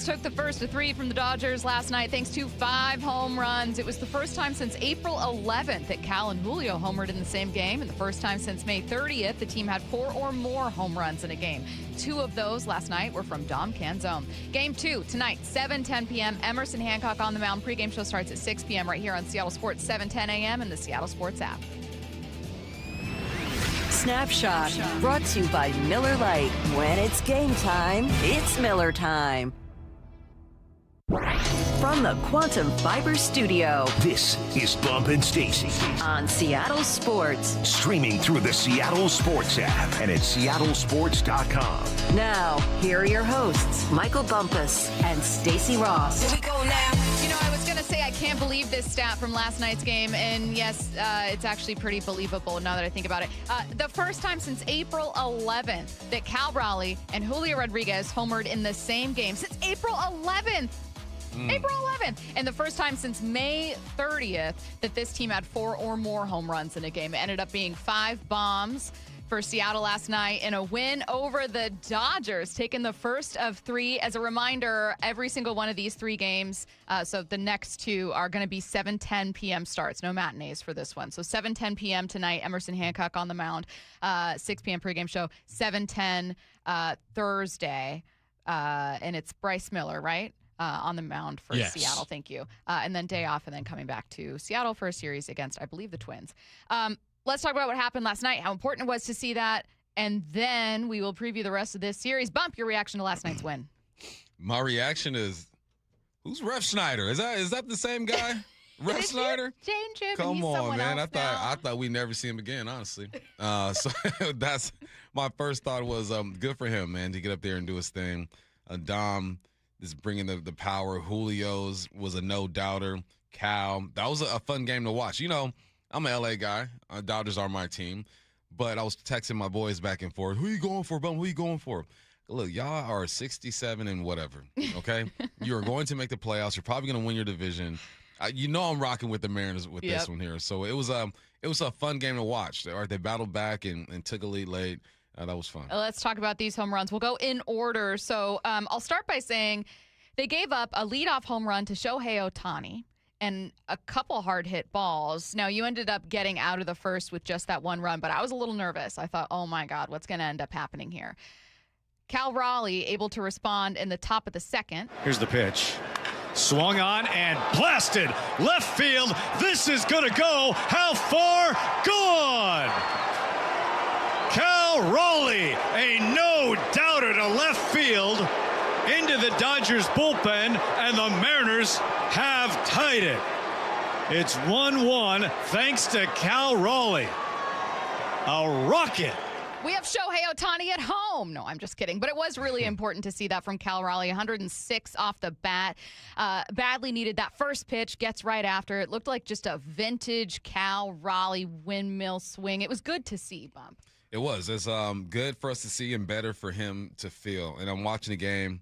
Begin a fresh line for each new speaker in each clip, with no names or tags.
took the first of 3 from the Dodgers last night thanks to 5 home runs. It was the first time since April 11th that Cal and Julio homered in the same game, and the first time since May 30th the team had 4 or more home runs in a game. 2 of those last night were from Dom Canzone. Game 2 tonight, 7:10 p.m. Emerson Hancock on the mound. Pregame show starts at 6 p.m. right here on Seattle Sports, 7:10 a.m. and the Seattle Sports app.
Snapshot, brought to you by Miller Lite. When it's game time, it's Miller time. From the Quantum Fiber Studio,
this is Bump and Stacy
on Seattle Sports.
Streaming through the Seattle Sports app and at seattlesports.com.
Now, here are your hosts, Michael Bumpus and Stacy Ross.
Here we go now.
You know, I was going to say I can't believe this stat from last night's game, and yes, it's actually pretty believable now that I think about it. The first time since April 11th that Cal Raleigh and Julio Rodriguez homered in the same game. Since April 11th. April 11th. And the first time since May 30th that this team had 4 or more home runs in a game. It ended up being 5 bombs for Seattle last night in a win over the Dodgers, taking the first of 3. As a reminder, every single one of these 3 games, so the next 2 are going to be 7:10 p.m. starts. No matinees for this one. So 7:10 p.m. tonight, Emerson Hancock on the mound, 6 p.m. pregame show, 7:10 Thursday, and it's Bryce Miller, right? On the mound for Seattle. Thank you. And then day off and then coming back to Seattle for a series against, I believe, the Twins. Let's talk about what happened last night, how important it was to see that, and then we will preview the rest of this series. Bump, your reaction to last night's win.
My reaction is, who's Ref Schneider? Is that the same guy? Ref Schneider?
Change him.
Come on, man. I thought we'd never see him again, honestly. So that's my first thought was good for him, man, to get up there and do his thing. Dom is bringing the power. Julio's was a no-doubter. Cal, that was a fun game to watch. You know, I'm an L.A. guy. Dodgers are my team. But I was texting my boys back and forth. Who you going for, Bum? Who you going for? Look, y'all are 67 and whatever, okay? You're going to make the playoffs. You're probably going to win your division. You know I'm rocking with the Mariners with this one here. So it was a fun game to watch. They battled back and took a lead late. That was fun.
Let's talk about these home runs. We'll go in order. So I'll start by saying they gave up a leadoff home run to Shohei Ohtani and a couple hard-hit balls. Now, you ended up getting out of the first with just that one run, but I was a little nervous. I thought, oh, my God, what's going to end up happening here? Cal Raleigh able to respond in the top of the second.
Here's the pitch. Swung on and blasted. Left field. This is going to go. How far? Gone. Cal Raleigh, a no-doubter to left field into the Dodgers bullpen, and the Mariners have tied it. It's 1-1 thanks to Cal Raleigh. A rocket.
We have Shohei Ohtani at home. No, I'm just kidding. But it was really important to see that from Cal Raleigh. 106 off the bat. Badly needed that first pitch. Gets right after. It looked like just a vintage Cal Raleigh windmill swing. It was good to see, Bump.
It was. It's good for us to see and better for him to feel. And I'm watching the game.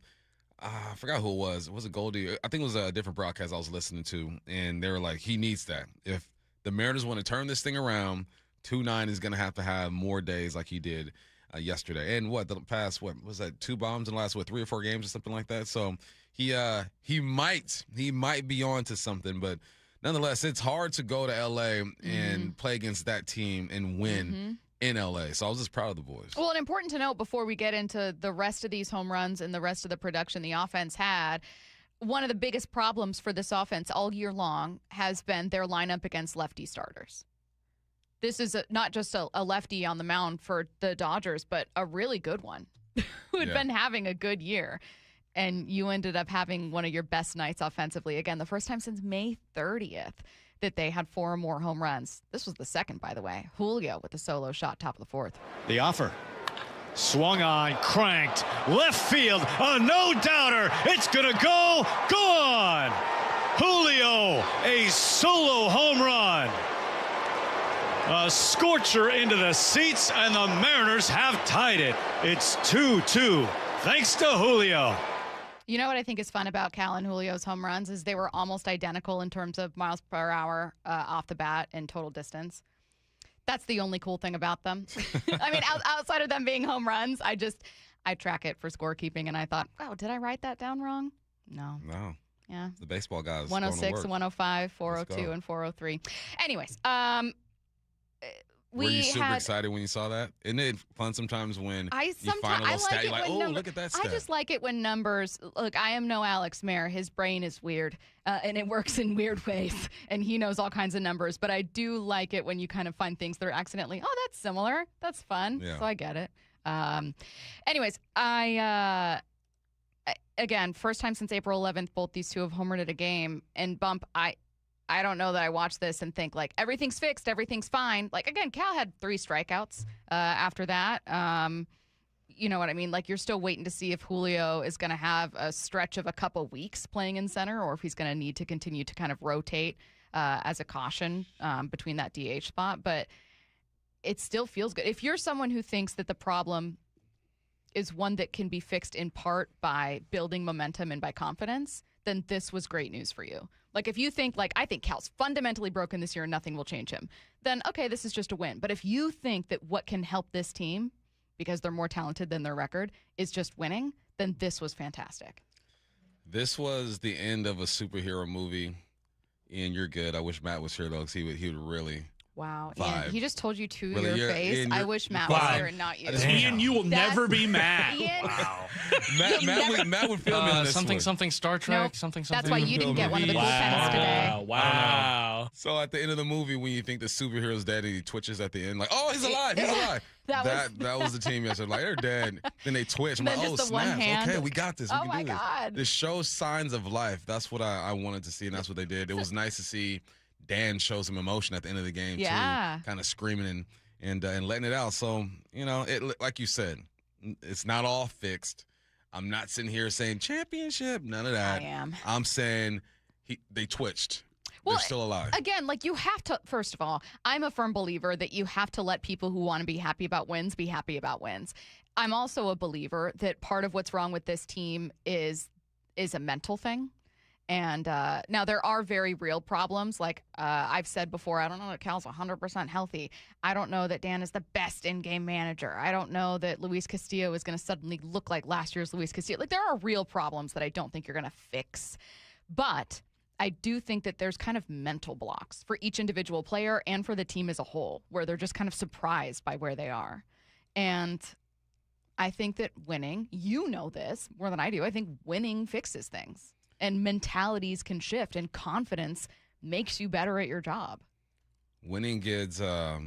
I forgot who it was. Was it Goldie? I think it was a different broadcast I was listening to. And they were like, he needs that. If the Mariners want to turn this thing around, 2-9 is going to have more days like he did yesterday. And the past, was that 2 bombs in the last, 3 or 4 games or something like that? So he might be on to something. But nonetheless, it's hard to go to L.A. and play against that team and win in L.A. So I was just proud of the boys.
Well, and important to note before we get into the rest of these home runs and the rest of the production the offense had, one of the biggest problems for this offense all year long has been their lineup against lefty starters. This is not just a lefty on the mound for the Dodgers, but a really good one who had been having a good year. And you ended up having one of your best nights offensively. Again, the first time since May 30th that they had 4 or more home runs. This was the second, by the way. Julio with a solo shot, top of the 4th.
The offer. Swung on, cranked, left field, a no-doubter. It's going to go. Gone. Julio, a solo home run. A scorcher into the seats, and the Mariners have tied it. It's 2-2, thanks to Julio.
You know what I think is fun about Cal and Julio's home runs is they were almost identical in terms of miles per hour off the bat and total distance. That's the only cool thing about them. I mean, outside of them being home runs, I track it for scorekeeping, and I thought, wow, did I write that down wrong? No. Yeah.
The baseball guys.
106, 105, 402, and 403. Anyways,
were you super excited when you saw that? Isn't it fun sometimes when you find a little stat, you're like, oh, look at that stat.
I just like it when numbers, look, I am no Alex Mayer. His brain is weird, and it works in weird ways, and he knows all kinds of numbers. But I do like it when you kind of find things that are accidentally, oh, that's similar. That's fun.
Yeah.
So I get it. Anyways, again, first time since April 11th, both these two have homered at a game. And Bump, I don't know that I watch this and think, like, everything's fixed, everything's fine. Like, again, Cal had 3 strikeouts after that. You know what I mean? Like, you're still waiting to see if Julio is going to have a stretch of a couple weeks playing in center or if he's going to need to continue to kind of rotate as a caution between that DH spot. But it still feels good. If you're someone who thinks that the problem is one that can be fixed in part by building momentum and by confidence, then this was great news for you. Like, if you think, like, I think Cal's fundamentally broken this year and nothing will change him, then, okay, this is just a win. But if you think that what can help this team, because they're more talented than their record, is just winning, then this was fantastic.
This was the end of a superhero movie. Ian, you're good. I wish Matt was here, though, because he would really...
Wow. Ian, he just told you to your face.
Ian,
I wish Matt was here and not you.
Ian, you will never be Matt.
Ian,
wow.
Matt would feel me on this
something Star Trek, something.
That's why you didn't get one of the cool pens today.
Wow.
So at the end of the movie, when you think the superhero's dead and he twitches at the end, like, oh, he's alive, he's alive. That was the team yesterday. Like, they're dead. Then they twitch. I'm like, oh, snaps. Okay, we got this. We can do this.
God.
This shows signs of life. That's what I wanted to see, and that's what they did. It was nice to see Dan show some emotion at the end of the game, too, kind of screaming and letting it out. So, you know, like you said, it's not all fixed. I'm not sitting here saying championship, none of that.
I am.
I'm saying they twitched.
Well,
they're still alive.
Again, like, you have to, first of all, I'm a firm believer that you have to let people who want to be happy about wins be happy about wins. I'm also a believer that part of what's wrong with this team is a mental thing. And now there are very real problems. Like I've said before, I don't know that Cal's 100% healthy. I don't know that Dan is the best in-game manager. I don't know that Luis Castillo is going to suddenly look like last year's Luis Castillo. Like, there are real problems that I don't think you're going to fix. But I do think that there's kind of mental blocks for each individual player and for the team as a whole, where they're just kind of surprised by where they are. And I think that winning, you know this more than I do, I think winning fixes things. And mentalities can shift, and confidence makes you better at your job.
Winning gets the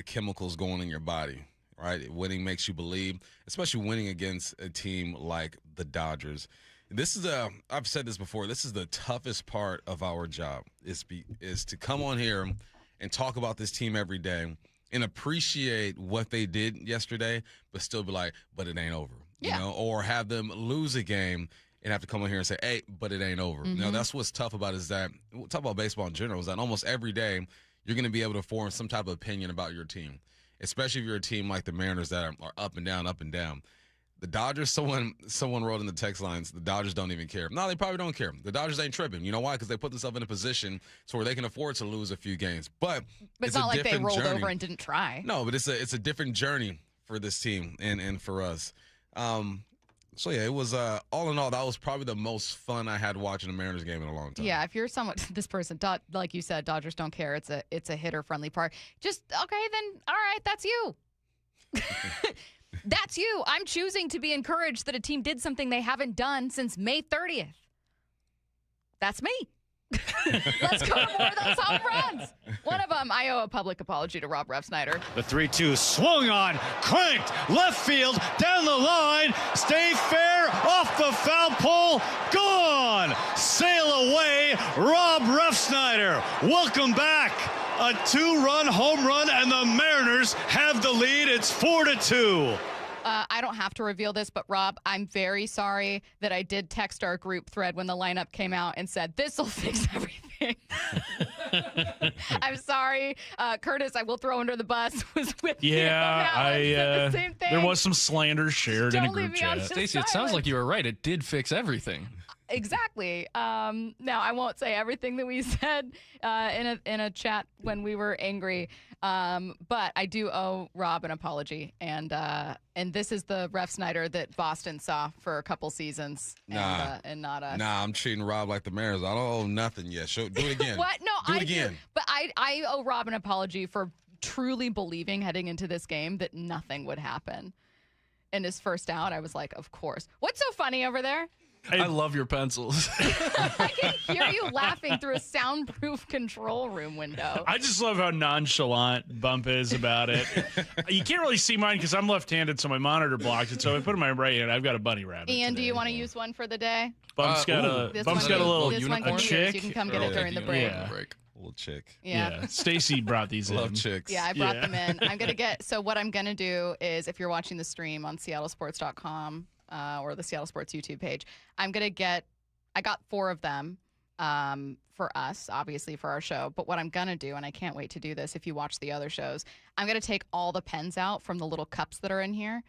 chemicals going in your body, right? Winning makes you believe, especially winning against a team like the Dodgers. This is I've said this before, this is the toughest part of our job, is to come on here and talk about this team every day and appreciate what they did yesterday, but still be like, but it ain't over, you know, or have them lose a game and have to come in here and say, hey, but it ain't over. You know, that's what's tough about it, is that, we'll talk about baseball in general, is that almost every day you're going to be able to form some type of opinion about your team, especially if you're a team like the Mariners that are up and down, up and down. The Dodgers, someone wrote in the text lines, the Dodgers don't even care. No, they probably don't care. The Dodgers ain't tripping. You know why? Because they put themselves in a position to where they can afford to lose a few games. But
it's not like they rolled over and didn't try.
No, but it's a different journey for this team and for us. So, yeah, it was, all in all, that was probably the most fun I had watching a Mariners game in a long time.
Yeah, if you're someone, this person, like you said, Dodgers don't care. It's a hitter-friendly park. Just, okay, then, all right, that's you. That's you. I'm choosing to be encouraged that a team did something they haven't done since May 30th. That's me. Let's go to more of those home runs. One of them, I owe a public apology to Rob Refsnyder.
The 3-2 swung on, cranked, left field, down the line, stay fair, off the foul pole, gone. Sail away, Rob Refsnyder. Welcome back. A 2-run home run, and the Mariners have the lead. It's 4-2.
I don't have to reveal this, but Rob, I'm very sorry that I did text our group thread when the lineup came out and said, this'll fix everything. I'm sorry. Curtis, I will throw under the bus, was with you.
Yeah,
the same thing.
There was some slander shared in a group chat.
Stacey, it sounds like you were right. It did fix everything.
Exactly. Now, I won't say everything that we said in a chat when we were angry, But I do owe Rob an apology, and this is the Ref Snyder that Boston saw for a couple seasons. And not us.
Nah, I'm treating Rob like the Mariners. I don't owe nothing yet. Do it again.
What? No,
do it again.
But I owe Rob an apology for truly believing heading into this game that nothing would happen. And his first out, I was like, of course. What's so funny over there?
I love your pencils.
I can hear you laughing through a soundproof control room window.
I just love how nonchalant Bump is about it. You can't really see mine because I'm left-handed, so my monitor blocks it. So I put it in my right hand. I've got a bunny rabbit.
Ian, do
today.
you want to use one for the day?
Bump's got a little
this one can
a
be yours.
chick.
You can come get it during the break.
Yeah.
Little chick.
Yeah.
Stacy brought these in.
Love chicks.
Yeah, I brought them in. So what I'm going to do is, if you're watching the stream on seattlesports.com or the Seattle Sports YouTube page, I got 4 of them for us, obviously for our show. But what I'm going to do, and I can't wait to do this if you watch the other shows, I'm going to take all the pens out from the little cups that are in here,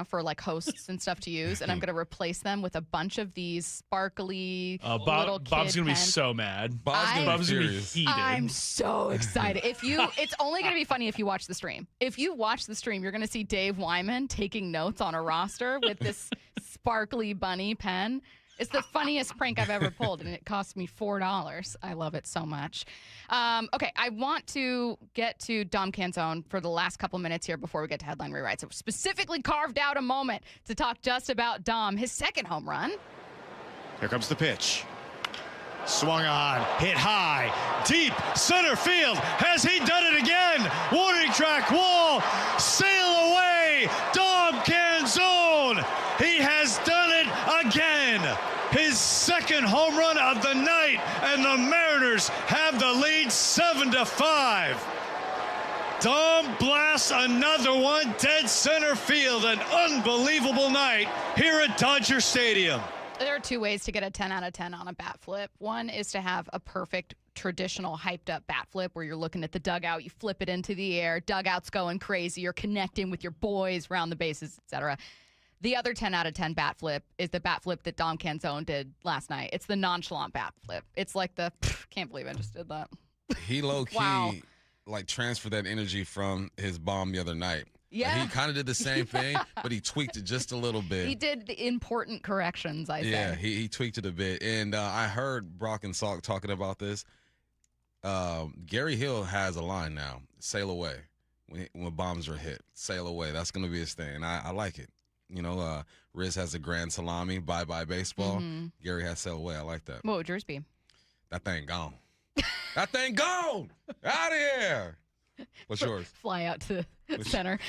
for like hosts and stuff to use, and I'm going to replace them with a bunch of these sparkly little kid
Bob's going to be
pens.
so mad.
Bob's going to be
heated.
I'm so excited. It's only going to be funny if you watch the stream. If you watch the stream, you're going to see Dave Wyman taking notes on a roster with this sparkly bunny pen. It's the funniest prank I've ever pulled, and it cost me $4. I love it so much. Okay, I want to get to Dom Canzone for the last couple minutes here before we get to headline rewrites. I've specifically carved out a moment to talk just about Dom, his second home run.
Here comes the pitch. Swung on, hit high, deep, center field. Has he done it again? Warning track wall, sail away, Dom Canzone. He has done it again. His second home run of the night, and the Mariners have the lead 7-5. Dom blasts another one dead center field. An unbelievable night here at Dodger Stadium.
There are 2 ways to get a 10 out of 10 on a bat flip. One is to have a perfect traditional hyped up bat flip where you're looking at the dugout, you flip it into the air, dugout's going crazy, you're connecting with your boys around the bases, etc. The other 10 out of 10 bat flip is the bat flip that Dom Canzone did last night. It's the nonchalant bat flip. It's like can't believe I just did that.
He low-key
Wow.
transferred that energy from his bomb the other night.
Yeah.
Like, he kind of did the same thing, but he tweaked it just a little bit.
He did the important corrections, I
Yeah,
think.
he tweaked it a bit. And I heard Brock and Salk talking about this. Gary Hill has a line now, sail away, when bombs are hit. Sail away. That's going to be his thing, and I like it. Riz has a grand salami, bye-bye baseball.
Mm-hmm.
Gary has sail away. I like that.
What would yours be?
That thing gone. That thing gone. Out of here. What's yours?
Fly out to the center.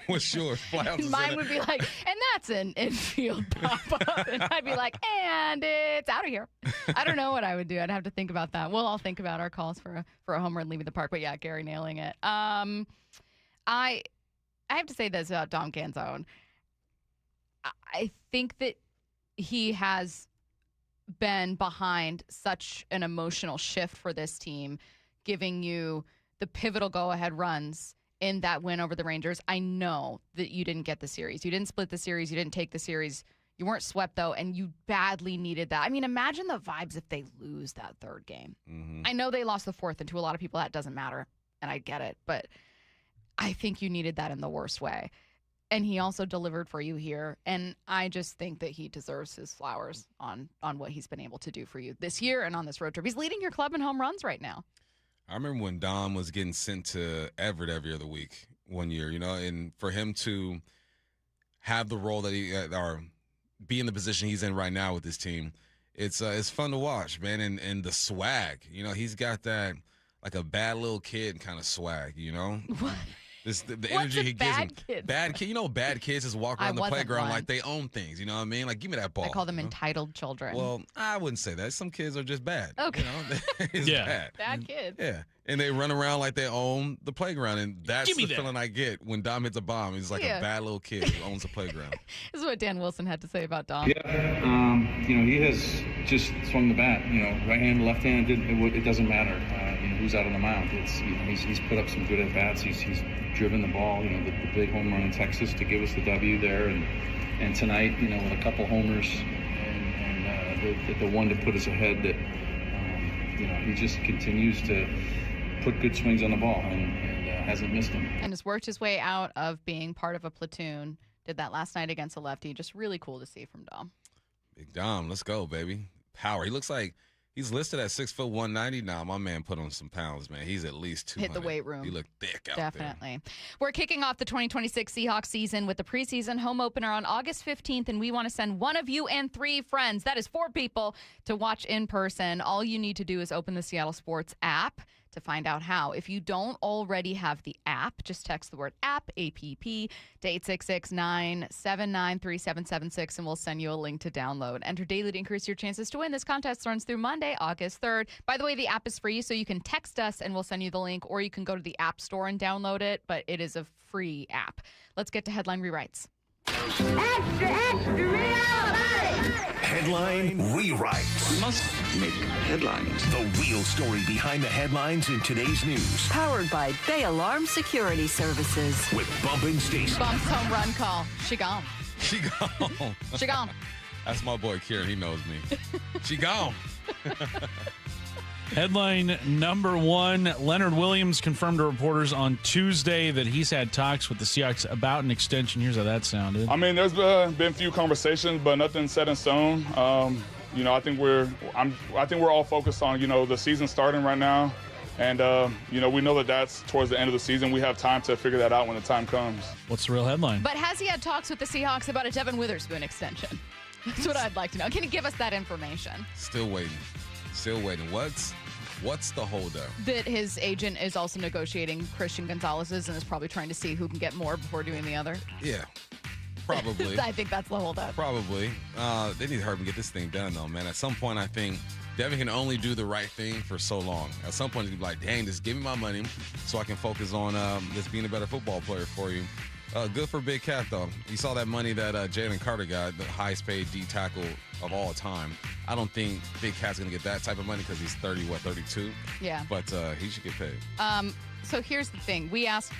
What's yours? Fly out to
Mine
center.
would be like, and that's an infield pop-up. And I'd be like, and it's out of here. I don't know what I would do. I'd have to think about that. We'll all think about our calls for a home run leaving the park. But yeah, Gary nailing it. I have to say this about Dom Canzone. I think that he has been behind such an emotional shift for this team, giving you the pivotal go-ahead runs in that win over the Rangers. I know that you didn't get the series. You didn't split the series. You didn't take the series. You weren't swept, though, and you badly needed that. I mean, imagine the vibes if they lose that third game.
Mm-hmm.
I know they lost the fourth, and to a lot of people that doesn't matter, and I get it, but I think you needed that in the worst way. And he also delivered for you here, and I just think that he deserves his flowers on what he's been able to do for you this year and on this road trip. He's leading your club in home runs right now.
I remember when Dom was getting sent to Everett every other week one year, and for him to have the role that he or be in the position he's in right now with this team, it's fun to watch, man. And the swag, he's got that like a bad little kid kind of swag,
What?
The energy he gives him.
Kid?
Bad kid. Bad kids just walk around the playground like they own things. You know what I mean? Like, give me that ball.
I call them entitled children.
Well, I wouldn't say that. Some kids are just bad.
Okay.
It's bad.
Bad kids.
Yeah. And they run around like they own the playground. And that's the feeling I get when Dom hits a bomb. He's like a bad little kid who owns the playground.
This is what Dan Wilson had to say about Dom.
Yeah. He has just swung the bat. Right hand, left hand, it doesn't matter. Who's out on the mound. It's he's put up some good at bats. He's driven the ball. The big home run in Texas to give us the W there, and tonight, with a couple homers and the one to put us ahead. That he just continues to put good swings on the ball, and hasn't missed them.
And has worked his way out of being part of a platoon. Did that last night against a lefty. Just really cool to see from Dom.
Big Dom, let's go, baby. Power. He looks like he's listed at 6 foot 190. Nah, my man put on some pounds, man. He's at least 200.
Hit the weight room.
He looked thick out there.
Definitely. We're kicking off the 2026 Seahawks season with the preseason home opener on August 15th, and we want to send one of you and 3 friends, that is 4 people, to watch in person. All you need to do is open the Seattle Sports app to find out how. If you don't already have the app, just text the word app, APP, to 866-979-3776, and we'll send you a link to download. Enter daily to increase your chances to win. This contest runs through Monday, August 3rd. By the way, the app is free, so you can text us and we'll send you the link, or you can go to the App Store and download it, but it is a free app. Let's get to headline rewrites.
Extra, extra, real
Headline rewrites.
We must make headlines.
The real story behind the headlines in today's news.
Powered by Bay Alarm Security Services.
With Bump and Stacy.
Bump's home run call. She gone.
She gone.
She gone.
That's my boy Kieran. He knows me. She gone.
Headline number 1, Leonard Williams confirmed to reporters on Tuesday that he's had talks with the Seahawks about an extension. Here's how that sounded.
I mean, there's been a few conversations, but nothing set in stone. I think we're all focused on, the season starting right now. And, we know that that's towards the end of the season. We have time to figure that out when the time comes.
What's the real headline?
But has he had talks with the Seahawks about a Devin Witherspoon extension? That's what I'd like to know. Can you give us that information?
Still waiting. What's the holdup?
That his agent is also negotiating Christian Gonzalez's and is probably trying to see who can get more before doing the other.
Yeah, probably.
I think that's the holdup.
Probably. They need to hurry and get this thing done, though, man. At some point, I think Devin can only do the right thing for so long. At some point, he'll be like, dang, just give me my money so I can focus on just being a better football player for you. Good for Big Cat, though. You saw that money that Jalen Carter got, the highest paid D tackle of all time. I don't think Big Cat's going to get that type of money because he's 32?
Yeah.
But he should get paid.
So here's the thing.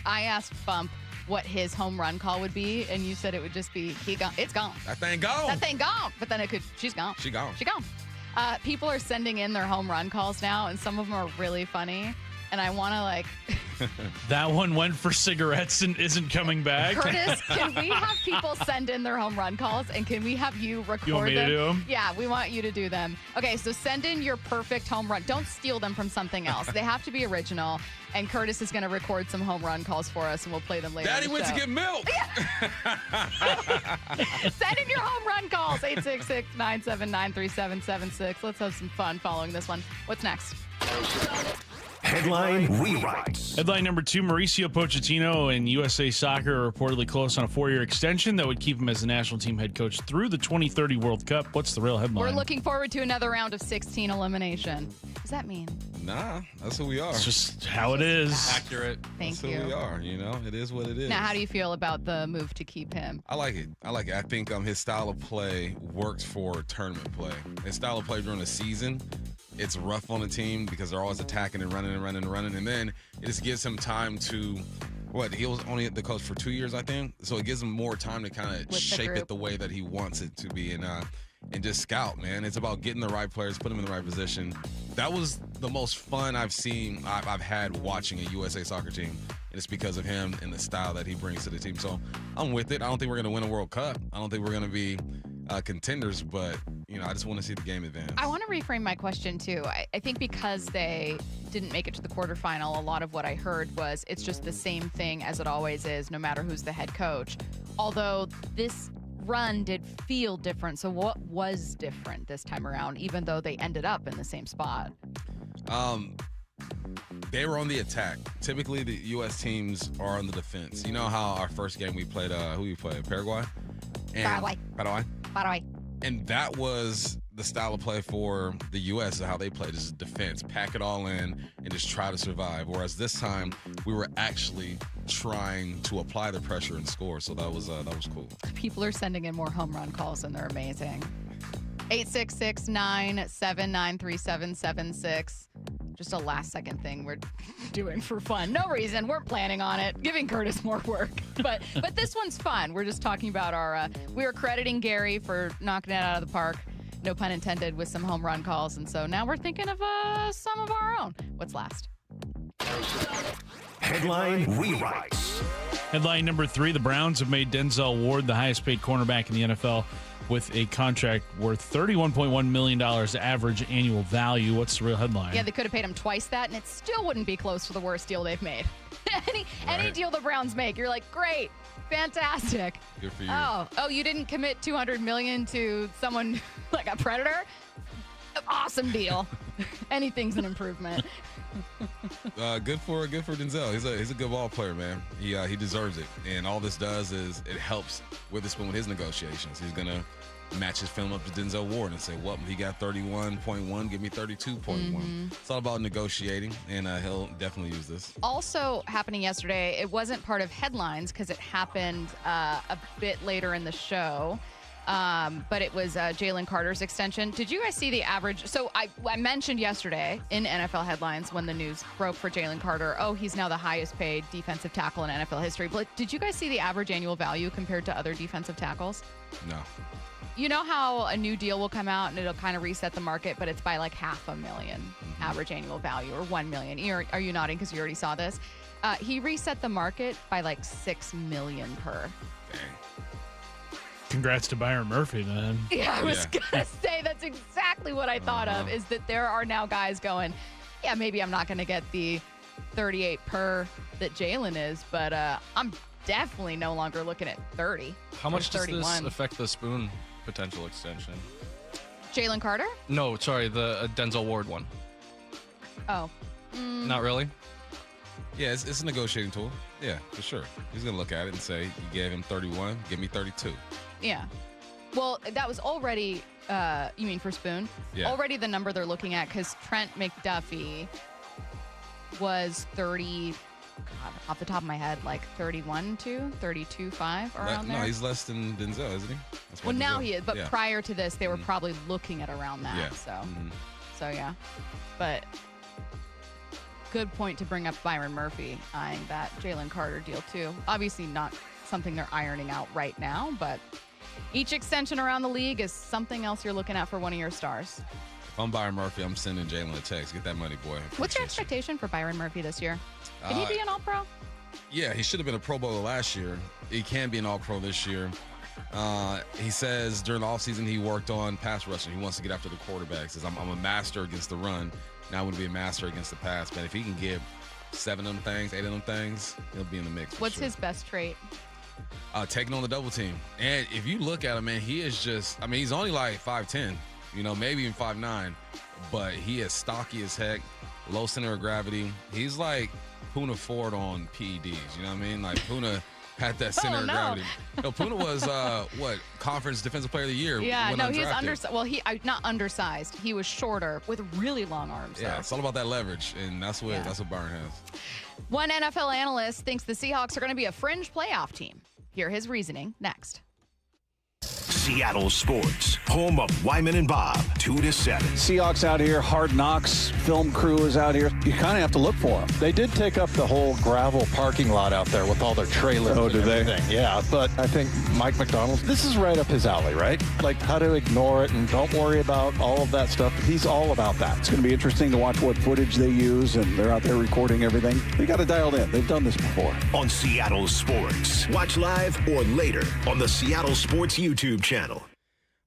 I asked Bump what his home run call would be, and you said it would just be, it's gone.
That thing gone.
That thing gone. But then she's gone.
She gone.
She gone. People are sending in their home run calls now, and some of them are really funny. And I want to
That one went for cigarettes and isn't coming back.
Curtis, can we have people send in their home run calls, and can we have you record them?
You want me to do them?
Yeah, we want you to do them. Okay, so send in your perfect home run. Don't steal them from something else. They have to be original. And Curtis is going to record some home run calls for us, and we'll play them later.
Daddy
in the
went
show.
to get milk.
Send in your home run calls, 866-979-3776. Let's have some fun following this one. What's next?
Headline rewrites.
Headline number 2, Mauricio Pochettino and USA Soccer are reportedly close on a 4-year extension that would keep him as the national team head coach through the 2030 World Cup. What's the real headline?
We're looking forward to another round of 16 elimination. What does that mean?
Nah, that's who we are.
It's just how it is.
Accurate.
Thank
That's
you.
who we are, It is what it is.
Now, how do you feel about the move to keep him?
I like it. I think his style of play works for tournament play. His style of play during the season, it's rough on the team because they're always attacking and running and running and running. And then it just gives him time to, he was only the coach for 2 years, I think. So it gives him more time to kind of shape it the way that he wants it to be and just scout, man. It's about getting the right players, put them in the right position. That was the most fun I've had watching a USA soccer team. And it's because of him and the style that he brings to the team. So I'm with it. I don't think we're going to win a World Cup. I don't think we're going to be contenders, but, I just want to see the game advance.
I want to reframe my question, too. I think because they didn't make it to the quarterfinal, a lot of what I heard was it's just the same thing as it always is, no matter who's the head coach. Although this run did feel different. So what was different this time around, even though they ended up in the same spot?
They were on the attack. Typically, the U.S. teams are on the defense. You know how our first game we played, who we played? Paraguay? Paraguay. And that was the style of play for the U.S., how they played, is defense, pack it all in, and just try to survive. Whereas this time, we were actually trying to apply the pressure and score. So that was cool.
People are sending in more home run calls, and they're amazing. 866-979-3776. Just a last-second thing we're doing for fun. No reason. We're planning on it. Giving Curtis more work. But this one's fun. We're just talking about our we were crediting Gary for knocking it out of the park, no pun intended, with some home run calls. And so now we're thinking of some of our own. What's last?
Headline rewrites.
Headline number 3, the Browns have made Denzel Ward the highest paid cornerback in the NFL with a contract worth $31.1 million average annual value. What's the real headline?
Yeah, they could have paid him twice that, and it still wouldn't be close to the worst deal they've made. Any deal the Browns make, you're like, great, fantastic.
Good for you.
Oh, you didn't commit $200 million to someone like a Predator? Awesome deal. Anything's an improvement.
Good for Denzel. He's a good ball player, man. He deserves it. And all this does is it helps Witherspoon with his negotiations. He's gonna match his film up to Denzel Ward and say, "What? He got 31.1. Give me 32.1." It's all about negotiating, and he'll definitely use this.
Also happening yesterday, it wasn't part of headlines because it happened a bit later in the show. But it was Jalen Carter's extension. Did you guys see the average? So I mentioned yesterday in NFL headlines when the news broke for Jalen Carter, he's now the highest paid defensive tackle in NFL history. But did you guys see the average annual value compared to other defensive tackles?
No.
You know how a new deal will come out and it'll kind of reset the market, but it's by like $500,000 average annual value, or $1 million. Are you nodding because you already saw this? He reset the market by like $6 million per.
Dang.
Congrats to Byron Murphy, man.
Yeah, I was going to say that's exactly what I thought of, is that there are now guys going, yeah, maybe I'm not going to get the 38 per that Jalen is, but I'm definitely no longer looking at 30.
How much does
31.
this affect the Spoon potential extension?
Jalen Carter?
No, sorry, the Denzel Ward one.
Oh.
Not really?
Yeah, it's a negotiating tool. Yeah, for sure. He's going to look at it and say, you gave him 31, give me 32.
Yeah. Well, that was already, you mean for Spoon?
Yeah.
Already the number they're looking at, because Trent McDuffie was 30, God, off the top of my head, like 31.2, 32.5 around there.
No, he's less than Denzel, isn't he? That's
Well,
what
now
Denzel-
he is, but
yeah.
prior to this, they were probably looking at around that.
Yeah.
So yeah. But good point to bring up Byron Murphy eyeing that Jalen Carter deal too. Obviously not something they're ironing out right now, but each extension around the league is something else you're looking at for one of your stars.
If I'm Byron Murphy, I'm sending Jalen a text. Get that money, boy.
What's your
Appreciate you.
expectation for Byron Murphy this year? Can he be an All-Pro?
Yeah, he should have been a Pro Bowler last year. He can be an All-Pro this year. He says during the offseason he worked on pass rushing. He wants to get after the quarterback. He says, I'm a master against the run. Now I want to be a master against the pass. But if he can get 7 of them things, 8 of them things, he'll be in the mix.
What's his best trait?
Taking on the double team. And if you look at him, man, he is just, he's only like 5'10", maybe even 5'9", but he is stocky as heck, low center of gravity. He's like Puna Ford on PEDs, you know what I mean? Like Puna had that center of gravity. No, Puna was, Conference Defensive Player of the Year.
Yeah, no, he's undersized. Well, not undersized. He was shorter with really long arms.
Yeah,
though.
it's all about that leverage, and that's what Byron has.
One NFL analyst thinks the Seahawks are going to be a fringe playoff team. Hear his reasoning next.
Seattle Sports, home of Wyman and Bob, 2 to 7.
Seahawks out here, Hard Knocks, film crew is out here. You kind of have to look for them. They did take up the whole gravel parking lot out there with all their trailers. Oh, do they? Yeah, but I think Mike McDonald, this is right up his alley, right? Like how to ignore it and don't worry about all of that stuff. He's all about that. It's going to be interesting to watch what footage they use, and they're out there recording everything. They got it dialed in. They've done this before.
On Seattle Sports. Watch live or later on the Seattle Sports YouTube channel.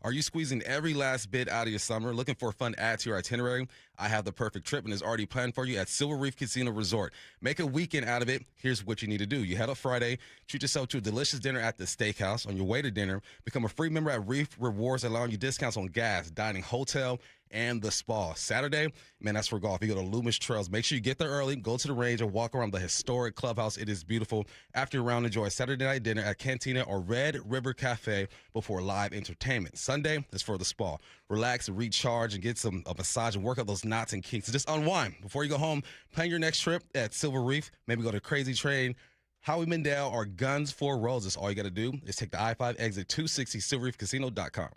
Are you squeezing every last bit out of your summer? Looking for a fun add to your itinerary? I have the perfect trip and it's already planned for you at Silver Reef Casino Resort. Make a weekend out of it. Here's what you need to do. You head up Friday, treat yourself to a delicious dinner at the steakhouse. On your way to dinner, become a free member at Reef Rewards, allowing you discounts on gas, dining, hotel, and the spa. Saturday, man, that's for golf. You go to Loomis Trails. Make sure you get there early, go to the range, and walk around the historic clubhouse. It is beautiful. After your round, enjoy a Saturday night dinner at Cantina or Red River Cafe before live entertainment. Sunday is for the spa. Relax and recharge and get a massage and work out those knots and kinks. Just unwind. Before you go home, plan your next trip at Silver Reef. Maybe go to Crazy Train, Howie Mandel, or Guns for Roses. All you got to do is take the I-5 exit 260, silverreefcasino.com.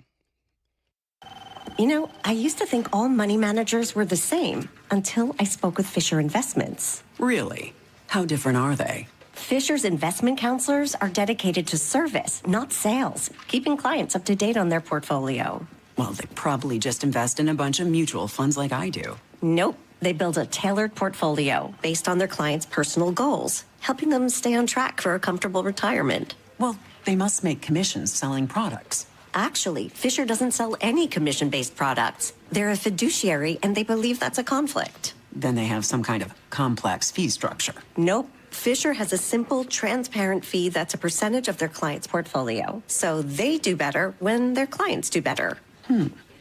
You know, I used to think all money managers were the same until I spoke with Fisher Investments.
Really? How different are they?
Fisher's investment counselors are dedicated to service, not sales, keeping clients up to date on their portfolio.
Well, they probably just invest in a bunch of mutual funds like I do.
Nope. They build a tailored portfolio based on their clients' personal goals, helping them stay on track for a comfortable retirement.
Well, they must make commissions selling products.
Actually, Fisher doesn't sell any commission-based products. They're a fiduciary, and they believe that's a conflict.
Then they have some kind of complex fee structure.
Nope. Fisher has a simple, transparent fee that's a percentage of their client's portfolio. So they do better when their clients do better.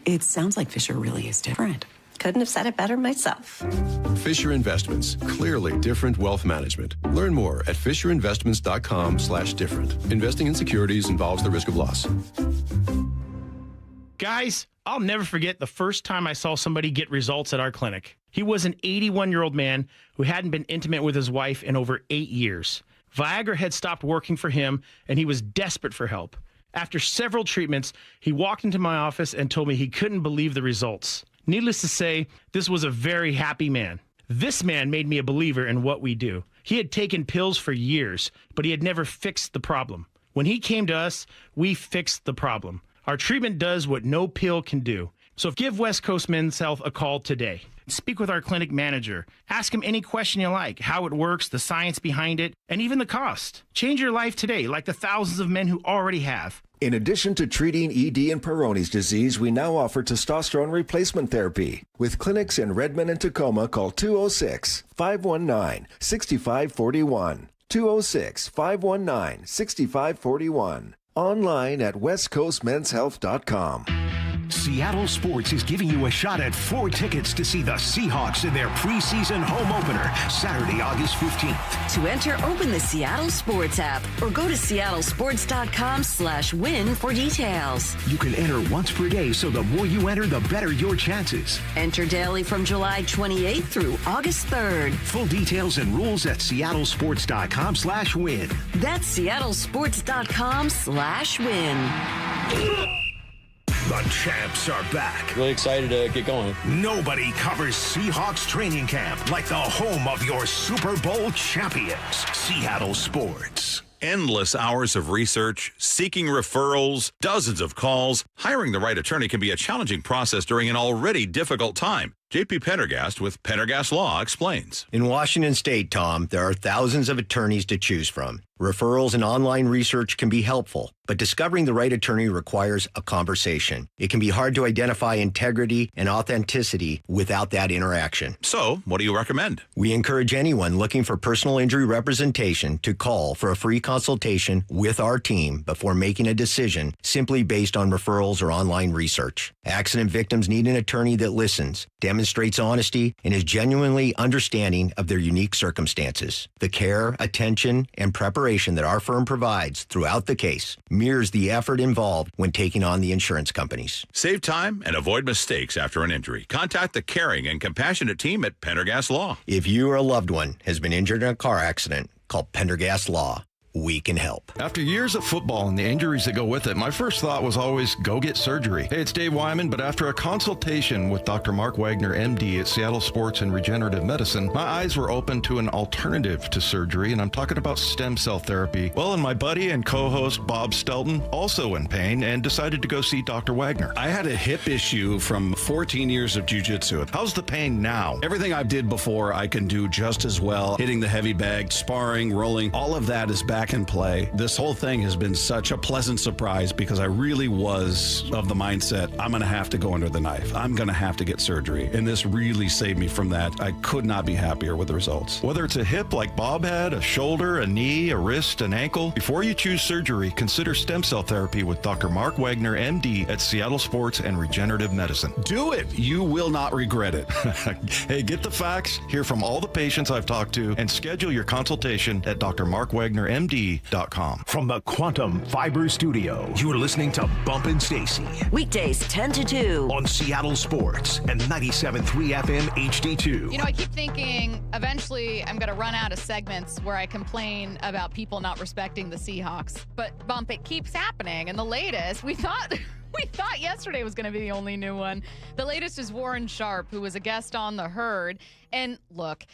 It sounds like Fisher really is different.
Couldn't have said it better myself.
Fisher Investments. Clearly different wealth management. Learn more at fisherinvestments.com/different. Investing in securities involves the risk of loss.
Guys, I'll never forget the first time I saw somebody get results at our clinic. He was an 81-year-old man who hadn't been intimate with his wife in over 8 years. Viagra had stopped working for him, and he was desperate for help. After several treatments, he walked into my office and told me he couldn't believe the results. Needless to say, this was a very happy man. This man made me a believer in what we do. He had taken pills for years, but he had never fixed the problem. When he came to us, we fixed the problem. Our treatment does what no pill can do. So give West Coast Men's Health a call today. Speak with our clinic manager. Ask him any question you like, how it works, the science behind it, and even the cost. Change your life today, like the thousands of men who already have.
In addition to treating ED and Peyronie's disease, we now offer testosterone replacement therapy. With clinics in Redmond and Tacoma, call 206-519-6541. 206-519-6541. Online at westcoastmenshealth.com.
Seattle Sports is giving you a shot at 4 tickets to see the Seahawks in their preseason home opener, Saturday, August 15th.
To enter, open the Seattle Sports app or go to seattlesports.com/win for details.
You can enter once per day, so the more you enter, the better your chances.
Enter daily from July 28th through August 3rd.
Full details and rules at seattlesports.com/win.
That's seattlesports.com/win.
The champs are back.
Really excited to get going.
Nobody covers Seahawks training camp like the home of your Super Bowl champions, Seattle Sports.
Endless hours of research, seeking referrals, dozens of calls. Hiring the right attorney can be a challenging process during an already difficult time. J.P. Pendergast with Pendergast Law explains.
In Washington State, Tom, there are thousands of attorneys to choose from. Referrals and online research can be helpful, but discovering the right attorney requires a conversation. It can be hard to identify integrity and authenticity without that interaction.
So, what do you recommend?
We encourage anyone looking for personal injury representation to call for a free consultation with our team before making a decision simply based on referrals or online research. Accident victims need an attorney that listens, demonstrates honesty, and is genuinely understanding of their unique circumstances. The care, attention, and preparation that our firm provides throughout the case mirrors the effort involved when taking on the insurance companies.
Save time and avoid mistakes after an injury. Contact the caring and compassionate team at Pendergast Law.
If you or a loved one has been injured in a car accident, call Pendergast Law. We can help.
After years of football and the injuries that go with it, my first thought was always go get surgery. Hey, it's Dave Wyman, but after a consultation with Dr. Mark Wagner, MD at Seattle Sports and Regenerative Medicine, my eyes were open to an alternative to surgery, and I'm talking about stem cell therapy. Well, and my buddy and co-host Bob Stelton, also in pain, and decided to go see Dr. Wagner.
I had a hip issue from 14 years of jiu-jitsu.
How's the pain now?
Everything I did before, I can do just as well. Hitting the heavy bag, sparring, rolling, all of that is back in play. This whole thing has been such a pleasant surprise because I really was of the mindset, I'm going to have to go under the knife. I'm going to have to get surgery. And this really saved me from that. I could not be happier with the results.
Whether it's a hip like Bob had, a shoulder, a knee, a wrist, an ankle, before you choose surgery, consider stem cell therapy with Dr. Mark Wagner, MD at Seattle Sports and Regenerative Medicine.
Do it. You will not regret it.
Hey, get the facts, hear from all the patients I've talked to, and schedule your consultation at drmarkwagnermd.com.
From the Quantum Fiber Studio, you're listening to Bump Stacy.
Weekdays 10 to 2
on Seattle Sports and 97.3 FM HD2.
You know, I keep thinking eventually I'm going to run out of segments where I complain about people not respecting the Seahawks. But Bump, it keeps happening. And the latest, we thought yesterday was going to be the only new one. The latest is Warren Sharp, who was a guest on The Herd. And look,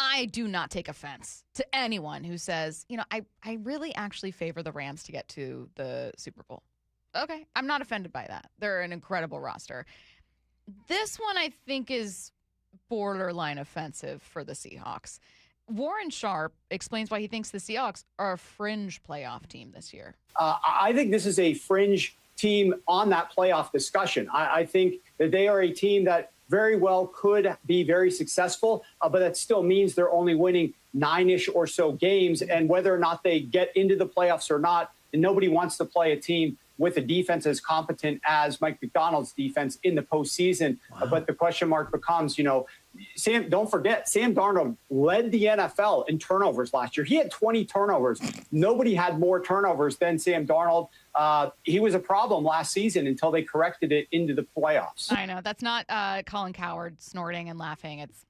I do not take offense to anyone who says, you know, I really actually favor the Rams to get to the Super Bowl. Okay, I'm not offended by that. They're an incredible roster. This one I think is borderline offensive for the Seahawks. Warren Sharp explains why he thinks the Seahawks are a fringe playoff team this year.
I think this is a fringe team on that playoff discussion. I think that they are a team that very well could be very successful, but that still means they're only winning 9-ish or so games. And whether or not they get into the playoffs or not, and nobody wants to play a team with a defense as competent as Mike McDonald's defense in the postseason. Wow. But the question mark becomes, don't forget, Sam Darnold led the NFL in turnovers last year. He had 20 turnovers. Nobody had more turnovers than Sam Darnold. He was a problem last season until they corrected it into the playoffs.
I know. That's not Colin Cowherd snorting and laughing. It's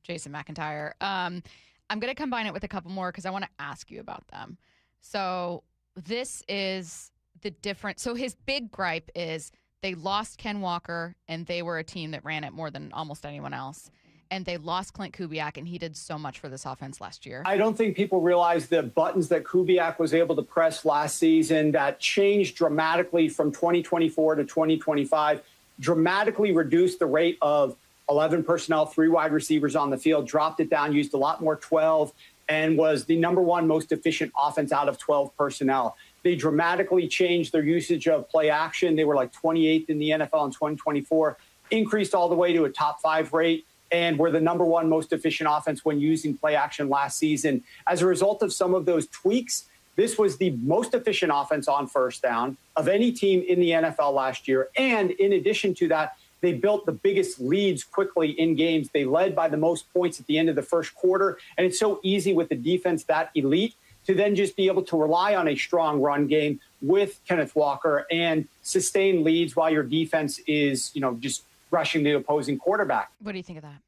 Jason McIntyre. I'm going to combine it with a couple more because I want to ask you about them. So this is the difference. So his big gripe is they lost Ken Walker, and they were a team that ran it more than almost anyone else. And they lost Clint Kubiak, and he did so much for this offense last year.
I don't think people realize the buttons that Kubiak was able to press last season that changed dramatically from 2024 to 2025, dramatically reduced the rate of 11 personnel, 3 wide receivers on the field, dropped it down, used a lot more 12, and was the number 1 most efficient offense out of 12 personnel. They dramatically changed their usage of play action. They were like 28th in the NFL in 2024, increased all the way to a top 5 rate, and were the number 1 most efficient offense when using play action last season. As a result of some of those tweaks, this was the most efficient offense on first down of any team in the NFL last year. And in addition to that, they built the biggest leads quickly in games. They led by the most points at the end of the first quarter. And it's so easy with the defense that elite to then just be able to rely on a strong run game with Kenneth Walker and sustain leads while your defense is, just rushing the opposing quarterback.
What do you think of that?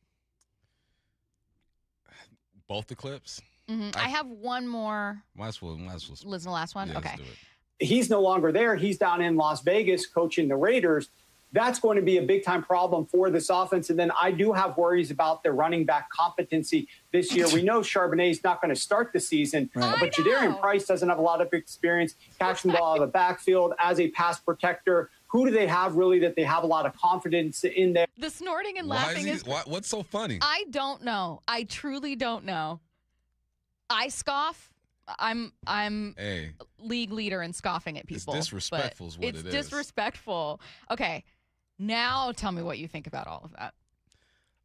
Both the clips?
Mm-hmm. I have one more.
Might as well.
Listen to the last one?
Yeah,
okay.
let's do it.
He's no longer there. He's down in Las Vegas coaching the Raiders. That's going to be a big-time problem for this offense. And then I do have worries about their running back competency this year. We know Charbonnet's not going to start the season, but Jadarian Price doesn't have a lot of experience catching the ball out of the backfield as a pass protector. Who do they have really that they have a lot of confidence in there?
The snorting and laughing is
what's so funny?
I don't know. I truly don't know. I scoff. I'm league leader in scoffing at people.
It's disrespectful is what it is.
It's disrespectful. Okay. Now tell me what you think about all of that.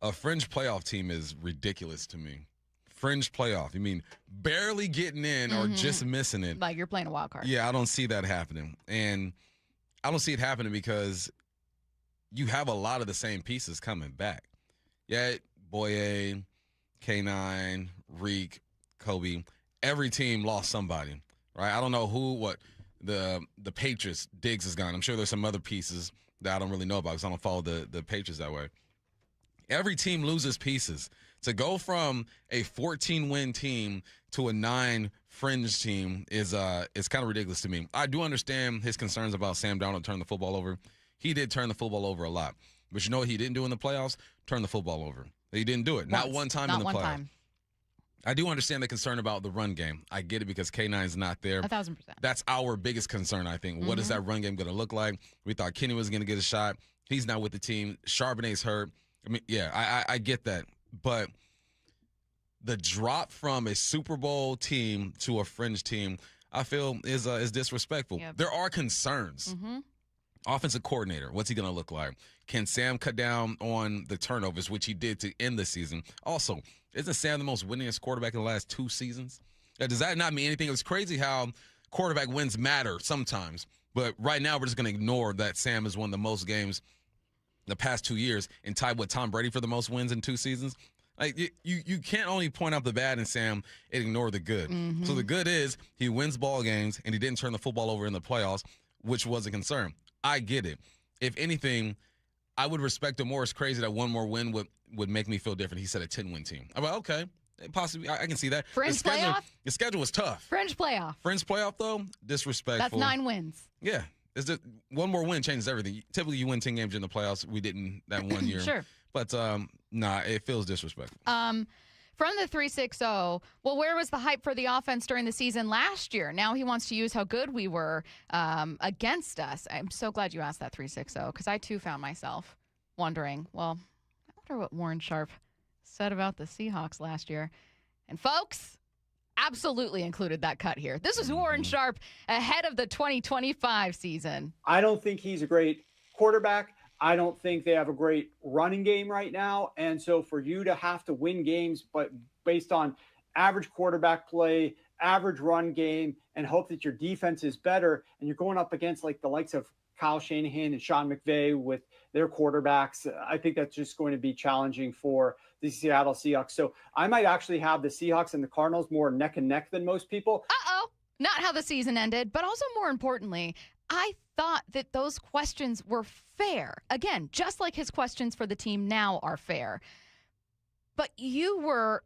A fringe playoff team is ridiculous to me. Fringe playoff. You mean barely getting in or just missing it?
Like you're playing a wild card.
Yeah, I don't see that happening. And I don't see it happening because you have a lot of the same pieces coming back. Yeah, Boye, K9, Reek, Kobe. Every team lost somebody, right? I don't know what the Patriots, Diggs is gone. I'm sure there's some other pieces that I don't really know about because I don't follow the Patriots that way. Every team loses pieces. To go from a 14-win team to a 9 fringe team is kind of ridiculous to me. I do understand his concerns about Sam Darnold turning the football over. He did turn the football over a lot. But you know what he didn't do in the playoffs? Turn the football over. He didn't do it. Not one time in the playoffs. Time. I do understand the concern about the run game. I get it because K9 is not there.
1,000%.
That's our biggest concern, I think. What is that run game going to look like? We thought Kenny was going to get a shot. He's not with the team. Charbonnet's hurt. I mean, yeah, I get that. But the drop from a Super Bowl team to a fringe team, I feel, is disrespectful. Yep. There are concerns. Offensive coordinator, what's he going to look like? Can Sam cut down on the turnovers, which he did to end the season? Also, isn't Sam the most winningest quarterback in the last 2 seasons? Does that not mean anything? It's crazy how quarterback wins matter sometimes. But right now, we're just going to ignore that Sam has won the most games the past 2 years and tied with Tom Brady for the most wins in 2 seasons. Like you can't only point out the bad in Sam and ignore the good. So the good is he wins ball games and he didn't turn the football over in the playoffs, which was a concern. I get it. If anything, I would respect him more. It's crazy that one more win would make me feel different. He said a 10-win team. I'm like, okay, possibly I can see that.
Fringe playoff?
The schedule was tough.
Fringe playoff.
Fringe playoff, though, disrespectful.
That's 9 wins.
Yeah. One more win changes everything. Typically, you win 10 games in the playoffs. We didn't that one year.
Sure.
But, it feels disrespectful.
From the 360, well, where was the hype for the offense during the season last year? Now he wants to use how good we were how against us. I'm so glad you asked that 360 because I, too, found myself wondering, well, wonder what Warren Sharp said about the Seahawks last year. And folks, absolutely included that cut here. This is Warren Sharp ahead of the 2025 season.
I don't think he's a great quarterback. I don't think they have a great running game right now. And so for you to have to win games, but based on average quarterback play, average run game, and hope that your defense is better, and you're going up against like the likes of Kyle Shanahan and Sean McVay with their quarterbacks, I think that's just going to be challenging for the Seattle Seahawks. So I might actually have the Seahawks and the Cardinals more neck and neck than most people.
Not how the season ended, but also more importantly, I thought that those questions were fair. Again, just like his questions for the team now are fair. But you were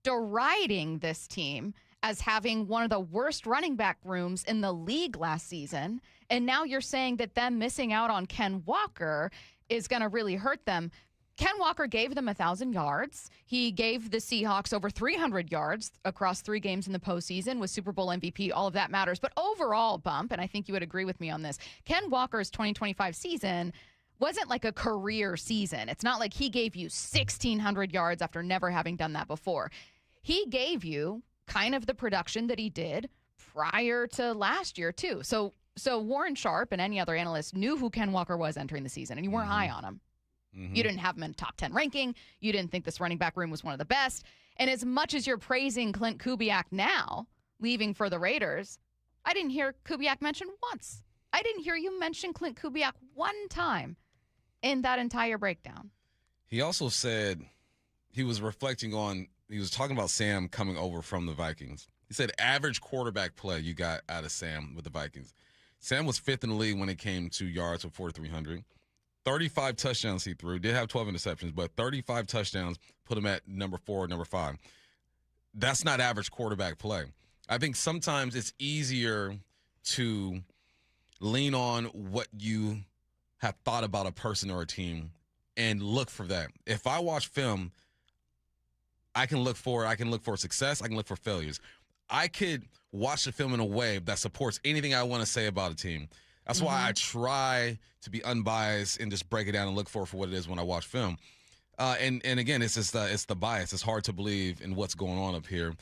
deriding this team as having one of the worst running back rooms in the league last season. And now you're saying that them missing out on Ken Walker is going to really hurt them. Ken Walker gave them 1,000 yards. He gave the Seahawks over 300 yards across 3 games in the postseason with Super Bowl MVP. All of that matters. But overall, Bump, and I think you would agree with me on this, Ken Walker's 2025 season wasn't like a career season. It's not like he gave you 1,600 yards after never having done that before. He gave you kind of the production that he did prior to last year, too. So Warren Sharp and any other analyst knew who Ken Walker was entering the season, and you weren't high on him. You didn't have him in top 10 ranking. You didn't think this running back room was one of the best. And as much as you're praising Clint Kubiak now, leaving for the Raiders, I didn't hear Kubiak mentioned once. I didn't hear you mention Clint Kubiak one time in that entire breakdown.
He also said he was reflecting on, he was talking about Sam coming over from the Vikings. He said average quarterback play you got out of Sam with the Vikings. Sam was 5th in the league when it came to yards with 4,300. 35 touchdowns he threw. Did have 12 interceptions, but 35 touchdowns put him at number 4, number 5. That's not average quarterback play. I think sometimes it's easier to lean on what you have thought about a person or a team and look for that. If I watch film, I can look for success. I can look for failures. I could watch the film in a way that supports anything I want to say about a team. That's why I try to be unbiased and just break it down and look for what it is when I watch film. And again, it's just it's the bias. It's hard to believe in what's going on up here.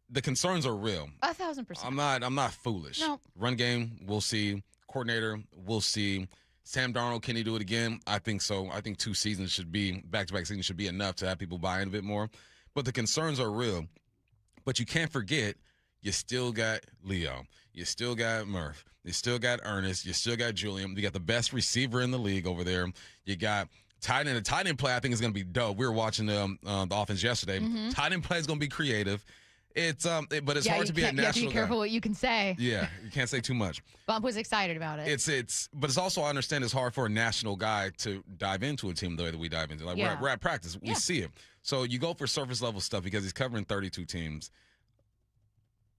The concerns are real.
1,000%.
I'm not foolish.
No.
Run game, we'll see. Coordinator, we'll see. Sam Darnold, can he do it again? I think so. I think 2 seasons should be, back-to-back seasons should be enough to have people buy in a bit more. But the concerns are real. But you can't forget, you still got Leo. You still got Murph. You still got Ernest. You still got Julian. You got the best receiver in the league over there. You got tight end. The tight end play, I think, is going to be dope. We were watching the offense yesterday. Tight end play is going to be creative. But it's hard to be a national guy.
You have to be careful what you can say.
Yeah, you can't say too much.
Bump was excited about it.
But it's also, I understand, it's hard for a national guy to dive into a team the way that we dive into. Like we're at practice, we see it. So you go for surface level stuff because he's covering 32 teams.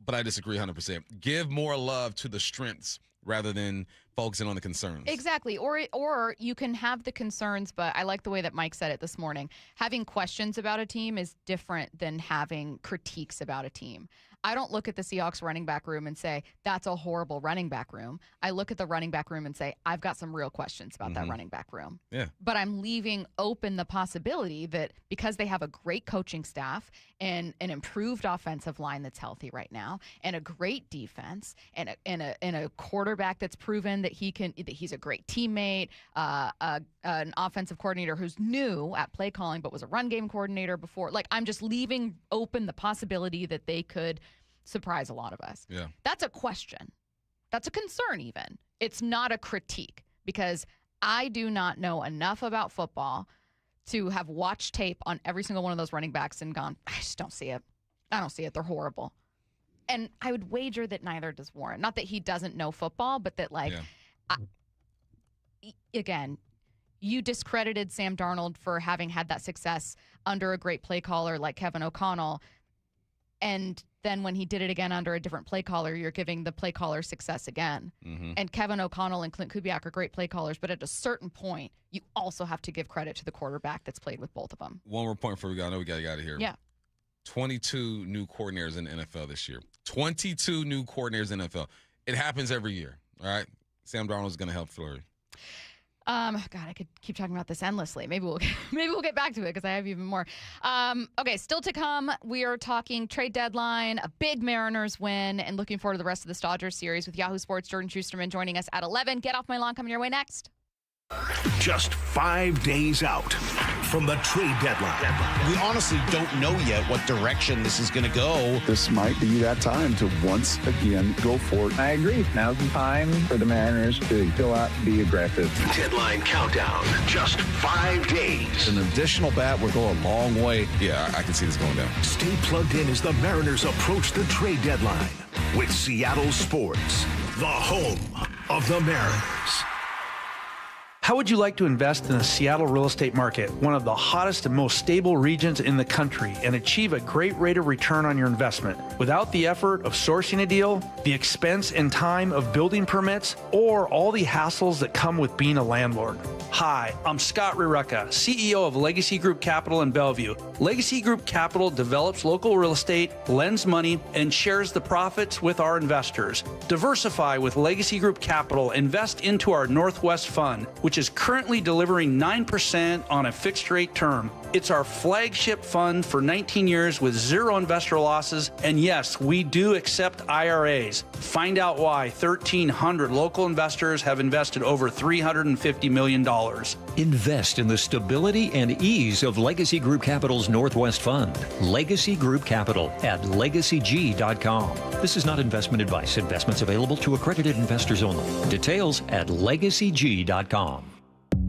But I disagree 100%. Give more love to the strengths rather than focusing on the concerns.
Exactly. Or you can have the concerns, but I like the way that Mike said it this morning. Having questions about a team is different than having critiques about a team. I don't look at the Seahawks running back room and say, that's a horrible running back room. I look at the running back room and say, I've got some real questions about that running back room.
Yeah.
But I'm leaving open the possibility that because they have a great coaching staff and an improved offensive line that's healthy right now and a great defense and a quarterback that's proven that he's a great teammate, an offensive coordinator who's new at play calling but was a run game coordinator before. Like, I'm just leaving open the possibility that they could surprise a lot of us.
Yeah.
That's a question. That's a concern even. It's not a critique because I do not know enough about football to have watched tape on every single one of those running backs and gone, I just don't see it. I don't see it. They're horrible. And I would wager that neither does Warren. Not that he doesn't know football, but that, like, again, you discredited Sam Darnold for having had that success under a great play caller like Kevin O'Connell. And then when he did it again under a different play caller, you're giving the play caller success again. And Kevin O'Connell and Clint Kubiak are great play callers, but at a certain point, you also have to give credit to the quarterback that's played with both of them.
One more point before we go. I know we got to get out of here.
Yeah.
22 new coordinators in the NFL this year. 22 new coordinators in the NFL. It happens every year, all right? Sam Darnold is going to help Fleury.
God, I could keep talking about this endlessly. Maybe we'll get back to it because I have even more. Okay, still to come, we are talking trade deadline, a big Mariners win, and looking forward to the rest of the Dodgers series with Yahoo Sports' Jordan Shusterman joining us at 11. Get Off My Lawn coming your way next.
Just 5 days out from the trade deadline.
We honestly don't know yet what direction this is going to go.
This might be that time to once again go for it.
I agree. Now's the time for the Mariners to go out and be aggressive.
Deadline countdown. Just 5 days.
An additional bat would go a long way.
Yeah, I can see this going down.
Stay plugged in as the Mariners approach the trade deadline with Seattle Sports, the home of the Mariners.
How would you like to invest in the Seattle real estate market, one of the hottest and most stable regions in the country, and achieve a great rate of return on your investment without the effort of sourcing a deal, the expense and time of building permits, or all the hassles that come with being a landlord? Hi, I'm Scott Rireka, CEO of Legacy Group Capital in Bellevue. Legacy Group Capital develops local real estate, lends money, and shares the profits with our investors. Diversify with Legacy Group Capital. Invest into our Northwest Fund, which is currently delivering 9% on a fixed rate term. It's our flagship fund for 19 years with zero investor losses. And yes, we do accept IRAs. Find out why 1,300 local investors have invested over $350 million.
Invest in the stability and ease of Legacy Group Capital's Northwest Fund. Legacy Group Capital at legacyg.com. This is not investment advice. Investments available to accredited investors only. Details at legacyg.com.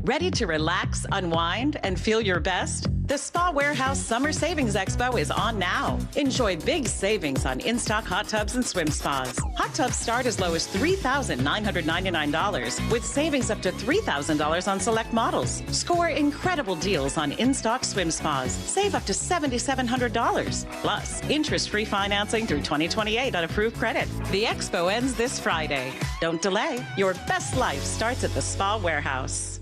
Ready to relax, unwind, and feel your best? The Spa Warehouse Summer Savings Expo is on now. Enjoy big savings on in-stock hot tubs and swim spas. Hot tubs start as low as $3,999 with savings up to $3,000 on select models. Score incredible deals on in-stock swim spas. Save up to $7,700. Plus, interest-free financing through 2028 on approved credit. The expo ends this Friday. Don't delay. Your best life starts at the Spa Warehouse.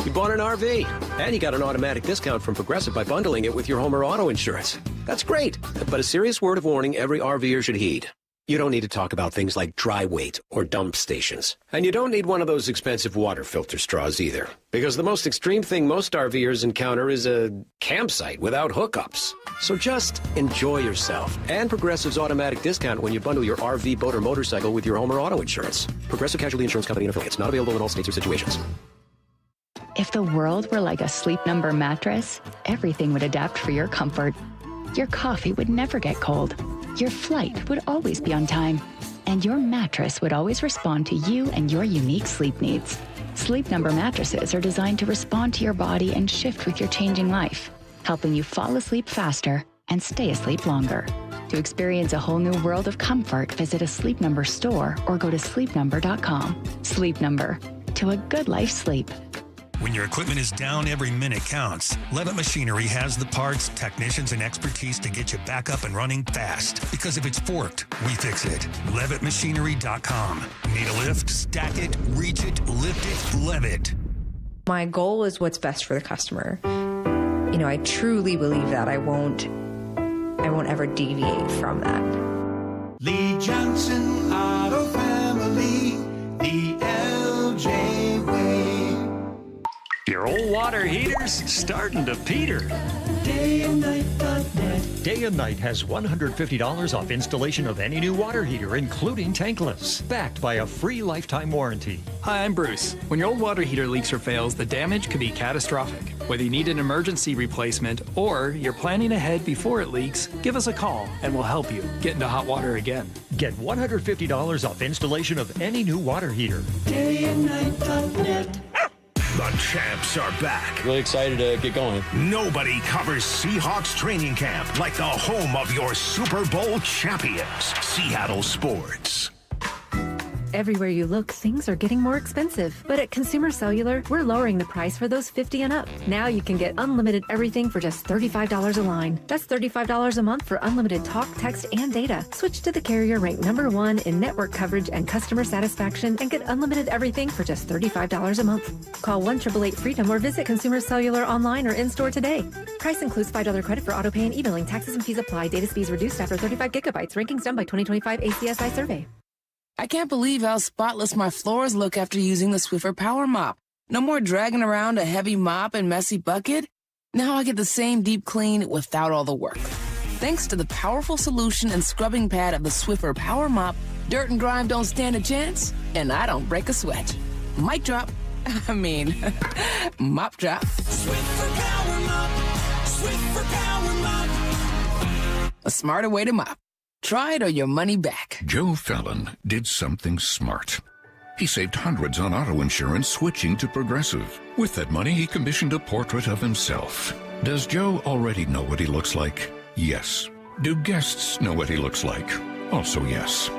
You bought an RV, and you got an automatic discount from Progressive by bundling it with your home or auto insurance. That's great, but a serious word of warning every RVer should heed. You don't need to talk about things like dry weight or dump stations. And you don't need one of those expensive water filter straws either. Because the most extreme thing most RVers encounter is a campsite without hookups. So just enjoy yourself. And Progressive's automatic discount when you bundle your RV, boat, or motorcycle with your home or auto insurance. Progressive Casualty Insurance Company and affiliates. Not available in all states or situations.
If the world were like a Sleep Number mattress, everything would adapt for your comfort. Your coffee would never get cold. Your flight would always be on time. And your mattress would always respond to you and your unique sleep needs. Sleep Number mattresses are designed to respond to your body and shift with your changing life, helping you fall asleep faster and stay asleep longer. To experience a whole new world of comfort, visit a Sleep Number store or go to sleepnumber.com. Sleep Number. To a good life sleep.
When your equipment is down, every minute counts. Levitt Machinery has the parts, technicians, and expertise to get you back up and running fast. Because if it's forked, we fix it. LevittMachinery.com. Need a lift? Stack it, reach it, lift it, Levitt.
My goal is what's best for the customer. You know, I truly believe that I won't ever deviate from that.
Lee Johnson Auto Family, the LJ way.
Your old water heater's starting to peter.
DayandNight.net.
Day and Night has $150 off installation of any new water heater, including tankless, backed by a free lifetime warranty.
Hi, I'm Bruce. When your old water heater leaks or fails, the damage could be catastrophic. Whether you need an emergency replacement or you're planning ahead before it leaks, give us a call and we'll help you get into hot water again.
Get $150 off installation of any new water heater.
DayandNight.net.
The champs are back.
Really excited to get going.
Nobody covers Seahawks training camp like the home of your Super Bowl champions, Seattle Sports.
Everywhere you look, things are getting more expensive. But at Consumer Cellular, we're lowering the price for those 50 and up. Now you can get unlimited everything for just $35 a line. That's $35 a month for unlimited talk, text, and data. Switch to the carrier ranked #1 in network coverage and customer satisfaction and get unlimited everything for just $35 a month. Call 1-888-FREEDOM or visit Consumer Cellular online or in-store today. Price includes $5 credit for auto pay and e-billing. Taxes and fees apply. Data speeds reduced after 35 gigabytes. Rankings done by 2025 ACSI survey.
I can't believe how spotless my floors look after using the Swiffer Power Mop.
No more dragging around a heavy mop and messy bucket. Now I get the same deep clean without all the work. Thanks to the powerful solution and scrubbing pad of the Swiffer Power Mop, dirt and grime don't stand a chance, and I don't break a sweat. Mic drop. I mean, mop drop.
Swiffer Power Mop. Swiffer Power Mop.
A smarter way to mop. Try it or your money back.
Joe Fallon did something smart. He saved hundreds on auto insurance switching to Progressive. With that money, he commissioned a portrait of himself. Does Joe already know what he looks like? Yes. Do guests know what he looks like? Also yes.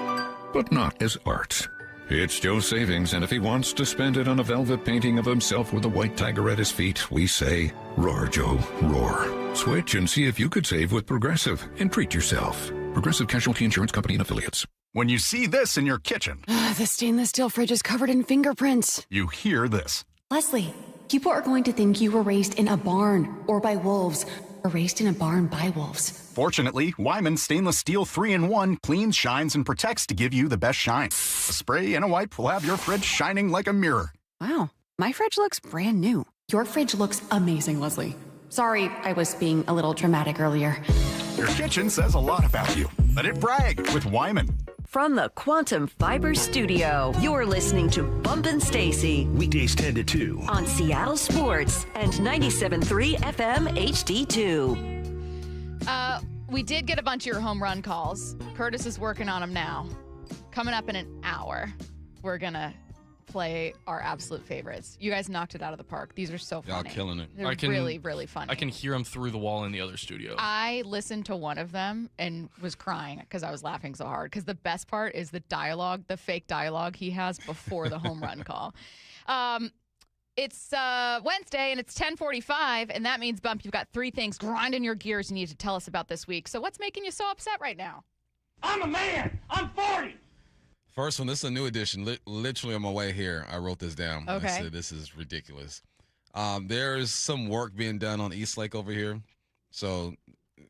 But not as art. It's Joe's savings, and if he wants to spend it on a velvet painting of himself with a white tiger at his feet, we say, roar, Joe, roar. Switch and see if you could save with Progressive and treat yourself. Progressive Casualty Insurance Company and Affiliates.
When you see this in your kitchen,
the stainless steel fridge is covered in fingerprints.
you hear this.
Leslie, people are going to think you were raised in a barn or by wolves, or raised in a barn by wolves.
Fortunately, Wyman Stainless Steel 3-in-1 cleans, shines, and protects to give you the best shine. A spray and a wipe will have your fridge shining like a mirror.
Wow, my fridge looks brand new. Your fridge looks amazing, Leslie. Sorry, I was being a little dramatic earlier.
Your kitchen says a lot about you. Let it brag with Wyman.
From the Quantum Fiber Studio, you're listening to Bump Stacy.
Weekdays 10 to 2.
On Seattle Sports and 97.3 FM HD2.
We did get a bunch of your home run calls. Curtis is working on them now. Coming up in an hour, we're going to play our absolute favorites. You guys knocked it out of the park. These are so funny.
Y'all killing it.
They're really, really funny.
I can hear them through the wall in the other studio.
I listened to one of them and was crying because I was laughing so hard. Because the best part is the dialogue, the fake dialogue he has before the home run call. It's Wednesday and it's 10:45, and that means, Bump, you've got 3 things grinding your gears you need to tell us about this week. So what's making you so upset right now?
I'm a man. I'm 40.
First one, this is a new edition. Literally on my way here, I wrote this down.
Okay.
I said, this is ridiculous. There's some work being done on East Lake over here. So it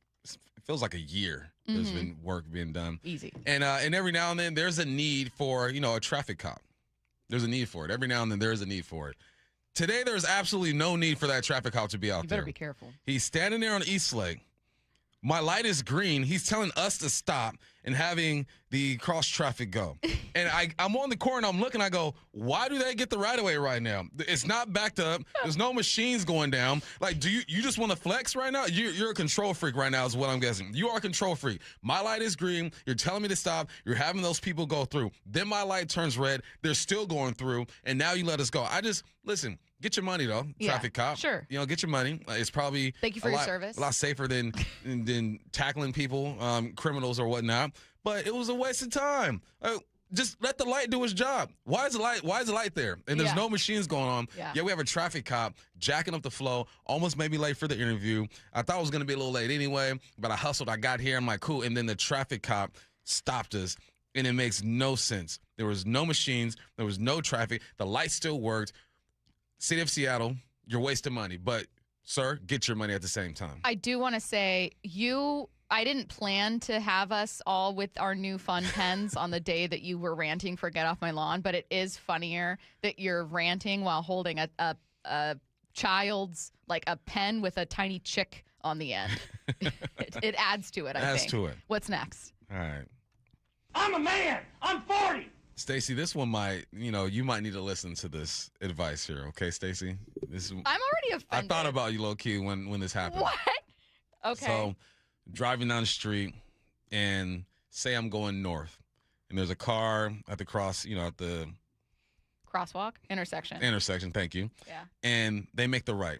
feels like a year there's been work being done.
Easy.
And every now and then there's a need for, a traffic cop. There's a need for it. Every now and then there's a need for it. Today, there's absolutely no need for that traffic cop to be out there.
You better be careful.
He's standing there on East Lake. My light is green. He's telling us to stop and having the cross traffic go. And I'm on the corner and I'm looking. I go, why do they get the right of way right now? It's not backed up. There's no machines going down. Like, do you just want to flex right now? You're a control freak right now is what I'm guessing. You are a control freak. My light is green. You're telling me to stop. You're having those people go through. Then my light turns red. They're still going through. And now you let us go. Listen. Get your money, though, traffic cop.
Sure.
Get your money. It's probably
thank you for your service.
A lot safer than tackling people, criminals or whatnot. But it was a waste of time. Just let the light do its job. Why is the light there? And there's no machines going on. Yeah, we have a traffic cop jacking up the flow. Almost made me late for the interview. I thought I was going to be a little late anyway, but I hustled. I got here. I'm like, cool. And then the traffic cop stopped us, and it makes no sense. There was no machines. There was no traffic. The light still worked. City of Seattle, you're wasting money. But, sir, get your money at the same time.
I do want to say, I didn't plan to have us all with our new fun pens on the day that you were ranting for Get Off My Lawn, but it is funnier that you're ranting while holding a child's, like a pen with a tiny chick on the end. It adds to it, I think.
Adds to it.
What's next?
All right.
I'm a man. I'm 40.
Stacey, this one might, you might need to listen to this advice here, okay, Stacey?
I'm already offended.
I thought about you low-key when this happened.
What? Okay.
So, driving down the street, and say I'm going north, and there's a car at the at the
crosswalk? Intersection.
Intersection, thank you.
Yeah.
And they make the right.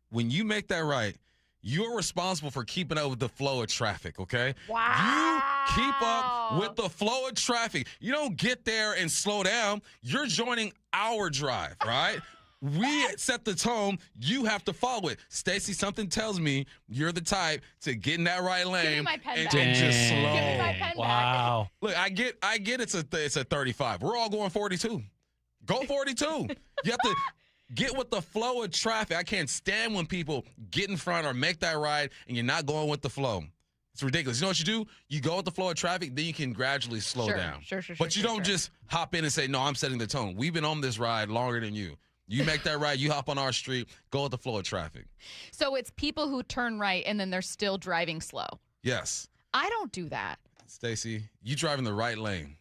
When you make that right, you're responsible for keeping up with the flow of traffic, okay?
Wow.
You keep up with the flow of traffic. You don't get there and slow down. You're joining our drive, right? We set the tone. You have to follow it. Stacey, something tells me you're the type to get in that right lane.
Give me my pen
and
back.
just slow.
Give me my pen
Wow. Look, I get it's a 35. We're all going 42. Go 42. You have to get with the flow of traffic. I can't stand when people get in front or make that right and you're not going with the flow. It's ridiculous. You know what you do? You go with the flow of traffic, then you can gradually slow down.
Sure.
But you don't just hop in and say, no, I'm setting the tone. We've been on this ride longer than you. You make that right, you hop on our street, go with the flow of traffic.
So it's people who turn right and then they're still driving slow.
Yes.
I don't do that.
Stacey, you drive in the right lane.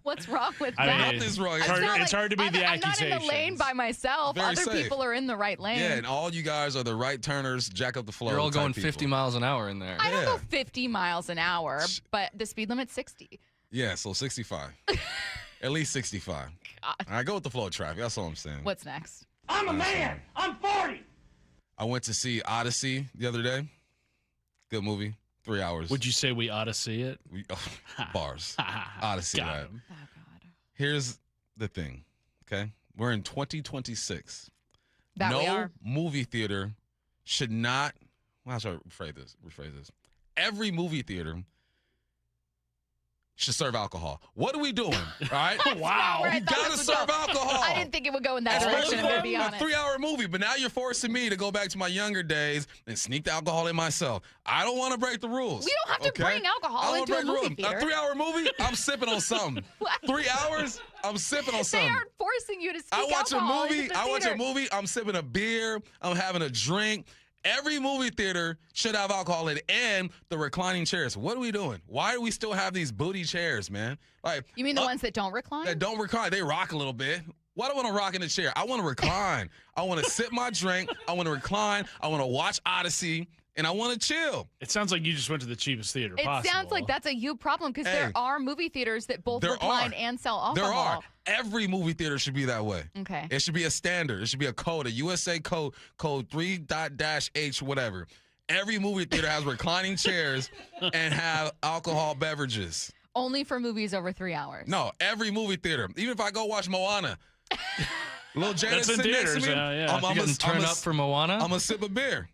What's wrong with
I
that?
mean,
Nothing's wrong.
it's hard to be the accusation.
I'm not in the lane by myself.
Very
Other
safe.
people are in the right lane.
Yeah, and all you guys are the right turners, jack up the flow.
You're all
type
going
people.
50 miles an hour in there.
I don't go 50 miles an hour, but the speed limit's 60.
Yeah, so 65. At least 65. I go with the flow of traffic. That's all I'm saying.
What's next?
I'm a man. I'm 40.
I went to see Odyssey the other day. Good movie. 3 hours.
Would you say we ought to see it?
Bars. Odyssey.
Got
Right?
him.
Oh, God.
Here's the thing, okay? We're in 2026.
That we are.
Movie theater should not, how should I rephrase this? Every movie theater should serve alcohol. What are we doing? All right?
Wow.
You gotta serve alcohol.
I didn't think it would go in that direction, I'm going to be
a
honest.
3-hour movie, but now you're forcing me to go back to my younger days and sneak the alcohol in myself. I don't want to break the rules.
We don't have to bring alcohol into a movie theater.
A 3-hour movie, I'm sipping on something. 3 hours, I'm sipping on something.
They aren't forcing you to sneak
I watch
alcohol
a movie.
into the
I watch
theater.
a movie. I'm sipping a beer. I'm having a drink. Every movie theater should have alcohol in it and the reclining chairs. What are we doing? Why do we still have these booty chairs, man? Like,
You mean the ones that don't recline?
that don't recline. They rock a little bit. Why do I want to rock in the chair? I want to recline. I want to sip my drink. I want to recline. I want to watch Odyssey. And I want to chill.
It sounds like you just went to the cheapest theater
It
possible.
sounds like that's a you problem because there are movie theaters that both recline and sell alcohol.
There are. Every movie theater should be that way.
Okay.
It should be a standard. It should be a code, a USA code 3.-H, whatever. Every movie theater has reclining chairs and have alcohol beverages.
Only for movies over 3 hours.
No, every movie theater. Even if I go watch Moana. Little Janet
That's in
sitting next to
theaters,
me.
yeah.
You getting turned up for Moana?
I'm going to sip a beer.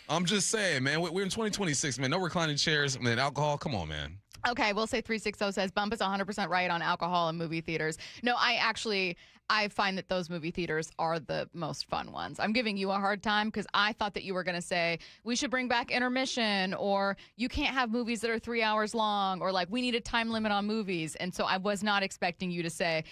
I'm just saying, man. We're in 2026, man. No reclining chairs, man. Alcohol. Come on, man.
Okay, we'll say 360 says Bump is 100% right on alcohol in movie theaters. No, I find that those movie theaters are the most fun ones. I'm giving you a hard time because I thought that you were going to say we should bring back intermission or you can't have movies that are 3 hours long or like we need a time limit on movies. And so I was not expecting you to say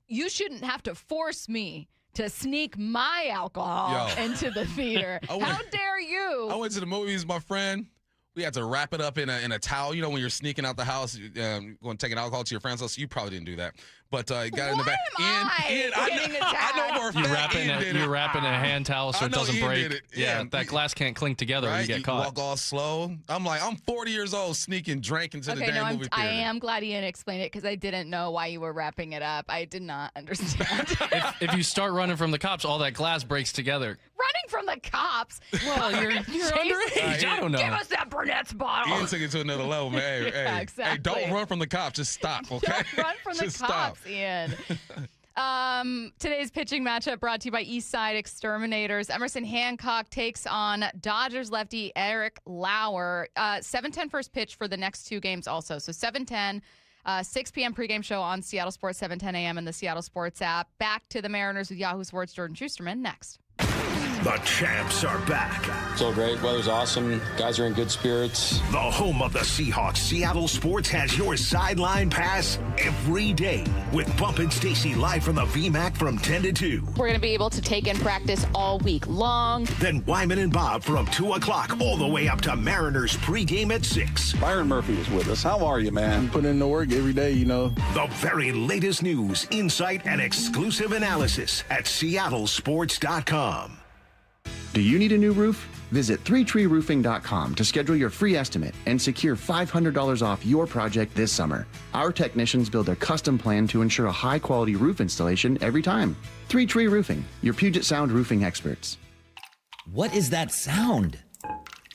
you shouldn't have to force me to sneak my alcohol into the theater. How dare you?
I went to the movies, my friend. We had to wrap it up in a towel. You know, when you're sneaking out the house, going to take an alcohol to your friend's house. You probably didn't do that. But got in the back.
I
know for a fact
You're wrapping a hand towel so it doesn't break.
Did it.
Yeah, that glass can't clink together when you get caught.
Walk all slow. I'm 40 years old, sneaking drink into the damn movie
I
theater.
am glad Ian explained it because I didn't know why you were wrapping it up. I did not understand.
If you start running from the cops, all that glass breaks together.
Running from the cops.
Well, you're underage. I don't know.
Give us that Burnett's bottle.
Ian took it to another level, man. Hey,
exactly.
hey, don't run from the cops. Just stop, okay?
Don't run from the
Just
cops,
stop.
Ian. Today's pitching matchup brought to you by Eastside Exterminators. Emerson Hancock takes on Dodgers lefty Eric Lauer. 7:10 first pitch for the next two games also. So 7:10, 6 p.m. pregame show on Seattle Sports, 7:10 a.m. in the Seattle Sports app. Back to the Mariners with Yahoo Sports' Jordan Shusterman next.
The champs are back.
So great. Weather's awesome. Guys are in good spirits.
The home of the Seahawks, Seattle Sports, has your sideline pass every day with Bump and Stacy live from the VMAC from 10 to 2.
We're going to be able to take in practice all week long.
Then Wyman and Bob from 2 o'clock all the way up to Mariners pregame at 6.
Byron Murphy is with us. How are you, man? Putting in the work every day, you know.
The very latest news, insight, and exclusive analysis at seattlesports.com.
Do you need a new roof? Visit 3treeroofing.com to schedule your free estimate and secure $500 off your project this summer. Our technicians build a custom plan to ensure a high-quality roof installation every time. 3 Tree Roofing, your Puget Sound roofing experts.
What is that sound?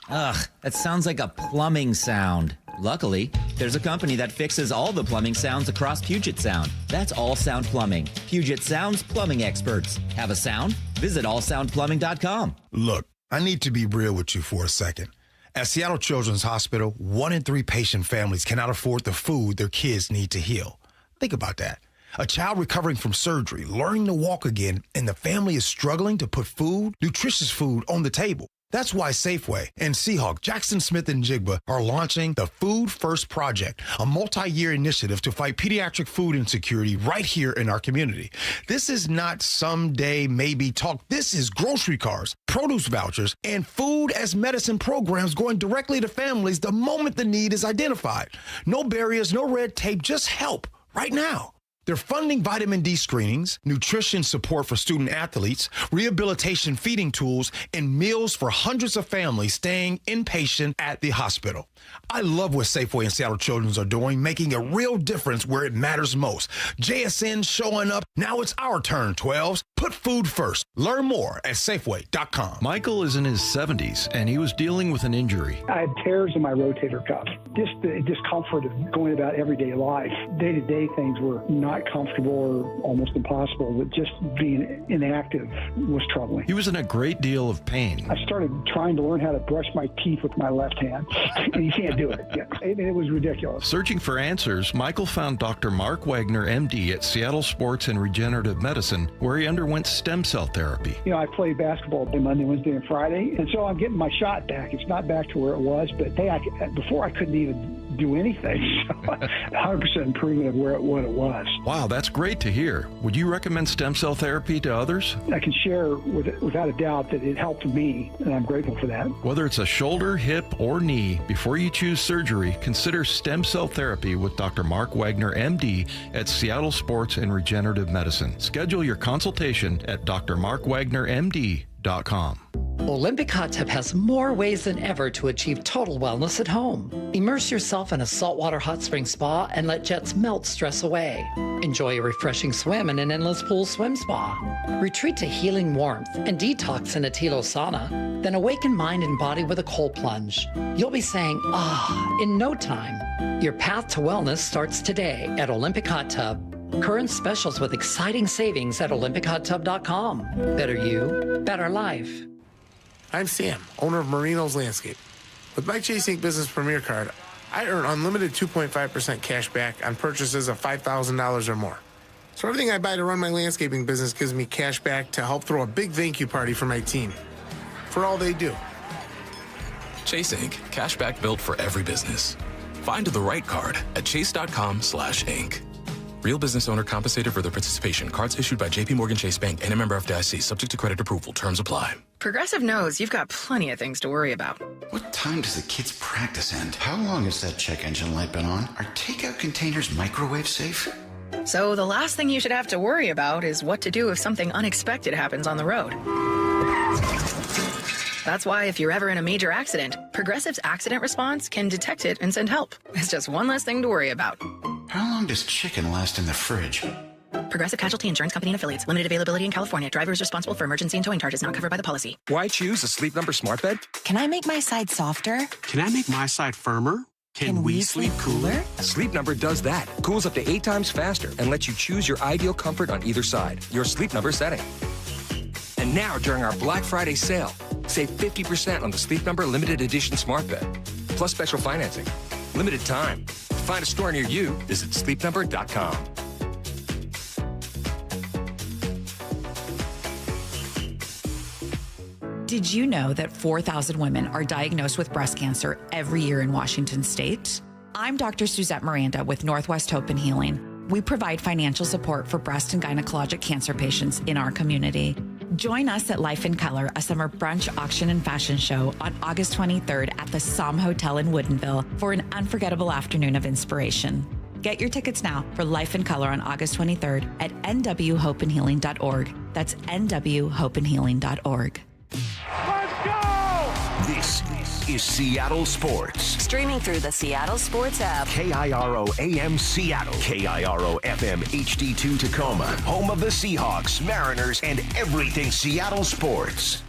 Ugh, that sounds like a plumbing sound. Luckily, there's a company that fixes all the plumbing sounds across Puget Sound. That's All Sound Plumbing. Puget Sound's plumbing experts. Have a sound? Visit allsoundplumbing.com.
Look, I need to be real with you for a second. At Seattle Children's Hospital, 1 in 3 patient families cannot afford the food their kids need to heal. Think about that. A child recovering from surgery, learning to walk again, and the family is struggling to put food, nutritious food, on the table. That's why Safeway and Seahawks, Jackson Smith and Jigba are launching the Food First Project, a multi-year initiative to fight pediatric food insecurity right here in our community. This is not someday maybe talk. This is grocery cards, produce vouchers, and food as medicine programs going directly to families the moment the need is identified. No barriers, no red tape, just help right now. They're funding vitamin D screenings, nutrition support for student athletes, rehabilitation feeding tools, and meals for hundreds of families staying inpatient at the hospital. I love what Safeway and Seattle Children's are doing, making a real difference where it matters most. JSN showing up. Now it's our turn, 12s. Put food first. Learn more at Safeway.com.
Michael is in his 70s, and he was dealing with an injury.
I had tears in my rotator cuff. Just the discomfort of going about everyday life. Day-to-day things were not comfortable or almost impossible, but just being inactive was troubling.
He was in a great deal of pain.
I started trying to learn how to brush my teeth with my left hand, and you can't do it. It was ridiculous.
Searching for answers, Michael found Dr. Mark Wagner, MD, at Seattle Sports and Regenerative Medicine, where he underwent stem cell therapy.
You know, I played basketball Monday, Wednesday, and Friday, and so I'm getting my shot back. It's not back to where it was, but hey, before I couldn't even do anything. So 100% improvement of what it was.
Wow, that's great to hear. Would you recommend stem cell therapy to others?
I can share without a doubt that it helped me, and I'm grateful for that.
Whether it's a shoulder, hip, or knee, before you choose surgery, consider stem cell therapy with Dr. Mark Wagner, MD, at Seattle Sports and Regenerative Medicine. Schedule your consultation at drmarkwagnermd.com.
Olympic Hot Tub has more ways than ever to achieve total wellness at home. Immerse yourself in a saltwater hot spring spa and let jets melt stress away. Enjoy a refreshing swim in an endless pool swim spa. Retreat to healing warmth and detox in a Tilo sauna. Then awaken mind and body with a cold plunge. You'll be saying, ah, in no time. Your path to wellness starts today at Olympic Hot Tub. Current specials with exciting savings at olympichottub.com. Better you, better life.
I'm Sam, owner of Marino's Landscape. With my Chase Inc. Business Premier Card, I earn unlimited 2.5% cash back on purchases of $5,000 or more. So everything I buy to run my landscaping business gives me cash back to help throw a big thank you party for my team. For all they do.
Chase Inc. Cashback built for every business. Find the right card at chase.com/inc. Real business owner compensated for their participation. Cards issued by J.P. Morgan Chase Bank and a member FDIC. Subject to credit approval. Terms apply.
Progressive knows you've got plenty of things to worry about.
What time does the kids' practice end? How long has that check engine light been on? Are takeout containers microwave safe?
So the last thing you should have to worry about is what to do if something unexpected happens on the road. That's why if you're ever in a major accident, Progressive's accident response can detect it and send help. It's just one less thing to worry about.
How long does chicken last in the fridge?
Progressive Casualty Insurance Company and Affiliates. Limited availability in California. Driver is responsible for emergency and towing charges not covered by the policy.
Why choose a Sleep Number smart bed?
Can I make my side softer?
Can I make my side firmer?
Can we sleep cooler?
Sleep Number does that. Cools up to 8 times faster and lets you choose your ideal comfort on either side. Your Sleep Number setting. And now, during our Black Friday sale, save 50% on the Sleep Number limited edition smart bed. Plus special financing. Limited time. To find a store near you, visit sleepnumber.com.
Did you know that 4,000 women are diagnosed with breast cancer every year in Washington state? I'm Dr. Suzette Miranda with Northwest Hope and Healing. We provide financial support for breast and gynecologic cancer patients in our community. Join us at Life in Color, a summer brunch, auction, and fashion show on August 23rd at the Somme Hotel in Woodinville for an unforgettable afternoon of inspiration. Get your tickets now for Life in Color on August 23rd at nwhopeandhealing.org. That's nwhopeandhealing.org.
Let's go! This is Seattle Sports.
Streaming through the Seattle Sports app.
KIRO AM Seattle. KIRO FM HD2 Tacoma. Home of the Seahawks, Mariners, and everything Seattle sports.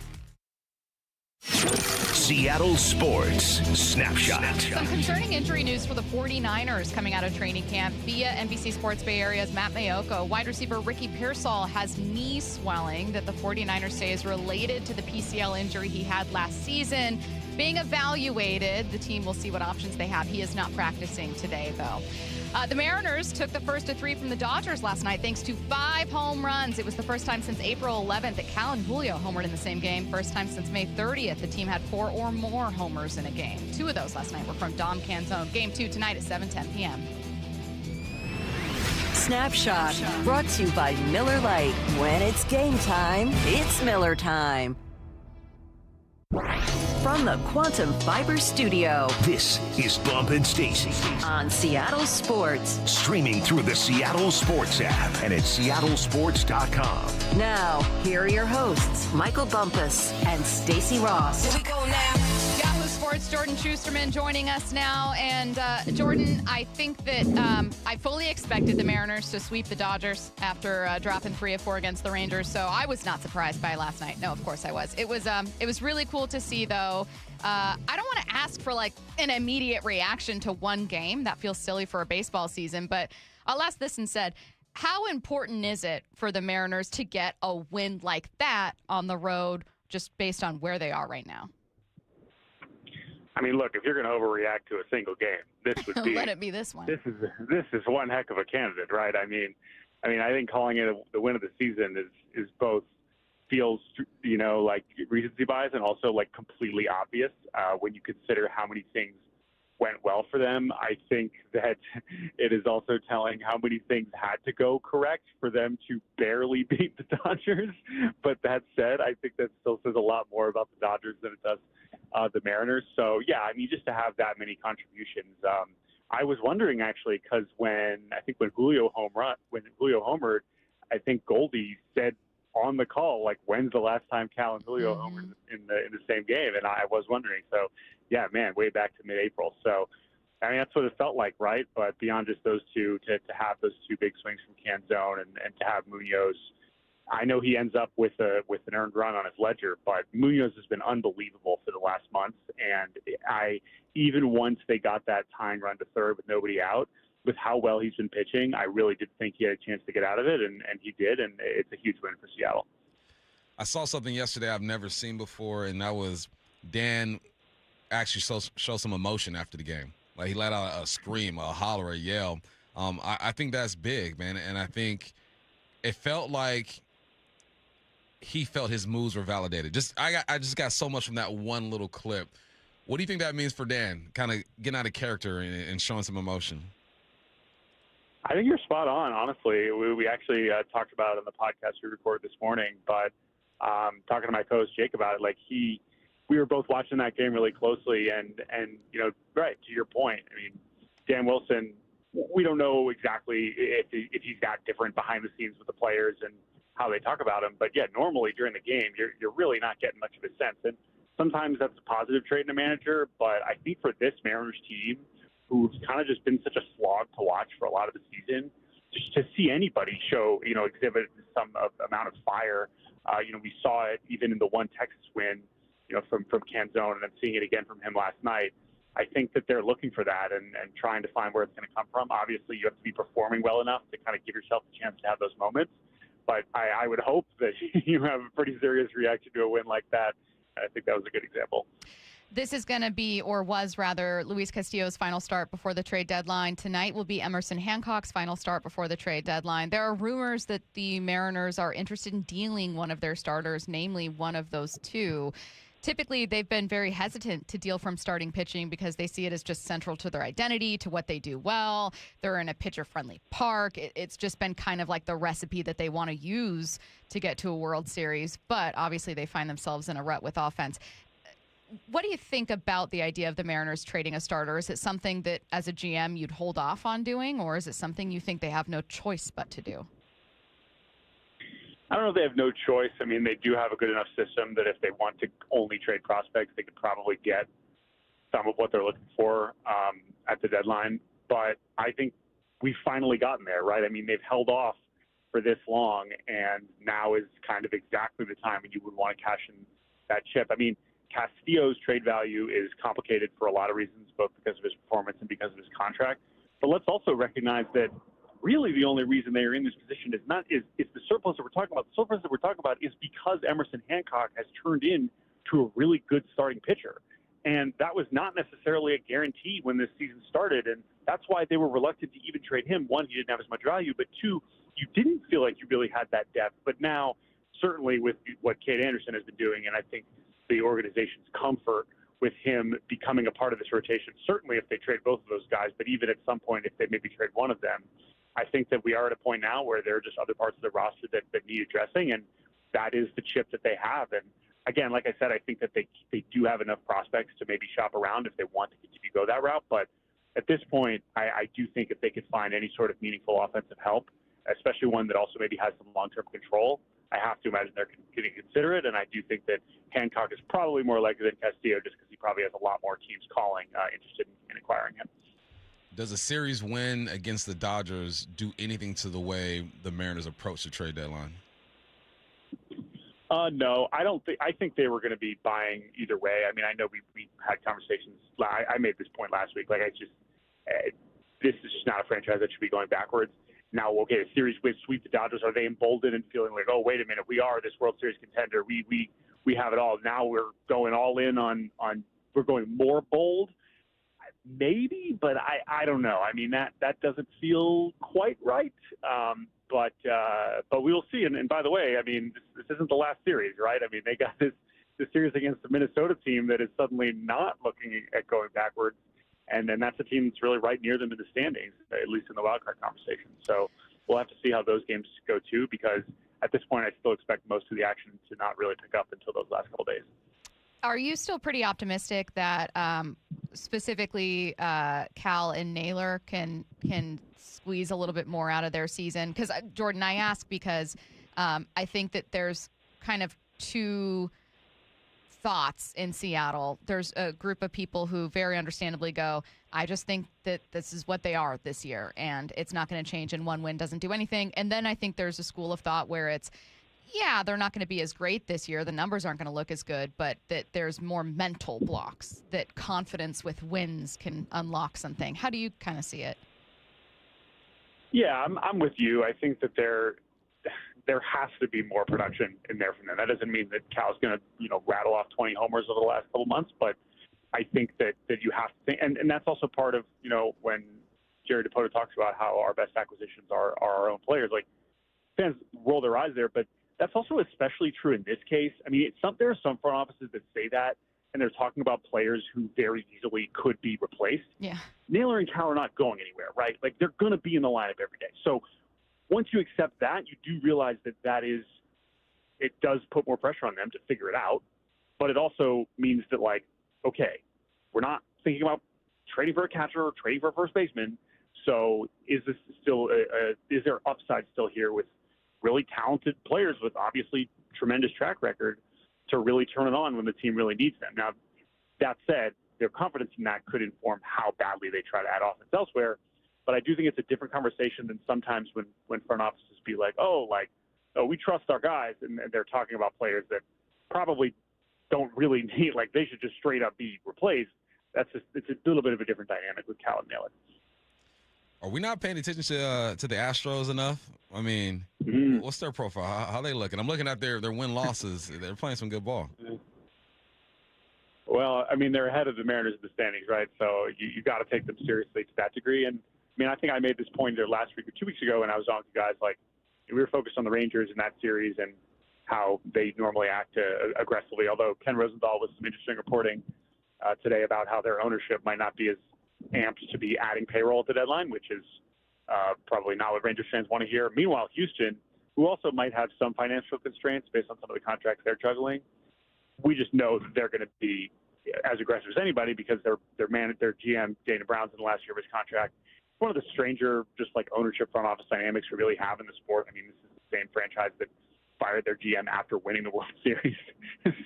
Seattle Sports Snapshot.
Some concerning injury news for the 49ers coming out of training camp via NBC Sports Bay Area's Matt Mayoko. Wide receiver Ricky Pearsall has knee swelling that the 49ers say is related to the PCL injury he had last season. being evaluated. The team will see what options they have. He is not practicing today, though. The Mariners took the first of 3 from the Dodgers last night thanks to 5 home runs. It was the first time since April 11th that Cal and Julio homered in the same game. First time since May 30th the team had 4 or more homers in a game. 2 of those last night were from Dom Canzone. Game 2 tonight at 7:10 p.m.
Snapshot, brought to you by Miller Lite. When it's game time, it's Miller time. From the Quantum Fiber Studio,
This is Bump and Stacy.
on Seattle Sports.
Streaming through the Seattle Sports app and at seattlesports.com.
Now, here are your hosts, Michael Bumpus and Stacy Ross.
Here we go now. Yahoo Sports, Jordan Shusterman joining us now. And Jordan, I think that I fully expected the Mariners to sweep the Dodgers after dropping 3 of 4 against the Rangers. So I was not surprised by last night. No, of course I was. It was really cool to see, though. I don't want to ask for like an immediate reaction to one game. That feels silly for a baseball season. But I'll ask this instead. How important is it for the Mariners to get a win like that on the road, just based on where they are right now?
I mean, look, if you're going to overreact to a single game, this would be.
Let it be this one.
This is one heck of a candidate, right? I mean, I think calling it the win of the season is both feels, like recency bias and also like completely obvious when you consider how many things went well for them. I think that it is also telling how many things had to go correct for them to barely beat the Dodgers. But that said, I think that still says a lot more about the Dodgers than it does the Mariners. So, yeah, I mean, just to have that many contributions. I was wondering, actually, because when Julio homered, I think Goldie said on the call, like, when's the last time Cal and Julio homered in the same game? And I was wondering. So, yeah, man, way back to mid-April. So, I mean, that's what it felt like, right? But beyond just those two, to have those 2 big swings from Canzone and to have Munoz, I know he ends up with an earned run on his ledger, but Munoz has been unbelievable for the last month. And even once they got that tying run to third with nobody out, with how well he's been pitching, I really did think he had a chance to get out of it, and he did, and it's a huge win for Seattle.
I saw something yesterday I've never seen before, and that was Dan actually show some emotion after the game. Like, he let out a scream, a holler, a yell. I think that's big, man, and I think it felt like he felt his moves were validated. I just got so much from that one little clip. What do you think that means for Dan, kind of getting out of character and showing some emotion?
I think you're spot on, honestly. We actually talked about it on the podcast we recorded this morning, but talking to my co-host Jake about it, we were both watching that game really closely, and right, to your point, I mean, Dan Wilson, we don't know exactly if he's that different behind the scenes with the players and how they talk about him, but yeah, normally during the game, you're really not getting much of a sense, and sometimes that's a positive trait in a manager, but I think for this Mariners team, who's kind of just been such a slog to watch for a lot of the season, just to see anybody exhibit some amount of fire. We saw it even in the one Texas win, from Canzone, and then seeing it again from him last night. I think that they're looking for that and trying to find where it's going to come from. Obviously, you have to be performing well enough to kind of give yourself a chance to have those moments. But I would hope that you have a pretty serious reaction to a win like that. And I think that was a good example.
This is going to be, or was rather, Luis Castillo's final start before the trade deadline. Tonight will be Emerson Hancock's final start before the trade deadline. There are rumors that the Mariners are interested in dealing one of their starters, namely one of those 2. Typically, they've been very hesitant to deal from starting pitching because they see it as just central to their identity, to what they do well. They're in a pitcher-friendly park. It's just been kind of like the recipe that they want to use to get to a World Series. But obviously, they find themselves in a rut with offense. What do you think about the idea of the Mariners trading a starter? Is it something that, as a GM, you'd hold off on doing, or is it something you think they have no choice but to do?
I don't know if they have no choice. I mean, they do have a good enough system that if they want to only trade prospects, they could probably get some of what they're looking for at the deadline. But I think we've finally gotten there, right? I mean, they've held off for this long, and now is kind of exactly the time when you would want to cash in that chip. I mean, Castillo's trade value is complicated for a lot of reasons, both because of his performance and because of his contract. But let's also recognize that really the only reason they are in this position is the surplus that we're talking about. The surplus that we're talking about is because Emerson Hancock has turned into a really good starting pitcher. And that was not necessarily a guarantee when this season started. And that's why they were reluctant to even trade him. One, he didn't have as much value, but two, you didn't feel like you really had that depth. But now, certainly with what Cade Anderson has been doing, and I think the organization's comfort with him becoming a part of this rotation, certainly if they trade both of those guys, but even at some point if they maybe trade one of them, I think that we are at a point now where there are just other parts of the roster that need addressing, and that is the chip that they have. And again, like I said, I think that they do have enough prospects to maybe shop around if they want to continue to go that route. But at this point, I do think if they could find any sort of meaningful offensive help, especially one that also maybe has some long-term control, I have to imagine they're going to consider it. And I do think that Hancock is probably more likely than Castillo just because he probably has a lot more teams calling interested in acquiring him.
Does a series win against the Dodgers do anything to the way the Mariners approach the trade deadline?
No, I don't think. I think they were going to be buying either way. I mean, I know we had conversations. I made this point last week. Like, this is just not a franchise that should be going backwards. Now, okay, a series with sweep the Dodgers. Are they emboldened and feeling like, oh, wait a minute, we are this World Series contender. We have it all. Now we're going all in on we're going more bold. Maybe, but I don't know. I mean, that doesn't feel quite right. But we will see. And by the way, I mean, this isn't the last series, right? I mean, they got this series against the Minnesota team that is suddenly not looking at going backwards. And then that's a team that's really right near them in the standings, at least in the wild card conversation. So we'll have to see how those games go too, because at this point, I still expect most of the action to not really pick up until those last couple days.
Are you still pretty optimistic that specifically Cal and Naylor can squeeze a little bit more out of their season? Because, Jordan, I ask because I think that there's kind of two thoughts in Seattle. There's a group of people who very understandably go, I just think that this is what they are this year, and it's not going to change, and one win doesn't do anything. And then I think there's a school of thought where it's, yeah, they're not going to be as great this year. The numbers aren't going to look as good, but that there's more mental blocks, that confidence with wins can unlock something. How do you kind of see it?
Yeah, I'm with you. I think that there has to be more production in there from them. That doesn't mean that Cal's going to, rattle off 20 homers over the last couple months, but I think that you have to think, and that's also part of, when Jerry DePoto talks about how our best acquisitions are our own players. Like, fans roll their eyes there, but that's also especially true in this case. I mean, there are some front offices that say that, and they're talking about players who very easily could be replaced.
Yeah.
Naylor and Cal are not going anywhere, right? Like, they're going to be in the lineup every day. So once you accept that, you do realize it does put more pressure on them to figure it out. But it also means that, like, okay, we're not thinking about trading for a catcher or trading for a first baseman. So is this still is there upside still here with really talented players with obviously tremendous track record to really turn it on when the team really needs them? Now, that said, their confidence in that could inform how badly they try to add offense elsewhere. But I do think it's a different conversation than sometimes when front offices be like, oh, we trust our guys, and they're talking about players that probably don't really need, like, they should just straight up be replaced. It's a little bit of a different dynamic with Cal and Naylor.
Are we not paying attention to the Astros enough? I mean, what's their profile? How they looking? I'm looking at their win-losses. They're playing some good ball.
Well, I mean, they're ahead of the Mariners in the standings, right? So you got to take them seriously to that degree. And, I mean, I think I made this point there last week or 2 weeks ago when I was on with you guys. Like, we were focused on the Rangers in that series and how they normally act aggressively, although Ken Rosenthal was some interesting reporting today about how their ownership might not be as amped to be adding payroll at the deadline, which is probably not what Rangers fans want to hear. Meanwhile, Houston, who also might have some financial constraints based on some of the contracts they're juggling, we just know that they're going to be as aggressive as anybody because their GM, Dana Brown's in the last year of his contract. It's one of the stranger, just like ownership front office dynamics we really have in the sport. I mean, this is the same franchise that fired their GM after winning the World Series.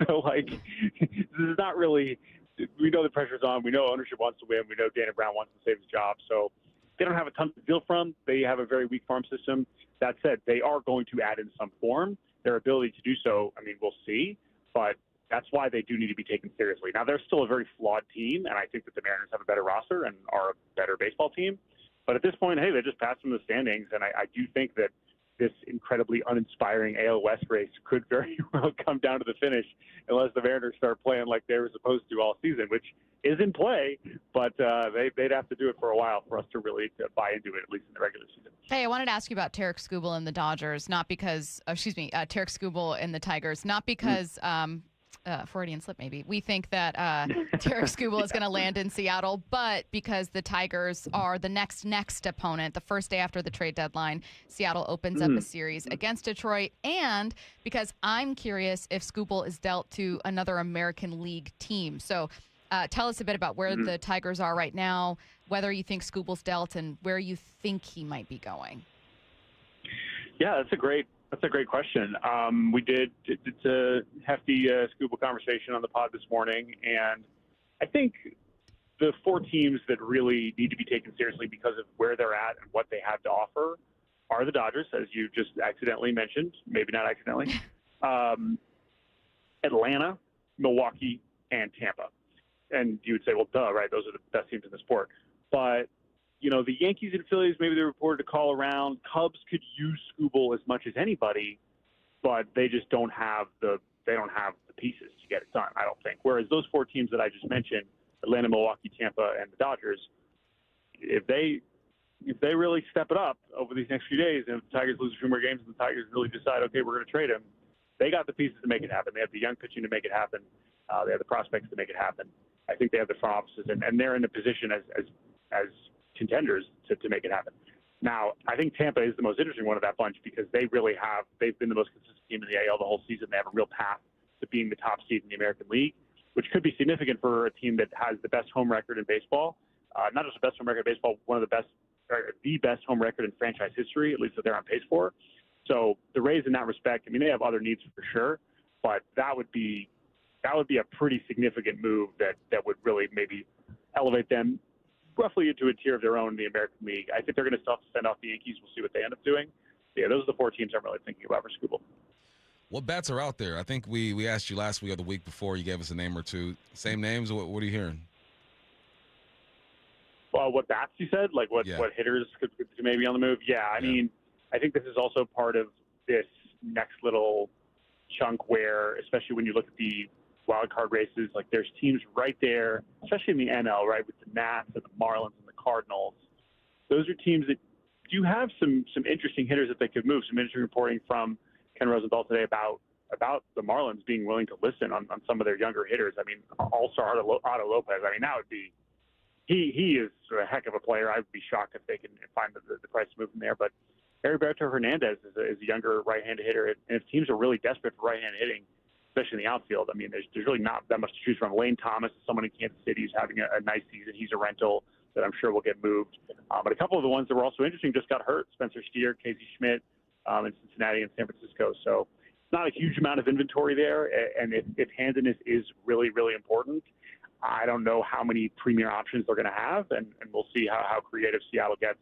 So, like, this is not really – we know the pressure's on. We know ownership wants to win. We know Dana Brown wants to save his job. So they don't have a ton to deal from. They have a very weak farm system. That said, they are going to add in some form. Their ability to do so, I mean, we'll see. But that's why they do need to be taken seriously. Now, they're still a very flawed team, and I think that the Mariners have a better roster and are a better baseball team. But at this point, hey, they just passed from the standings, and I do think that this incredibly uninspiring AL West race could very well come down to the finish unless the Mariners start playing like they were supposed to all season, which is in play, but they'd have to do it for a while for us to really buy into it, at least in the regular season.
Hey, I wanted to ask you about Tarek Skubal and the Dodgers, not because, Tarek Skubal and the Tigers, not because, Freudian slip maybe, we think that Tarek Skubal is going to land in Seattle, but because the Tigers are the next opponent, the first day after the trade deadline, Seattle opens up a series against Detroit, and because I'm curious if Skubal is dealt to another American League team. So tell us a bit about where the Tigers are right now, whether you think Skubal's dealt, and where you think he might be going.
Yeah, that's a great question. We did it's a hefty Skubal conversation on the pod this morning, and I think the 4 teams that really need to be taken seriously because of where they're at and what they have to offer are the Dodgers, as you just accidentally mentioned, maybe not accidentally, Atlanta, Milwaukee, and Tampa. And you would say, well, duh, right? Those are the best teams in the sport. But, the Yankees and Phillies, maybe they reported to call around. Cubs could use Skubal as much as anybody, but they just don't have the pieces to get it done, I don't think. Whereas those 4 teams that I just mentioned, Atlanta, Milwaukee, Tampa, and the Dodgers, if they really step it up over these next few days, and if the Tigers lose a few more games and the Tigers really decide, okay, we're going to trade him, they got the pieces to make it happen. They have the young pitching to make it happen. They have the prospects to make it happen. I think they have the front offices, and they're in a position as contenders to make it happen. Now, I think Tampa is the most interesting one of that bunch because they've been the most consistent team in the AL the whole season. They have a real path to being the top seed in the American League, which could be significant for a team that has the best home record in baseball. Not just the best home record in baseball, one of the best, or the best home record in franchise history, at least that they're on pace for. So the Rays in that respect, they have other needs for sure, but that would be a pretty significant move that would really maybe elevate them roughly into a tier of their own in the American League. I think they're going to still have to send off the Yankees. We'll see what they end up doing. Yeah, those are the 4 teams I'm really thinking about for Skubal.
What bats are out there? I think we asked you last week or the week before. You gave us a name or two. Same names? What are you hearing?
Well, what bats you said? Like what hitters could maybe on the move? Yeah, I mean, I think this is also part of this next little chunk where, especially when you look at the wild card races, like there's teams right there, especially in the NL, right, with the Nats and the Marlins and the Cardinals. Those are teams that do have some interesting hitters that they could move. Some interesting reporting from Ken Rosenthal today about the Marlins being willing to listen on some of their younger hitters. I mean, All-Star Otto Lopez. I mean, that would be he is a heck of a player. I would be shocked if they can find the price to move him there. But Heriberto Hernandez is a younger right-handed hitter, and if teams are really desperate for right-handed hitting, especially in the outfield, I mean, there's really not that much to choose from. Lane Thomas is someone in Kansas City who's having a nice season. He's a rental that I'm sure will get moved. But a couple of the ones that were also interesting just got hurt. Spencer Steer, Casey Schmidt in Cincinnati and San Francisco. So it's not a huge amount of inventory there. And if handedness is really, really important, I don't know how many premier options they're going to have. And we'll see how creative Seattle gets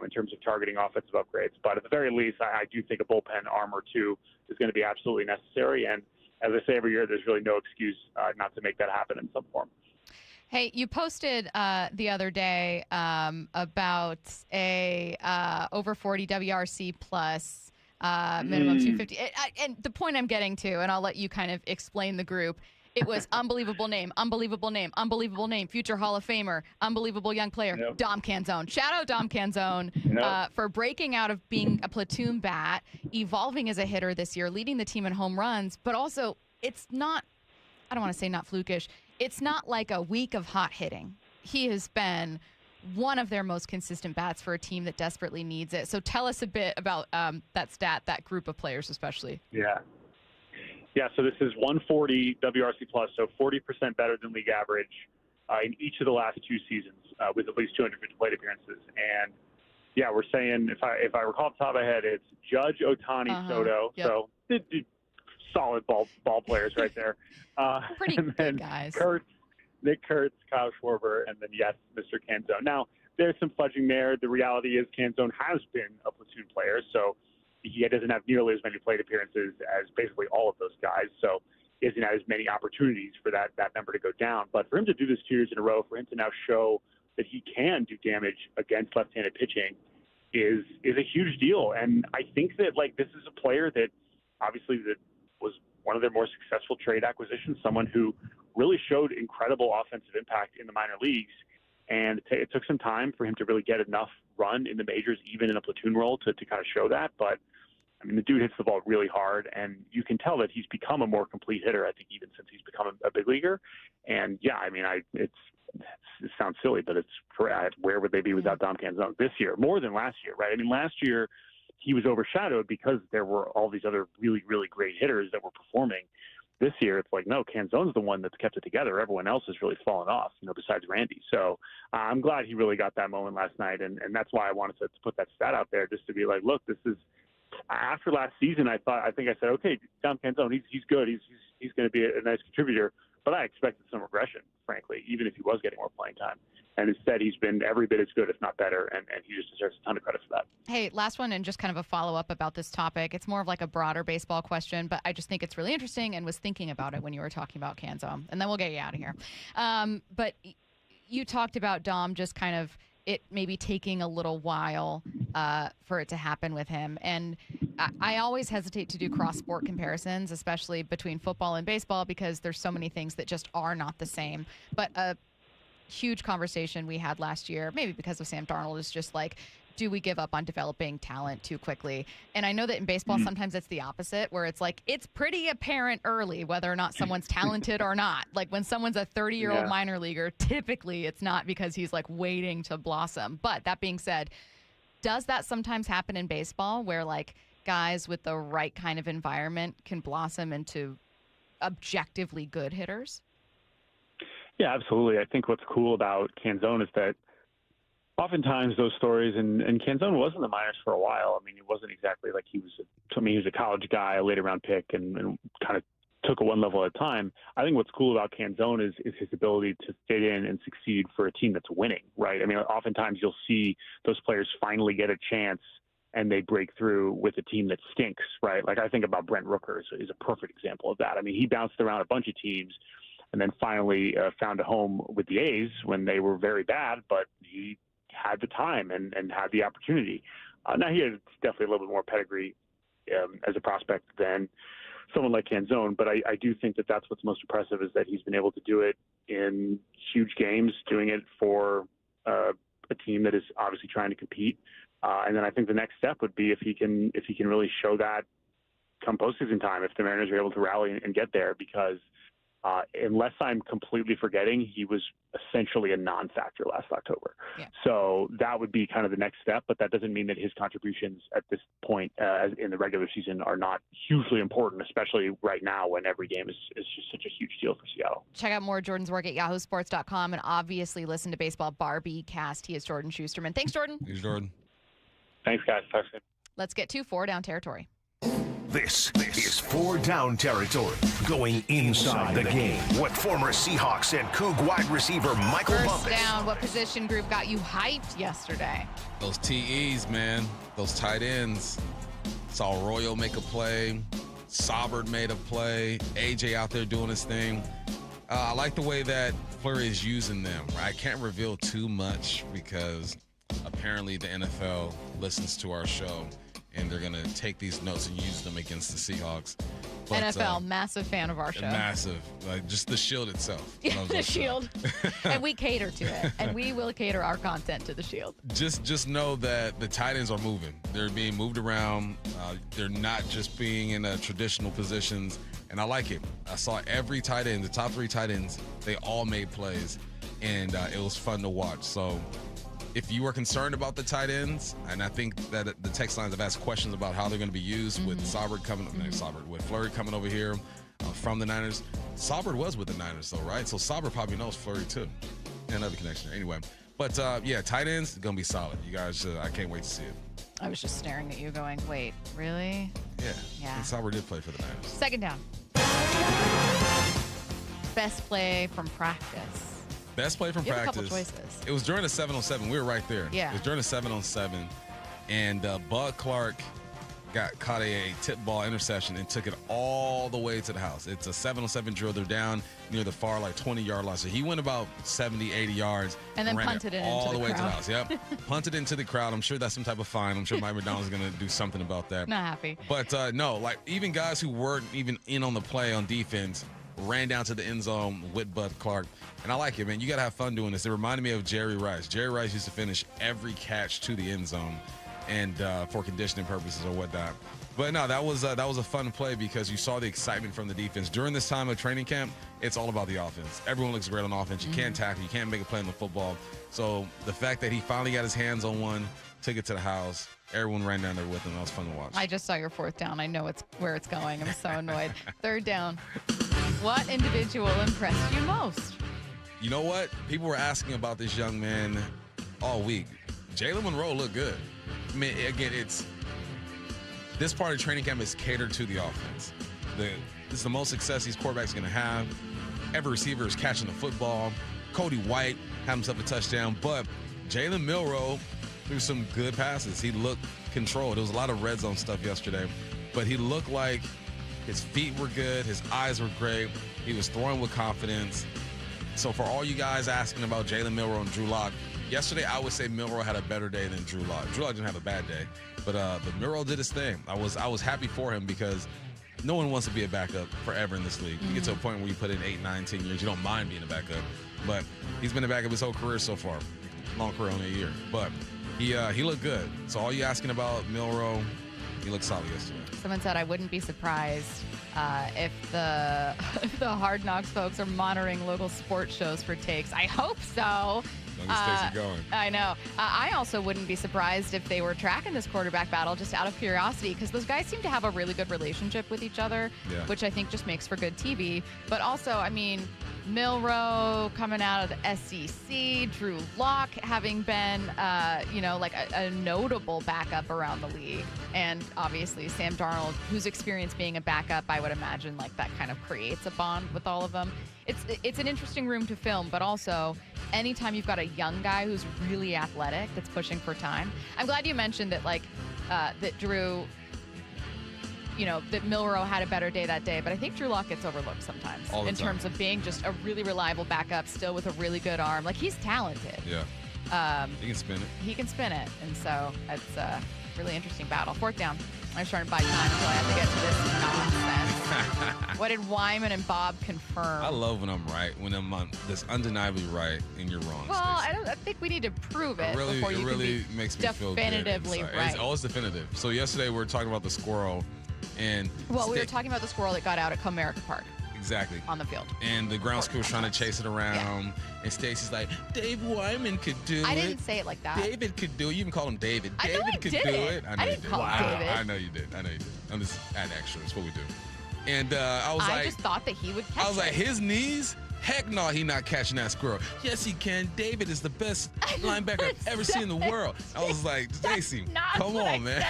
in terms of targeting offensive upgrades. But at the very least, I do think a bullpen arm or two is going to be absolutely necessary. And as I say every year, there's really no excuse not to make that happen in some form.
Hey, you posted the other day about a over 40 WRC plus minimum 250. And the point I'm getting to, and I'll let you kind of explain the group, it was unbelievable name, future Hall of Famer, unbelievable young player, Dom Canzone. Shout out Dom Canzone for breaking out of being a platoon bat, evolving as a hitter this year, leading the team in home runs, but also it's not, I don't want to say not flukish, it's not like a week of hot hitting. He has been one of their most consistent bats for a team that desperately needs it. So tell us a bit about that stat, that group of players especially.
Yeah, so this is 140 WRC plus, so 40% better than league average in each of the last 2 seasons with at least 250 plate appearances. And yeah, we're saying, if I recall off the top of my head, it's Judge, Ohtani, Soto. Yep. So solid ball players right there.
Pretty good guys.
Nick Kurtz, Kyle Schwarber, and then, yes, Mr. Canzone. Now, there's some fudging there. The reality is Canzone has been a platoon player, so he doesn't have nearly as many plate appearances as basically all of those guys, so he hasn't had as many opportunities for that number to go down. But for him to do this 2 years in a row, for him to now show that he can do damage against left-handed pitching is a huge deal. And I think that, like, this is a player that obviously that was one of their more successful trade acquisitions, someone who really showed incredible offensive impact in the minor leagues. And it took some time for him to really get enough run in the majors, even in a platoon role, to kind of show that. But, I mean, the dude hits the ball really hard, and you can tell that he's become a more complete hitter, I think, even since he's become a big leaguer. And, yeah, I mean, it sounds silly, but it's correct. Where would they be without Dom Canzone this year? More than last year, right? I mean, last year he was overshadowed because there were all these other really, really great hitters that were performing. This year, it's like, no, Canzone's the one that's kept it together. Everyone else has really fallen off, besides Randy. So I'm glad he really got that moment last night, and that's why I wanted to put that stat out there, just to be like, look, this is after last season. I think I said, okay, Dom Canzone, he's good. He's going to be a nice contributor, but I expected some regression, frankly, even if he was getting more playing time. And instead, he's been every bit as good, if not better, and he just deserves a ton of credit for that.
Hey, last one, and just kind of a follow-up about this topic. It's more of like a broader baseball question, but I just think it's really interesting and was thinking about it when you were talking about Canzone, and then we'll get you out of here. But you talked about Dom just kind of it maybe taking a little while for it to happen with him. And I always hesitate to do cross-sport comparisons, especially between football and baseball, because there's so many things that just are not the same. But a huge conversation we had last year, maybe because of Sam Darnold, is just like, do we give up on developing talent too quickly? And I know that in baseball, sometimes it's the opposite, where it's like, it's pretty apparent early whether or not someone's talented or not. Like when someone's a 30-year-old minor leaguer, typically it's not because he's like waiting to blossom. But that being said, does that sometimes happen in baseball where like guys with the right kind of environment can blossom into objectively good hitters?
Yeah, absolutely. I think what's cool about Canzone is that oftentimes those stories, and Canzone was in the minors for a while. I mean, it wasn't exactly like he was a college guy, a late round pick, and kind of took it one level at a time. I think what's cool about Canzone is his ability to fit in and succeed for a team that's winning, right? I mean, oftentimes you'll see those players finally get a chance and they break through with a team that stinks, right? Like I think about Brent Rooker is a perfect example of that. I mean, he bounced around a bunch of teams and then finally found a home with the A's when they were very bad, but he had the time and had the opportunity. Now he has definitely a little bit more pedigree as a prospect than someone like Canzone, but I do think that that's what's most impressive is that he's been able to do it in huge games, doing it for a team that is obviously trying to compete. And then I think the next step would be if he can really show that come postseason time, if the Mariners are able to rally and get there, because unless I'm completely forgetting, he was essentially a non-factor last October. Yeah. So that would be kind of the next step, but that doesn't mean that his contributions at this point in the regular season are not hugely important, especially right now when every game is just such a huge deal for Seattle.
Check out more Jordan's work at yahoosports.com and obviously listen to Baseball Barbie Cast. He is Jordan Shusterman. Thanks, Jordan.
Thanks, Jordan.
Thanks, guys. Talk soon.
Let's get to 4 down territory.
This is 4 down territory, going inside the game. What former Seahawks and Coug wide receiver Michael
First
Bumpus.
down, what position group got you hyped yesterday?
Those TEs, man. Those tight ends. Saw Royal make a play. Saubert made a play. AJ out there doing his thing. I like the way that Fleury is using them. I can't reveal too much because apparently the NFL listens to our show. And they're going to take these notes and use them against the Seahawks. But,
NFL, massive fan of our show.
Massive. Like, just the Shield itself.
Yeah, the Shield. And we cater to it. And we will cater our content to the Shield.
Just know that the tight ends are moving. They're being moved around. They're not just being in traditional positions. And I like it. I saw every tight end, the top 3 tight ends, they all made plays. And it was fun to watch. So if you are concerned about the tight ends, and I think that the text lines have asked questions about how they're going to be used with with Fleury coming over here from the Niners. Saubert was with the Niners, though, right? So Saubert probably knows Fleury, too. Another connection there. Anyway, but yeah, tight ends, going to be solid. You guys, I can't wait to see it.
I was just staring at you going, wait, really?
Yeah. And Saubert did play for the Niners.
Second down. Best play from practice.
Best play from
you
practice.
Have a couple choices.
It was during the 7-on-7. We were right there.
Yeah.
It was during the 7-on-7. And Bud Clark caught a tip ball interception and took it all the way to the house. It's a 7-on-7 drill. They're down near the far, 20-yard line. So he went about 70, 80 yards.
And then
ran
punted it
all
into
the way
crowd.
to the house. Yep. Punted into the crowd. I'm sure that's some type of fine. I'm sure Mike McDonald's going to do something about that.
Not happy.
But no, even guys who weren't even in on the play on defense ran down to the end zone with Bud Clark. And I like it, man. You got to have fun doing this. It reminded me of Jerry Rice. Jerry Rice used to finish every catch to the end zone and for conditioning purposes or whatnot. But no, that was a fun play because you saw the excitement from the defense. During this time of training camp, it's all about the offense. Everyone looks great on offense. You can't tackle. You can't make a play on the football. So the fact that he finally got his hands on one, took it to the house, everyone ran down there with him. That was fun to watch.
I just saw your 4th down. I know where it's going. I'm so annoyed. 3rd down. What individual impressed you most?
You know what? People were asking about this young man all week. Jalen Monroe looked good. I mean, again, this part of training camp is catered to the offense. This is the most success these quarterbacks are going to have. Every receiver is catching the football. Cody White had himself a touchdown, but Jalen Milroe threw some good passes. He looked controlled. There was a lot of red zone stuff yesterday, but he looked like his feet were good. His eyes were great. He was throwing with confidence. So for all you guys asking about Jalen Milroe and Drew Lock, yesterday I would say Milroe had a better day than Drew Lock. Drew Lock didn't have a bad day, but Milroe did his thing. I was happy for him because no one wants to be a backup forever in this league. You get to a point where you put in 8, 9, 10 years, you don't mind being a backup. But he's been a backup his whole career so far. Long career, only a year. But he looked good. So all you asking about Milroe, he looked solid yesterday.
Someone said I wouldn't be surprised if the Hard Knocks folks are monitoring local sports shows for takes. I hope so.
Going.
I know. I also wouldn't be surprised if they were tracking this quarterback battle just out of curiosity because those guys seem to have a really good relationship with each other, which I think just makes for good TV. But also, I mean, Milroe coming out of the SEC, Drew Lock having been, a notable backup around the league. And obviously Sam Darnold, whose experience being a backup, I would imagine that kind of creates a bond with all of them. It's an interesting room to film, but also anytime you've got a young guy who's really athletic that's pushing for time. I'm glad you mentioned that that Drew, that Milroe had a better day that day, but I think Drew Lock gets overlooked sometimes in terms of being just a really reliable backup still with a really good arm. He's talented.
Yeah. He can spin it.
He can spin it. And so it's a really interesting battle. 4th down. I was trying to buy time until I have to get to this nonsense. What did Wyman and Bob confirm?
I love when I'm right, when I'm this undeniably right and you're wrong.
Well, I think we need to prove it before you
really makes me feel good.
Definitively right.
It's always definitive. So yesterday we were talking about the squirrel, and
we were talking about the squirrel that got out at Comerica Park.
Exactly.
On the field.
And the grounds crew was trying to chase it around. Yeah. And Stacy's like, Dave Wyman could do it.
I didn't say it like that.
David could do it. You even call him David.
I
David could do it.
I didn't call him David.
I know you did. I'm just adding extra. That's what we do. And I
just thought that he would catch it.
I was like, his knees? Heck no, he not catching that squirrel. Yes, he can. David is the best linebacker I've ever seen in the world. I was like, Stacy, come on, man.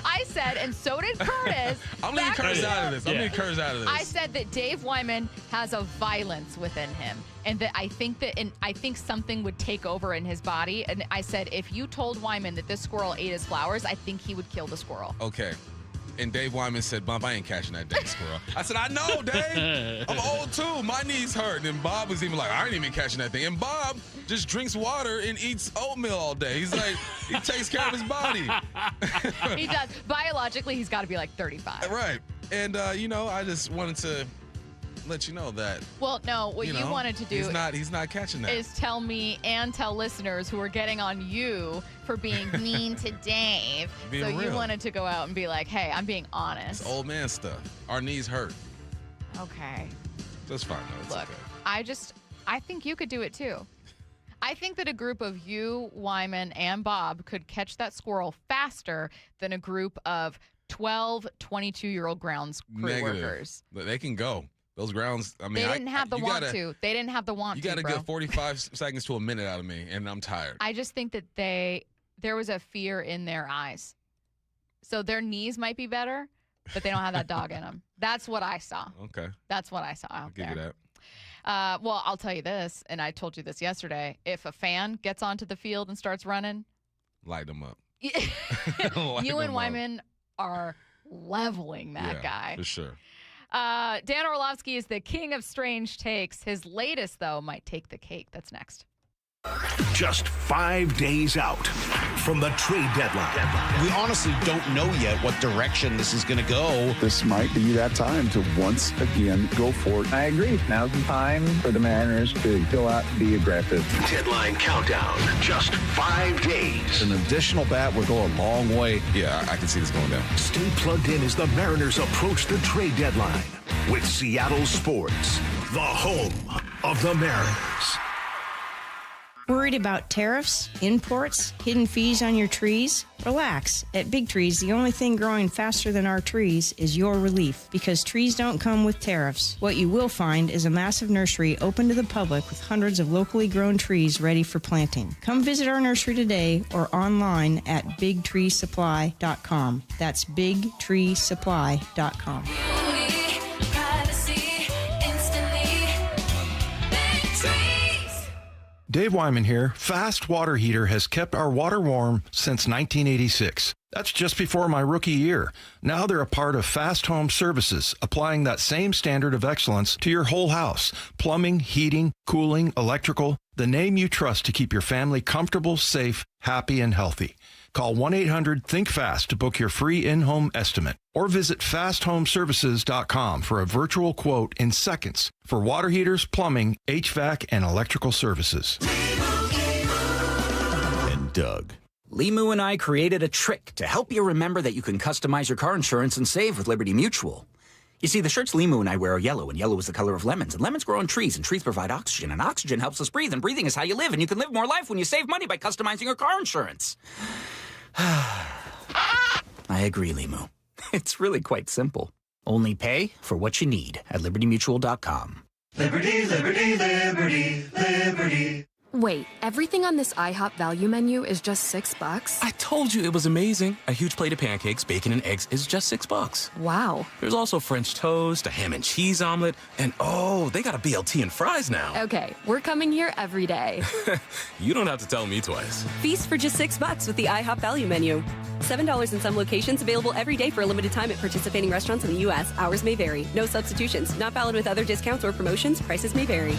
I said, and so did Curtis.
I'm leaving Curtis out of this.
I said that Dave Wyman has a violence within him, and that I think something would take over in his body. And I said, if you told Wyman that this squirrel ate his flowers, I think he would kill the squirrel.
Okay. And Dave Wyman said, Bump, I ain't catching that dang squirrel. I said, I know, Dave. I'm old, too. My knees hurt. And Bob was even like, I ain't even catching that thing. And Bob just drinks water and eats oatmeal all day. He's like, he takes care of his body.
He does. Biologically, he's got to be 35.
Right. And, I just wanted to let you know that.
Well, no, what you wanted to do
he's not catching that.
Is tell me and tell listeners who are getting on you for being mean to Dave.
Being real.
You wanted to go out and be like, hey, I'm being honest.
It's old man stuff. Our knees hurt.
Okay.
That's fine, though.
Look,
okay.
I think you could do it too. I think that a group of you, Wyman, and Bob could catch that squirrel faster than a group of 12, 22-year-old grounds crew workers.
They can go. Those grounds, I mean,
they didn't have the want to. They didn't have the want to.
You got to get 45 seconds to a minute out of me, and I'm tired.
I just think that there was a fear in their eyes. So their knees might be better, but they don't have that dog in them. That's what I saw.
Okay.
That's what I saw out there.
I'll give you that.
Well, I'll tell you this, and I told you this yesterday. If a fan gets onto the field and starts running,
light them up.
You and Wyman are leveling that guy.
For sure.
Dan Orlovsky is the king of strange takes. His latest, though, might take the cake. That's next.
Just 5 days out from the trade deadline.
We honestly don't know yet what direction this is going to go.
This might be that time to once again go for it.
I agree. Now's the time for the Mariners to go out and be aggressive.
Deadline countdown. Just 5 days.
An additional bat would go a long way.
Yeah, I can see this going down.
Stay plugged in as the Mariners approach the trade deadline with Seattle Sports, the home of the Mariners.
Worried about tariffs, imports, hidden fees on your trees? Relax. At Big Trees, the only thing growing faster than our trees is your relief, because trees don't come with tariffs. What you will find is a massive nursery open to the public with hundreds of locally grown trees ready for planting. Come visit our nursery today or online at bigtreesupply.com. That's bigtreesupply.com.
Dave Wyman here. Fast Water Heater has kept our water warm since 1986. That's just before my rookie year. Now they're a part of Fast Home Services, applying that same standard of excellence to your whole house. Plumbing, heating, cooling, electrical. The name you trust to keep your family comfortable, safe, happy, and healthy. Call 1-800-THINK-FAST to book your free in-home estimate. Or visit fasthomeservices.com for a virtual quote in seconds for water heaters, plumbing, HVAC, and electrical services.
And Doug. Limu and I created a trick to help you remember that you can customize your car insurance and save with Liberty Mutual. You see, the shirts Limu and I wear are yellow, and yellow is the color of lemons, and lemons grow on trees, and trees provide oxygen, and oxygen helps us breathe, and breathing is how you live, and you can live more life when you save money by customizing your car insurance. I agree, Limu. It's really quite simple. Only pay for what you need at libertymutual.com.
Liberty, liberty, liberty, liberty.
Wait, everything on this IHOP value menu is just $6?
I told you it was amazing. A huge plate of pancakes, bacon, and eggs is just $6.
Wow.
There's also French toast, a ham and cheese omelet, and oh, they got a BLT and fries now.
Okay, we're coming here every day.
You don't have to tell me twice.
Feast for just $6 with the IHOP value menu. $7 in some locations, available every day for a limited time at participating restaurants in the U.S. Hours may vary. No substitutions. Not valid with other discounts or promotions. Prices may vary.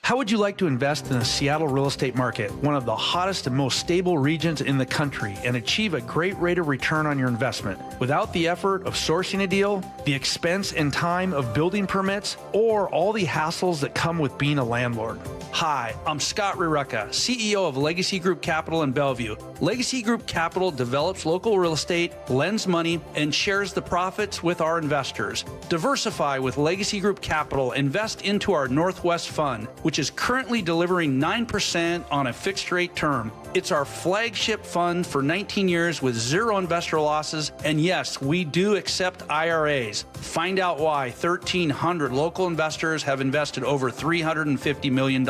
How would you like to invest in the Seattle real estate market, one of the hottest and most stable regions in the country, and achieve a great rate of return on your investment without the effort of sourcing a deal, the expense and time of building permits, or all the hassles that come with being a landlord? Hi, I'm Scott Rireka, CEO of Legacy Group Capital in Bellevue. Legacy Group Capital develops local real estate, lends money, and shares the profits with our investors. Diversify with Legacy Group Capital. Invest into our Northwest Fund, which is currently delivering 9% on a fixed rate term. It's our flagship fund for 19 years with zero investor losses. And yes, we do accept IRAs. Find out why 1,300 local investors have invested over $350 million.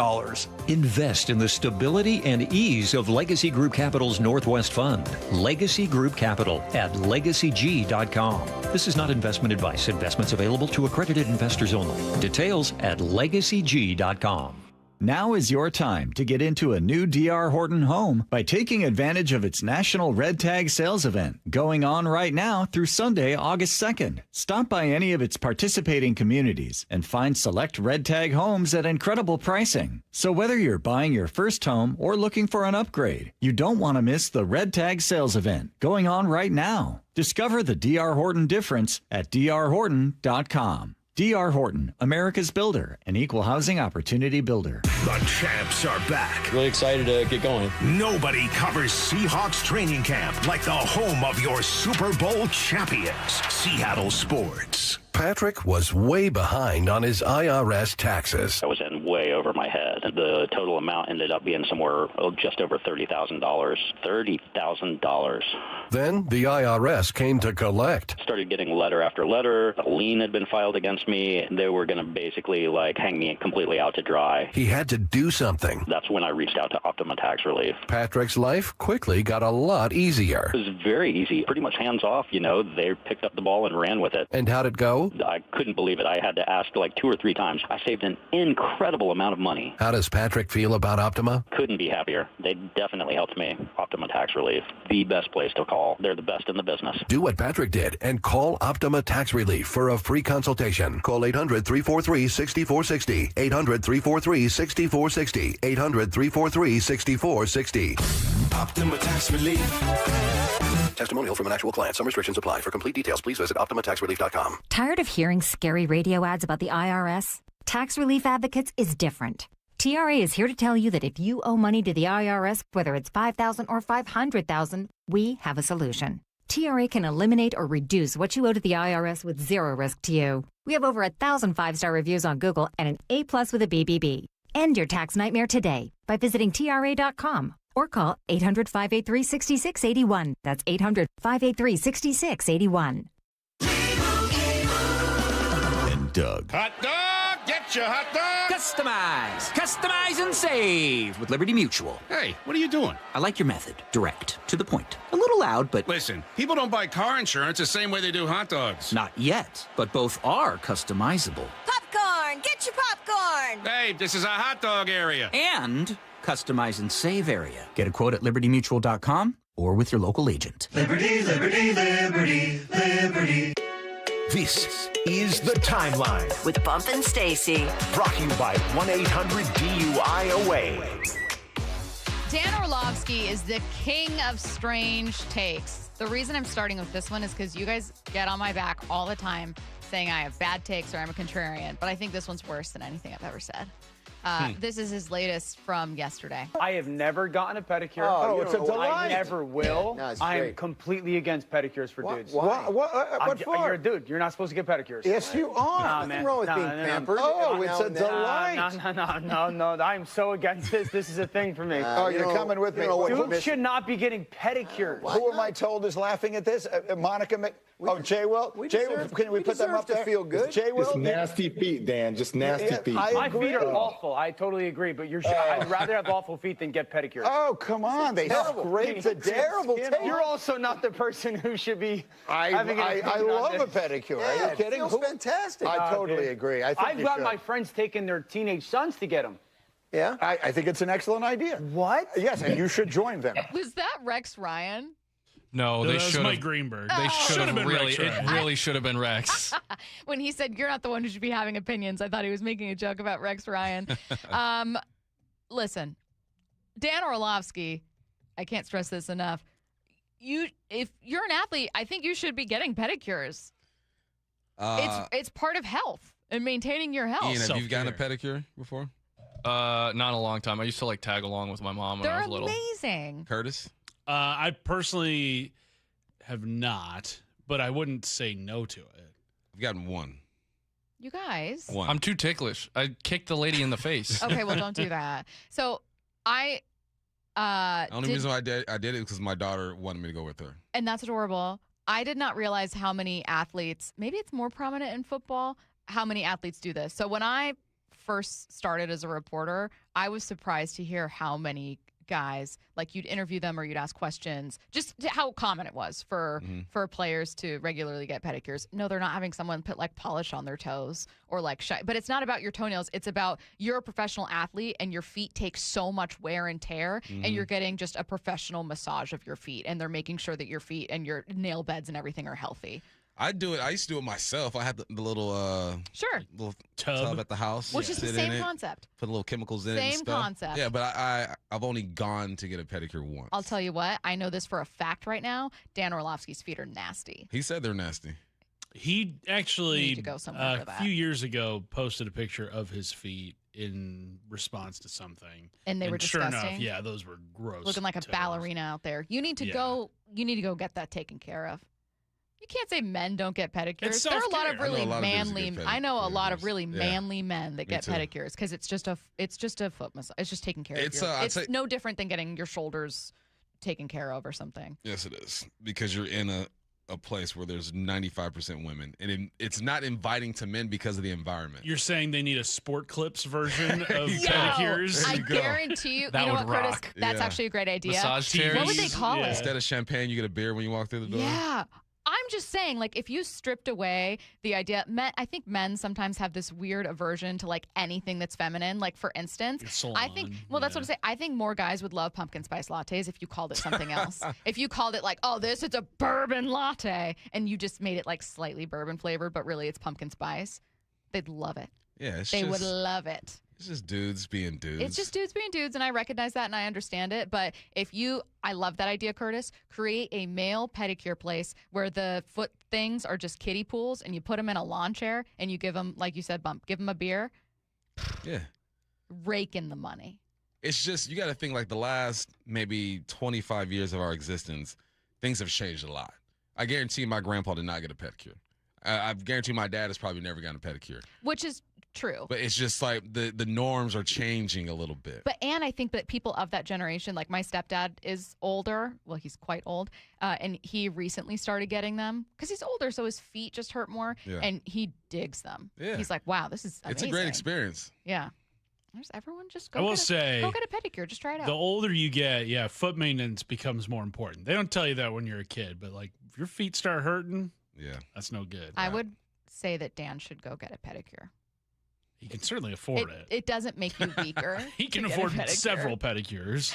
Invest in the stability and ease of Legacy Group Capital's Northwest Fund. Legacy Group Capital at legacyg.com. This is not investment advice. Investments available to accredited investors only. Details at legacyg.com.
Now is your time to get into a new D.R. Horton home by taking advantage of its National Red Tag Sales Event going on right now through Sunday, August 2nd. Stop by any of its participating communities and find select Red Tag homes at incredible pricing. So whether you're buying your first home or looking for an upgrade, you don't want to miss the Red Tag Sales Event going on right now. Discover the D.R. Horton difference at drhorton.com. D.R. Horton, America's builder, an equal housing opportunity builder.
The champs are back.
Really excited to get going.
Nobody covers Seahawks training camp like the home of your Super Bowl champions, Seattle Sports.
Patrick was way behind on his IRS taxes.
I was in way over my head. The total amount ended up being somewhere just over $30,000. $30,000.
Then the IRS came to collect.
Started getting letter after letter. A lien had been filed against me. They were going to basically hang me completely out to dry.
He had to do something.
That's when I reached out to Optima Tax Relief.
Patrick's life quickly got a lot easier.
It was very easy. Pretty much hands off, They picked up the ball and ran with it.
And how'd it go?
I couldn't believe it. I had to ask 2 or 3 times. I saved an incredible amount of money.
How does Patrick feel about Optima?
Couldn't be happier. They definitely helped me. Optima Tax Relief, the best place to call. call. They're the best in the business.
Do what Patrick did and call Optima Tax Relief for a free consultation. Call 800-343-6460. 800-343-6460. 800-343-6460. Optima Tax Relief. Testimonial from an actual client. Some restrictions apply. For complete details, please visit OptimaTaxRelief.com.
Tired of hearing scary radio ads about the IRS? Tax Relief Advocates is different. TRA is here to tell you that if you owe money to the IRS, whether it's $5,000 or $500,000, we have a solution. TRA can eliminate or reduce what you owe to the IRS with zero risk to you. We have over 1,000 5-star reviews on Google and an A+ with a BBB. End your tax nightmare today by visiting TRA.com or call 800-583-6681. That's 800-583-6681.
And Doug.
Hot dog! Get your hot dog! Customize and save with Liberty Mutual.
Hey, what are you doing?
I like your method. Direct, to the point. A little loud, but...
Listen, people don't buy car insurance the same way they do hot dogs.
Not yet, but both are customizable.
Popcorn! Get your popcorn!
Hey, this is a hot dog area.
And customize and save area. Get a quote at libertymutual.com or with your local agent.
Liberty, liberty, liberty, liberty.
This is The Timeline
With Bump and Stacy.
brought to you by 1-800-DUI-AWAY.
Dan Orlovsky is the king of strange takes. The reason I'm starting with this one is because you guys get on my back all the time saying I have bad takes or I'm a contrarian, but I think this one's worse than anything I've ever said. This is his latest from yesterday.
I have never gotten a pedicure.
Oh, it's a delight.
I never will.
No, it's
I am
great.
completely against pedicures for dudes.
Why? What for?
You're a dude. You're not supposed to get pedicures.
Yes, you are. Nothing wrong with being pampered. Oh, it's a delight.
No. I'm so against this. This is a thing for me.
You're coming with me.
Dudes should not be getting pedicures.
Who am I told is laughing at this? Monica Jay Will? Jay Will, can we put them up there?
Feel good.
Jay Will?
Just nasty feet, Dan. Just nasty feet.
My feet are awful. I totally agree, but I'd rather have awful feet than get pedicures.
Oh, come on. They scrape the terrible taste.
You're also not the person who should be having
I love a pedicure.
Yeah,
are you kidding?
It feels fantastic.
I totally agree. I've
got my friends taking their teenage sons to get them.
Yeah? I think it's an excellent idea.
What?
Yes, and you should join them.
Was that Rex Ryan?
No, they should have.
Mike Greenberg.
They should have
really.
It really should have been Rex.
When he said, "You're not the one who should be having opinions," I thought he was making a joke about Rex Ryan. Listen, Dan Orlovsky, I can't stress this enough. If you're an athlete, I think you should be getting pedicures. It's part of health and maintaining your health.
Ian, have you gotten a pedicure before?
Not in a long time. I used to tag along with my mom when I was little.
They're amazing.
Curtis?
I personally have not, but I wouldn't say no to it.
I've gotten one.
You guys.
One.
I'm too ticklish. I kicked the lady in the face.
Okay, well, don't do that. So the
only reason why I did it because my daughter wanted me to go with her.
And that's adorable. I did not realize how many athletes, maybe it's more prominent in football, how many athletes do this. So when I first started as a reporter, I was surprised to hear how many guys, like you'd interview them or you'd ask questions, just how common it was for players to regularly get pedicures. No, they're not having someone put polish on their toes or but it's not about your toenails. It's about you're a professional athlete and your feet take so much wear and tear and you're getting just a professional massage of your feet and they're making sure that your feet and your nail beds and everything are healthy.
I do it. I used to do it myself. I had the little little tub at the house,
which is the same concept.
Put little chemicals in it. Same
concept.
Yeah, but I've only gone to get a pedicure once.
I'll tell you what. I know this for a fact right now. Dan Orlovsky's feet are nasty.
He said they're nasty.
He actually
need to go somewhere for that.
A few years ago posted a picture of his feet in response to something,
and they were disgusting.
Sure enough, yeah, those were gross.
Looking like a ballerina out there. You need to go. You need to go get that taken care of. You can't say men don't get pedicures. There are a lot of really manly. I know a lot of really manly men that get pedicures because it's just a foot massage. It's just taking care of it's no different than getting your shoulders taken care of or something.
Yes, it is, because you're in a place where there's 95% women, and it's not inviting to men because of the environment.
You're saying they need a Sport Clips version of pedicures?
I guarantee you.
That
you know
would
what,
rock.
Curtis? That's actually a great idea.
Massage chairs.
What would they call it?
Instead of champagne, you get a beer when you walk through the door.
Yeah. I'm just saying, like, if you stripped away the idea, I think men sometimes have this weird aversion to, like, anything that's feminine. Like, for instance, I think, that's what I'm saying. I think more guys would love pumpkin spice lattes if you called it something else. If you called it, like, oh, this is a bourbon latte, and you just made it, like, slightly bourbon flavored, but really it's pumpkin spice, they'd love it.
Yeah,
they would love it.
It's just dudes being dudes.
It's just dudes being dudes, and I recognize that and I understand it. But I love that idea, Curtis. Create a male pedicure place where the foot things are just kiddie pools, and you put them in a lawn chair, and you give them, like you said, Bump, give them a beer.
Yeah.
Rake in the money.
It's just, you got to think, like, the last maybe 25 years of our existence, things have changed a lot. I guarantee my grandpa did not get a pedicure. I guarantee my dad has probably never gotten a pedicure.
Which is true.
But it's just like the norms are changing a little bit.
And I think that people of that generation, like my stepdad is older. Well, he's quite old. And he recently started getting them because he's older, so his feet just hurt more. Yeah. And he digs them. Yeah. He's like, wow, this is amazing.
It's a great experience.
Yeah. Everyone just go
I will say,
go get a pedicure. Just try it out.
The older you get, foot maintenance becomes more important. They don't tell you that when you're a kid, but like if your feet start hurting, that's no good.
I would say that Dan should go get a pedicure.
He can certainly afford it.
It doesn't make you weaker.
He can afford several pedicures.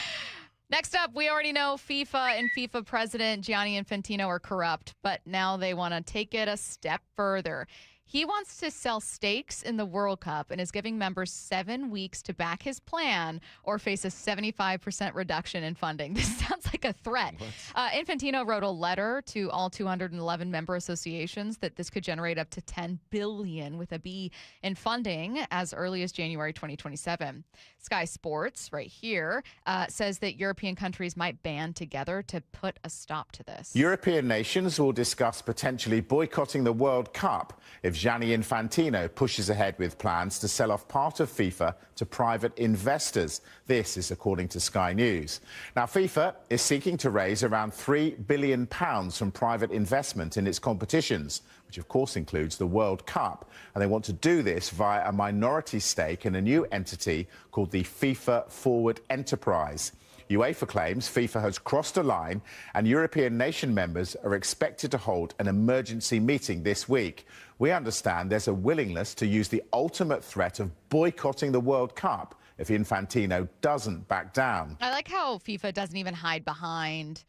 Next up, we already know FIFA and FIFA president Gianni Infantino are corrupt, but now they want to take it a step further. He wants to sell stakes in the World Cup and is giving members 7 weeks to back his plan or face a 75% reduction in funding. This sounds like a threat. Infantino wrote a letter to all 211 member associations that this could generate up to $10 billion with a B in funding as early as January 2027. Sky Sports, right here, says that European countries might band together to put a stop to this.
European nations will discuss potentially boycotting the World Cup if Gianni Infantino pushes ahead with plans to sell off part of FIFA to private investors. This is according to Sky News. Now, FIFA is seeking to raise around £3 billion from private investment in its competitions, which of course includes the World Cup. And they want to do this via a minority stake in a new entity called the FIFA Forward Enterprise. UEFA claims FIFA has crossed a line and European nation members are expected to hold an emergency meeting this week. We understand there's a willingness to use the ultimate threat of boycotting the World Cup if Infantino doesn't back down.
I like how FIFA doesn't even hide behind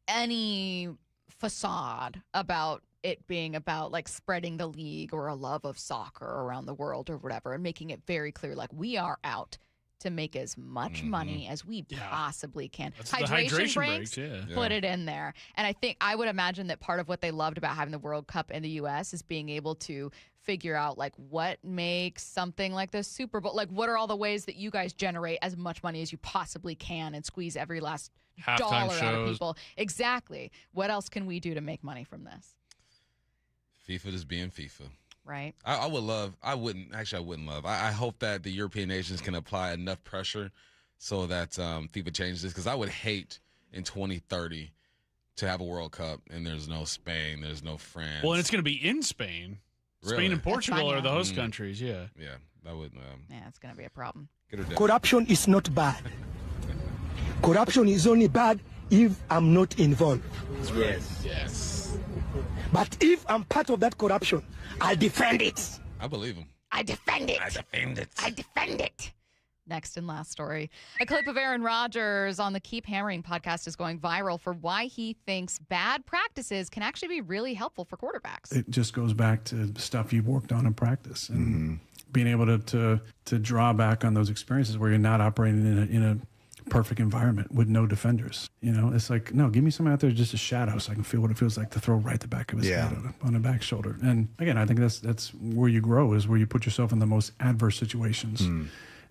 any facade about it being about like spreading the league or a love of soccer around the world or whatever, and making it very clear like we are out to make as much money as we possibly can.
That's hydration breaks,
put it in there. And I would imagine that part of what they loved about having the World Cup in the U.S. is being able to figure out like what makes something like the Super Bowl, like what are all the ways that you guys generate as much money as you possibly can and squeeze every last dollar out of people. Exactly. What else can we do to make money from this?
FIFA just being FIFA.
Right.
I wouldn't love. I hope that the European nations can apply enough pressure so that FIFA changes this, because I would hate in 2030 to have a World Cup and there's no Spain, there's no France.
Well, and it's going to be in Spain.
Really?
Spain and Portugal are the host countries,
Yeah, that would.
Yeah, it's going to be a problem.
Corruption is not bad. Corruption is only bad if I'm not involved.
Yes.
But if I'm part of that corruption, I'll defend it.
I believe him.
I defend it.
I defend it.
I defend it. Next and last story. A clip of Aaron Rodgers on the Keep Hammering podcast is going viral for why he thinks bad practices can actually be really helpful for quarterbacks.
It just goes back to stuff you've worked on in practice and being able to draw back on those experiences where you're not operating in a perfect environment with no defenders. You know, it's like, no, give me someone out there just a shadow so I can feel what it feels like to throw right the back of his head on a back shoulder. And again, I think that's where you grow, is where you put yourself in the most adverse situations.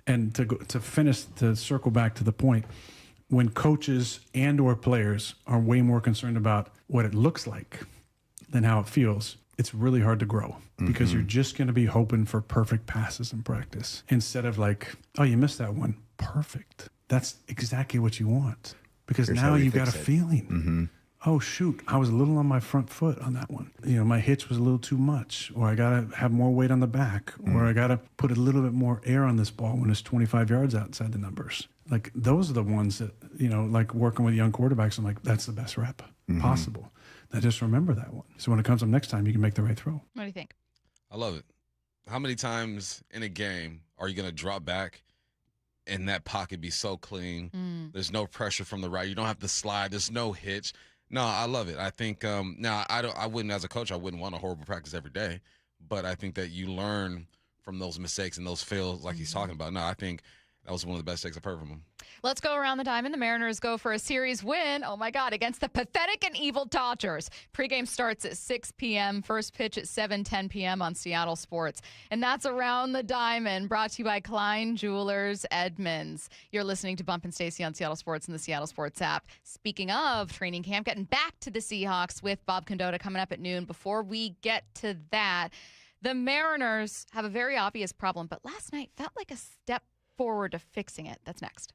And to circle back to the point, when coaches and or players are way more concerned about what it looks like than how it feels, it's really hard to grow, because you're just going to be hoping for perfect passes in practice instead of like, oh, you missed that one. Perfect. That's exactly what you want, because now you've got a feeling. Oh, shoot, I was a little on my front foot on that one. You know, my hitch was a little too much, or I got to have more weight on the back, or I got to put a little bit more air on this ball when it's 25 yards outside the numbers. Like, those are the ones that, you know, like working with young quarterbacks, I'm like, that's the best rep possible. I just remember that one. So when it comes up next time, you can make the right throw.
What do you think?
I love it. How many times in a game are you going to drop back and that pocket be so clean? There's no pressure from the right. You don't have to slide. There's no hitch. No, I love it. I think now I wouldn't, as a coach, I wouldn't want a horrible practice every day, but I think that you learn from those mistakes and those fails like he's talking about. No, I think that was one of the best takes I've heard from him.
Let's go around the diamond. The Mariners go for a series win, oh my God, against the pathetic and evil Dodgers. Pregame starts at 6 p.m., first pitch at 7:10 p.m. on Seattle Sports. And that's Around the Diamond, brought to you by Klein Jewelers Edmonds. You're listening to Bump and Stacy on Seattle Sports and the Seattle Sports app. Speaking of training camp, getting back to the Seahawks with Bob Condotta coming up at noon. Before we get to that, the Mariners have a very obvious problem, but last night felt like a step forward to fixing it. That's next.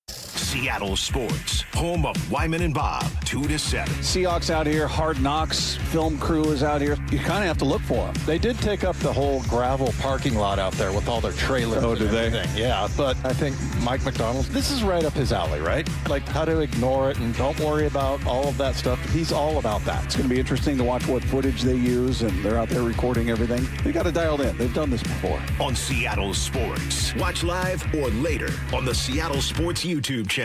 Seattle Sports, home of Wyman and Bob, 2 to 7.
Seahawks out here, Hard Knocks film crew is out here. You kind of have to look for them. They did take up the whole gravel parking lot out there with all their trailers. Oh, do they? Yeah, but I think Mike McDonald, this is right up his alley, right? Like how to ignore it and don't worry about all of that stuff. He's all about that. It's going to be interesting to watch what footage they use, and they're out there recording everything. They got it dialed in. They've done this before.
On Seattle Sports. Watch live or later on the Seattle Sports YouTube channel.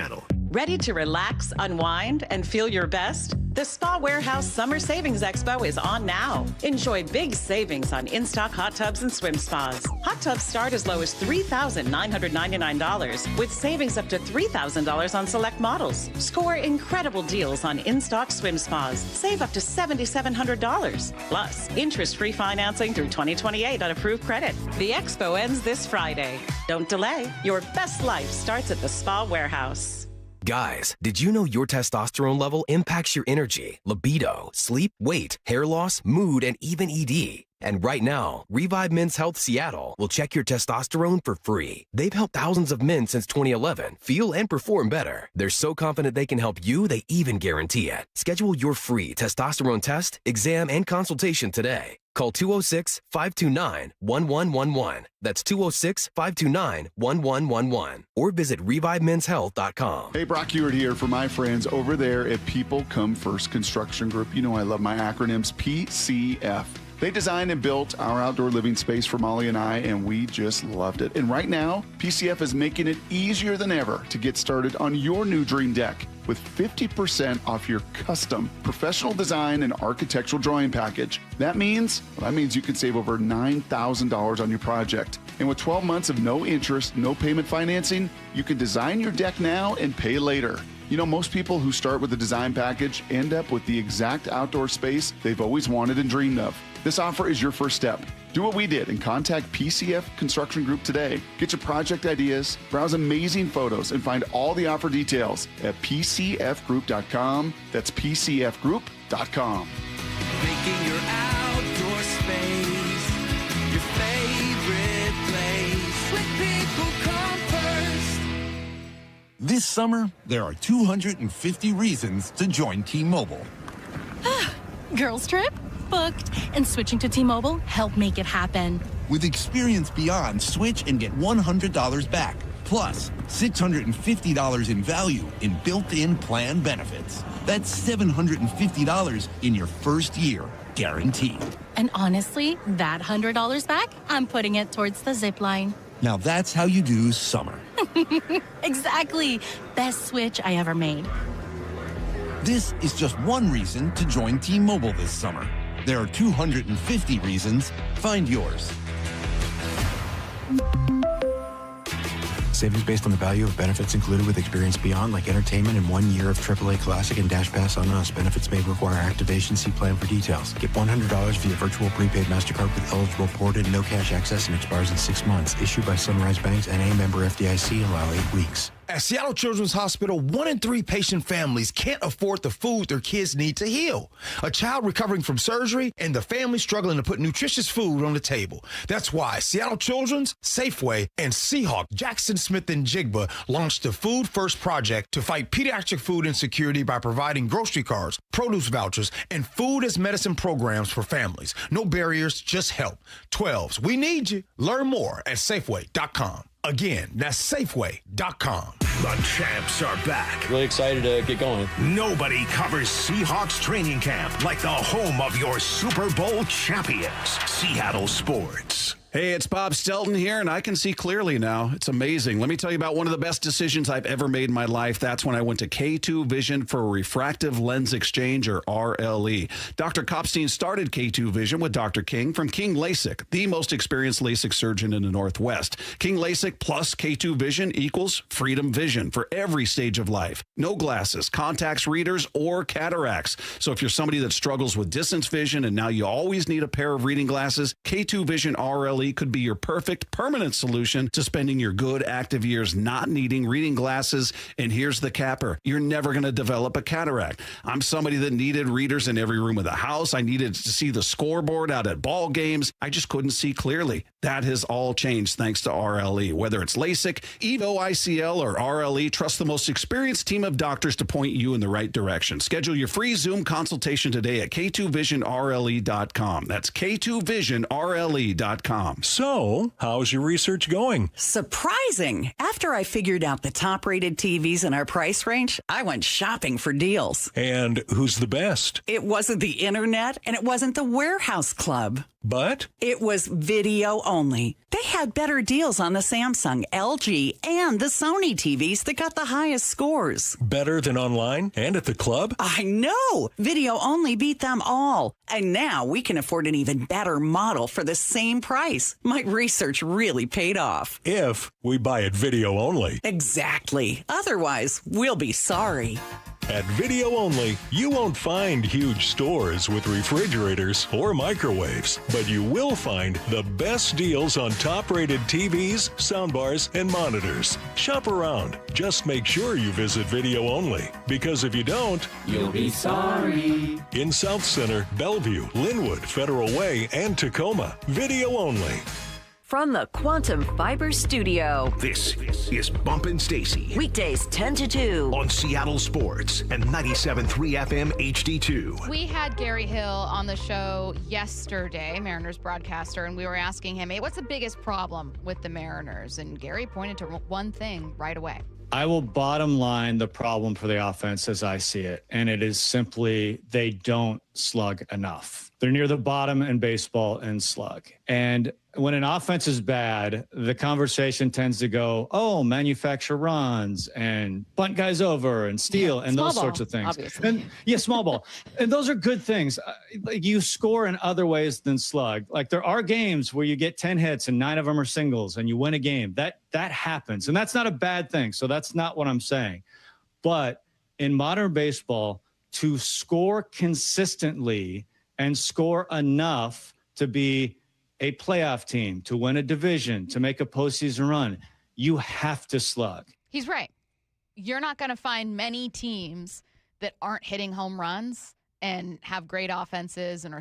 Ready to relax, unwind, and feel your best? The Spa Warehouse Summer Savings Expo is on now. Enjoy big savings on in-stock hot tubs and swim spas. Hot tubs start as low as $3,999 with savings up to $3,000 on select models. Score incredible deals on in-stock swim spas. Save up to $7,700. Plus, interest-free financing through 2028 on approved credit. The expo ends this Friday. Don't delay. Your best life starts at the Spa Warehouse.
Guys, did you know your testosterone level impacts your energy, libido, sleep, weight, hair loss, mood, and even ED? And right now, Revive Men's Health Seattle will check your testosterone for free. They've helped thousands of men since 2011 feel and perform better. They're so confident they can help you, they even guarantee it. Schedule your free testosterone test, exam, and consultation today. Call 206-529-1111. That's 206-529-1111. Or visit ReviveMen'sHealth.com.
Hey, Brock Ewart here for my friends over there at People Come First Construction Group. You know I love my acronyms, PCF. They designed and built our outdoor living space for Molly and I, and we just loved it. And right now, PCF is making it easier than ever to get started on your new dream deck with 50% off your custom professional design and architectural drawing package. That means you can save over $9,000 on your project. And with 12 months of no interest, no payment financing, you can design your deck now and pay later. You know, most people who start with a design package end up with the exact outdoor space they've always wanted and dreamed of. This offer is your first step. Do what we did and contact PCF Construction Group today. Get your project ideas, browse amazing photos, and find all the offer details at PCFgroup.com. That's PCFgroup.com.
Making your outdoor space your favorite place. When people come first.
This summer, there are 250 reasons to join T-Mobile.
Girls trip? Booked. And switching to T-Mobile helped make it happen.
With experience beyond, switch and get $100 back. Plus, $650 in value in built-in plan benefits. That's $750 in your first year, guaranteed.
And honestly, that $100 back, I'm putting it towards the zip line.
Now that's how you do summer.
Exactly. Best switch I ever made.
This is just one reason to join T-Mobile this summer. There are 250 reasons. Find yours.
Savings based on the value of benefits included with Experience Beyond, like entertainment and 1 year of AAA Classic and Dash Pass on us. Benefits may require activation. See plan for details. Get $100 via virtual prepaid MasterCard with eligible ported, no cash access, and expires in 6 months. Issued by Sunrise Banks, N.A. member FDIC. Allow 8 weeks.
At Seattle Children's Hospital, 1 in 3 patient families can't afford the food their kids need to heal. A child recovering from surgery and the family struggling to put nutritious food on the table. That's why Seattle Children's, Safeway, and Seahawk, Jackson Smith and Jigba launched the Food First Project to fight pediatric food insecurity by providing grocery cards, produce vouchers, and food as medicine programs for families. No barriers, just help. 12s, we need you. Learn more at Safeway.com. Again, that's Safeway.com.
The champs are back.
Really excited to get going.
Nobody covers Seahawks training camp like the home of your Super Bowl champions, Seattle Sports.
Hey, it's Bob Stelton here, and I can see clearly now. It's amazing. Let me tell you about one of the best decisions I've ever made in my life. That's when I went to K2 Vision for Refractive Lens Exchange, or RLE. Dr. Kopstein started K2 Vision with Dr. King from King LASIK, the most experienced LASIK surgeon in the Northwest. King LASIK plus K2 Vision equals freedom vision for every stage of life. No glasses, contacts, readers, or cataracts. So if you're somebody that struggles with distance vision and now you always need a pair of reading glasses, K2 Vision RLE could be your perfect permanent solution to spending your good active years not needing reading glasses. And here's the capper. You're never going to develop a cataract. I'm somebody that needed readers in every room of the house. I needed to see the scoreboard out at ball games. I just couldn't see clearly. That has all changed thanks to RLE. Whether it's LASIK, EVO ICL, or RLE, trust the most experienced team of doctors to point you in the right direction. Schedule your free Zoom consultation today at K2VisionRLE.com. That's K2VisionRLE.com.
So, how's your research going?
Surprising. After I figured out the top-rated TVs in our price range, I went shopping for deals.
And who's the best?
It wasn't the internet, and it wasn't the warehouse club.
But?
It was video only. They had better deals on the Samsung, LG, and the Sony TVs that got the highest scores.
Better than online and at the club?
I know! Video only beat them all. And now we can afford an even better model for the same price. My research really paid off.
If we buy it video only.
Exactly. Otherwise, we'll be sorry.
At Video Only, you won't find huge stores with refrigerators or microwaves, but you will find the best deals on top-rated TVs, soundbars, and monitors. Shop around. Just make sure you visit Video Only, because if you don't,
you'll be sorry.
In South Center, Bellevue, Linwood, Federal Way, and Tacoma, Video Only.
From the Quantum Fiber Studio.
This is Bump Stacy.
Weekdays 10 to 2.
On Seattle Sports and 97.3 FM HD2.
We had Gary Hill on the show yesterday, Mariners broadcaster, and we were asking him, hey, what's the biggest problem with the Mariners? And Gary pointed to one thing right away.
I will bottom line the problem for the offense as I see it, and it is simply they don't slug enough. They're near the bottom in baseball in slug. And when an offense is bad, the conversation tends to go, oh, manufacture runs and bunt guys over and steal and those sorts of things.
Obviously.
And small ball. And those are good things. You score in other ways than slug. Like there are games where you get 10 hits and 9 of them are singles and you win a game. That happens. And that's not a bad thing. So that's not what I'm saying. But in modern baseball, to score consistently and score enough to be a playoff team, to win a division, to make a postseason run, you have to slug.
He's right. You're not going to find many teams that aren't hitting home runs and have great offenses and are,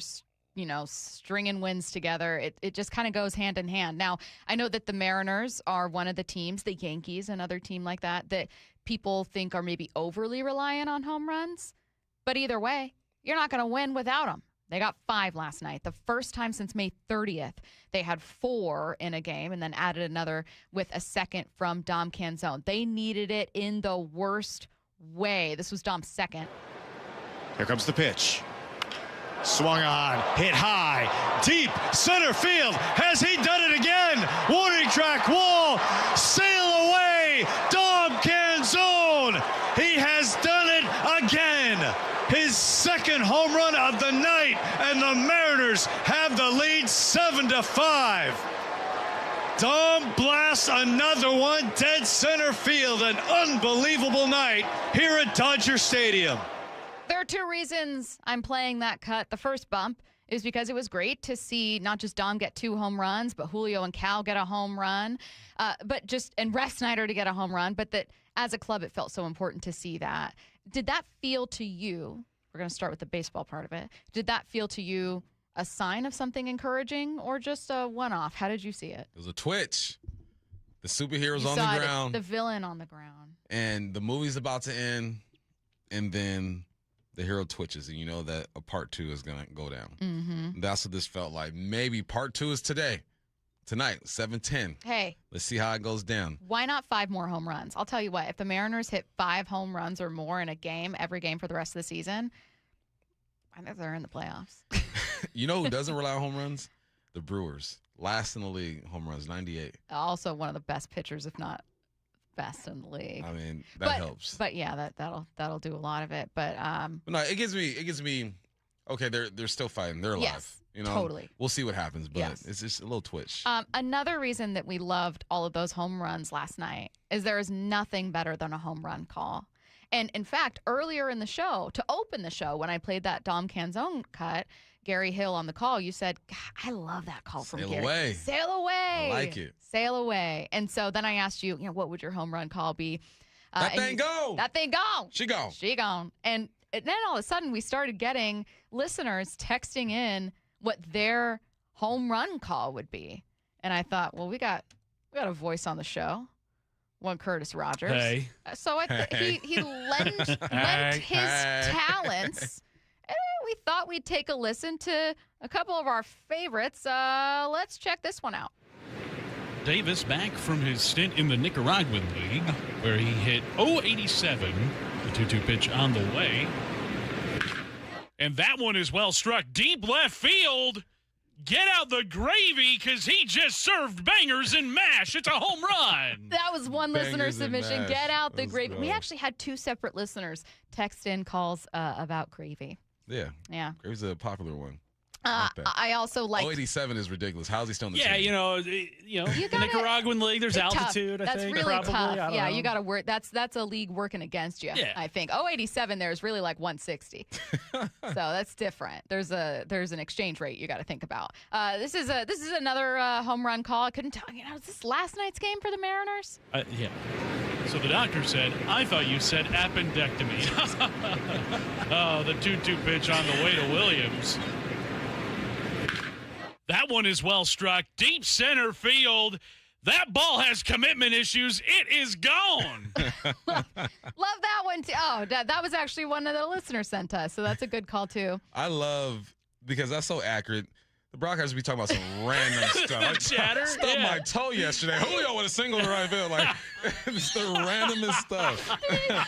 stringing wins together. It just kind of goes hand in hand. Now, I know that the Mariners are one of the teams, the Yankees, another team like that people think are maybe overly reliant on home runs. But either way, you're not going to win without them. They got 5 last night. The first time since May 30th, they had 4 in a game and then added another with a second from Dom Canzone. They needed it in the worst way. This was Dom's second.
Here comes the pitch. Swung on, hit high, deep center field. Has he done it again? Warning track wall, sail away, Dom Canzone. He has done it again. His second home run of the night, and the Mariners have the lead 7-5. Dom blasts another one dead center field. An unbelievable night here at Dodger Stadium.
There are 2 reasons I'm playing that cut. The first bump is because it was great to see not just Dom get 2 home runs, but Julio and Cal get a home run, and Res Snyder to get a home run. But that as a club, it felt so important to see that. Did that feel to you? We're going to start with the baseball part of it. Did that feel to you a sign of something encouraging or just a one-off? How did you see it?
It was a twitch. The superhero's
You
on
saw
the
it,
ground.
the villain on the ground.
And the movie's about to end, and then the hero twitches, and you know that a part 2 is going to go down.
Mm-hmm.
That's what this felt like. Maybe part 2 is today. tonight, 7:10.
Hey.
Let's see how it goes down.
Why not 5 more home runs? I'll tell you what, if the Mariners hit 5 home runs or more in a game, every game for the rest of the season, I think they're in the playoffs.
You know who doesn't rely on home runs? The Brewers. Last in the league, home runs, 98.
Also one of the best pitchers, if not best in the league.
I mean, that helps.
But yeah, that'll do a lot of it. But
no, it gives me okay, they're still fighting. They're alive.
Yes,
you know,
totally.
We'll see what happens, but it's just a little twitch.
Another reason that we loved all of those home runs last night is there is nothing better than a home run call. And in fact, earlier in the show, to open the show, when I played that Dom Canzone cut, Gary Hill on the call, you said, I love that call from Gary.
Sail away.
Sail away.
I like it.
Sail away. And so then I asked you, what would your home run call be?
That thing go.
That thing go.
She gone.
She gone. And then all of a sudden we started getting listeners texting in what their home run call would be. And I thought, well, we got a voice on the show. One Curtis Rogers.
Hey.
So he lent his talents. And we thought we'd take a listen to a couple of our favorites. Let's check this one out.
Davis back from his stint in the Nicaraguan League, where he hit 087, the 2-2 pitch on the way. And that one is well struck. Deep left field. Get out the gravy, because he just served bangers and mash. It's a home run.
That was one listener submission.
mash.
Get out the gravy.
go.
We actually had 2 separate listeners text in calls about gravy.
Yeah.
Yeah.
Gravy's a popular one.
I also like
087 is ridiculous. How's he still in the
Yeah,
team?
Nicaraguan League, there's altitude,
That's
I think.
really
probably.
tough.
I don't
Yeah,
know.
you got to work. That's a league working against you,
Yeah.
I think. 087 there is really like 160. So that's different. There's an exchange rate you got to think about. This is another home run call. I couldn't tell. Is this last night's game for the Mariners?
Yeah. So the doctor said, I thought you said appendectomy. Oh, the 2-2 pitch on the way to Williams. That one is well struck. Deep center field. That ball has commitment issues. It is gone.
Love that one too. Oh, that was actually one that the listener sent us. So that's a good call too.
I love, because that's so accurate. The broadcasters be talking about some random stuff. Like,
chatter?
Stubbed my toe yesterday. Julio with a single to right field. Like, it's the randomest stuff.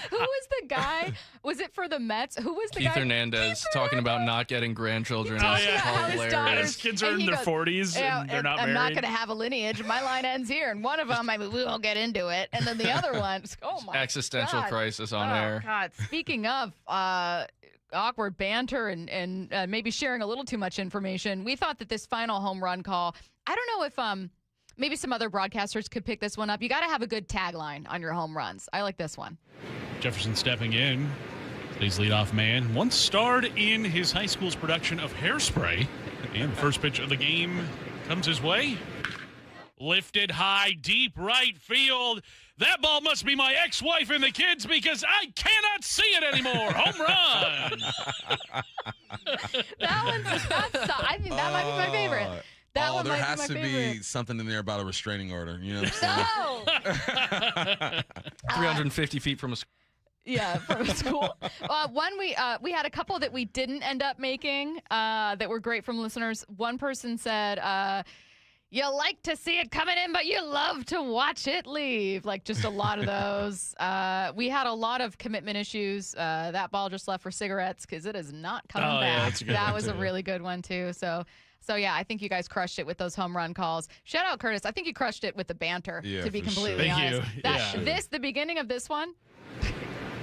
Who was the guy? Was it for the Mets? Who was the
Keith
guy?
Hernandez talking about not getting grandchildren.
Oh,
It's
yeah. How his
hilarious.
daughters-
His kids are
and
in
he
their
goes,
40s and they're not
I'm
married.
not going to have a lineage. My line ends here. And one of them, we won't get into it. And then the other one, oh my
Existential
God.
crisis on
Oh,
air.
God. Speaking of awkward banter and maybe sharing a little too much information, we thought that this final home run call, I don't know if maybe some other broadcasters could pick this one up. You got to have a good tagline on your home runs. I like this one.
Jefferson stepping in. Today's leadoff man. Once starred in his high school's production of Hairspray. And the first pitch of the game comes his way. Lifted high, deep right field. That ball must be my ex-wife and the kids because I cannot see it anymore. Home run.
I think that might be my favorite. That one
there
might
has
be
to
my
be
favorite.
something in there about a restraining order. You know what I'm saying?
350 feet from a
Yeah, from school. One we had a couple that we didn't end up making that were great from listeners. One person said, you like to see it coming in, but you love to watch it leave. Like just a lot of those. We had a lot of commitment issues. That ball just left for cigarettes because it is not coming
Oh, yeah,
back.
that's a good
That
one,
was a
too.
really good one too. So yeah, I think you guys crushed it with those home run calls. Shout out Curtis. I think you crushed it with the banter.
Yeah,
to be
for
completely
sure. Thank
honest.
you.
That, the beginning of this one.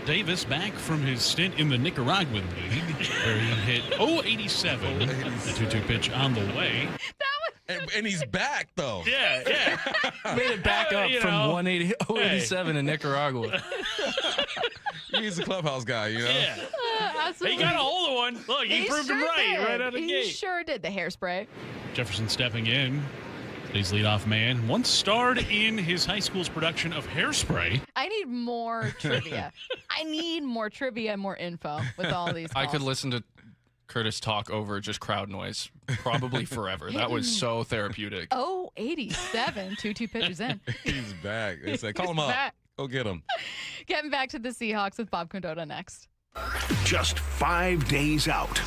Davis back from his stint in the Nicaraguan League, where he hit 087, the 2-2 pitch on the way.
And he's back, though.
Yeah.
Made it back up
You
from
know.
087 in Nicaragua.
He's a clubhouse guy, you know?
Yeah.
Absolutely.
He got a hold of one. Look, he proved him right out of the
He
gate.
sure did. The hairspray.
Jefferson stepping in. Today's leadoff man. Once starred in his high school's production of Hairspray.
I need more trivia. I need more trivia and more info with all these calls.
I could listen to Curtis talk over just crowd noise probably forever. That was so therapeutic.
087, 2-2 pitches in.
He's back. They said, call him
He's
up.
back.
Go get him.
Getting back to the Seahawks with Bob Condotta next.
Just 5 days out.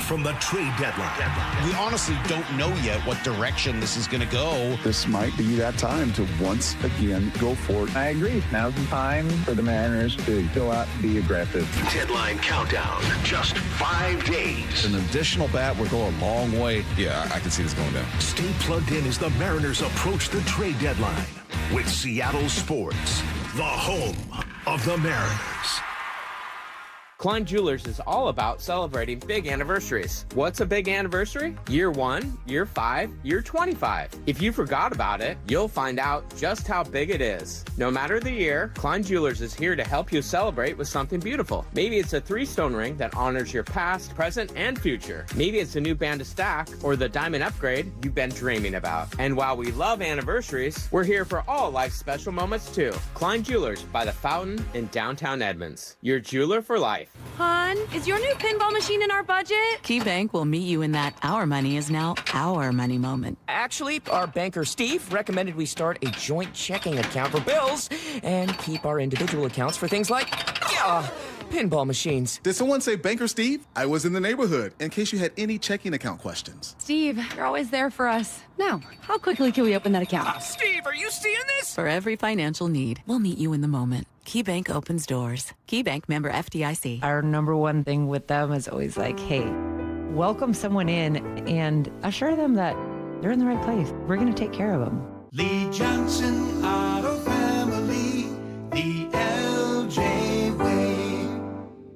from the trade deadline.
We honestly don't know yet what direction this is going to go.
This might be that time to once again go for it.
I agree. Now's the time for the Mariners to go out and be aggressive.
Deadline countdown. Just 5 days.
An additional bat would go a long way.
Yeah, I can see this going down.
Stay plugged in as the Mariners approach the trade deadline with Seattle Sports, the home of the Mariners.
Klein Jewelers is all about celebrating big anniversaries. What's a big anniversary? Year 1, year 5, year 25. If you forgot about it, you'll find out just how big it is. No matter the year, Klein Jewelers is here to help you celebrate with something beautiful. Maybe it's a 3-stone ring that honors your past, present, and future. Maybe it's a new band to stack or the diamond upgrade you've been dreaming about. And while we love anniversaries, we're here for all life's special moments too. Klein Jewelers by the Fountain in downtown Edmonds. Your jeweler for life.
Hon, is your new pinball machine in our budget?
KeyBank will meet you in that our money is now our money moment.
Actually, our banker Steve recommended we start a joint checking account for bills and keep our individual accounts for things like, pinball machines.
Did someone say Banker Steve? I was in the neighborhood, in case you had any checking account questions.
Steve, you're always there for us. Now, how quickly can we open that account?
Steve, are you seeing this?
For every financial need, we'll meet you in the moment. KeyBank opens doors. KeyBank member FDIC.
Our number one thing with them is always like, hey, welcome someone in and assure them that they're in the right place. We're going to take care of them.
Lee Johnson Auto Family, the LJ way.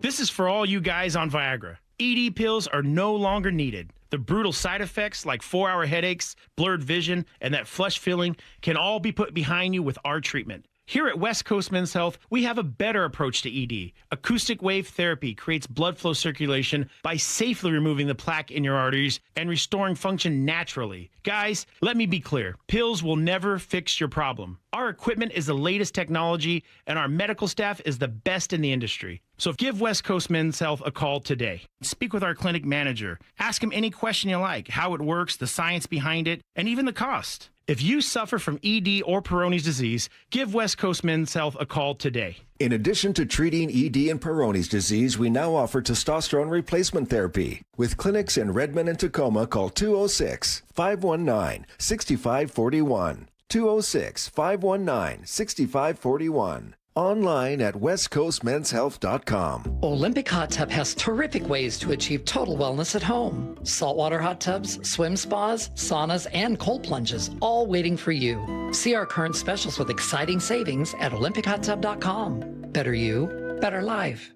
This is for all you guys on Viagra. ED pills are no longer needed. The brutal side effects like 4-hour headaches, blurred vision, and that flush feeling can all be put behind you with our treatment. Here at West Coast Men's Health, we have a better approach to ED. Acoustic wave therapy creates blood flow circulation by safely removing the plaque in your arteries and restoring function naturally. Guys, let me be clear. Pills will never fix your problem. Our equipment is the latest technology, and our medical staff is the best in the industry. So give West Coast Men's Health a call today. Speak with our clinic manager. Ask him any question you like, how it works, the science behind it, and even the cost. If you suffer from ED or Peyronie's disease, give West Coast Men's Health a call today.
In addition to treating ED and Peyronie's disease, we now offer testosterone replacement therapy. With clinics in Redmond and Tacoma, call 206-519-6541. 206-519-6541. Online at westcoastmenshealth.com.
Olympic Hot Tub has terrific ways to achieve total wellness at home. Saltwater hot tubs, swim spas, saunas, and cold plunges, all waiting for you. See our current specials with exciting savings at olympichottub.com. Better you, better life.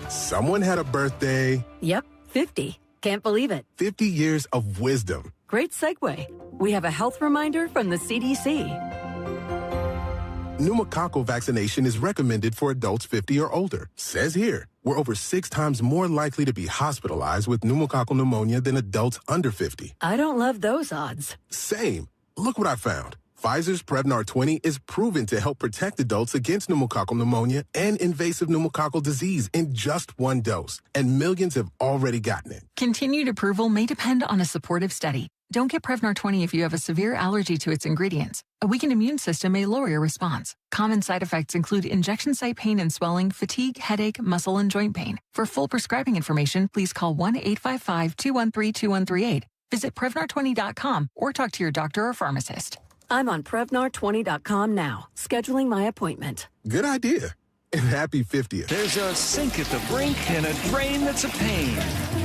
Someone had a birthday.
Yep, 50. Can't believe it.
50 years of wisdom.
Great segue. We have a health reminder from the CDC.
Pneumococcal vaccination is recommended for adults 50 or older. Says here, we're over 6 times more likely to be hospitalized with pneumococcal pneumonia than adults under 50.
I don't love those odds.
Same. Look what I found. Pfizer's Prevnar 20 is proven to help protect adults against pneumococcal pneumonia and invasive pneumococcal disease in just 1 dose. And millions have already gotten it.
Continued approval may depend on a supportive study. Don't get Prevnar 20 if you have a severe allergy to its ingredients. A weakened immune system may lower your response. Common side effects include injection site pain and swelling, fatigue, headache, muscle, and joint pain. For full prescribing information, please call 1-855-213-2138. Visit Prevnar20.com or talk to your doctor or pharmacist.
I'm on Prevnar20.com now, scheduling my appointment.
Good idea. And happy 50th.
There's a sink at the brink and a drain that's a pain.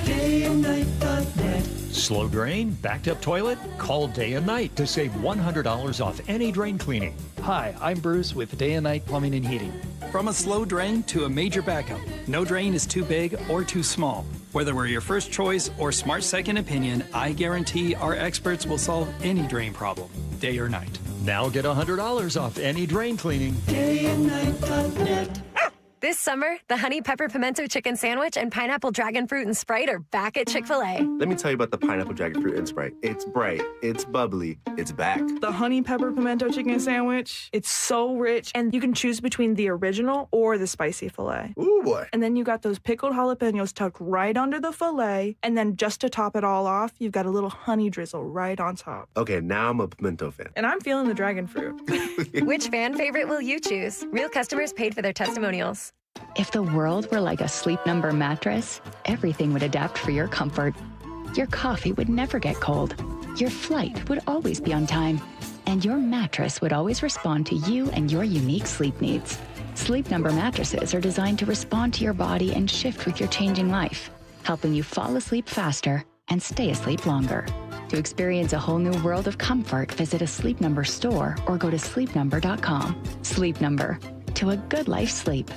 DayandNight.net.
Slow drain? Backed up toilet? Call Day and Night to save $100 off any drain cleaning.
Hi, I'm Bruce with Day and Night Plumbing and Heating. From a slow drain to a major backup, no drain is too big or too small. Whether we're your first choice or smart second opinion, I guarantee our experts will solve any drain problem, day or night.
Now get $100 off any drain cleaning.
DayandNight.net.
This summer, the Honey Pepper Pimento Chicken Sandwich and Pineapple Dragon Fruit and Sprite are back at Chick-fil-A.
Let me tell you about the Pineapple Dragon Fruit and Sprite. It's bright, it's bubbly, it's back.
The Honey Pepper Pimento Chicken Sandwich, it's so rich, and you can choose between the original or the spicy filet.
Ooh, boy.
And then you got those pickled jalapenos tucked right under the filet, and then just to top it all off, you've got a little honey drizzle right on top.
Okay, now I'm a pimento fan.
And I'm feeling the dragon fruit.
Which fan favorite will you choose? Real customers paid for their testimonials.
If the world were like a Sleep Number mattress, everything would adapt for your comfort. Your coffee would never get cold. Your flight would always be on time. And your mattress would always respond to you and your unique sleep needs. Sleep Number mattresses are designed to respond to your body and shift with your changing life, helping you fall asleep faster and stay asleep longer. To experience a whole new world of comfort, visit a Sleep Number store or go to sleepnumber.com. Sleep Number. To a good night's sleep.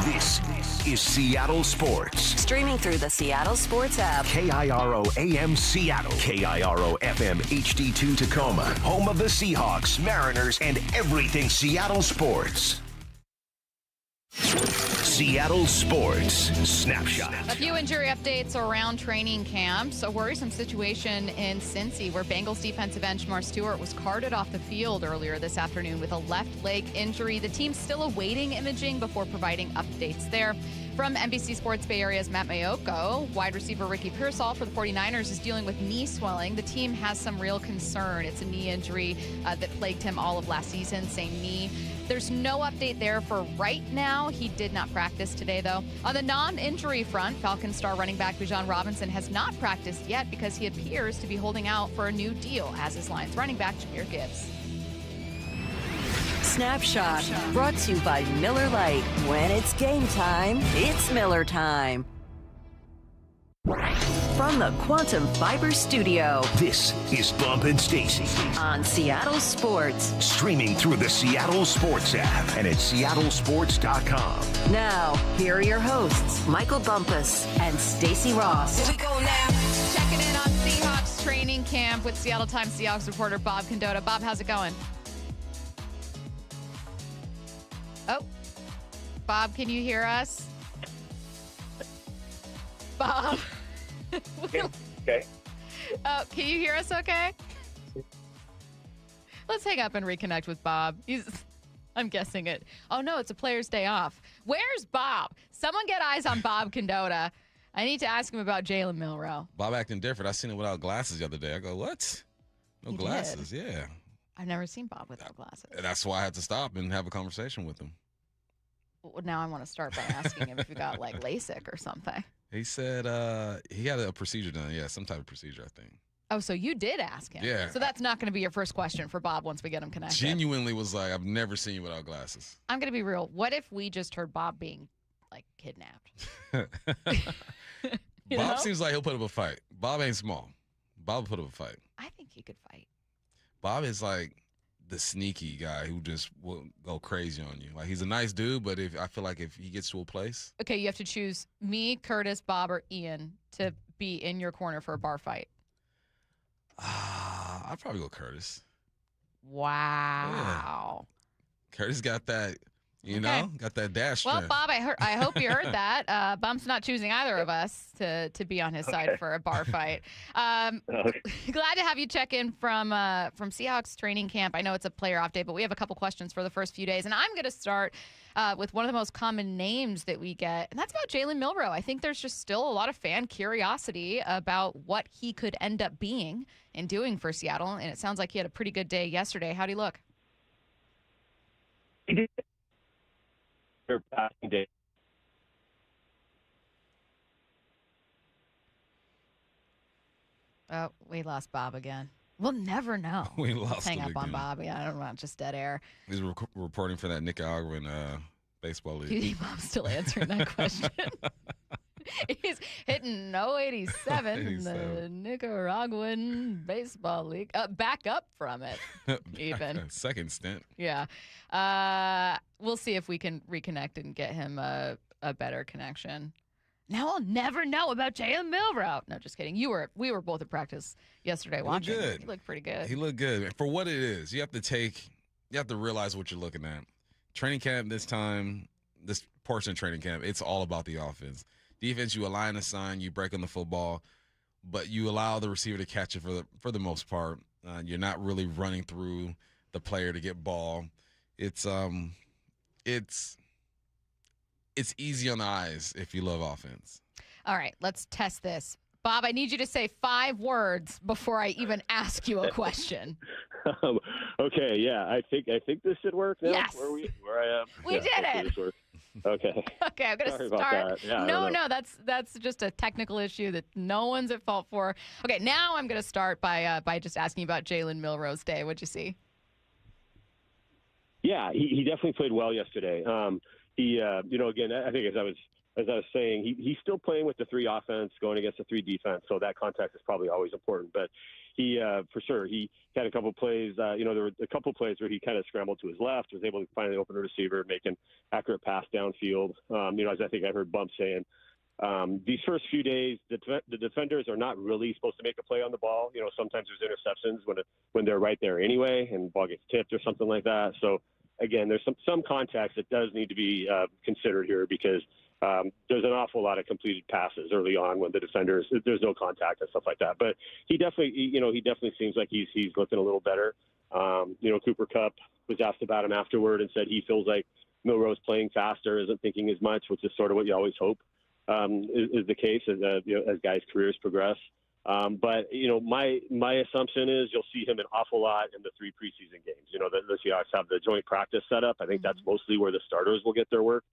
This is Seattle Sports.
Streaming through the Seattle Sports app.
KIRO AM Seattle. KIRO FM HD2 Tacoma. Home of the Seahawks, Mariners, and everything Seattle sports. Seattle Sports Snapshot.
A few injury updates around training camps. A worrisome situation in Cincy where Bengals defensive end Shamar Stewart was carted off the field earlier this afternoon with a left leg injury. The team's still awaiting imaging before providing updates there. From NBC Sports Bay Area's Matt Mayoko, wide receiver Ricky Pearsall for the 49ers is dealing with knee swelling. The team has some real concern. It's a knee injury that plagued him all of last season, same knee. There's no update there for right now. He did not practice today, though. On the non-injury front, Falcons star running back Bijan Robinson has not practiced yet because he appears to be holding out for a new deal, as is Lions running back Jahmyr Gibbs.
Snapshot, brought to you by Miller Lite. When it's game time, it's Miller time. From the Quantum Fiber Studio,
this is Bump and Stacy
on Seattle Sports.
Streaming through the Seattle Sports app and at seattlesports.com.
Now, here are your hosts, Michael Bumpus and Stacy Ross.
Here we go now. Checking in on Seahawks training camp with Seattle Times Seahawks reporter Bob Condotta. Bob, how's it going? Oh, Bob, can you hear us? Bob.
Okay.
Can you hear us okay? Let's hang up and reconnect with Bob. I'm guessing it. Oh, no, it's a player's day off. Where's Bob? Someone get eyes on Bob Condotta. I need to ask him about Jalen Milroe.
Bob acting different. I seen him without glasses the other day. I go, what? No glasses,
did.
Yeah.
I've never seen Bob without glasses.
That's why I had to stop and have a conversation with him.
Well, now I want to start by asking him if he got like LASIK or something.
He said he had a procedure done. Yeah, some type of procedure, I think.
Oh, so you did ask him.
Yeah.
So that's not going to be your first question for Bob once we get him connected.
Genuinely was like, I've never seen you without glasses.
I'm going to be real. What if we just heard Bob being, like, kidnapped?
Bob seems like he'll put up a fight. Bob ain't small. Bob will put up a fight.
I think he could fight.
Bob is like the sneaky guy who just will go crazy on you. Like, he's a nice dude, but I feel like if he gets to a place.
Okay, you have to choose me, Curtis, Bob, or Ian to be in your corner for a bar fight.
I'd probably go Curtis.
Wow.
Yeah. Curtis got that, got that dash.
Well, Bob, I hope you heard that. Bump's not choosing either of us to be on his side for a bar fight. Glad to have you check in from Seahawks training camp. I know it's a player off day, but we have a couple questions for the first few days. And I'm going to start with one of the most common names that we get, and that's about Jalen Milroe. I think there's just still a lot of fan curiosity about what he could end up being and doing for Seattle. And it sounds like he had a pretty good day yesterday. How'd he look?
He did. Passing day.
Oh, we lost Bob again. We'll never know.
We lost
Let's hang
him
up
again.
on Bob. Yeah, I don't want just dead air.
He's reporting for that Nicaraguan baseball league.
Do you think Bob's still answering that question? He's hitting 087 in the Nicaraguan baseball league. Back up from it, even.
Second stint.
Yeah. We'll see if we can reconnect and get him a better connection. Now I'll never know about Jalen Milroe. No, just kidding. We were both at practice yesterday watching.
Good.
He looked pretty good.
He looked good. For what it is, you have to realize what you're looking at. Training camp this portion of training camp, it's all about the offense. Defense, you align a sign, you break on the football, but you allow the receiver to catch it for the most part. You're not really running through the player to get ball. It's easy on the eyes if you love offense.
All right, let's test this. Bob, I need you to say 5 words before I even ask you a question.
Okay, yeah, I think this should work now.
Yes.
Where I am.
We did it.
Okay.
Okay, I'm gonna
Sorry about
start.
that. Yeah,
No, that's just a technical issue that no one's at fault for. Okay, now I'm gonna start by just asking you about Jalen Milroe's day. What'd you see?
Yeah, he definitely played well yesterday. Again, I think as I was saying, he's still playing with the 3 offense, going against the 3 defense, so that contact is probably always important. But he, for sure, he had a couple plays. There were a couple plays where he kind of scrambled to his left, was able to finally open a receiver, make an accurate pass downfield. As I think I heard Bump saying, these first few days, the defenders are not really supposed to make a play on the ball. Sometimes there's interceptions when they're right there anyway, and the ball gets tipped or something like that. So again, there's some context that does need to be considered here because there's an awful lot of completed passes early on when the defenders there's no contact and stuff like that. But he definitely seems like he's looking a little better. Cooper Kupp was asked about him afterward and said he feels like Milroe's playing faster, isn't thinking as much, which is sort of what you always hope is the case as guys' careers progress. But my assumption is you'll see him an awful lot in the 3 preseason games. The Seahawks have the joint practice set up. I think that's mostly where the starters will get their work.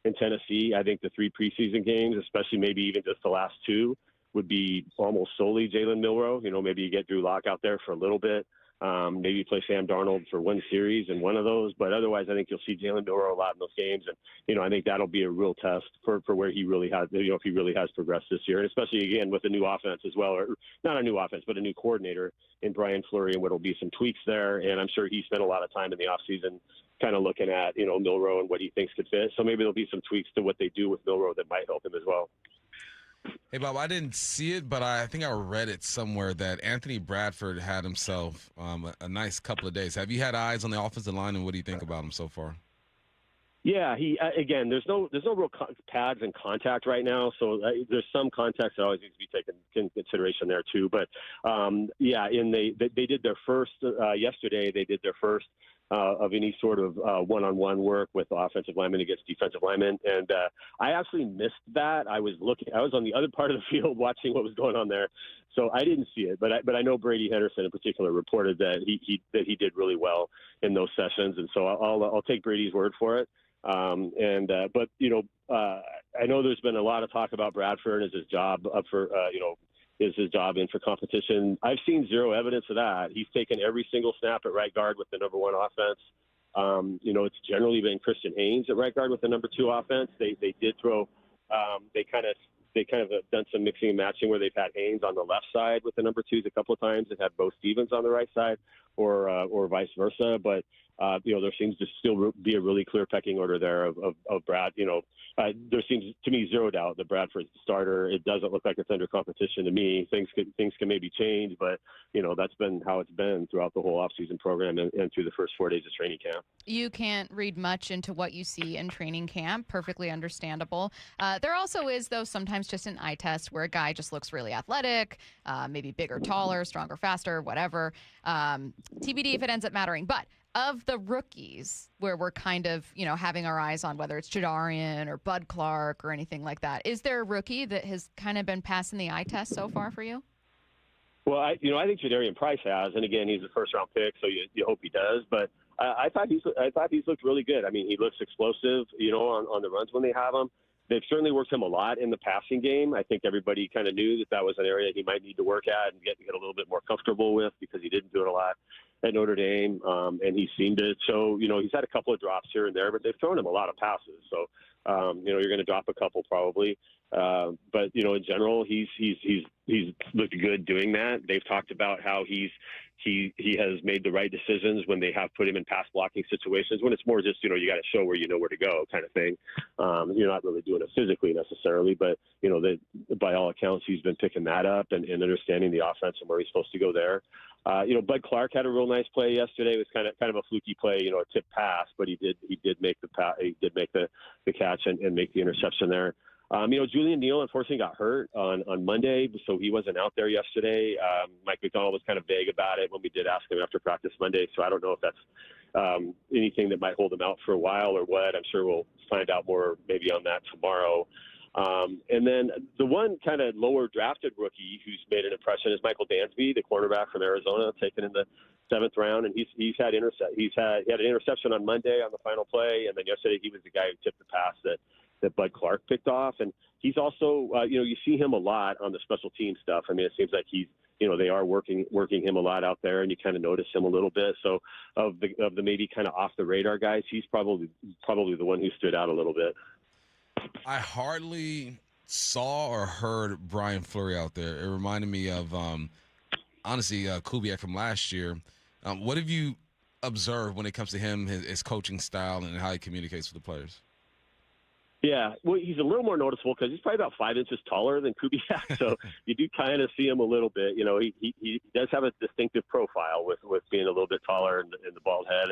In Tennessee, I think the 3 preseason games, especially maybe even just the last 2, would be almost solely Jalen Milroe. Maybe you get Drew Lock out there for a little bit. Maybe you play Sam Darnold for one series in one of those. But otherwise, I think you'll see Jalen Milroe a lot in those games. And, I think that'll be a real test for where he really has, if he really has progressed this year. And especially, again, with a new offense as well, or not a new offense, but a new coordinator in Brian Fleury, and what'll be some tweaks there. And I'm sure he spent a lot of time in the offseason kind of looking at, Milroe and what he thinks could fit. So maybe there'll be some tweaks to what they do with Milroe that might help him as well.
Hey, Bob, I didn't see it, but I think I read it somewhere that Anthony Bradford had himself a nice couple of days. Have you had eyes on the offensive line, and what do you think about him so far?
Yeah, again, there's no real pads and contact right now, so there's some context that always needs to be taken into consideration there too. But they did their first yesterday. They did their first of any sort of one-on-one work with offensive linemen against defensive linemen, and I actually missed that. I was on the other part of the field watching what was going on there, so I didn't see it. But I know Brady Henderson in particular reported that he did really well in those sessions, and so I'll take Brady's word for it. But I know there's been a lot of talk about Bradford. Is his job up for is his job in for competition? I've seen zero evidence of that. He's taken every single snap at right guard with the number 1 offense. It's generally been Christian Haynes at right guard with the number 2 offense. They did throw. They kind of have done some mixing and matching where they've had Haynes on the left side with the number 2s a couple of times and had Bo Stevens on the right side, or vice versa. But there seems to still be a really clear pecking order there of Brad. There seems to me zero doubt that Bradford's the starter. It doesn't look like it's under competition to me. Things can maybe change, but that's been how it's been throughout the whole offseason program and through the first 4 days of training camp.
You can't read much into what you see in training camp. Perfectly understandable. There also is, though, sometimes just an eye test where a guy just looks really athletic, maybe bigger, taller, stronger, faster, whatever. TBD if it ends up mattering. But of the rookies where we're kind of, having our eyes on whether it's Jadarian or Bud Clark or anything like that, is there a rookie that has kind of been passing the eye test so far for you?
Well, I think Jadarian Price has, and again, he's a first-round pick, so you hope he does. But I thought he's looked really good. I mean, he looks explosive, on the runs when they have him. They've certainly worked him a lot in the passing game. I think everybody kind of knew that was an area he might need to work at and get a little bit more comfortable with because he didn't do it a lot at Notre Dame, and he seemed to show. He's had a couple of drops here and there, but they've thrown him a lot of passes. So, you're going to drop a couple probably. But in general, he's looked good doing that. They've talked about how he has made the right decisions when they have put him in pass blocking situations, when it's more just, you got to show where you know where to go kind of thing. You're not really doing it physically necessarily, but, by all accounts, he's been picking that up and understanding the offense and where he's supposed to go there. Bud Clark had a real nice play yesterday. It was kind of a fluky play, a tip pass, but he did make the catch and make the interception there. Julian Neal unfortunately got hurt on Monday, so he wasn't out there yesterday. Mike McDonald was kind of vague about it when we did ask him after practice Monday, so I don't know if that's anything that might hold him out for a while or what. I'm sure we'll find out more maybe on that tomorrow. And then the one kind of lower drafted rookie who's made an impression is Michael Dansby, the cornerback from Arizona, taken in the 7th round, and he had an interception on Monday on the final play, and then yesterday he was the guy who tipped the pass that Bud Clark picked off. And he's also you see him a lot on the special team stuff. I mean, it seems like they are working him a lot out there, and you kind of notice him a little bit. So of the maybe kind of off the radar guys, he's probably the one who stood out a little bit.
I hardly saw or heard Brian Fleury out there. It reminded me of, honestly, Kubiak from last year. What have you observed when it comes to him, his coaching style, and how he communicates with the players?
Yeah, well, he's a little more noticeable because he's probably about 5 inches taller than Kubiak, so you do kind of see him a little bit. He does have a distinctive profile with being a little bit taller and the bald head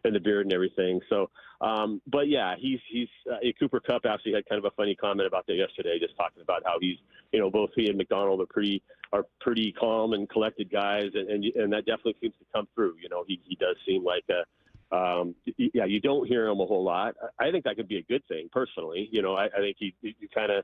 and the beard and everything. So, but yeah, he's Cooper Kupp actually had kind of a funny comment about that yesterday, just talking about how he's both he and McDonald are pretty calm and collected guys, and that definitely seems to come through. He does seem like you don't hear him a whole lot. I think that could be a good thing, personally. I think you kind of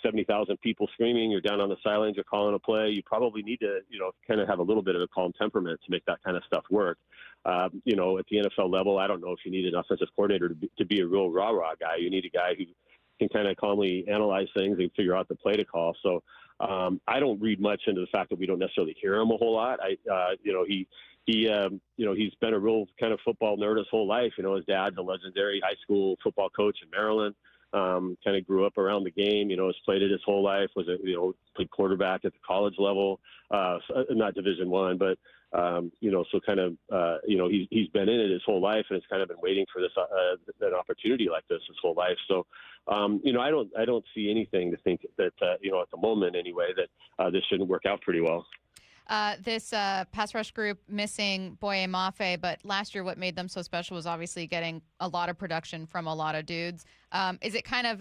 70,000 people screaming. You're down on the sidelines. You're calling a play. You probably need to, kind of have a little bit of a calm temperament to make that kind of stuff work. At the NFL level, I don't know if you need an offensive coordinator to be a real rah-rah guy. You need a guy who can kind of calmly analyze things and figure out the play to call. So I don't read much into the fact that we don't necessarily hear him a whole lot. He's been a real kind of football nerd his whole life. His dad's a legendary high school football coach in Maryland. Kind of grew up around the game. Has played it his whole life. Played quarterback at the college level, not Division I, but so kind of he's been in it his whole life, and has kind of been waiting for this an opportunity like this his whole life. So I don't see anything to think that at the moment anyway that this shouldn't work out pretty well.
This pass rush group missing Boye Mafe, but last year what made them so special was obviously getting a lot of production from a lot of dudes. Is it kind of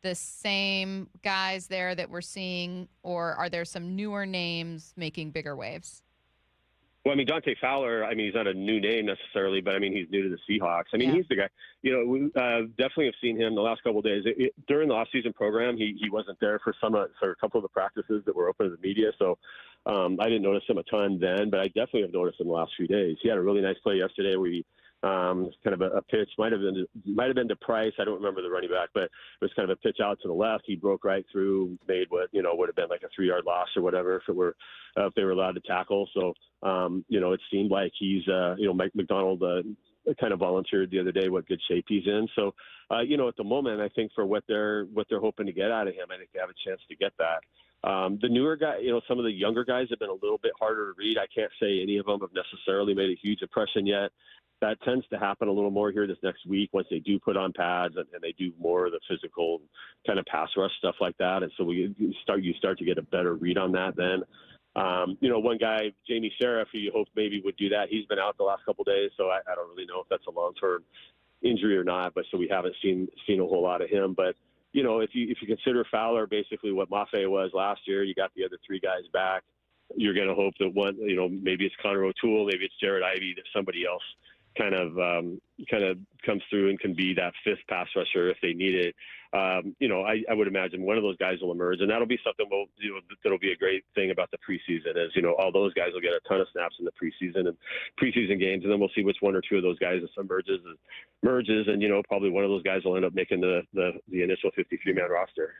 the same guys there that we're seeing, or are there some newer names making bigger waves?
Well, Dante Fowler, he's not a new name necessarily, but he's new to the Seahawks. He's the guy. We definitely have seen him the last couple of days. During the off-season program, he wasn't there for a couple of the practices that were open to the media, so I didn't notice him a ton then, but I definitely have noticed him the last few days. He had a really nice play yesterday where he kind of a pitch, might have been to Price. I don't remember the running back, but it was kind of a pitch out to the left. He broke right through, made what would have been like a 3-yard loss or whatever if they were allowed to tackle. So it seemed like he's Mike McDonald kind of volunteered the other day what good shape he's in. So at the moment, I think for what they're hoping to get out of him, I think they have a chance to get that. The newer guy, some of the younger guys have been a little bit harder to read. I can't say any of them have necessarily made a huge impression yet. That tends to happen a little more here this next week once they do put on pads and they do more of the physical kind of pass rush stuff like that. And so you start to get a better read on that then. One guy, Jamie Sheriff, who you hoped maybe would do that, he's been out the last couple of days, so I don't really know if that's a long-term injury or not, but so we haven't seen a whole lot of him. But, if you consider Fowler basically what Mafe was last year, you got the other 3 guys back. You're going to hope that one, maybe it's Connor O'Toole, maybe it's Jared Ivey, that somebody else kind of comes through and can be that 5th pass rusher if they need it. I would imagine one of those guys will emerge, and that'll be something that'll be a great thing about the preseason is, all those guys will get a ton of snaps in the preseason and preseason games, and then we'll see which 1 or 2 of those guys merges, and probably one of those guys will end up making the initial 53-man roster.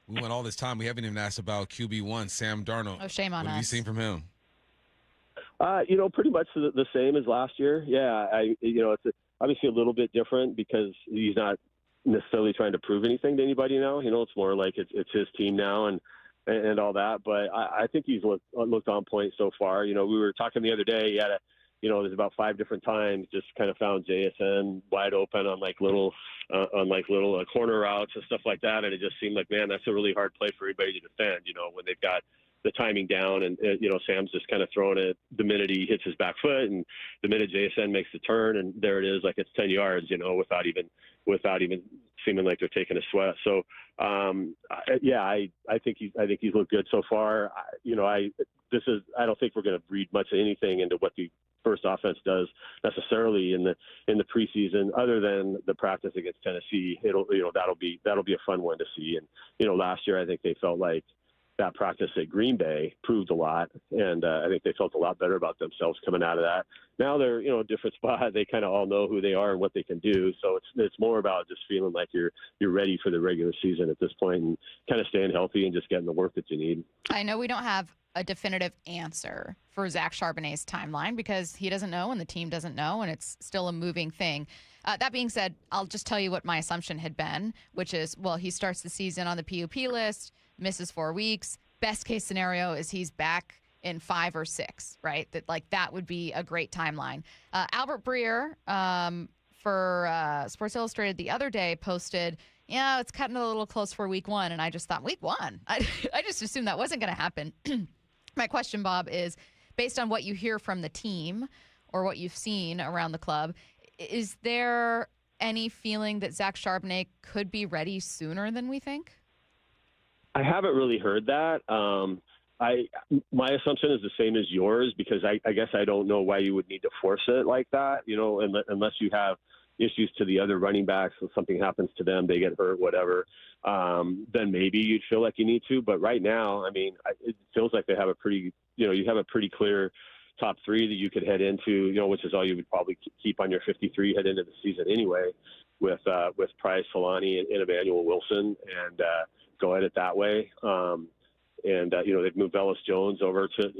We went all this time. We haven't even asked about QB1, Sam Darnold.
Oh, shame on us.
What have you seen from him?
Pretty much the same as last year. Yeah, it's obviously a little bit different because he's not necessarily trying to prove anything to anybody now. It's more like it's his team now and all that. But I think he's looked on point so far. We were talking the other day. He had there's about 5 different times just kind of found JSN wide open on little corner routes and stuff like that, and it just seemed like, man, that's a really hard play for everybody to defend. When they've got the timing down and Sam's just kind of throwing it the minute he hits his back foot and the minute JSN makes the turn, and there it is, like it's 10 yards, without even seeming like they're taking a sweat. So I think he's looked good so far. I don't think we're going to read much of anything into what the first offense does necessarily in the preseason, other than the practice against Tennessee. That'll be a fun one to see. And last year I think they felt like that practice at Green Bay proved a lot, and I think they felt a lot better about themselves coming out of that. Now they're a different spot. They kind of all know who they are and what they can do. So it's more about just feeling like you're ready for the regular season at this point, and kind of staying healthy and just getting the work that you need.
I know we don't have a definitive answer for Zach Charbonnet's timeline because he doesn't know and the team doesn't know, and it's still a moving thing. That being said, I'll just tell you what my assumption had been, which is, well, he starts the season on the PUP list, misses 4 weeks. Best case scenario is he's back in 5 or 6, right? That would be a great timeline. Albert Breer for Sports Illustrated the other day posted, it's cutting a little close for week 1. And I just thought, week 1? I just assumed that wasn't going to happen. My question, Bob, is based on what you hear from the team or what you've seen around the club, is there any feeling that Zach Charbonnet could be ready sooner than we think?
I haven't really heard that. My assumption is the same as yours, because I guess I don't know why you would need to force it like that, unless you have issues to the other running backs, if something happens to them, they get hurt, whatever, then maybe you'd feel like you need to. But right now, it feels like they have a pretty, you have a pretty clear top 3 that you could head into, which is all you would probably keep on your 53 head into the season anyway, with Price, Solani, and Emmanuel Wilson, and go at it that way. They've moved Velus Jones over to,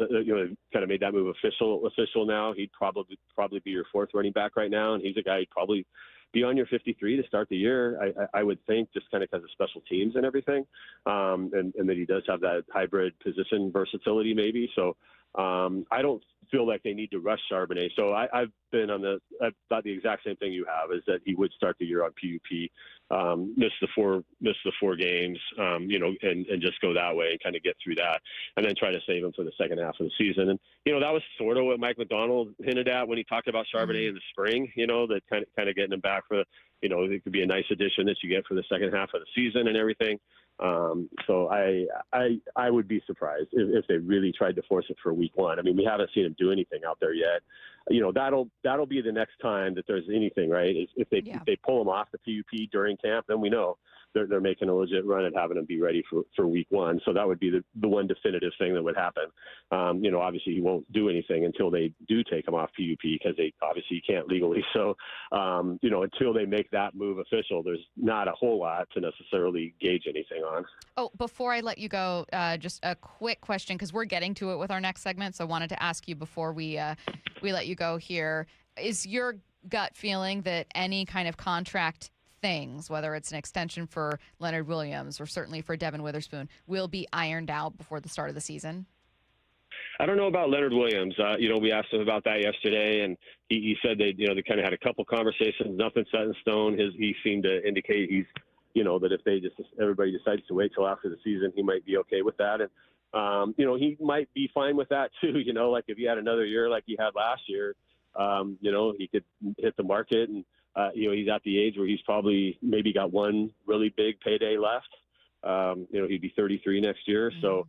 kind of made that move official now. He'd probably be your 4th running back right now, and he's a guy who'd probably be on your 53 to start the year, I would think, just kind of because of special teams and everything, and that he does have that hybrid position versatility maybe. So I don't feel like they need to rush Charbonnet. So I've thought the exact same thing you have, is that he would start the year on PUP, miss the four games, and just go that way and kind of get through that, and then try to save him for the second half of the season. And that was sort of what Mike McDonald hinted at when he talked about Charbonnet in the spring. That kind of getting him back for, it could be a nice addition that you get for the second half of the season and everything. So I would be surprised if they really tried to force it for week 1. We haven't seen him do anything out there yet. That'll be the next time that there's anything, right? If they pull him off the PUP during camp, then we know they're making a legit run at having him be ready for week 1. So that would be the one definitive thing that would happen. Obviously he won't do anything until they do take him off PUP, because they obviously can't legally. So, until they make that move official, there's not a whole lot to necessarily gauge anything on.
Oh, before I let you go, just a quick question, because we're getting to it with our next segment. So I wanted to ask you before we let you go here. Is your gut feeling that any kind of contract things, whether it's an extension for Leonard Williams or certainly for Devin Witherspoon, will be ironed out before the start of the season?
I don't know about Leonard Williams. We asked him about that yesterday, and he said they kind of had a couple conversations, nothing set in stone. He seemed to indicate he's, that if everybody decides to wait till after the season, he might be okay with that. And, he might be fine with that too. Like if he had another year like he had last year, he could hit the market, and, he's at the age where he's probably maybe got one really big payday left. He'd be 33 next year. Mm-hmm. So,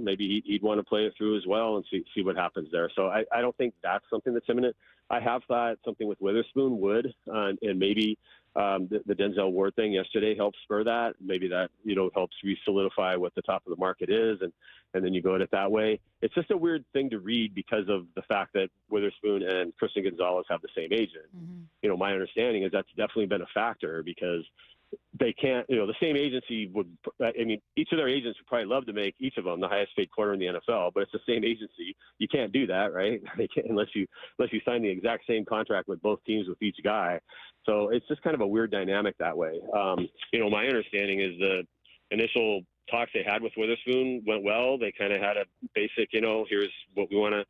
maybe he'd want to play it through as well and see what happens there. So I don't think that's something that's imminent. I have thought something with Witherspoon would, and maybe the Denzel Ward thing yesterday helped spur that. Maybe that, helps re-solidify what the top of the market is, and then you go at it that way. It's just a weird thing to read because of the fact that Witherspoon and Christian Gonzalez have the same agent. Mm-hmm. My understanding is that's definitely been a factor, because they can't, the same agency would, each of their agents would probably love to make each of them the highest paid corner in the NFL, but it's the same agency. You can't do that, right? They can't, unless you sign the exact same contract with both teams with each guy. So it's just kind of a weird dynamic that way. My understanding is the initial talks they had with Witherspoon went well. They kind of had a basic, here's what we want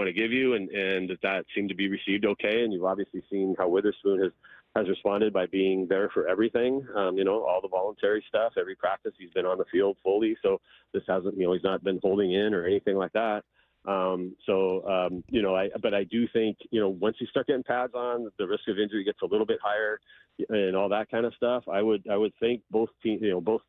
to give you, and that seemed to be received okay. And you've obviously seen how Witherspoon has responded by being there for everything, all the voluntary stuff, every practice he's been on the field fully. So this hasn't, he's not been holding in or anything like that. But I do think, once you start getting pads on, the risk of injury gets a little bit higher and all that kind of stuff. I would think both teams, both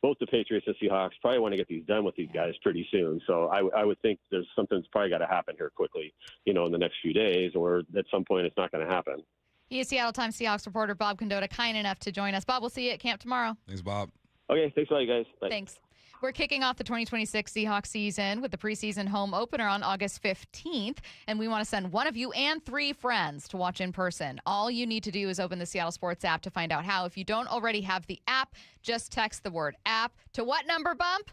both the Patriots and Seahawks probably want to get these done with these guys pretty soon. So I would think there's something's probably got to happen here quickly, in the next few days, or at some point it's not going to happen.
He is Seattle Times Seahawks reporter Bob Condotta, kind enough to join us. Bob, we'll see you at camp tomorrow.
Thanks, Bob.
Okay, thanks a lot, you guys. Bye.
Thanks. We're kicking off the 2026 Seahawks season with the preseason home opener on August 15th, and we want to send one of you and 3 friends to watch in person. All you need to do is open the Seattle Sports app to find out how. If you don't already have the app, just text the word app to what number, Bump?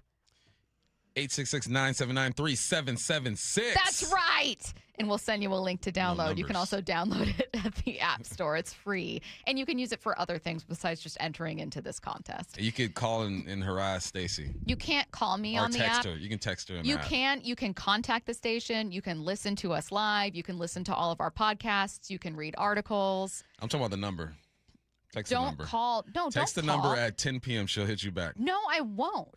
866-979-3776.
That's right. And we'll send you a link to download. You can also download it at the App Store. It's free. And you can use it for other things besides just entering into this contest.
You could call and harass Stacy.
You can't call me on the app.
Or text her. You can text her in the app.
You can contact the station. You can listen to us live. You can listen to all of our podcasts. You can read articles.
I'm talking about the number. Text the number.
Text
the number at 10 p.m. She'll hit you back.
No, I won't.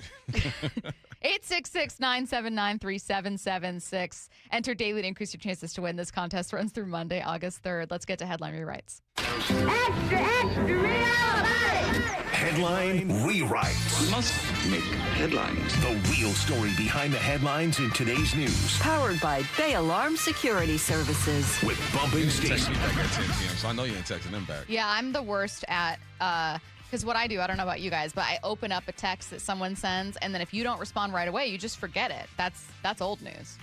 866-979-3776. Enter daily to increase your chances to win. This contest runs through Monday, August 3rd. Let's get to headline rewrites.
Extra, extra, real
Headline rewrites.
We must make headlines.
The real story behind the headlines in today's news.
Powered by Bay Alarm Security Services.
With Bumping
Stacy. Text me back at 10 p.m., so I know you ain't texting them back.
Yeah, I'm the worst at, because what I do, I don't know about you guys, but I open up a text that someone sends, and then if you don't respond right away, you just forget it. That's old news.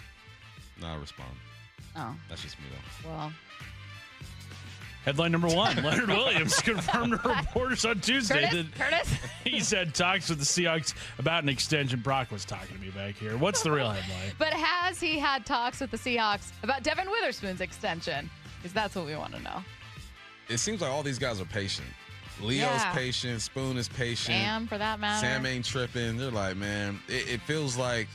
No, I respond.
Oh.
That's just me, though.
Well.
Headline number 1, Leonard Williams confirmed to reporters on Tuesday
Curtis?
He's had talks with the Seahawks about an extension. Brock was talking to me back here. What's the real headline?
But has he had talks with the Seahawks about Devin Witherspoon's extension? Because that's what we want to know.
It seems like all these guys are patient. Leo's patient. Spoon is patient.
Sam, for that matter.
Sam ain't tripping. They're like, man, it feels like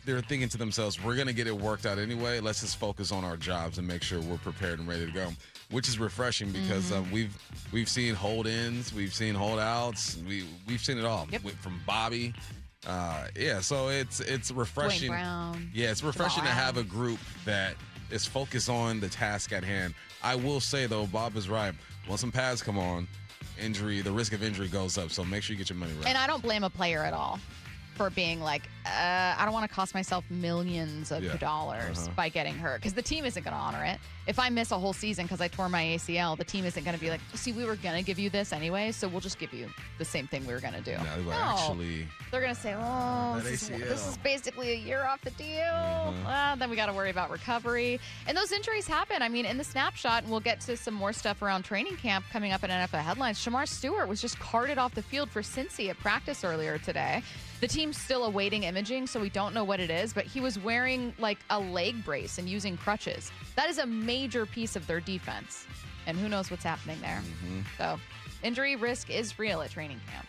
they're thinking to themselves, we're going to get it worked out anyway. Let's just focus on our jobs and make sure we're prepared and ready to go, which is refreshing because we've seen hold-ins, we've seen holdouts, we've seen it all from Bobby. So it's refreshing.
Dwayne Brown.
Yeah, it's refreshing to have a group that is focused on the task at hand. I will say, though, Bob is right. Once some pads come on, the risk of injury goes up. So make sure you get your money right.
And I don't blame a player at all for being like, I don't want to cost myself millions of dollars by getting hurt, because the team isn't going to honor it. If I miss a whole season because I tore my ACL, the team isn't going to be like, see, we were going to give you this anyway, so we'll just give you the same thing we were going to do. They're going to say, this is basically a year off the deal. Then we got to worry about recovery. And those injuries happen. I mean, in the snapshot, and we'll get to some more stuff around training camp coming up in NFL headlines, Shamar Stewart was just carted off the field for Cincy at practice earlier today. The team's still awaiting imaging, so we don't know what it is, but he was wearing like a leg brace and using crutches. That is a major piece of their defense, and who knows what's happening there. So injury risk is real at training camp.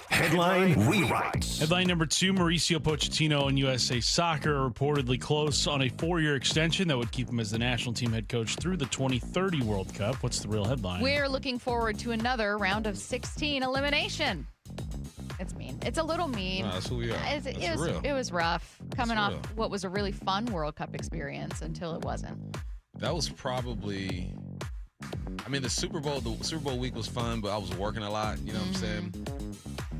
Headline rewrites.
Headline number 2, Mauricio Pochettino and USA Soccer are reportedly close on a 4-year extension that would keep him as the national team head coach through the 2030 World Cup. What's the real headline?
We're looking forward to another round of 16 elimination. It's mean. It's a little mean.
No, that's who we are.
It was rough coming off what was a really fun World Cup experience until it wasn't.
That was probably, I mean, the Super Bowl week was fun, but I was working a lot. You know what I'm saying?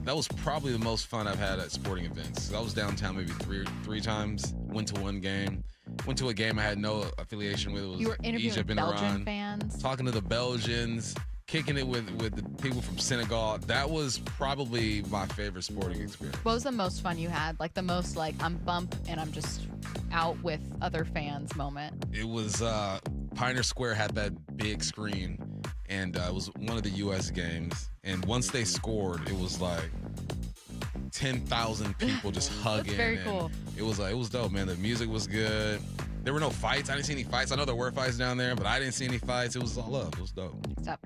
That was probably the most fun I've had at sporting events. I was downtown maybe three times. Went to one game. Went to a game I had no affiliation with. It was
you were interviewing
Egypt and
Belgian
Iran.
fans.
Talking to the Belgians. Kicking it with the people from Senegal. That was probably my favorite sporting experience.
What was the most fun you had? Like the most like I'm Bump and I'm just out with other fans moment?
It was Pioneer Square had that big screen, and it was one of the U.S. games. And once they scored, it was like 10,000 people just hugging.
That's very cool.
It was dope, man. The music was good. There were no fights. I didn't see any fights. I know there were fights down there, but I didn't see any fights. It was all love. It was dope.
Next up.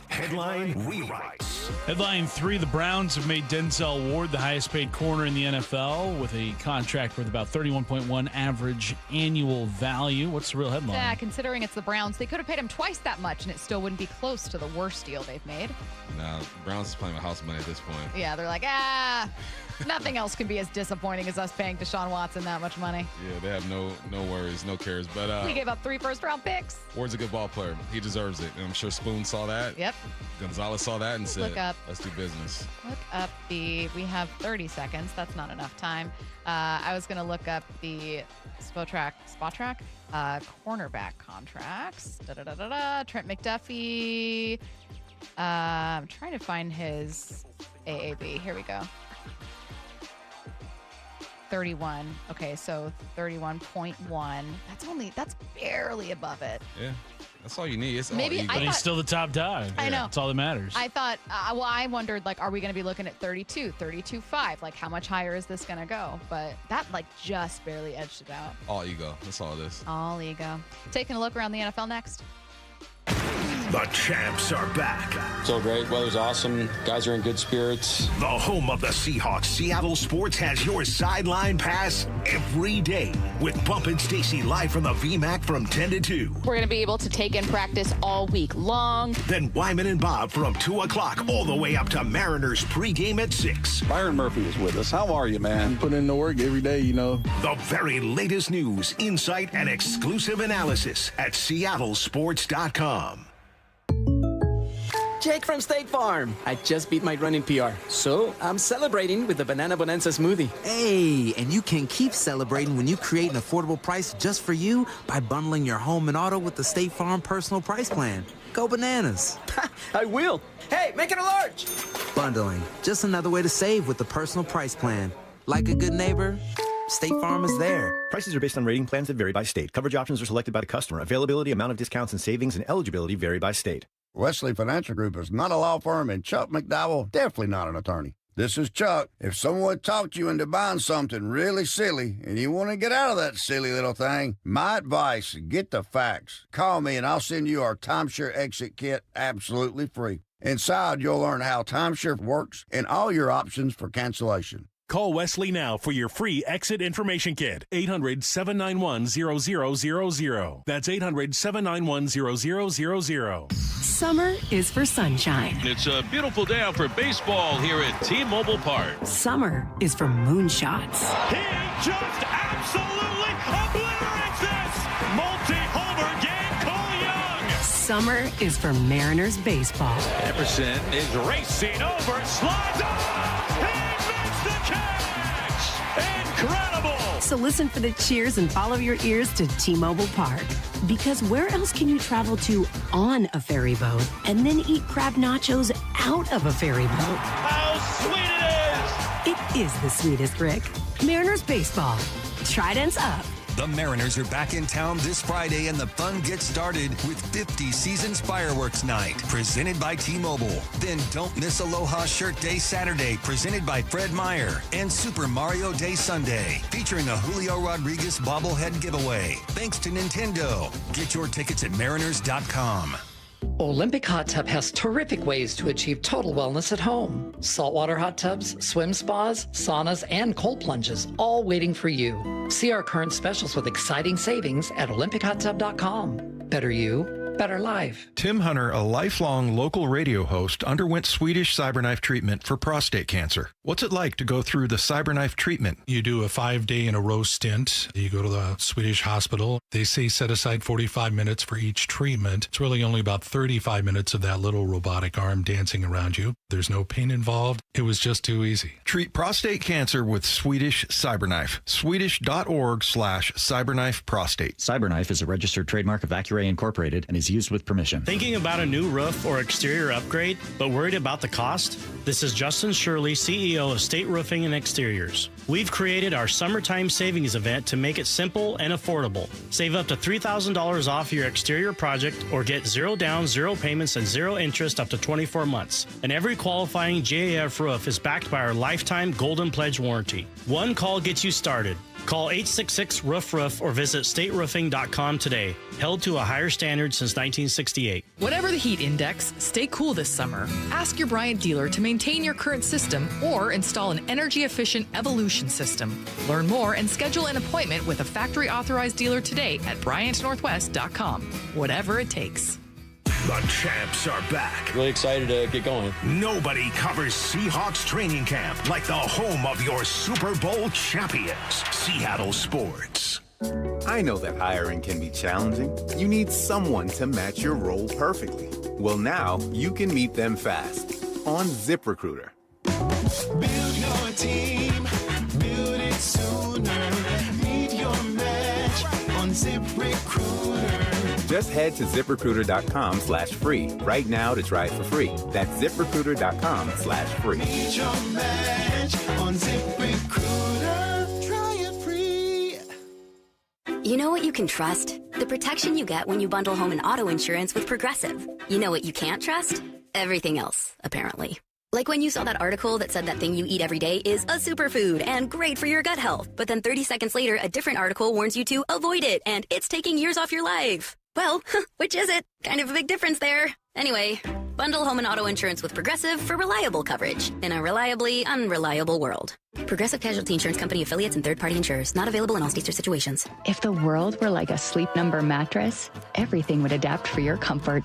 Headline rewrites.
Headline 3, the Browns have made Denzel Ward the highest paid corner in the NFL with a contract worth about $31.1 average annual value. What's the real headline?
Yeah, considering it's the Browns, they could have paid him twice that much, and it still wouldn't be close to the worst deal they've made.
No, Browns is playing with house money at this point.
Yeah, they're like, nothing else can be as disappointing as us paying Deshaun Watson that much money.
Yeah, they have no worries, no cares. But
we gave up 3 first-round picks.
Ward's a good ball player. He deserves it. And I'm sure Spoon saw that.
Yep.
Gonzalez saw that and said, let's do business.
Look up we have 30 seconds. That's not enough time. I was going to look up the spot track cornerback contracts. Trent McDuffie. I'm trying to find his AAV. Here we go. 31. Okay, so 31.1. That's barely above it.
Yeah. That's all you need. It's
Maybe
all
but he's still the top dog.
I know.
That's all that matters.
I thought, I wondered, are we going to be looking at 32, 32.5? How much higher is this going to go? But that, just barely edged it out.
All ego. That's all it is.
All ego. Taking a look around the NFL next.
The champs are back.
So great. Weather's awesome. Guys are in good spirits.
The home of the Seahawks, Seattle Sports, has your sideline pass every day with Bump and Stacy live from the VMAC from 10 to 2.
We're going to be able to take in practice all week long.
Then Wyman and Bob from 2 o'clock all the way up to Mariners pregame at 6.
Byron Murphy is with us. How are you, man? Put in the work every day,
The very latest news, insight, and exclusive analysis at seattlesports.com.
Jake from State Farm. I just beat my running PR, so I'm celebrating with the Banana Bonanza smoothie.
Hey, and you can keep celebrating when you create an affordable price just for you by bundling your home and auto with the State Farm Personal Price Plan. Go bananas.
I will. Hey, make it a large.
Bundling, just another way to save with the Personal Price Plan. Like a good neighbor, State Farm is there.
Prices are based on rating plans that vary by state. Coverage options are selected by the customer. Availability, amount of discounts and savings, and eligibility vary by state.
Wesley Financial Group is not a law firm, and Chuck McDowell definitely not an attorney. This is Chuck. If someone talked you into buying something really silly and you want to get out of that silly little thing, my advice, get the facts. Call me and I'll send you our timeshare exit kit absolutely free. Inside, you'll learn how timeshare works and all your options for cancellation.
Call Wesley now for your free exit information kit. 800-791-0000. That's 800-791-0000.
Summer is for sunshine.
It's a beautiful day out for baseball here at T-Mobile Park.
Summer is for moonshots.
He just absolutely obliterates this multi-homer game, Cole Young.
Summer is for Mariners baseball.
Emerson is racing over, slides off. Incredible!
So listen for the cheers and follow your ears to T-Mobile Park. Because where else can you travel to on a ferry boat and then eat crab nachos out of a ferry boat?
How sweet it
is! It is the sweetest, Rick. Mariners baseball. Tridents up.
The Mariners are back in town this Friday, and the fun gets started with 50 Seasons Fireworks Night, presented by T-Mobile. Then don't miss Aloha Shirt Day Saturday, presented by Fred Meyer, and Super Mario Day Sunday, featuring a Julio Rodriguez bobblehead giveaway. Thanks to Nintendo. Get your tickets at mariners.com.
Olympic Hot Tub has terrific ways to achieve total wellness at home. Saltwater hot tubs, swim spas, saunas, and cold plunges, all waiting for you. See our current specials with exciting savings at olympichottub.com. Better you, better life.
Tim Hunter, a lifelong local radio host, underwent Swedish CyberKnife treatment for prostate cancer. What's it like to go through the CyberKnife treatment?
You do a 5-day-in-a-row stint. You go to the Swedish hospital. They say set aside 45 minutes for each treatment. It's really only about 35 minutes of that little robotic arm dancing around you. There's no pain involved. It was just too easy.
Treat prostate cancer with Swedish CyberKnife. Swedish.org/CyberKnife Prostate.
CyberKnife is a registered trademark of Accuray Incorporated and is used with permission.
Thinking about a new roof or exterior upgrade, but worried about the cost? This is Justin Shirley, CEO of State Roofing and Exteriors. We've created our summertime savings event to make it simple and affordable. Save up to $3,000 off your exterior project or get 0 down, 0 payments, and 0 interest up to 24 months. And every qualifying GAF roof is backed by our lifetime Golden Pledge warranty. One call gets you started.
Call 866-ROOF-ROOF or visit stateroofing.com today. Held to a higher standard since 1968.
Whatever the heat index, stay cool this summer. Ask your Bryant dealer to maintain your current system or install an energy-efficient Evolution system. Learn more and schedule an appointment with a factory-authorized dealer today at BryantNorthwest.com. Whatever it takes.
The champs are back.
Really excited to get going.
Nobody covers Seahawks training camp like the home of your Super Bowl champions, Seattle Sports.
I know that hiring can be challenging. You need someone to match your role perfectly. Well, now you can meet them fast on ZipRecruiter.
Build your team, build it sooner. Meet your match on ZipRecruiter.
Just head to ZipRecruiter.com/free right now to try it for free. That's ZipRecruiter.com/free.
Meet your match on ZipRecruiter. Try it free.
You know what you can trust? The protection you get when you bundle home and auto insurance with Progressive. You know what you can't trust? Everything else, apparently. Like when you saw that article that said that thing you eat every day is a superfood and great for your gut health. But then 30 seconds later, a different article warns you to avoid it and it's taking years off your life. Well, which is it? Kind of a big difference there. Anyway, bundle home and auto insurance with Progressive for reliable coverage in a reliably unreliable world. Progressive Casualty Insurance Company affiliates and third-party insurers. Not available in all states or situations.
If the world were like a Sleep Number mattress, everything would adapt for your comfort.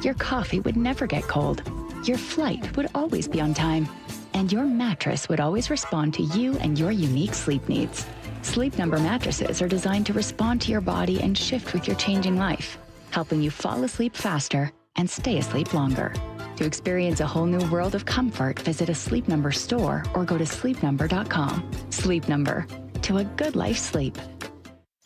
Your coffee would never get cold. Your flight would always be on time. And your mattress would always respond to you and your unique sleep needs. Sleep Number mattresses are designed to respond to your body and shift with your changing life, helping you fall asleep faster and stay asleep longer. To experience a whole new world of comfort, visit a Sleep Number store or go to sleepnumber.com. Sleep Number, to a good night's sleep.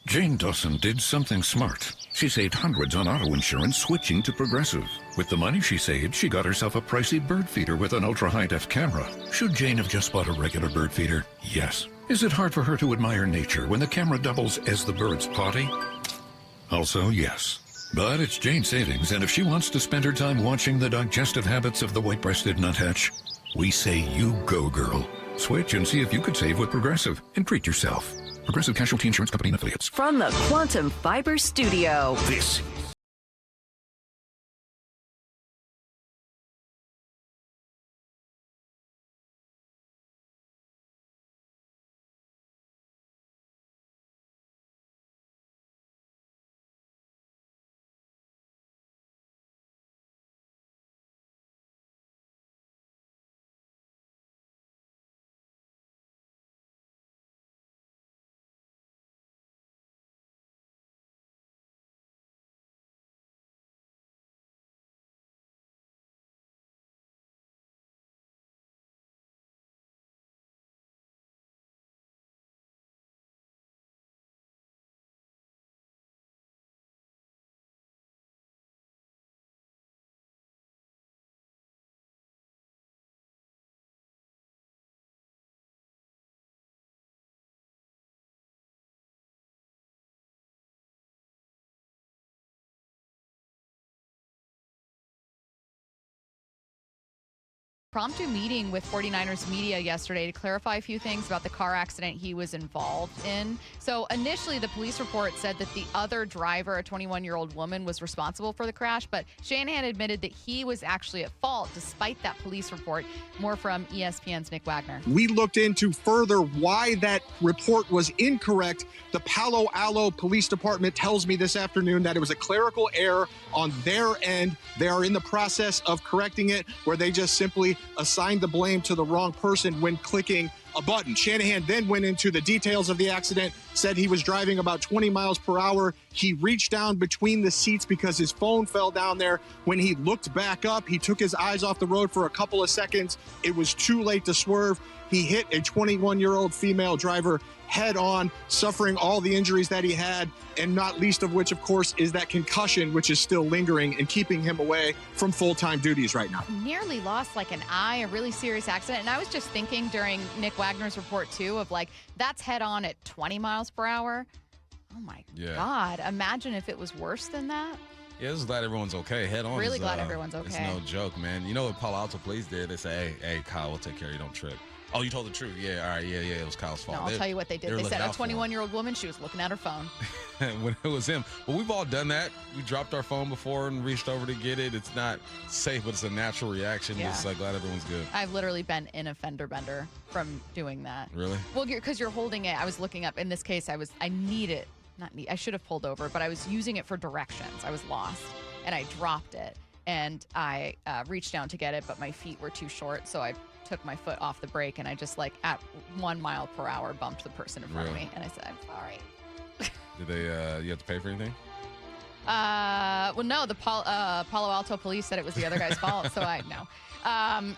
Jane Dawson did something smart. She saved hundreds on auto insurance switching to Progressive. With the money she saved, she got herself a pricey bird feeder with an ultra-high-def camera. Should Jane have just bought a regular bird feeder? Yes. Is it hard for her to admire nature when the camera doubles as the bird's potty? Also, yes. But it's Jane's savings, and if she wants to spend her time watching the digestive habits of the white-breasted nuthatch, we say you go, girl. Switch and see if you could save with Progressive and treat yourself. Progressive Casualty Insurance Company and Affiliates.
From the Quantum Fiber Studio.
This
Impromptu meeting with 49ers media yesterday to clarify a few things about the car accident he was involved in. So initially, the police report said that the other driver, a 21-year-old woman, was responsible for the crash, but Shanahan admitted that he was actually at fault despite that police report. More from ESPN's Nick Wagner.
We looked into further why that report was incorrect. The Palo Alto Police Department tells me this afternoon that it was a clerical error on their end. They are in the process of correcting it, where they just simply assigned the blame to the wrong person when clicking a button. Shanahan then went into the details of the accident, said he was driving about 20 miles per hour. He reached down between the seats because his phone fell down there. When he looked back up, he took his eyes off the road for a couple of seconds. It was too late to swerve. He hit a 21-year-old female driver head on, suffering all the injuries that he had, and not least of which, of course, is that concussion, which is still lingering and keeping him away from full-time duties right now.
Nearly lost like an eye, a really serious accident. And I was just thinking during Nick Wagner's report, too, of like, that's head on at 20 miles per hour. Oh, my God. Imagine if it was worse than that.
Yeah, just glad everyone's okay. Head on.
Really glad everyone's okay.
It's no joke, man. You know what Palo Alto Police did? They say, hey, Kyle, we'll take care of you. Don't trip. Oh, you told the truth. Yeah, all right. Yeah, it was Kyle's fault.
No, I'll tell you what they did. They said a 21-year-old woman, she was looking at her phone.
When it was him. Well, we've all done that. We dropped our phone before and reached over to get it. It's not safe, but it's a natural reaction.
Yeah.
Just glad everyone's good.
I've literally been in a fender bender from doing that.
Really?
Well, because you're holding it. I was looking up. In this case, I should have pulled over, but I was using it for directions. I was lost, and I dropped it. And I reached down to get it, but my feet were too short, so I took my foot off the brake, and I just, at 1 mile per hour, bumped the person in front of me. And I said, I'm sorry.
Did they, you have to pay for anything?
Well, no, the Palo Alto police said it was the other guy's fault, so no.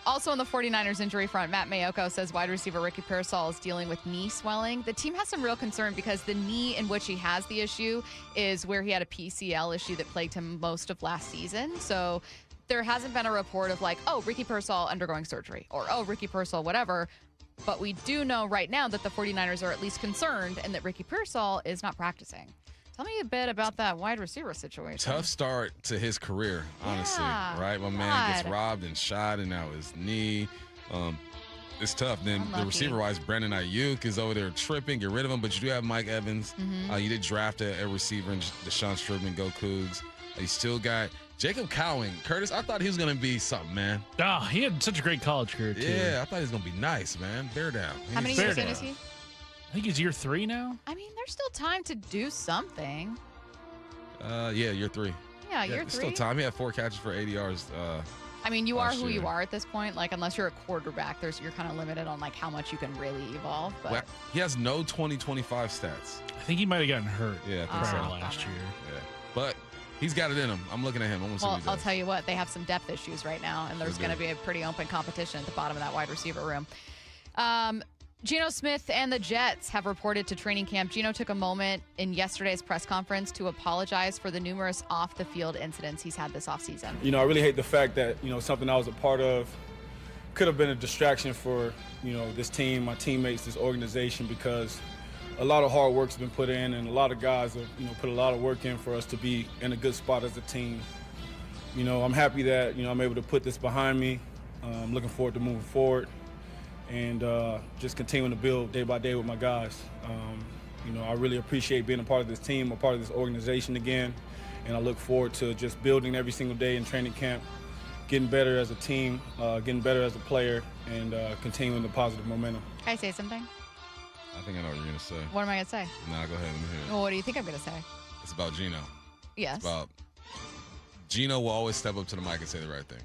Also on the 49ers injury front, Matt Mayoko says wide receiver Ricky Pearsall is dealing with knee swelling. The team has some real concern because the knee in which he has the issue is where he had a PCL issue that plagued him most of last season. So there hasn't been a report of Ricky Pearsall undergoing surgery or, Ricky Pearsall, whatever. But we do know right now that the 49ers are at least concerned and that Ricky Pearsall is not practicing. Tell me a bit about that wide receiver situation.
Tough start to his career, honestly, right? My man gets robbed and shot, and now his knee. It's tough. Then the receiver-wise, Brandon Ayuk is over there tripping. Get rid of him, but you do have Mike Evans. You did draft a receiver in Deshaun Shusterman. Go Cougs. You still got Jacob Cowing. Curtis, I thought he was going to be something, man.
Oh, he had such a great college career, too.
Yeah, I thought he was going to be nice, man. Bear down.
How many years in is he?
I think he's year 3 now.
I mean, there's still time to do something.
Year 3.
Yeah, year 3.
There's still time. He had 4 catches for 80 yards.
I mean, you are who you are at this point. Unless you're a quarterback, you're kind of limited on how much you can really evolve. But
well, he has no 2025 stats.
I think he might have gotten hurt.
Yeah, I think so.
Last year.
Yeah, but he's got it in him. I'm looking at him.
I'll tell you what, they have some depth issues right now, and there's going to be a pretty open competition at the bottom of that wide receiver room. Geno Smith and the Jets have reported to training camp. Geno took a moment in yesterday's press conference to apologize for the numerous off-the-field incidents he's had this offseason.
I really hate the fact that, something I was a part of could have been a distraction for, this team, my teammates, this organization, because a lot of hard work's been put in and a lot of guys have, put a lot of work in for us to be in a good spot as a team. I'm happy that, I'm able to put this behind me. I'm looking forward to moving forward. And just continuing to build day by day with my guys. I really appreciate being a part of this team, a part of this organization again, and I look forward to just building every single day in training camp, getting better as a team, getting better as a player, and continuing the positive momentum.
Can I say something?
I think I know what you're going to say.
What am I going to say?
Nah, go ahead. Let me hear it.
Well, what do you think I'm going to say?
It's about Geno.
Yes.
It's about Geno will always step up to the mic and say the right thing.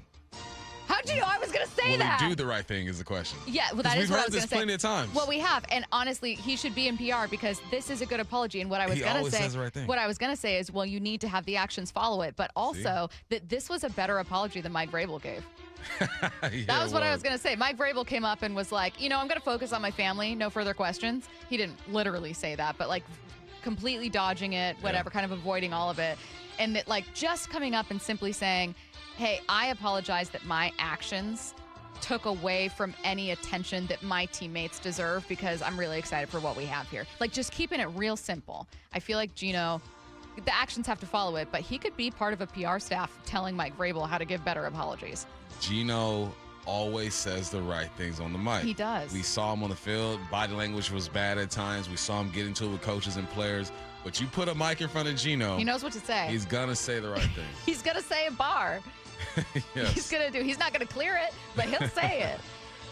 How'd you know I was going to say that?
Will he do the right thing is the question.
Yeah, well, that is what I was going to say.
We've heard this plenty of times.
Well, we have, and honestly, he should be in PR because this is a good apology. And what I was going to say,
says the right thing.
What I was going to say is, well, you need to have the actions follow it, but also that this was a better apology than Mike Vrabel gave. That was what I was going to say. Mike Vrabel came up and was like, I'm going to focus on my family, no further questions. He didn't literally say that, but completely dodging it, whatever, kind of avoiding all of it. And that just coming up and simply saying, hey, I apologize that my actions took away from any attention that my teammates deserve because I'm really excited for what we have here. Just keeping it real simple. I feel like Geno, the actions have to follow it, but he could be part of a PR staff telling Mike Vrabel how to give better apologies.
Geno always says the right things on the mic.
He does.
We saw him on the field. Body language was bad at times. We saw him get into it with coaches and players. But you put a mic in front of Geno.
He knows what to say.
He's going to say the right thing.
He's going to say a bar.
Yes.
He's not going to clear it, but he'll say it.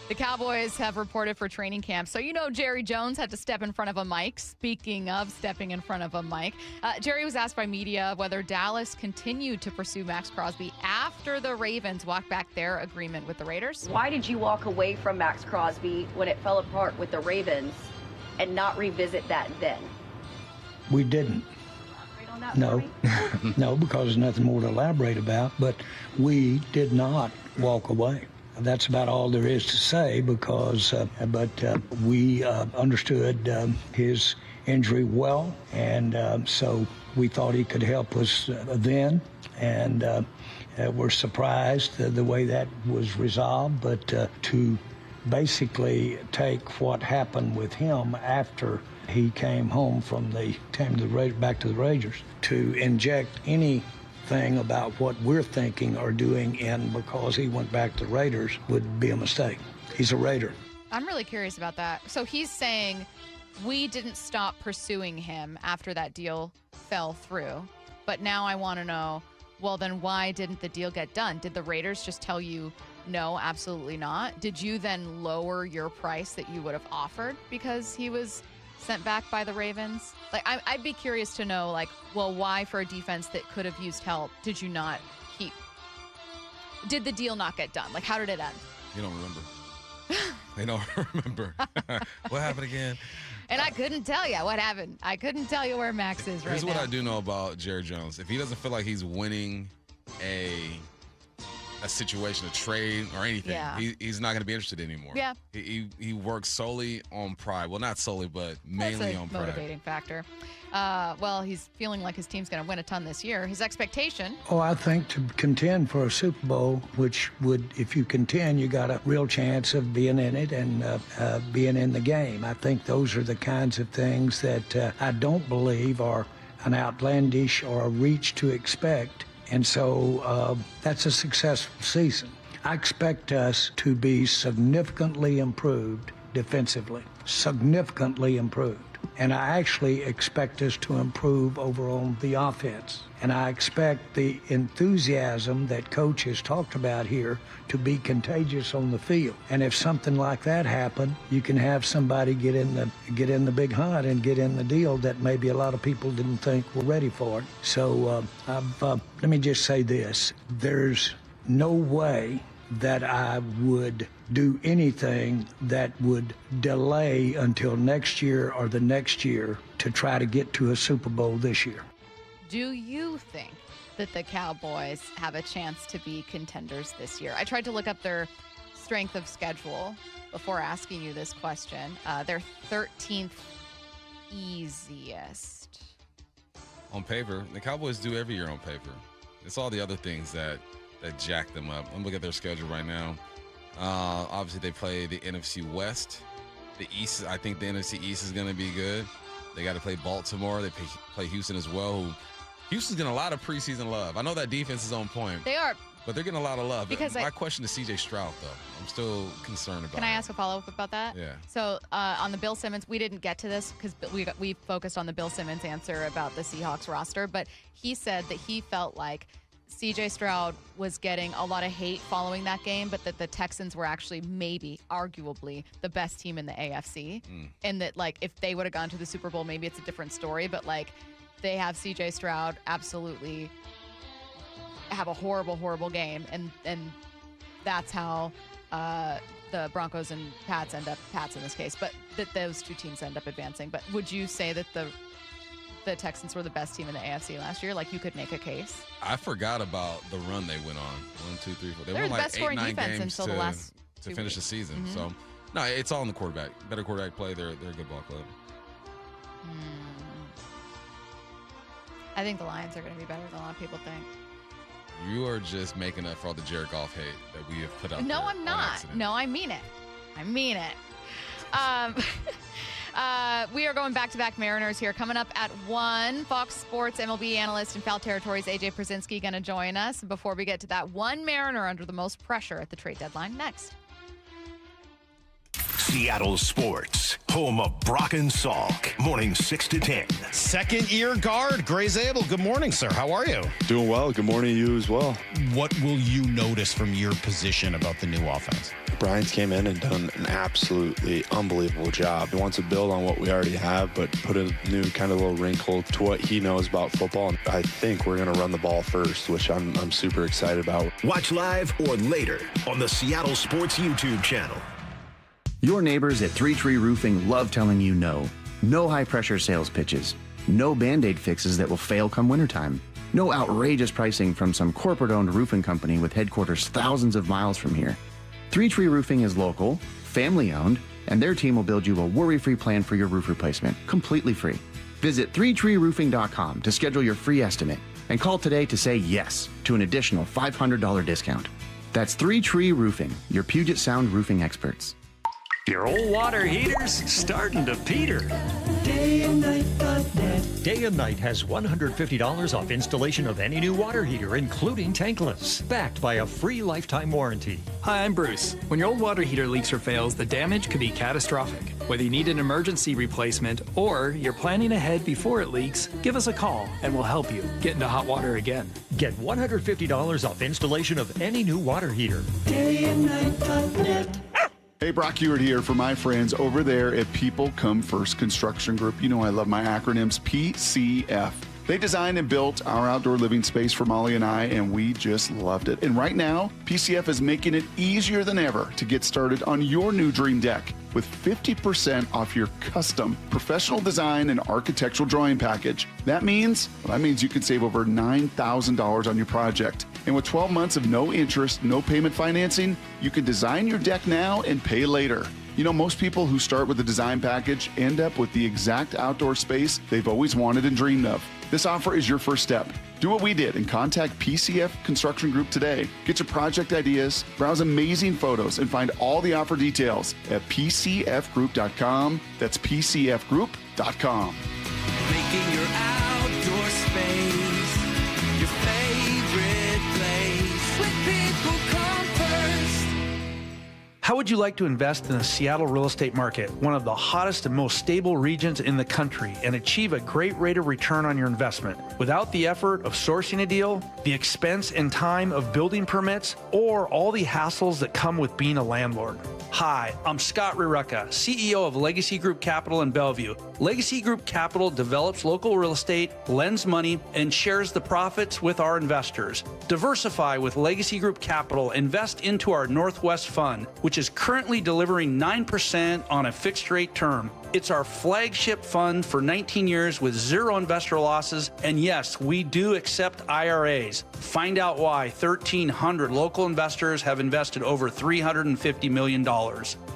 The Cowboys have reported for training camp. So, Jerry Jones had to step in front of a mic. Speaking of stepping in front of a mic, Jerry was asked by media whether Dallas continued to pursue Max Crosby after the Ravens walked back their agreement with the Raiders.
Why did you walk away from Max Crosby when it fell apart with the Ravens and not revisit that then?
We didn't. No, no, because there's nothing more to elaborate about, but we did not walk away. That's about all there is to say because, we understood his injury well, and so we thought he could help us then, and we're surprised the way that was resolved, but to basically take what happened with him after he came home from back to the Raiders to inject anything about what we're thinking or doing in because he went back to the Raiders would be a mistake. He's a Raider.
I'm really curious about that. So he's saying we didn't stop pursuing him after that deal fell through. But now I want to know, well, then why didn't the deal get done? Did the Raiders just tell you, no, absolutely not? Did you then lower your price that you would have offered because he was sent back by the Ravens? Like, I'd be curious to know, like, well, why for a defense that could have used help did you not keep? Did the deal not get done? Like, how did it end?
You don't remember. They don't remember. What happened again?
And I couldn't tell you what happened. I couldn't tell you where Max is right now.
Here's what I do know about Jerry Jones. If he doesn't feel like he's winning a situation, a trade, or anything, he's not going to be interested anymore.
Yeah.
He works solely on pride. Well, not solely, but mainly on pride.
Motivating factor. Well, he's feeling like his team's going to win a ton this year. His expectation?
Oh, I think to contend for a Super Bowl, which would, if you contend, you got a real chance of being in it and being in the game. I think those are the kinds of things that I don't believe are an outlandish or a reach to expect. And so that's a successful season. I expect us to be significantly improved defensively, significantly improved. And I actually expect us to improve over on the offense. And I expect the enthusiasm that Coach has talked about here to be contagious on the field. And if something like that happened, you can have somebody get in the big hunt and get in the deal that maybe a lot of people didn't think were ready for it. So let me just say this. There's no way that I would do anything that would delay until next year or the next year to try to get to a Super Bowl this year.
Do you think that the Cowboys have a chance to be contenders this year? I tried to look up their strength of schedule before asking you this question. They're 13th easiest.
On paper, the Cowboys do every year on paper. It's all the other things that jack them up. I'm looking at their schedule right now. Obviously, they play the NFC West. The East, I think the NFC East is going to be good. They got to play Baltimore. They play Houston as well. Houston's getting a lot of preseason love. I know that defense is on point.
They are.
But they're getting a lot of love.
Because
my question is CJ Stroud, though. I'm still concerned about
Can I ask a follow-up about that?
Yeah.
So on the Bill Simmons, we didn't get to this because we focused on the Bill Simmons answer about the Seahawks roster, but he said that he felt like CJ Stroud was getting a lot of hate following that game, but that the Texans were actually maybe, arguably, the best team in the AFC. And that, like, if they would have gone to the Super Bowl, maybe it's a different story, but, like, they have CJ Stroud absolutely have a horrible, horrible game. And that's how the Broncos and Pats end up, Pats in this case, but that those two teams end up advancing. But would you say that the Texans were the best team in the AFC last year? Like, you could make a case.
I forgot about the run they went on. 1, 2, 3, 4. They won
the
like
best
8,
scoring
9
defense
games
until the last
to finish the season.
Mm-hmm.
So, no, it's all in the quarterback. Better quarterback play. They're a good ball club.
I think the Lions are going to be better than a lot of people think.
You are just making up for all the Jared Goff hate that we have put out.
No, I'm not. No, I mean it. I mean it. We are going back-to-back Mariners here. Coming up at 1, Fox Sports MLB analyst in foul territories, AJ Pierzynski, going to join us. Before we get to that, one Mariner under the most pressure at the trade deadline next.
Seattle Sports, home of Brock and Salk, morning 6 to 10.
Second-year guard, Gray Zabel. Good morning, sir. How are you?
Doing well. Good morning to you as well.
What will you notice from your position about the new offense?
Brian's came in and done an absolutely unbelievable job. He wants to build on what we already have, but put a new kind of little wrinkle to what he knows about football. And I think we're going to run the ball first, which I'm super excited about.
Watch live or later on the Seattle Sports YouTube channel.
Your neighbors at 3 Tree Roofing love telling you no. No high-pressure sales pitches. No Band-Aid fixes that will fail come wintertime. No outrageous pricing from some corporate-owned roofing company with headquarters thousands of miles from here. 3 Tree Roofing is local, family-owned, and their team will build you a worry-free plan for your roof replacement, completely free. Visit 3treeroofing.com to schedule your free estimate and call today to say yes to an additional $500 discount. That's 3 Tree Roofing, your Puget Sound roofing experts.
Your old water heater's starting to peter.
Day and night, the
Day and Night has $150 off installation of any new water heater, including tankless, backed by a free lifetime warranty.
Hi, I'm Bruce. When your old water heater leaks or fails, the damage could be catastrophic. Whether you need an emergency replacement or you're planning ahead before it leaks, give us a call and we'll help you get into hot water again.
Get $150 off installation of any new water heater.
Dayandnight.net. Hey, Brock Ewart here for my friends over there at People Come First Construction Group. You know I love my acronyms, PCF. They designed and built our outdoor living space for Molly and I, and we just loved it. And right now, PCF is making it easier than ever to get started on your new dream deck with 50% off your custom professional design and architectural drawing package. That means you can save over $9,000 on your project. And with 12 months of no interest, no payment financing, you can design your deck now and pay later. You know, most people who start with a design package end up with the exact outdoor space they've always wanted and dreamed of. This offer is your first step. Do what we did and contact PCF Construction Group today. Get your project ideas, browse amazing photos, and find all the offer details at PCFgroup.com. That's PCFgroup.com.
Making your outdoor space your favorite place. With People Come First.
How would you like to invest in the Seattle real estate market, one of the hottest and most stable regions in the country, and achieve a great rate of return on your investment without the effort of sourcing a deal, the expense and time of building permits, or all the hassles that come with being a landlord? Hi, I'm Scott Rirucka, CEO of Legacy Group Capital in Bellevue. Legacy Group Capital develops local real estate, lends money, and shares the profits with our investors. Diversify with Legacy Group Capital. Invest into our Northwest Fund, which is currently delivering 9% on a fixed rate term. It's our flagship fund for 19 years with zero investor losses. And yes, we do accept IRAs. Find out why 1,300 local investors have invested over $350 million.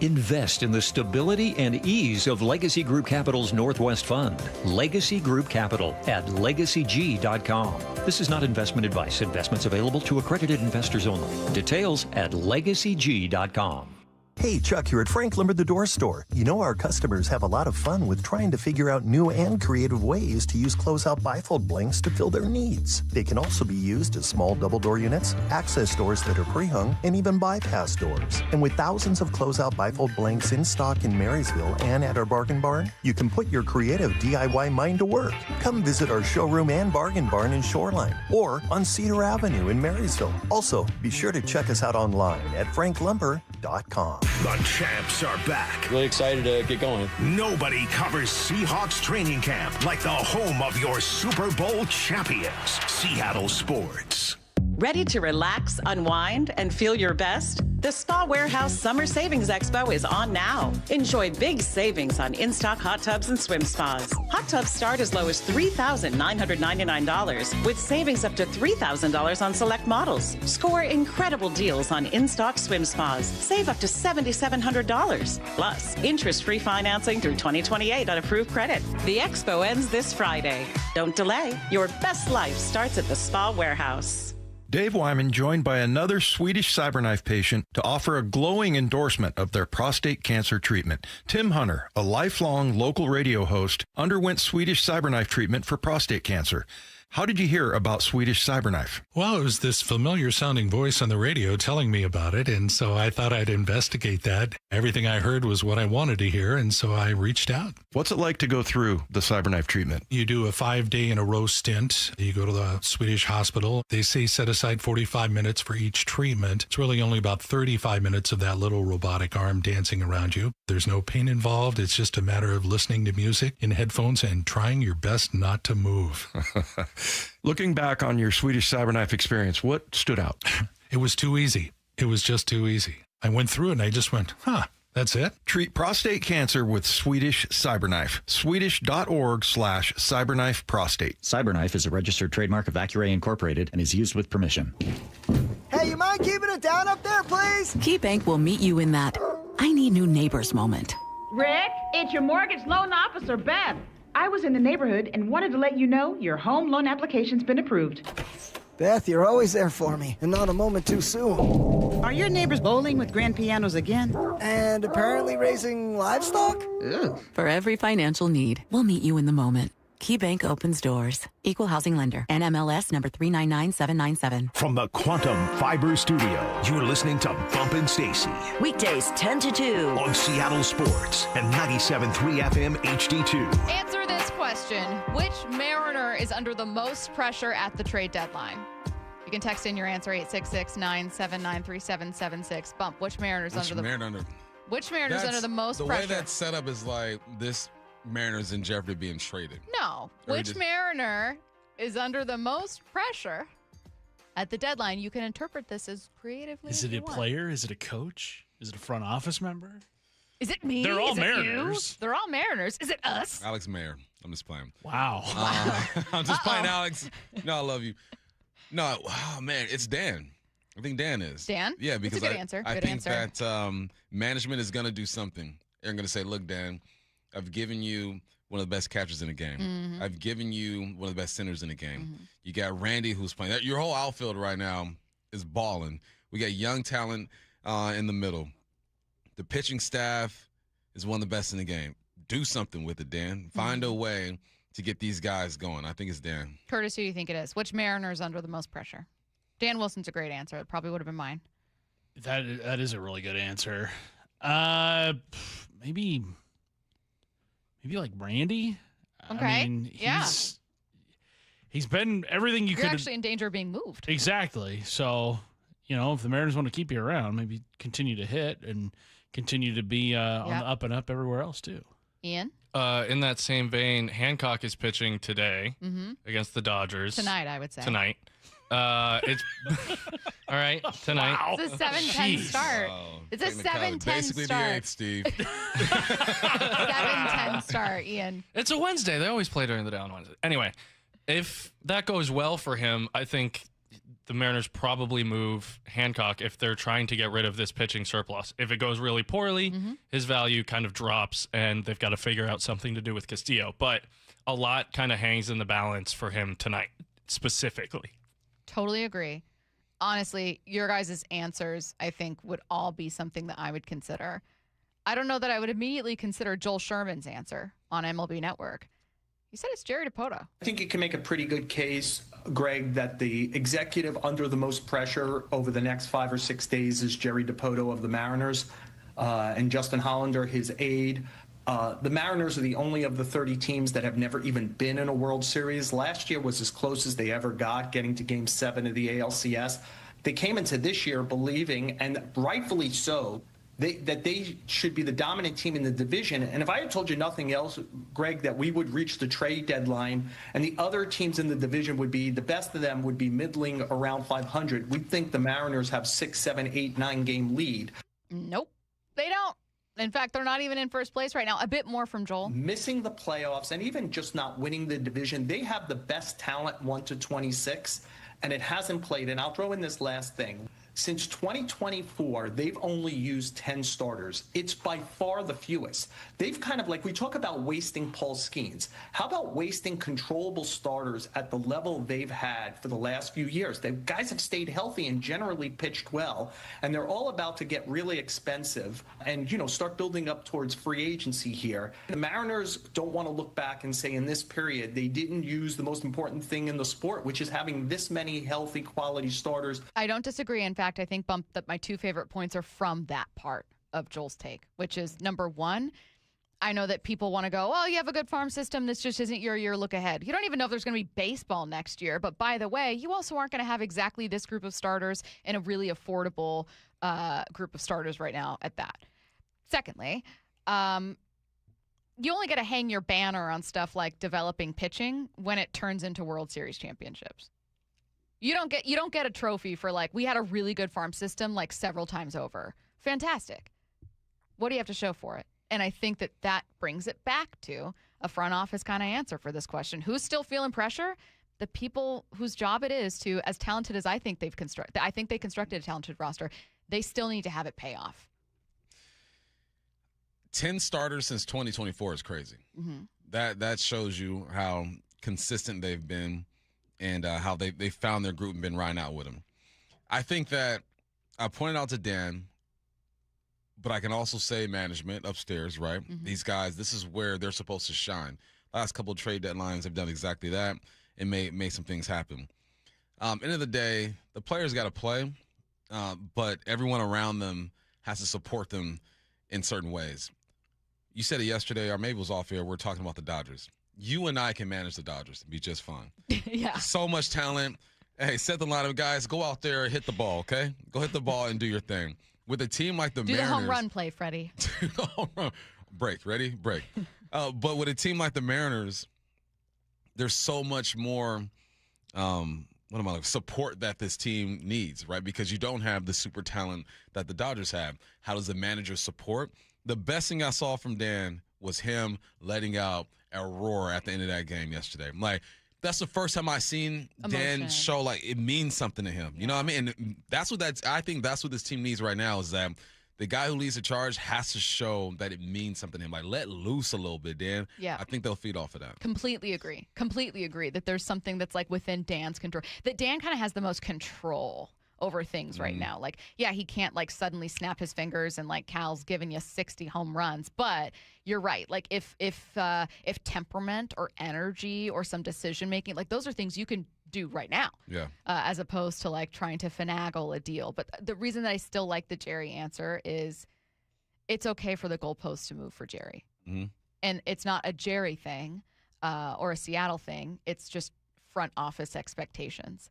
Invest in the stability and ease of Legacy Group Capital's Northwest Fund. Legacy Group Capital at legacyg.com. This is not investment advice. Investments available to accredited investors only. Details at legacyg.com.
Hey, Chuck here at Frank Lumber the Door Store. You know our customers have a lot of fun with trying to figure out new and creative ways to use closeout bifold blanks to fill their needs. They can also be used as small double door units, access doors that are pre-hung, and even bypass doors. And with thousands of closeout bifold blanks in stock in Marysville and at our Bargain Barn, you can put your creative DIY mind to work. Come visit our showroom and Bargain Barn in Shoreline or on Cedar Avenue in Marysville. Also, be sure to check us out online at franklumber.com.
The champs are back.
Really excited to get going.
Nobody covers Seahawks training camp like the home of your Super Bowl champions, Seattle Sports.
Ready to relax, unwind, and feel your best? The Spa Warehouse Summer Savings Expo is on now. Enjoy big savings on in-stock hot tubs and swim spas. Hot tubs start as low as $3,999 with savings up to $3,000 on select models. Score incredible deals on in-stock swim spas. Save up to $7,700. Plus, interest-free financing through 2028 on approved credit. The expo ends this Friday. Don't delay. Your best life starts at the Spa Warehouse.
Dave Wyman joined by another Swedish cyberknife patient to offer a glowing endorsement of their prostate cancer treatment. Tim Hunter, a lifelong local radio host, underwent Swedish cyberknife treatment for prostate cancer. How did you hear about Swedish cyberknife?
Well, it was this familiar sounding voice on the radio telling me about it, and so I thought I'd investigate that. Everything I heard was what I wanted to hear, and so I reached out.
What's it like to go through the cyberknife treatment?
You do a 5-day-in-a-row stint. You go to the Swedish hospital. They say set aside 45 minutes for each treatment. It's really only about 35 minutes of that little robotic arm dancing around you. There's no pain involved. It's just a matter of listening to music in headphones and trying your best not to move.
Looking back on your Swedish cyberknife experience, what stood out?
It was too easy. It was just too easy. I went through it and I just went, that's it?
Treat prostate cancer with Swedish cyberknife. Swedish.org/cyberknifeprostate.
Cyberknife is a registered trademark of Accuray Incorporated and is used with permission.
Hey, you mind keeping it down up there, please?
KeyBank will meet you in that I need new neighbors moment.
Rick, it's your mortgage loan officer, Beth. I was in the neighborhood and wanted to let you know your home loan application's been approved.
Beth, you're always there for me, and not a moment too soon.
Are your neighbors bowling with grand pianos again?
And apparently raising livestock?
Ugh. For every financial need, we'll meet you in the moment. KeyBank opens doors. Equal housing lender. NMLS number 399797.
From the Quantum Fiber Studio, you're listening to Bump Stacy.
Weekdays 10 to 2.
On Seattle Sports and 97.3 FM HD2.
Answer this question. Which Mariner is under the most pressure at the trade deadline? You can text in your answer, 866-979-3776. Bump, which Mariner's under the most pressure?
The way that's set up is like this Mariner's in jeopardy of being traded.
No. Which Mariner is under the most pressure at the deadline? You can interpret this as creatively
Is it a player? Is it a coach? Is it a front office member?
Is it me?
They're all
Is it
Mariners.
you? They're all Mariners. Is it us?
Alex Mayer. I'm just playing.
Wow.
I'm just playing, Alex. No, I love you. No, oh, man, it's Dan. I think Dan is.
Dan?
Yeah, because
That's a good answer.
I
Good
think
answer.
that management is going to do something. They're going to say, look, Dan, I've given you one of the best catchers in the game.
Mhm.
I've given you one of the best centers in the game. You got Randy who's playing. Your whole outfield right now is balling. We got young talent in the middle. The pitching staff is one of the best in the game. Do something with it, Dan. Find a way to get these guys going. I think it's Dan.
Curtis, who do you think it is? Which Mariner is under the most pressure? Dan Wilson's a great answer. It probably would have been mine.
That is a really good answer. Maybe like Randy.
Okay.
I mean, he's been everything
You're actually in danger of being moved.
Exactly. So, if the Mariners want to keep you around, maybe continue to hit and continue to be on the up and up everywhere else too.
Ian?
In that same vein, Hancock is pitching today against the Dodgers.
Tonight, I would say.
Tonight. It's all right. Tonight.
Wow. It's a 7:10 start. It's a 7:10
Basically
start.
the 8th, Steve.
7:10 start, Ian.
It's a Wednesday. They always play during the day on Wednesday. Anyway, if that goes well for him, I think the Mariners probably move Hancock if they're trying to get rid of this pitching surplus. If it goes really poorly, his value kind of drops, and they've got to figure out something to do with Castillo. But a lot kind of hangs in the balance for him tonight, specifically.
Totally agree. Honestly, your guys' answers, I think, would all be something that I would consider. I don't know that I would immediately consider Joel Sherman's answer on MLB Network. He said it's Jerry Dipoto.
I think you can make a pretty good case, Greg, that the executive under the most pressure over the next 5 or 6 days is Jerry Dipoto of the Mariners, and Justin Hollander, his aide. The Mariners are the only of the 30 teams that have never even been in a World Series. Last year was as close as they ever got, getting to Game 7 of the ALCS. They came into this year believing, and rightfully so, that they should be the dominant team in the division. And if I had told you nothing else, Greg, that we would reach the trade deadline and the other teams in the division would be, the best of them would be middling around 500, we'd think the Mariners have 6, 7, 8, 9 game lead.
Nope, they don't. In fact, they're not even in first place right now. A bit more from Joel.
Missing the playoffs and even just not winning the division, they have the best talent 1 to 26, and it hasn't played. And I'll throw in this last thing. Since 2024, they've only used 10 starters. It's by far the fewest. They've kind of, like, we talk about wasting Paul Skeens. How about wasting controllable starters at the level they've had for the last few years? The guys have stayed healthy and generally pitched well, and they're all about to get really expensive and, start building up towards free agency here. The Mariners don't want to look back and say in this period they didn't use the most important thing in the sport, which is having this many healthy, quality starters.
I don't disagree. In fact, I think, Bump, that my two favorite points are from that part of Joel's take, which is, number one, I know that people want to go, oh, you have a good farm system. This just isn't your year. Look ahead. You don't even know if there's going to be baseball next year. But by the way, you also aren't going to have exactly this group of starters and a really affordable group of starters right now at that. Secondly, you only get to hang your banner on stuff like developing pitching when it turns into World Series championships. You don't get a trophy for, like, we had a really good farm system, like, several times over. Fantastic. What do you have to show for it? And I think that brings it back to a front office kind of answer for this question. Who's still feeling pressure? The people whose job it is to, as talented as I think they constructed a talented roster, they still need to have it pay off.
10 starters since 2024 is crazy. That shows you how consistent they've been and how they found their group and been riding out with them. I think that I pointed out to Dan, but I can also say management upstairs, right? These guys, this is where they're supposed to shine. Last couple of trade deadlines have done exactly that and made some things happen. End of the day, the players got to play, but everyone around them has to support them in certain ways. You said it yesterday, or maybe it was off air. We're talking about the Dodgers. You and I can manage the Dodgers and be just fine.
Yeah.
So much talent. Hey, set the lineup, guys. Go out there and hit the ball, okay? Go hit the ball and do your thing. With a team like the Mariners.
Do the home run play, Freddie.
Do the home run. Break. Ready? Break. But with a team like the Mariners, there's so much more support that this team needs, right? Because you don't have the super talent that the Dodgers have. How does the manager support? The best thing I saw from Dan was him letting out a roar at the end of that game yesterday. Like, that's the first time I seen Dan show like it means something to him. You know what I mean? And I think that's what this team needs right now, is that the guy who leads the charge has to show that it means something to him. Like, let loose a little bit, Dan.
Yeah.
I think they'll feed off of that.
Completely agree that there's something that's like within Dan's control, that Dan kind of has the most control over things right now. Like, yeah, he can't like suddenly snap his fingers and like Cal's giving you 60 home runs, but you're right. Like if temperament or energy or some decision making, like those are things you can do right now.
Yeah.
As opposed to like trying to finagle a deal. But the reason that I still like the Jerry answer is it's okay for the goalpost to move for Jerry.
Mm-hmm.
And it's not a Jerry thing or a Seattle thing. It's just front office expectations.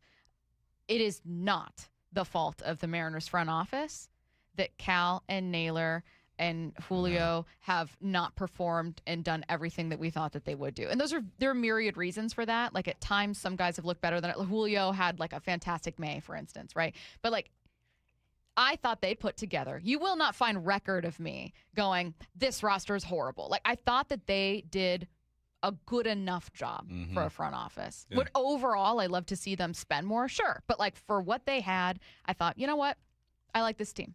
It is not the fault of the Mariners front office that Cal and Naylor and Julio have not performed and done everything that we thought that they would do. And there are myriad reasons for that. Like at times, some guys have looked better than Julio had like a fantastic May, for instance, right? But like, I thought they put together, you will not find record of me going, this roster is horrible. Like I thought that they did a good enough job for a front office. Yeah. Would overall, I love to see them spend more? Sure. But like for what they had, I thought, you know what? I like this team.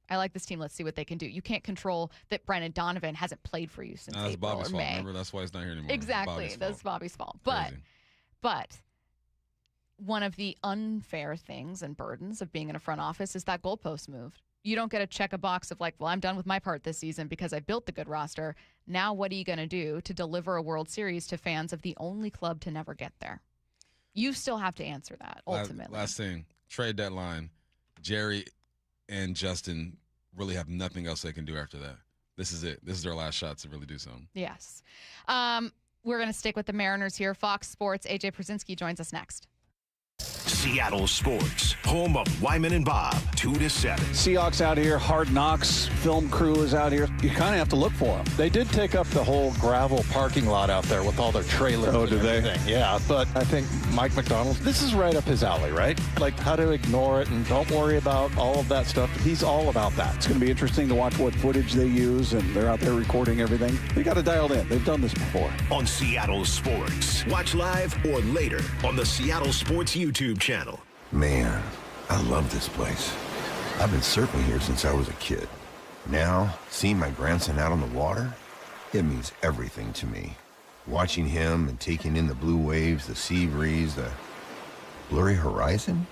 Let's see what they can do. You can't control that Brendan Donovan hasn't played for you since April
Bobby's
or
fault.
May.
Remember, that's why he's not here anymore.
Exactly. That's Bobby's fault. But one of the unfair things and burdens of being in a front office is that goalpost moved. You don't get to check a box of like, well, I'm done with my part this season because I built the good roster. Now what are you going to do to deliver a World Series to fans of the only club to never get there? You still have to answer that, ultimately.
Last thing, trade deadline. Jerry and Justin really have nothing else they can do after that. This is it. This is their last shot to really do something.
Yes. We're going to stick with the Mariners here. Fox Sports' A.J. Pierzynski joins us next.
Seattle Sports, home of Wyman and Bob, 2 to 7.
Seahawks out here, Hard Knocks film crew is out here. You kind of have to look for them. They did take up the whole gravel parking lot out there with all their trailers.
Oh, did they?
Yeah, but I think Mike McDonald, this is right up his alley, right? Like how to ignore it and don't worry about all of that stuff. He's all about that.
It's going to be interesting to watch what footage they use, and they're out there recording everything. They got it dialed in. They've done this before.
On Seattle Sports. Watch live or later on the Seattle Sports YouTube channel.
Man, I love this place. I've been surfing here since I was a kid. Now, seeing my grandson out on the water, it means everything to me. Watching him and taking in the blue waves, the sea breeze, the blurry horizon.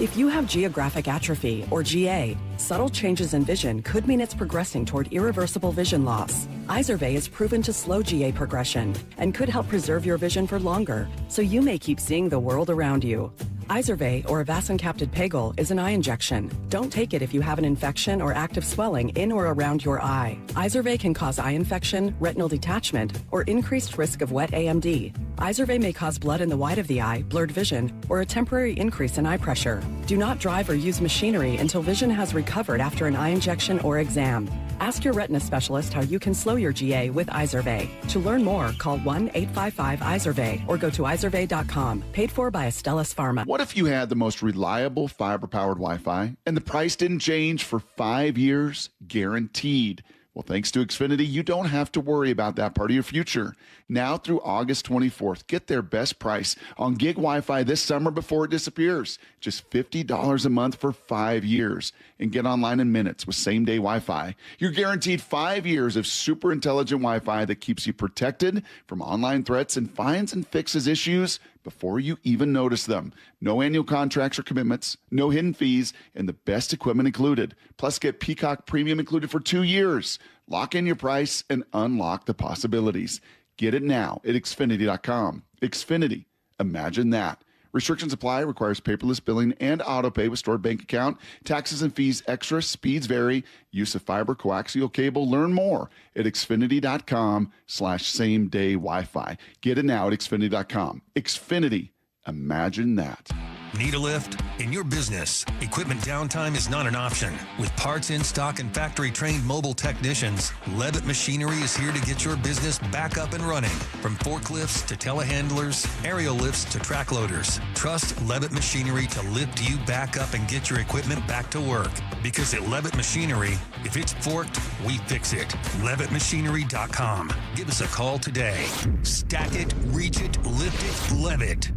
If you have geographic atrophy, or GA, subtle changes in vision could mean it's progressing toward irreversible vision loss. Izervay is proven to slow GA progression and could help preserve your vision for longer, so you may keep seeing the world around you. Izervay, or avacincaptad pegol, is an eye injection. Don't take it if you have an infection or active swelling in or around your eye. Izervay can cause eye infection, retinal detachment, or increased risk of wet AMD. Izervay may cause blood in the white of the eye, blurred vision, or a temporary increase in eye pressure. Do not drive or use machinery until vision has recovered after an eye injection or exam. Ask your retina specialist how you can slow your GA with Izervay. To learn more, call 1-855-IZERVAY or go to izervay.com. Paid for by Astellas Pharma.
What if you had the most reliable fiber-powered Wi-Fi and the price didn't change for 5 years? Guaranteed. Well, thanks to Xfinity, you don't have to worry about that part of your future. Now through August 24th, get their best price on gig Wi-Fi this summer before it disappears. Just $50 a month for 5 years. And get online in minutes with same-day Wi-Fi. You're guaranteed 5 years of super intelligent Wi-Fi that keeps you protected from online threats and finds and fixes issues before you even notice them. No annual contracts or commitments, no hidden fees, and the best equipment included. Plus, get Peacock Premium included for 2 years. Lock in your price and unlock the possibilities. Get it now at Xfinity.com. Xfinity. Imagine that. Restrictions apply. Requires paperless billing and autopay with stored bank account. Taxes and fees extra. Speeds vary. Use of fiber, coaxial cable. Learn more at Xfinity.com/same-day Wi-Fi. Get it now at Xfinity.com. Xfinity. Imagine that.
Need a lift? In your business, equipment downtime is not an option. With parts in stock and factory-trained mobile technicians, Levitt Machinery is here to get your business back up and running. From forklifts to telehandlers, aerial lifts to track loaders, trust Levitt Machinery to lift you back up and get your equipment back to work. Because at Levitt Machinery, if it's forked, we fix it. LevittMachinery.com. Give us a call today. Stack it, reach it, lift it, Levitt.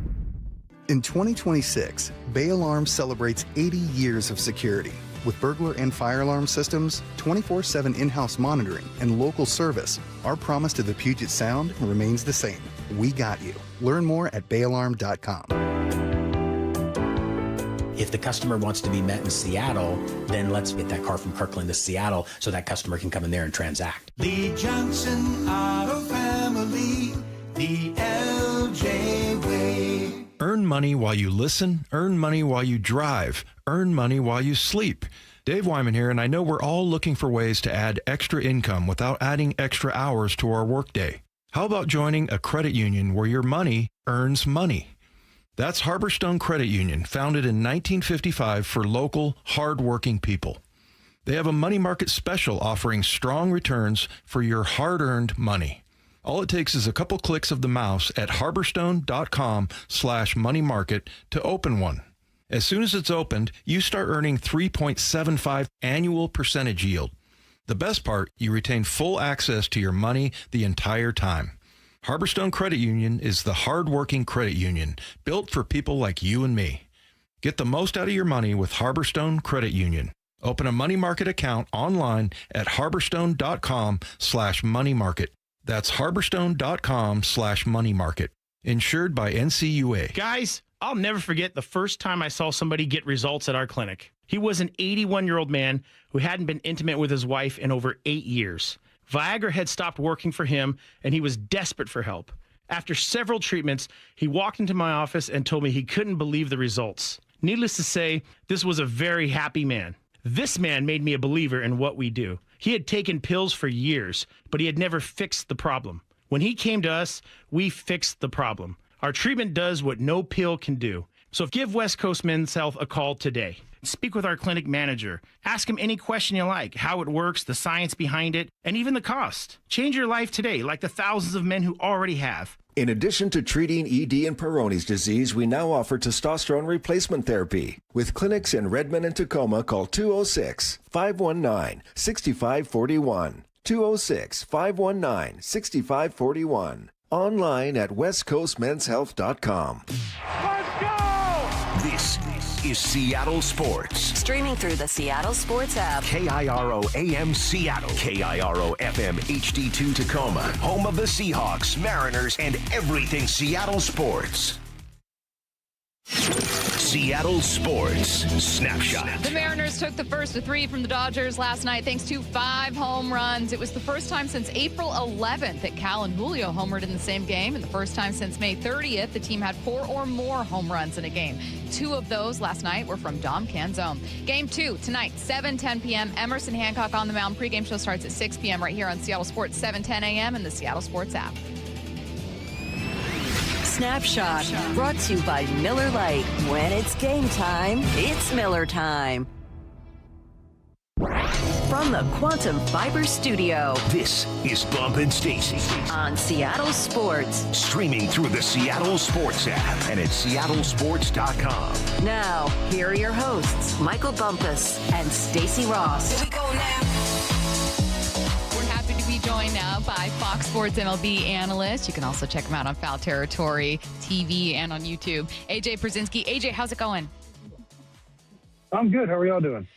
In 2026, Bay Alarm celebrates 80 years of security. With burglar and fire alarm systems, 24/7 in-house monitoring, and local service, our promise to the Puget Sound remains the same. We got you. Learn more at bayalarm.com.
If the customer wants to be met in Seattle, then let's get that car from Kirkland to Seattle so that customer can come in there and transact.
The Johnson Auto Family, the LJ way.
Earn money while you listen, earn money while you drive, earn money while you sleep. Dave Wyman here, and I know we're all looking for ways to add extra income without adding extra hours to our workday. How about joining a credit union where your money earns money? That's Harborstone Credit Union, founded in 1955 for local, hard-working people. They have a money market special offering strong returns for your hard-earned money. All it takes is a couple clicks of the mouse at harborstone.com/money market to open one. As soon as it's opened, you start earning 3.75 annual percentage yield. The best part, you retain full access to your money the entire time. Harborstone Credit Union is the hard-working credit union built for people like you and me. Get the most out of your money with Harborstone Credit Union. Open a money market account online at harborstone.com/money market. That's harborstone.com/money market. Insured by NCUA.
Guys, I'll never forget the first time I saw somebody get results at our clinic. He was an 81-year-old man who hadn't been intimate with his wife in over 8 years. Viagra had stopped working for him, and he was desperate for help. After several treatments, he walked into my office and told me he couldn't believe the results. Needless to say, this was a very happy man. This man made me a believer in what we do. He had taken pills for years, but he had never fixed the problem. When he came to us, we fixed the problem. Our treatment does what no pill can do. So give West Coast Men's Health a call today. Speak with our clinic manager. Ask him any question you like, how it works, the science behind it, and even the cost. Change your life today, like the thousands of men who already have.
In addition to treating ED and Peyronie's disease, we now offer testosterone replacement therapy. With clinics in Redmond and Tacoma, call 206-519-6541. 206-519-6541. Online at westcoastmenshealth.com.
Let's go! This is Seattle Sports.
Streaming through the Seattle Sports app.
KIRO AM Seattle. KIRO FM HD2 Tacoma. Home of the Seahawks, Mariners, and everything Seattle sports. Seattle Sports Snapshot.
The Mariners took the first of 3 from the Dodgers last night thanks to 5 home runs. It was the first time since April 11th that Cal and Julio homered in the same game, and the first time since May 30th the team had 4 or more home runs in a game. 2 of those last night were from Dom Canzone. Game 2 tonight, 7:10 p.m. Emerson Hancock on the mound. Pregame show starts at 6 p.m. right here on Seattle Sports, 7:10 a.m. and the Seattle Sports app.
Snapshot, brought to you by Miller Lite. When it's game time, it's Miller time. From the Quantum Fiber Studio,
this is Bump and Stacy
on Seattle Sports.
Streaming through the Seattle Sports app and at seattlesports.com.
Now, here are your hosts, Michael Bumpus and Stacy Ross.
Here we go now. Joined now by Fox Sports MLB analyst. You can also check him out on Foul Territory TV and on YouTube. AJ Pierzynski. AJ, how's it going?
I'm good. How are y'all doing?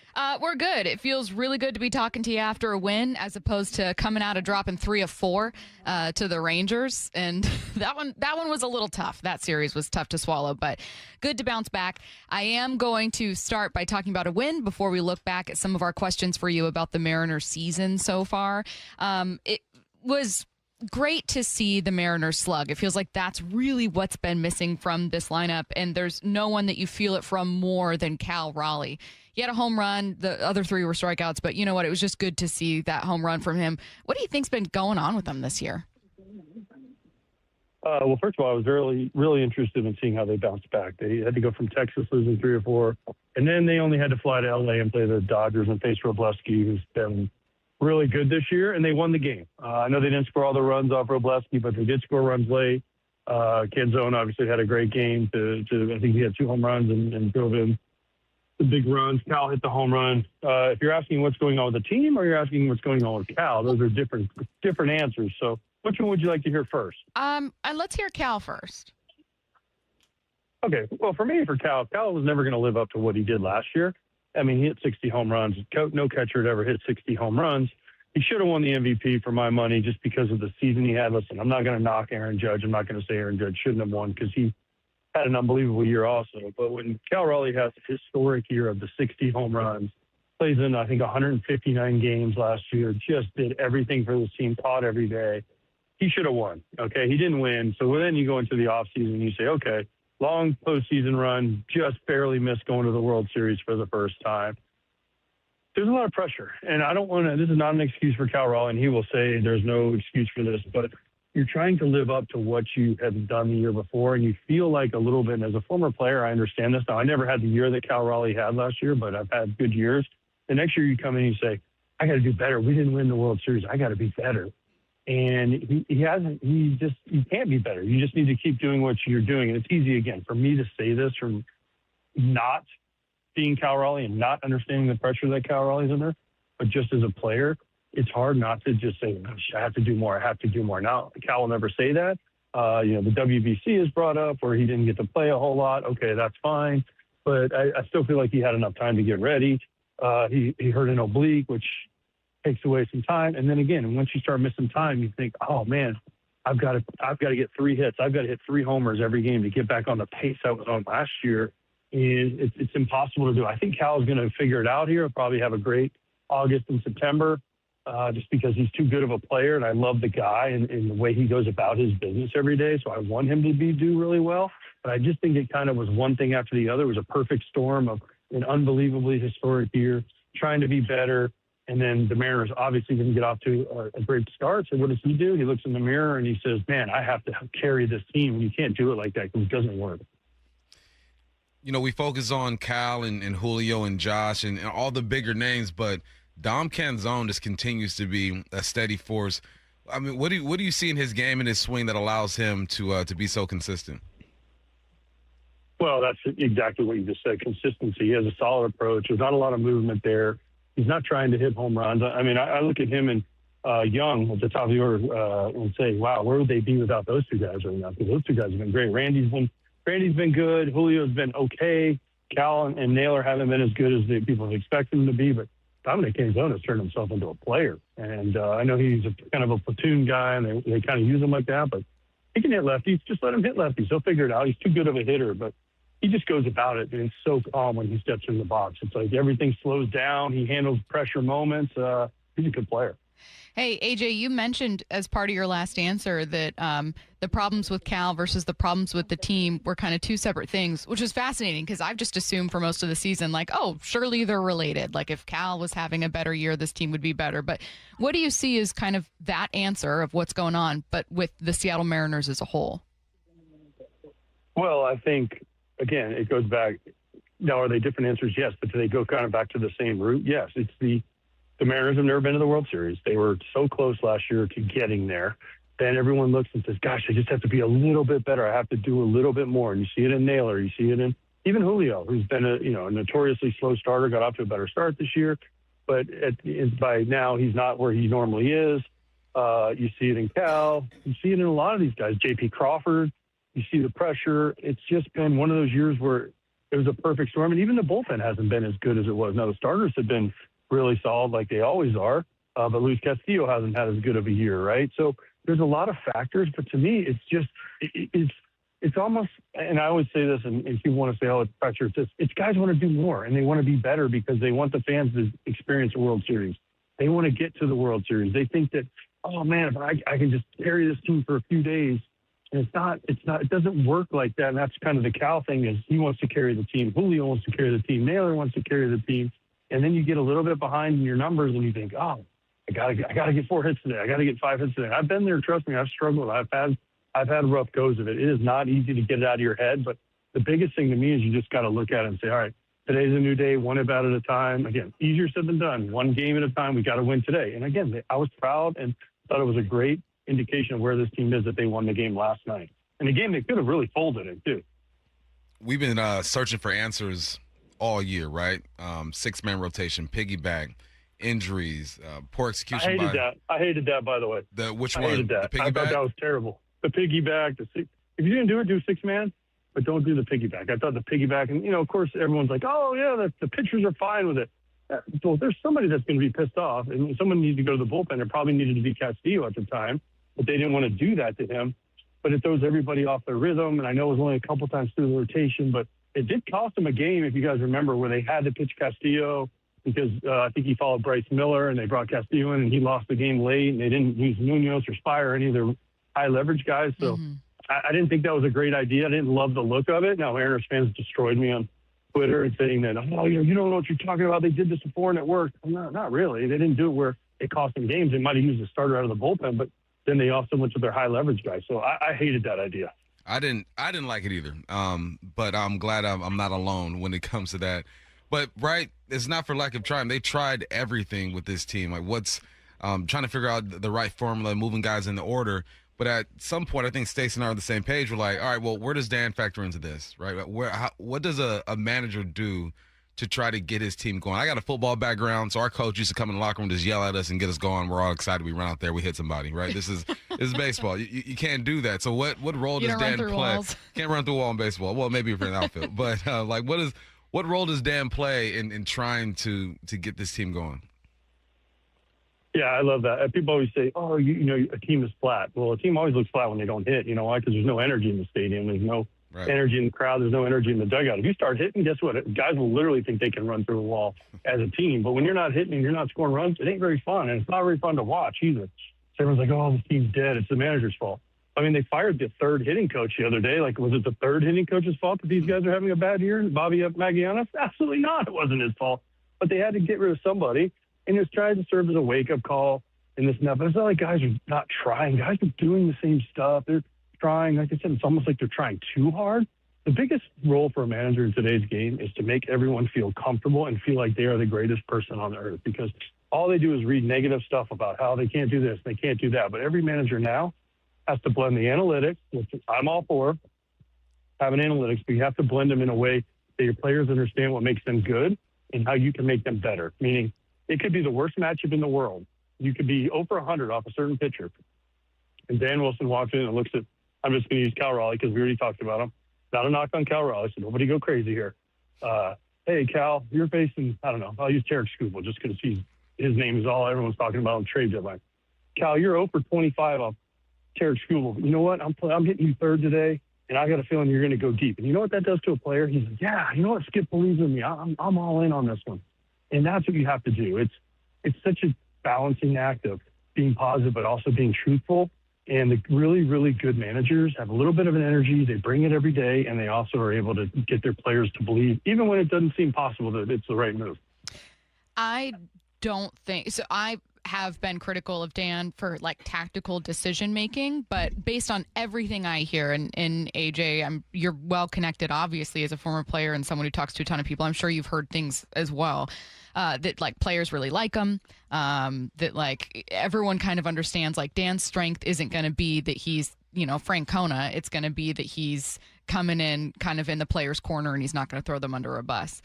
We're good. It feels really good to be talking to you after a win as opposed to coming out of dropping 3 of 4 to the Rangers. And that one was a little tough. That series was tough to swallow, but good to bounce back. I am going to start by talking about a win before we look back at some of our questions for you about the Mariners season so far. It was great to see the Mariners slug. It feels like that's really what's been missing from this lineup, and there's no one that you feel it from more than Cal Raleigh. He had a home run. The other 3 were strikeouts, but you know what? It was just good to see that home run from him. What do you think's been going on with him this year?
Well, first of all, I was really, really interested in seeing how they bounced back. They had to go from Texas losing 3 or 4, and then they only had to fly to L.A. and play the Dodgers and face Robleski, who's been really good this year, and they won the game. I know they didn't score all the runs off Robleski, but they did score runs late. Canzone obviously had a great game. I think he had 2 home runs and drove in the big runs. Cal hit the home run. If you're asking what's going on with the team or you're asking what's going on with Cal, those are different answers. So which one would you like to hear first?
Let's hear Cal first.
Okay. Well, for Cal was never going to live up to what he did last year. I mean, he hit 60 home runs. No catcher had ever hit 60 home runs. He should have won the MVP for my money just because of the season he had. Listen, I'm not going to knock Aaron Judge. I'm not going to say Aaron Judge shouldn't have won because he had an unbelievable year also. But when Cal Raleigh has a historic year of the 60 home runs, plays in, I think, 159 games last year, just did everything for this team, taught every day, he should have won. Okay, he didn't win. So then you go into the offseason and you say, okay, long postseason run, just barely missed going to the World Series for the first time. There's a lot of pressure, and I don't want to – this is not an excuse for Cal Raleigh, and he will say there's no excuse for this, but you're trying to live up to what you had done the year before, and you feel like a little bit – and as a former player, I understand this. Now, I never had the year that Cal Raleigh had last year, but I've had good years. The next year you come in and you say, I got to do better. We didn't win the World Series. I got to be better. And he hasn't, you can't be better. You just need to keep doing what you're doing. And it's easy, again, for me to say this from not seeing Cal Raleigh and not understanding the pressure that Cal Raleigh's under. But just as a player, it's hard not to just say, I have to do more. I have to do more. Now, Cal will never say that. The WBC is brought up where he didn't get to play a whole lot. Okay, that's fine. But I still feel like he had enough time to get ready. He hurt an oblique, which takes away some time. And then again, once you start missing time, you think, oh man, I've got to get 3 hits. I've got to hit 3 homers every game to get back on the pace I was on last year. And it's impossible to do. I think Cal's going to figure it out here. He'll probably have a great August and September just because he's too good of a player. And I love the guy and the way he goes about his business every day. So I want him to do really well. But I just think it kind of was one thing after the other. It was a perfect storm of an unbelievably historic year, trying to be better. And then the Mariners obviously didn't get off to a great start. So what does he do? He looks in the mirror and he says, man, I have to carry this team. And you can't do it like that because it doesn't work.
You know, we focus on Cal and Julio and Josh and all the bigger names, but Dom Canzone just continues to be a steady force. I mean, what do you see in his game and his swing that allows him to be so consistent?
Well, that's exactly what you just said, consistency. He has a solid approach. There's not a lot of movement there. He's not trying to hit home runs. I mean, I look at him and Young at the top of the order and say, wow, where would they be without those 2 guys right now? Because those 2 guys have been great. Randy's been good. Julio's been okay. Cal and Naylor haven't been as good as the people expect him to be, but Dominic Canzone has turned himself into a player. And I know he's kind of a platoon guy, and they kind of use him like that, but he can hit lefties. Just let him hit lefties. He'll figure it out. He's too good of a hitter, but he just goes about it, and it's so calm when he steps in the box. It's like everything slows down. He handles pressure moments. He's a good player.
Hey, AJ, you mentioned as part of your last answer that the problems with Cal versus the problems with the team were kind of 2 separate things, which is fascinating because I've just assumed for most of the season, like, oh, surely they're related. Like if Cal was having a better year, this team would be better. But what do you see as kind of that answer of what's going on, but with the Seattle Mariners as a whole?
Well, I think, again, it goes back. Now, are they different answers? Yes. But do they go kind of back to the same root? Yes. It's the Mariners have never been to the World Series. They were so close last year to getting there. Then everyone looks and says, gosh, I just have to be a little bit better. I have to do a little bit more. And you see it in Naylor. You see it in even Julio, who's been a notoriously slow starter, got off to a better start this year. But by now, he's not where he normally is. You see it in Cal. You see it in a lot of these guys. J.P. Crawford. You see the pressure. It's just been one of those years where it was a perfect storm. And even the bullpen hasn't been as good as it was. Now, the starters have been really solid like they always are. But Luis Castillo hasn't had as good of a year, right? So there's a lot of factors. But to me, it's just it's almost, and I always say this, and people want to say, oh, it's pressure. It's guys want to do more, and they want to be better because they want the fans to experience a World Series. They want to get to the World Series. They think that oh man, if I can just carry this team for a few days. And it doesn't work like that. And that's kind of the Cal thing is he wants to carry the team. Julio wants to carry the team. Naylor wants to carry the team. And then you get a little bit behind in your numbers and you think, oh, I gotta get 4 hits today. I gotta get 5 hits today. I've been there. Trust me. I've struggled. I've had rough goes of it. It is not easy to get it out of your head. But the biggest thing to me is you just got to look at it and say, all right, today's a new day, one at a time. Again, easier said than done. One game at a time. We got to win today. And again, I was proud and thought it was a great indication of where this team is that they won the game last night. And a game they could have really folded it, too.
We've been searching for answers all year, right? 6-man rotation, piggyback, injuries, poor execution.
I hated that, by the way.
Which one?
I hated that. I thought that was terrible. The piggyback, if you're going to do it, do 6-man, but don't do the piggyback. I thought the piggyback, and, of course, everyone's like, oh, yeah, the pitchers are fine with it. So if there's somebody that's going to be pissed off, and someone needs to go to the bullpen, it probably needed to be Castillo at the time, but they didn't want to do that to him. But it throws everybody off their rhythm, and I know it was only a couple times through the rotation, but it did cost them a game, if you guys remember, where they had to pitch Castillo because I think he followed Bryce Miller, and they brought Castillo in, and he lost the game late, and they didn't use Munoz or Spire or any of their high-leverage guys. So I didn't think that was a great idea. I didn't love the look of it. Now, Mariners fans destroyed me on Twitter and saying that, oh, you don't know what you're talking about. They did this before, and it worked. Well, not really. They didn't do it where it cost them games. They might have used a starter out of the bullpen, but then they also went to their high leverage guys. So I hated that idea.
I didn't like it either. But I'm glad I'm not alone when it comes to that. But right, it's not for lack of trying. They tried everything with this team. Like what's trying to figure out the right formula, moving guys in the order. But at some point, I think Stacey and I are on the same page. We're like, all right, well, where does Dan factor into this, right? What does a manager do to try to get his team going? I got a football background, so our coach used to come in the locker room, just yell at us and get us going. We're all excited. We run out there, we hit somebody, right? This is baseball. You can't do that. So what role does Dan play?
Walls.
Can't run through a wall in baseball. Well, maybe if you're in the outfield. But what role does Dan play in trying to get this team going?
Yeah, I love that. People always say, oh, a team is flat. Well, a team always looks flat when they don't hit. You know why? Because there's no energy in the stadium. There's no energy in the crowd. There's no energy in the dugout. If you start hitting, guess what? Guys will literally think they can run through a wall as a team. But when you're not hitting and you're not scoring runs, it ain't very fun. And it's not very fun to watch either. So everyone's like, oh, this team's dead. It's the manager's fault. I mean, they fired the third hitting coach the other day. Like, was it the third hitting coach's fault that these guys are having a bad year? Bobby Magallanes? Absolutely not. It wasn't his fault. But they had to get rid of somebody. And it was trying to serve as a wake-up call. And this and that, but it's not like guys are not trying. Guys are doing the same stuff. They're trying. Like I said, it's almost like they're trying too hard. The biggest role for a manager in today's game is to make everyone feel comfortable and feel like they are the greatest person on earth, because all they do is read negative stuff about how they can't do this, they can't do that. But every manager now has to blend the analytics, which I'm all for, having analytics, but you have to blend them in a way that your players understand what makes them good and how you can make them better. Meaning, it could be the worst matchup in the world. You could be over 100 off a certain pitcher. And Dan Wilson walks in and looks at, I'm just going to use Cal Raleigh because we already talked about him. Not a knock on Cal Raleigh, so nobody go crazy here. Hey, Cal, you're facing, I don't know, I'll use Tarek Skubal just because his name is all everyone's talking about on trade deadline. Cal, you're 0 for 25 off Tarek Skubal. But you know what? I'm hitting you third today, and I got a feeling you're going to go deep. And you know what that does to a player? He's like, yeah, you know what? Skip believes in me. I'm all in on this one. And that's what you have to do. It's such a balancing act of being positive but also being truthful. And the really, really good managers have a little bit of an energy. They bring it every day, and they also are able to get their players to believe, even when it doesn't seem possible, that it's the right move.
I don't think so. I have been critical of Dan for like tactical decision making, but based on everything I hear, and AJ, you're well connected, obviously, as a former player and someone who talks to a ton of people. I'm sure you've heard things as well. That like players really like him, that like everyone kind of understands like Dan's strength isn't going to be that he's, Francona. It's going to be that he's coming in kind of in the player's corner and he's not going to throw them under a bus.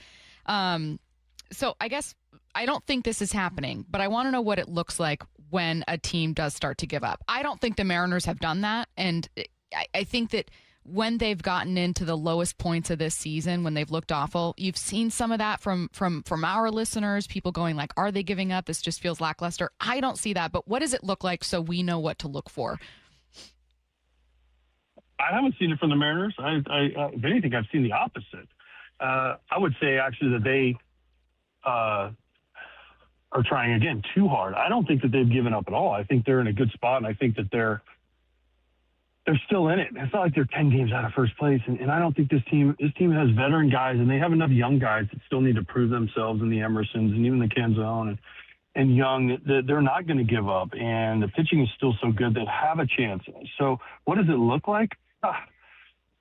So I guess I don't think this is happening, but I want to know what it looks like when a team does start to give up. I don't think the Mariners have done that. And I think that when they've gotten into the lowest points of this season, when they've looked awful, you've seen some of that from our listeners, people going like, are they giving up? This just feels lackluster. I don't see that, but what does it look like so we know what to look for?
I haven't seen it from the Mariners. If anything, I've seen the opposite. I would say actually that are trying, again, too hard. I don't think that they've given up at all. I think they're in a good spot, and I think that they're still in it. It's not like they're 10 games out of first place, and I don't think this team has veteran guys, and they have enough young guys that still need to prove themselves in the Emersons and even the Canzone and Young, that they're not going to give up, and the pitching is still so good they have a chance. So what does it look like?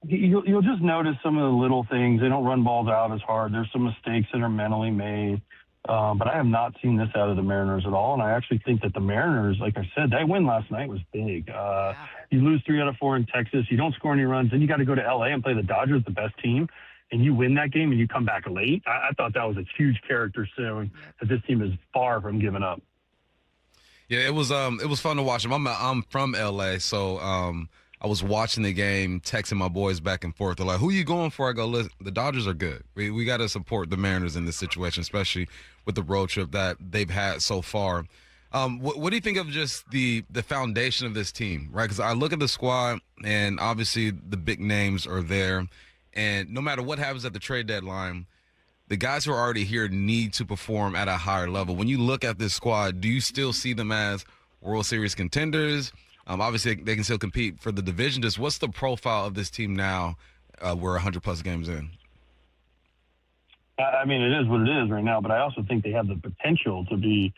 You'll just notice some of the little things. They don't run balls out as hard. There's some mistakes that are mentally made. But I have not seen this out of the Mariners at all. And I actually think that the Mariners, like I said, that win last night was big. You lose 3 out of 4 in Texas. You don't score any runs. Then you got to go to L.A. and play the Dodgers, the best team. And you win that game and you come back late. I thought that was a huge character showing that this team is far from giving up.
Yeah, it was fun to watch them. I'm from L.A., so I was watching the game, texting my boys back and forth. They're like, who you going for? I go, listen, the Dodgers are good. We got to support the Mariners in this situation, especially with the road trip that they've had so far. What do you think of just the foundation of this team, right? Because I look at the squad, and obviously the big names are there. And no matter what happens at the trade deadline, the guys who are already here need to perform at a higher level. When you look at this squad, do you still see them as World Series contenders? Obviously, they can still compete for the division. Just what's the profile of this team now? We're 100-plus games in.
I mean, it is what it is right now, but I also think they have the potential to be,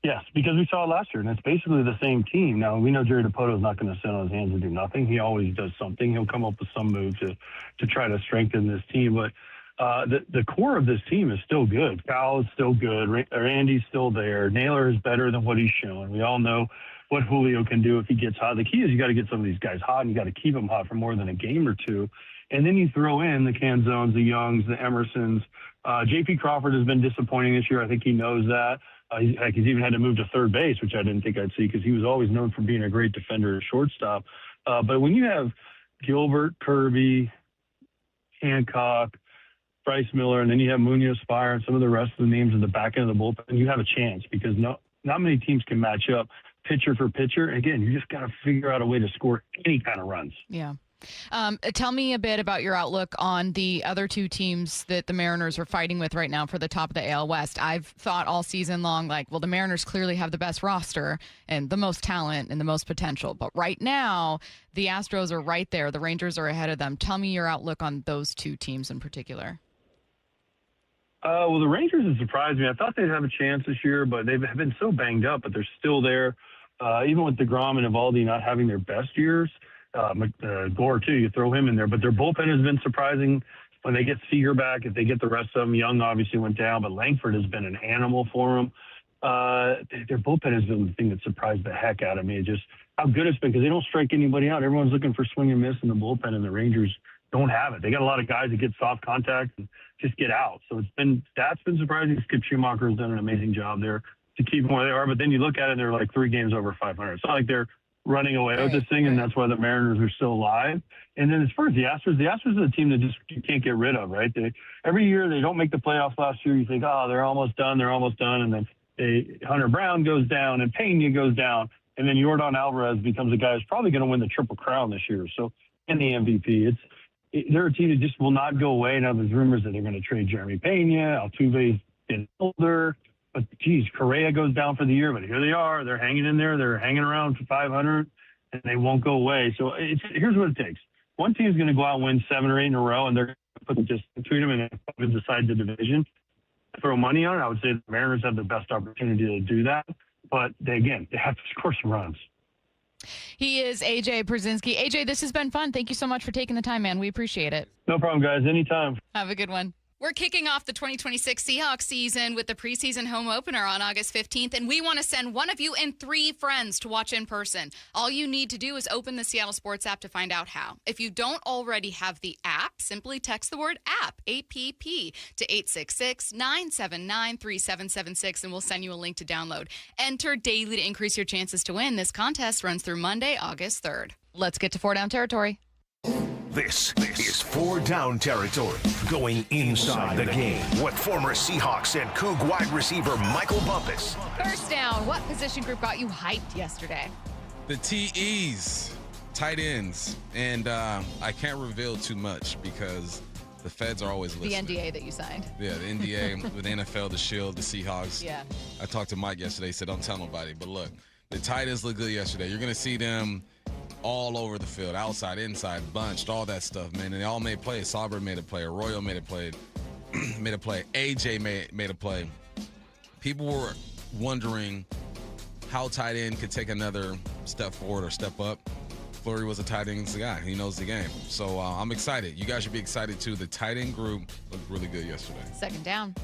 yes, because we saw it last year, and it's basically the same team. Now, we know Jerry Dipoto is not going to sit on his hands and do nothing. He always does something. He'll come up with some move to try to strengthen this team. But the core of this team is still good. Kyle is still good. Randy's still there. Naylor is better than what he's shown. We all know what Julio can do if he gets hot. The key is you got to get some of these guys hot, and you got to keep them hot for more than a game or two. And then you throw in the Canzones, the Youngs, the Emersons. J.P. Crawford has been disappointing this year. I think he knows that. He's even had to move to third base, which I didn't think I'd see because he was always known for being a great defender at shortstop. But when you have Gilbert, Kirby, Hancock, Bryce Miller, and then you have Munoz, Fire, and some of the rest of the names in the back end of the bullpen, you have a chance because not many teams can match up pitcher for pitcher. Again, you just got to figure out a way to score any kind of runs.
Yeah. Tell me a bit about your outlook on the other two teams that the Mariners are fighting with right now for the top of the AL West. I've thought all season long, the Mariners clearly have the best roster and the most talent and the most potential. But right now, the Astros are right there. The Rangers are ahead of them. Tell me your outlook on those two teams in particular.
Well, the Rangers have surprised me. I thought they'd have a chance this year, but they've been so banged up, but they're still there. Even with DeGrom and Eovaldi not having their best years, Gore, too, you throw him in there. But their bullpen has been surprising when they get Seager back. If they get the rest of them, Young obviously went down, but Langford has been an animal for them. Their bullpen has been the thing that surprised the heck out of me. Just how good it's been because they don't strike anybody out. Everyone's looking for swing and miss in the bullpen, and the Rangers don't have it. They got a lot of guys that get soft contact and just get out. So that's been surprising. Skip Schumacher has done an amazing job there to keep them where they are. But then you look at it, and they're like 3 games over 500. It's not like they're running away with this thing, and that's why the Mariners are still alive. And then as far as the Astros are the team that just you can't get rid of, right? Every year they don't make the playoffs. Last year you think, they're almost done, and then Hunter Brown goes down and Pena goes down, and then Yordan Alvarez becomes a guy who's probably going to win the Triple Crown this year. So, and the MVP. They're a team that just will not go away. Now there's rumors that they're going to trade Jeremy Pena. Altuve's getting older. But, geez, Correa goes down for the year. But here they are. They're hanging in there. They're hanging around for 500, and they won't go away. So here's what it takes. One team's going to go out and win 7 or 8 in a row, and they're going to put just between them and decide the division. Throw money on it. I would say the Mariners have the best opportunity to do that. But, they have to score some runs.
He is AJ Pierzynski. AJ, this has been fun. Thank you so much for taking the time, man. We appreciate it.
No problem, guys. Anytime.
Have a good one. We're kicking off the 2026 Seahawks season with the preseason home opener on August 15th, and we want to send one of you and 3 friends to watch in person. All you need to do is open the Seattle Sports app to find out how. If you don't already have the app, simply text the word app, APP, to 866-979-3776, and we'll send you a link to download. Enter daily to increase your chances to win. This contest runs through Monday, August 3rd. Let's get to 4 Down territory.
This is 4 Down territory, going inside the game with former Seahawks and Coug wide receiver Michael Bumpus.
First down, what position group got you hyped yesterday?
The TEs, tight ends, and I can't reveal too much because The feds are always listening.
The NDA that you signed.
Yeah, the NDA with the NFL, the Shield, the Seahawks.
Yeah.
I talked to Mike yesterday. He said, don't tell nobody. But look, the tight ends look good yesterday. You're going to see them all over the field, outside, inside, bunched, all that stuff, man. And they all made plays. Sauber made a play. Arroyo made a play. AJ made a play. People were wondering how tight end could take another step forward or step up. Fleury was a tight end guy. He knows the game. So I'm excited. You guys should be excited, too. The tight end group looked really good yesterday.
Second down.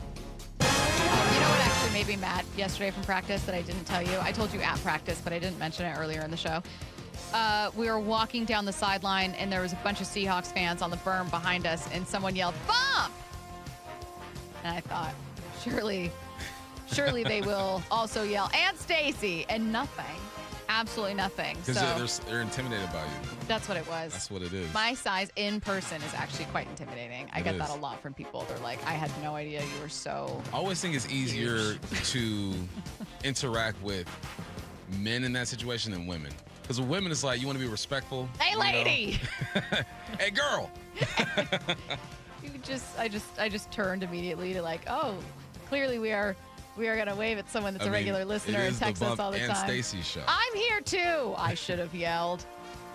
You know what actually made me mad yesterday from practice that I didn't tell you? I told you at practice, but I didn't mention it earlier in the show. We were walking down the sideline, and there was a bunch of Seahawks fans on the berm behind us, and someone yelled, "Bump!" And I thought, surely they will also yell, "And Stacy!" And nothing. Absolutely nothing.
Because they're intimidated by you.
That's what it was.
That's what it is.
My size in person is actually quite intimidating. I get that a lot from people. They're like, I had no idea you were so
I always think it's easier to interact with men in that situation than women. Because with women, it's like you want to be respectful.
Hey, lady!
Hey, girl!
I just turned immediately to like, oh, clearly we are going to wave at someone that's a regular listener and text us all the time.
Bump Stacy Show.
I'm here too. I should have yelled.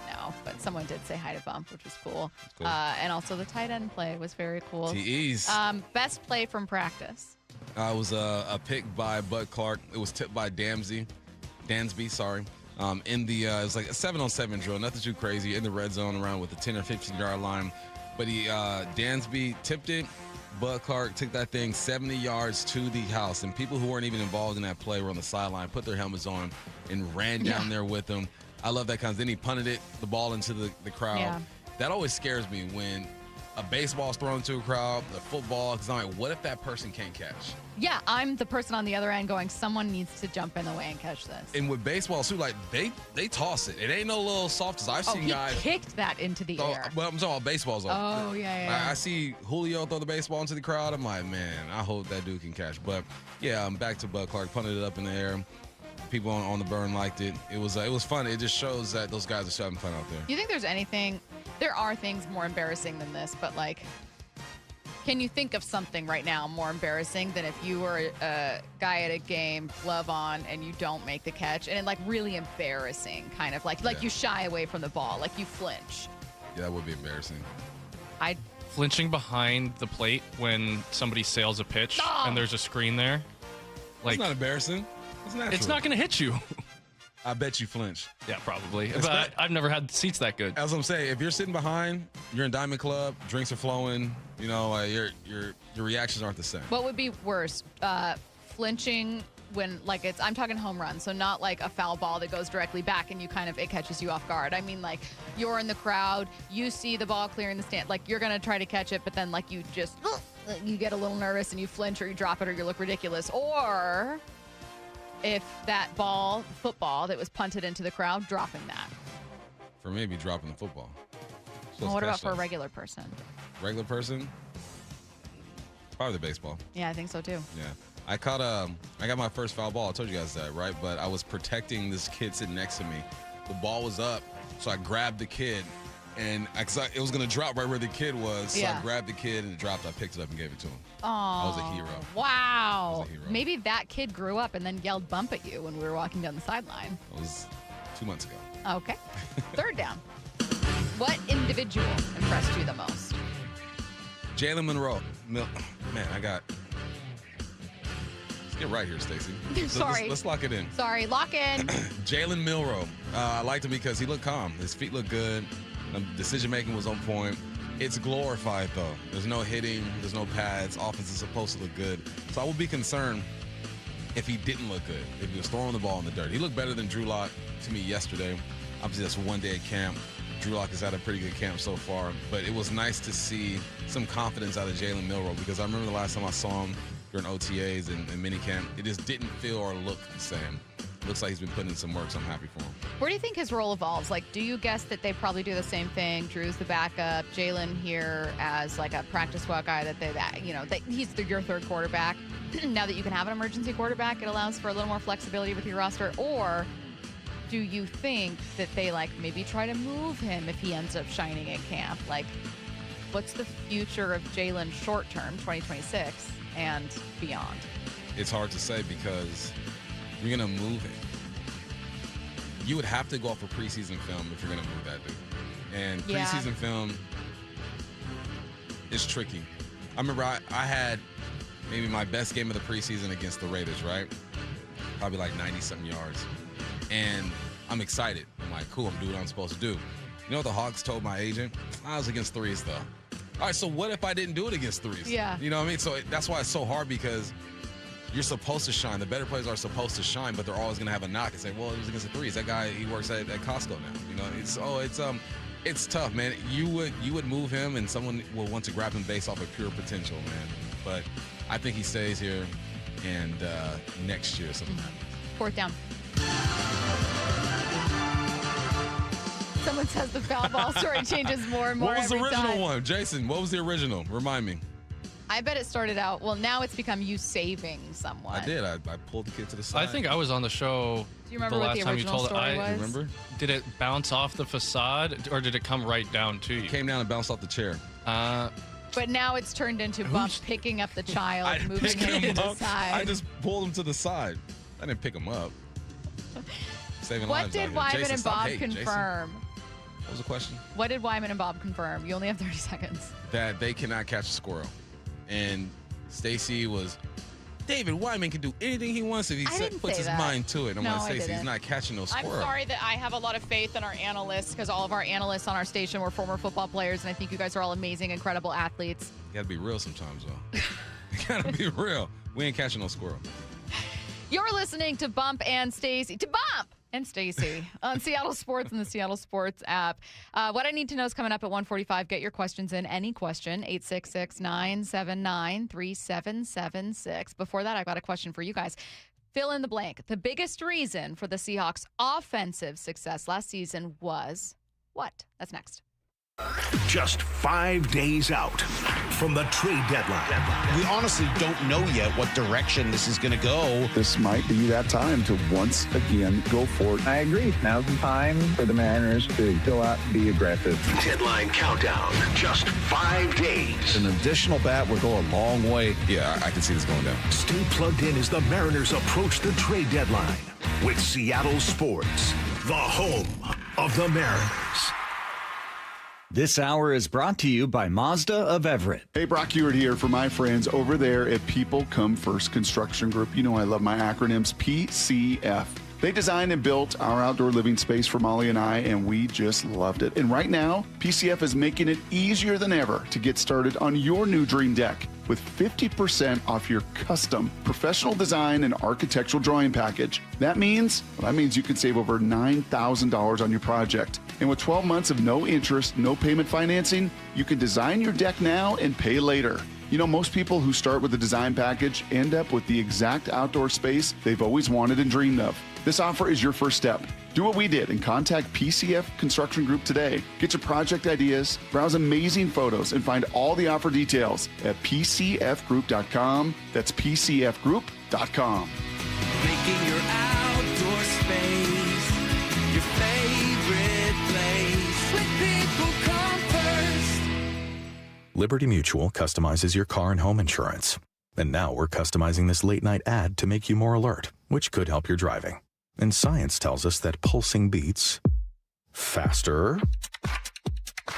No, but someone did say hi to Bump, which was cool. And also the tight end play was very cool.
TEs.
Best play from practice.
It was a pick by Bud Clark. It was tipped by Dansby. In the it was like a 7-on-7 drill, nothing too crazy. In the red zone, around with the 10 or 15-yard line. But Dansby tipped it. Bud Clark took that thing 70 yards to the house, and people who weren't even involved in that play were on the sideline, put their helmets on, and ran down there with them. I love that kind of. Then he punted the ball into the crowd.
Yeah.
That always scares me when a baseball's thrown to a crowd, the football, because I'm like, what if that person can't catch?
Yeah, I'm the person on the other end going, someone needs to jump in the way and catch this.
And with baseball, too, like, they toss it. It ain't no little soft as I've seen guys.
He kicked that into the air.
Well, I'm talking about baseballs.
Oh, yeah.
I see Julio throw the baseball into the crowd. I'm like, man, I hope that dude can catch. But, yeah, I'm back to Bud Clark, punted it up in the air. People on the burn liked it. It was fun. It just shows that those guys are still having fun out there.
You think there are things more embarrassing than this, but like, can you think of something right now more embarrassing than if you were a guy at a game, glove on, and you don't make the catch, and like really embarrassing, kind of like you shy away from the ball, like you flinch.
Yeah, that would be embarrassing.
Flinching behind the plate when somebody sails a pitch and there's a screen there.
Like, it's not embarrassing. It's natural.
It's not going to hit you.
I bet you flinch.
Yeah, probably. But I've never had seats that good.
As I'm saying, if you're sitting behind, you're in Diamond Club, drinks are flowing, you know, your reactions aren't the same.
What would be worse? Flinching when I'm talking home run, so not like a foul ball that goes directly back and it catches you off guard. I mean, like, you're in the crowd, you see the ball clearing the stand, like you're gonna try to catch it, but then like you just you get a little nervous and you flinch or you drop it or you look ridiculous. Or if that football that was punted into the crowd, dropping that.
For me, it'd be dropping the football.
Well, what about for a regular person?
Regular person? Probably the baseball.
Yeah, I think so too.
Yeah. I got my first foul ball. I told you guys that, right? But I was protecting this kid sitting next to me. The ball was up, so I grabbed the kid, and it was going to drop right where the kid was. So I grabbed the kid, and it dropped. I picked it up and gave it to him.
Oh,
I was a hero.
Wow.
I was a hero.
Maybe that kid grew up and then yelled "bump" at you when we were walking down the sideline.
It was 2 months ago.
Okay. Third down. What individual impressed you the most?
Jalen Monroe. Man, let's get right here, Stacey.
Sorry.
Let's lock it in.
Sorry, lock in.
Jalen Milroe. I liked him because he looked calm. His feet looked good. Decision-making was on point. It's glorified, though. There's no hitting. There's no pads. Offense is supposed to look good. So I would be concerned if he didn't look good, if he was throwing the ball in the dirt. He looked better than Drew Lock to me yesterday. Obviously, that's one day at camp. Drew Lock has had a pretty good camp so far. But it was nice to see some confidence out of Jalen Milroe because I remember the last time I saw him during OTAs and minicamp, it just didn't feel or look the same. Looks like he's been putting in some work, so I'm happy for him.
Where do you think his role evolves? Like, do you guess that they probably do the same thing? Drew's the backup, Jalen here as like a practice squad guy he's your third quarterback. Now that you can have an emergency quarterback, it allows for a little more flexibility with your roster. Or do you think that they maybe try to move him if he ends up shining at camp? what's the future of Jalen short term, 2026 and beyond?
It's hard to say because you're going to move him. You would have to go off a preseason film if you're going to move that dude. And preseason film is tricky. I remember I had maybe my best game of the preseason against the Raiders, right? Probably like 90-something yards. And I'm excited. I'm like, cool, I'm doing what I'm supposed to do. You know what the Hawks told my agent? I was against threes, though. All right, so what if I didn't do it against threes?
Yeah.
You know what I mean? So that's why it's so hard, because you're supposed to shine. The better players are supposed to shine, but they're always going to have a knock and say, well, it was against the threes. That guy, he works at Costco now. You know, it's tough, man. You would move him, and someone will want to grab him based off of pure potential, man. But I think he stays here, and next year something happens.
Fourth down. Someone says the foul ball story changes more and more.
What was the original
time.
one? Jason, what was the original? Remind me.
I bet it started out, well, now it's become you saving someone.
I did. I pulled the kid to the side.
I think I was on the show.
Do you remember
the
what
last
the
time you
original
told
story
it.
was?
Remember?
Did it bounce off the facade, or did it come right down to you?
It came down and bounced off the chair.
But now it's turned into Bump picking up the child, moving him to the side.
I just pulled him to the side. I didn't pick him up. Saving
What
lives
did
out here.
Wyman
Jason,
and
stop
Bob
hating, Jason.
confirm?
What was the question?
What did Wyman and Bob confirm? You only have 30 seconds.
That they cannot catch a squirrel. And Stacy was, David Wyman can do anything he wants if he puts his mind to it. I'm like, Stacy, he's not catching no squirrel.
I'm sorry that I have a lot of faith in our analysts, because all of our analysts on our station were former football players, and I think you guys are all amazing, incredible athletes.
You gotta be real sometimes, though. You gotta be real. We ain't catching no squirrel.
You're listening to Bump and Stacy. To Bump and Stacy on Seattle Sports and the Seattle Sports app. What I Need to Know is coming up at 1:45. Get your questions in. Any question, 866-979-3776. Before that, I've got a question for you guys. Fill in the blank. The biggest reason for the Seahawks' offensive success last season was what? That's next.
Just 5 days out from the trade deadline.
We honestly don't know yet what direction this is going to go.
This might be that time to once again go for it.
I agree. Now's the time for the Mariners to go out and be aggressive.
Deadline countdown. Just 5 days.
An additional bat would go a long way.
Yeah, I can see this going down.
Stay plugged in as the Mariners approach the trade deadline with Seattle Sports, the home of the Mariners.
This hour is brought to you by Mazda of Everett.
Hey, Brock Ewart here for my friends over there at People Come First Construction Group. You know I love my acronyms, PCF. They designed and built our outdoor living space for Molly and I, and we just loved it. And right now, PCF is making it easier than ever to get started on your new dream deck with 50% off your custom professional design and architectural drawing package. That means you can save over $9,000 on your project. And with 12 months of no interest, no payment financing, you can design your deck now and pay later. You know, most people who start with a design package end up with the exact outdoor space they've always wanted and dreamed of. This offer is your first step. Do what we did and contact PCF Construction Group today. Get your project ideas, browse amazing photos, and find all the offer details at PCFgroup.com. That's PCFgroup.com.
Making your outdoor space your favorite place. With People Come First.
Liberty Mutual customizes your car and home insurance. And now we're customizing this late-night ad to make you more alert, which could help your driving. And science tells us that pulsing beats, faster,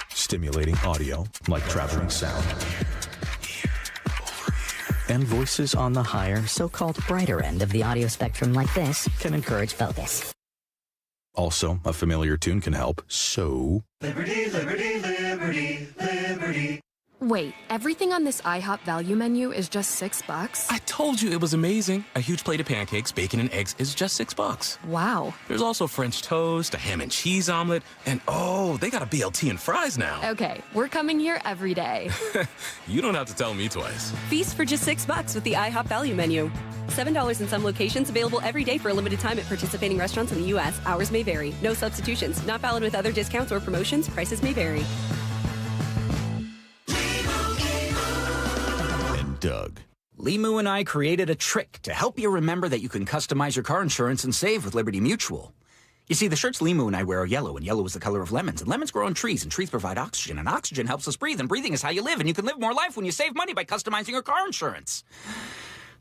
stimulating audio like traveling sound,
and voices on the higher, so-called brighter end of the audio spectrum like this can encourage focus.
Also, a familiar tune can help, so...
Liberty, liberty, liberty, liberty.
Wait, everything on this IHOP value menu is just $6?
I told you it was amazing. A huge plate of pancakes, bacon, and eggs is just $6.
Wow.
There's also French toast, a ham and cheese omelet, and oh, they got a BLT and fries now.
Okay, we're coming here every day.
You don't have to tell me twice.
Feast for just $6 with the IHOP value menu. $7 in some locations, available every day for a limited time at participating restaurants in the U.S. Hours may vary. No substitutions. Not valid with other discounts or promotions. Prices may vary.
Doug.
Limu and I created a trick to help you remember that you can customize your car insurance and save with Liberty Mutual.
You see, the shirts Limu and I wear are yellow, and yellow is the color of lemons, and lemons grow on trees, and trees provide oxygen, and oxygen helps us breathe, and breathing is how you live, and you can live more life when you save money by customizing your car insurance.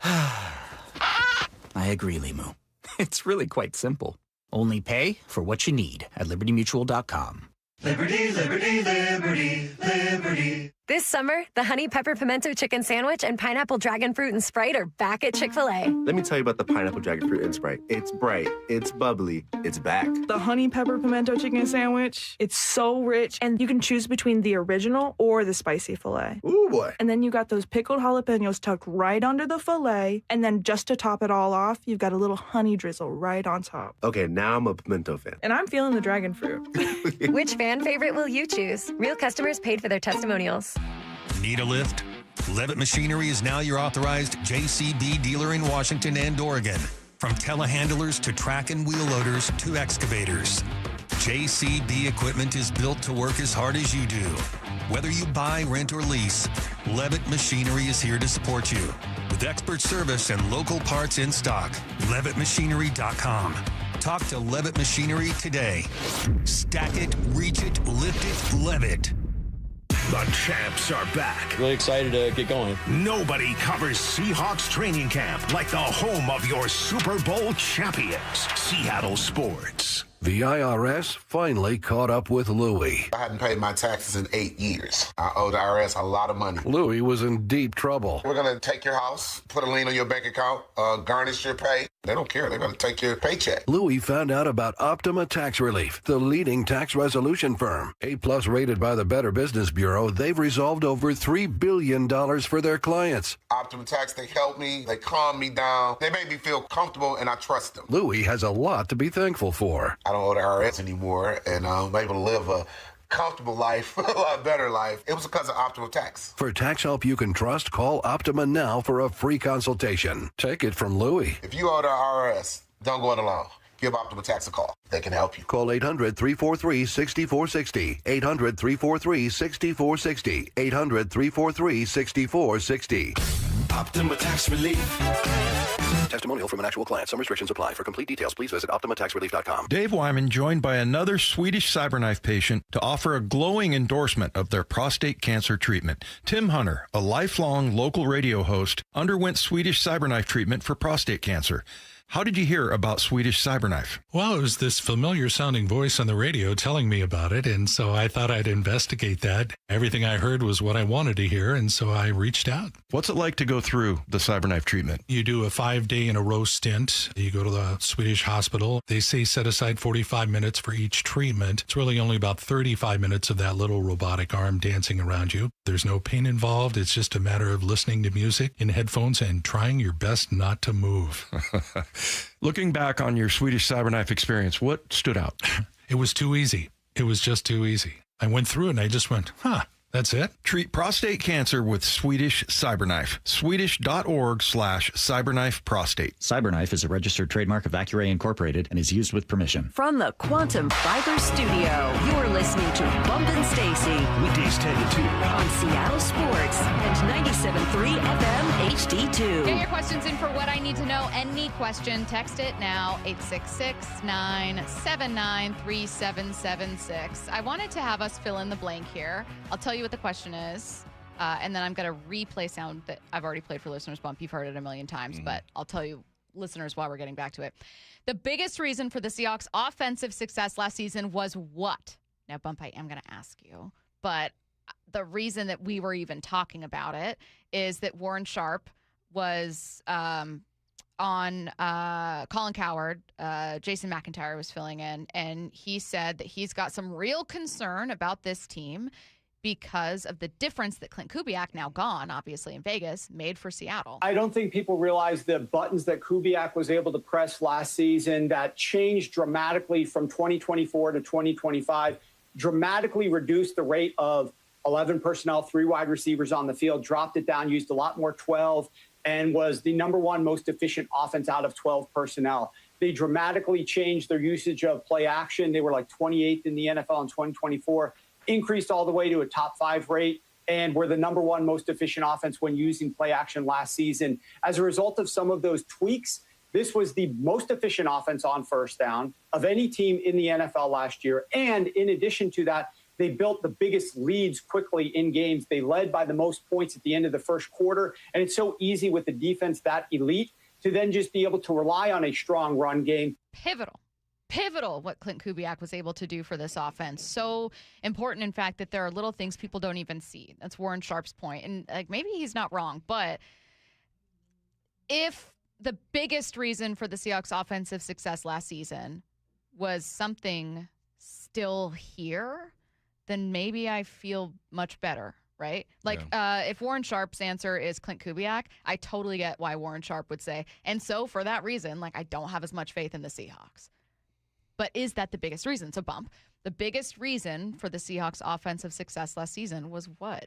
I agree, Limu. It's really quite simple. Only pay for what you need at libertymutual.com.
Liberty, liberty, liberty, liberty.
This summer, the Honey Pepper Pimento Chicken Sandwich and Pineapple Dragon Fruit and Sprite are back at Chick-fil-A.
Let me tell you about the Pineapple Dragon Fruit and Sprite. It's bright, it's bubbly, it's back.
The Honey Pepper Pimento Chicken Sandwich, it's so rich, and you can choose between the original or the spicy filet.
Ooh, boy.
And then you got those pickled jalapenos tucked right under the filet, and then just to top it all off, you've got a little honey drizzle right on top.
Okay, now I'm a pimento fan.
And I'm feeling the dragon fruit.
Which fan favorite will you choose? Real customers paid for their testimonials.
Need a lift? Levitt Machinery is now your authorized JCB dealer in Washington and Oregon. From telehandlers to track and wheel loaders to excavators. JCB equipment is built to work as hard as you do. Whether you buy, rent, or lease, Levitt Machinery is here to support you. With expert service and local parts in stock, LevittMachinery.com. Talk to Levitt Machinery today. Stack it, reach it, lift it, Levitt.
The champs are back.
Really excited to get going.
Nobody covers Seahawks training camp like the home of your Super Bowl champions, Seattle Sports.
The IRS finally caught up with Louie.
I hadn't paid my taxes in 8 years. I owe the IRS a lot of money.
Louie was in deep trouble.
We're going to take your house, put a lien on your bank account, garnish your pay. They don't care. They're going to take your paycheck.
Louie found out about Optima Tax Relief, the leading tax resolution firm. A-plus rated by the Better Business Bureau, they've resolved over $3 billion for their clients.
Optima Tax, they help me. They calm me down. They make me feel comfortable, and I trust them.
Louie has a lot to be thankful for.
I don't owe the IRS anymore, and I'm able to live a comfortable life, a lot better life. It was because of Optima Tax.
For tax help you can trust, call Optima now for a free consultation. Take it from Louie.
If you owe the IRS, don't go it alone. Give Optima Tax a call. They can help you.
Call 800-343-6460. 800-343-6460. 800-343-6460.
Optima Tax Relief.
Testimonial from an actual client. Some restrictions apply. For complete details, please visit OptimaTaxRelief.com.
Dave Wyman joined by another Swedish cyberknife patient to offer a glowing endorsement of their prostate cancer treatment. Tim Hunter, a lifelong local radio host, underwent Swedish cyberknife treatment for prostate cancer. How did you hear about Swedish cyberknife?
Well, it was this familiar sounding voice on the radio telling me about it, and so I thought I'd investigate that. Everything I heard was what I wanted to hear, and so I reached out.
What's it like to go through the cyberknife treatment?
You do a 5-day-in-a-row stint. You go to the Swedish hospital. They say set aside 45 minutes for each treatment. It's really only about 35 minutes of that little robotic arm dancing around you. There's no pain involved. It's just a matter of listening to music in headphones and trying your best not to move.
Looking back on your Swedish cyberknife experience, what stood out?
It was too easy. It was just too easy. I went through it and I just went, that's it.
Treat prostate cancer with Swedish cyberknife. Swedish.org/cyberknifeprostate.
Cyberknife is a registered trademark of Accuray Incorporated and is used with permission.
From the Quantum Fiber Studio, you're listening to Bump Stacy.
Weekdays 10 to 2.
On Seattle Sports and 97.3 FM HD2.
Get your questions in for What I Need to Know. Any question, text it now, 866-979-3776. I wanted to have us fill in the blank here. I'll tell you what the question is, and then I'm going to replay sound that I've already played for listeners. Bump, you've heard it a million times, but I'll tell you, listeners, while we're getting back to it. The biggest reason for the Seahawks' offensive success last season was what? Now, Bump, I am going to ask you, but the reason that we were even talking about it is that Warren Sharp was on Colin Cowherd. Jason McIntyre was filling in, and he said that he's got some real concern about this team because of the difference that Clint Kubiak, now gone, obviously, in Vegas, made for Seattle.
I don't think people realize the buttons that Kubiak was able to press last season that changed dramatically from 2024 to 2025, dramatically reduced the rate of 11 personnel, 3 wide receivers on the field, dropped it down, used a lot more 12, and was the number one most efficient offense out of 12 personnel. They dramatically changed their usage of play action. They were like 28th in the NFL in 2024. Increased all the way to a top 5 rate, and were the number one most efficient offense when using play action last season. As a result of some of those tweaks, This was the most efficient offense on first down of any team in the NFL last year. And in addition to that, they built the biggest leads quickly in games. They led by the most points at the end of the first quarter. And it's so easy with the defense that elite to then just be able to rely on a strong run game.
Pivotal what Clint Kubiak was able to do for this offense. So important, in fact, that there are little things people don't even see. That's Warren Sharp's point. And like, maybe he's not wrong, but if the biggest reason for the Seahawks offensive success last season was something still here, then maybe I feel much better, right? Like, if Warren Sharp's answer is Clint Kubiak, I totally get why Warren Sharp would say, and so for that reason, like, I don't have as much faith in the Seahawks. But is that the biggest reason? So, Bump, the biggest reason for the Seahawks offensive success last season was what?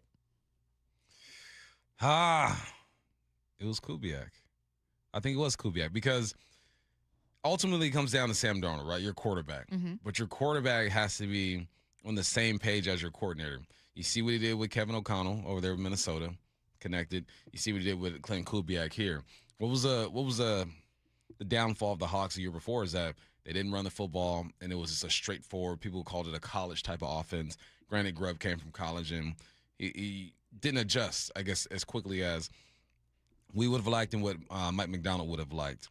It was Kubiak. I think it was Kubiak because ultimately it comes down to Sam Darnold, right? Your quarterback. But your quarterback has to be on the same page as your coordinator. You see what he did with Kevin O'Connell over there in Minnesota, connected. You see what he did with Clint Kubiak here. What was the downfall of the Hawks the year before is that they didn't run the football, and it was just a straightforward, people called it a college type of offense. Granted, Grubb came from college, and he didn't adjust, I guess, as quickly as we would have liked and what Mike McDonald would have liked.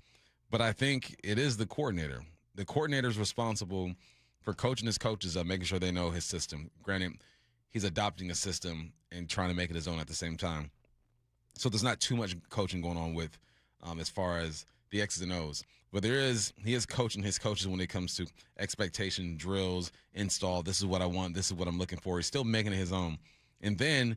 But I think it is the coordinator. The coordinator is responsible for coaching his coaches up, making sure they know his system. Granted, he's adopting a system and trying to make it his own at the same time. So there's not too much coaching going on with as far as the X's and O's. But he is coaching his coaches when it comes to expectation, drills, install. This is what I want. This is what I'm looking for. He's still making it his own. And then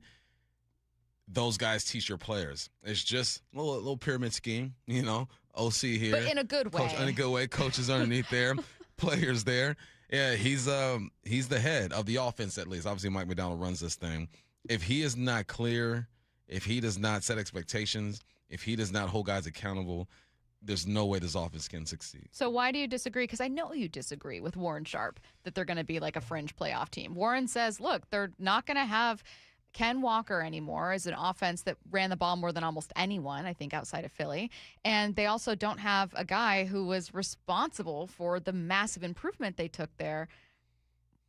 those guys teach your players. It's just a little pyramid scheme, you know, OC here.
But in a good way.
In a good way. Coaches underneath there, players there. Yeah, he's the head of the offense at least. Obviously, Mike McDonald runs this thing. If he is not clear, if he does not set expectations, if he does not hold guys accountable, there's no way this offense can succeed.
So why do you disagree? Because I know you disagree with Warren Sharp that they're going to be like a fringe playoff team. Warren says, look, they're not going to have Ken Walker anymore as an offense that ran the ball more than almost anyone, I think, outside of Philly. And they also don't have a guy who was responsible for the massive improvement they took there.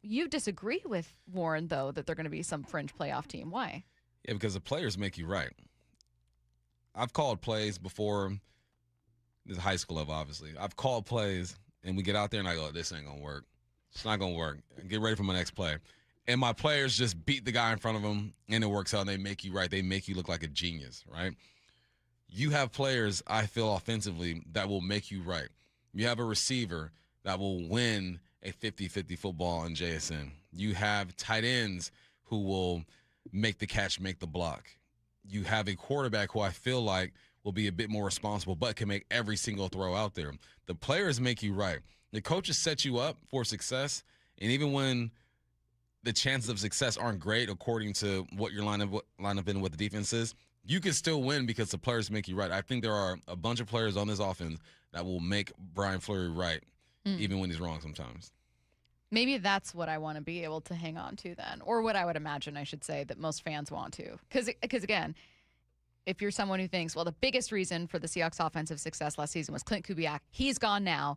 You disagree with Warren, though, that they're going to be some fringe playoff team. Why?
Yeah, because the players make you right. I've called plays before. This is high school level, obviously. I've called plays, and we get out there, and I go, this ain't going to work. It's not going to work. Get ready for my next play. And my players just beat the guy in front of them, and it works out, and they make you right. They make you look like a genius, right? You have players, I feel, offensively that will make you right. You have a receiver that will win a 50-50 football in JSN. You have tight ends who will make the catch, make the block. You have a quarterback who I feel like will be a bit more responsible but can make every single throw out there. The players make you right. The coaches set you up for success, and even when the chances of success aren't great according to what your line up in what the defense is, you can still win because the players make you right. I think there are a bunch of players on this offense that will make Brian Fleury right, even when he's wrong sometimes.
Maybe that's what I want to be able to hang on to then, or what I would imagine, I should say, that most fans want to. Because again, if you're someone who thinks, well, the biggest reason for the Seahawks offensive success last season was Clint Kubiak, he's gone now.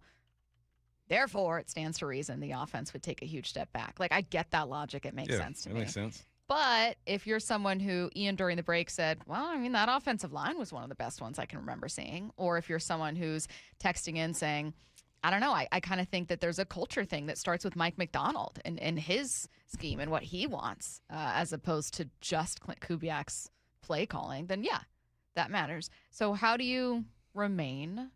Therefore, it stands to reason the offense would take a huge step back. Like, I get that logic. It makes sense to me.
It makes sense.
But if you're someone who, Ian, during the break said, well, I mean, that offensive line was one of the best ones I can remember seeing. Or if you're someone who's texting in saying, I don't know, I kind of think that there's a culture thing that starts with Mike McDonald and his scheme and what he wants, as opposed to just Clint Kubiak's play calling, then yeah, that matters. So how do you remain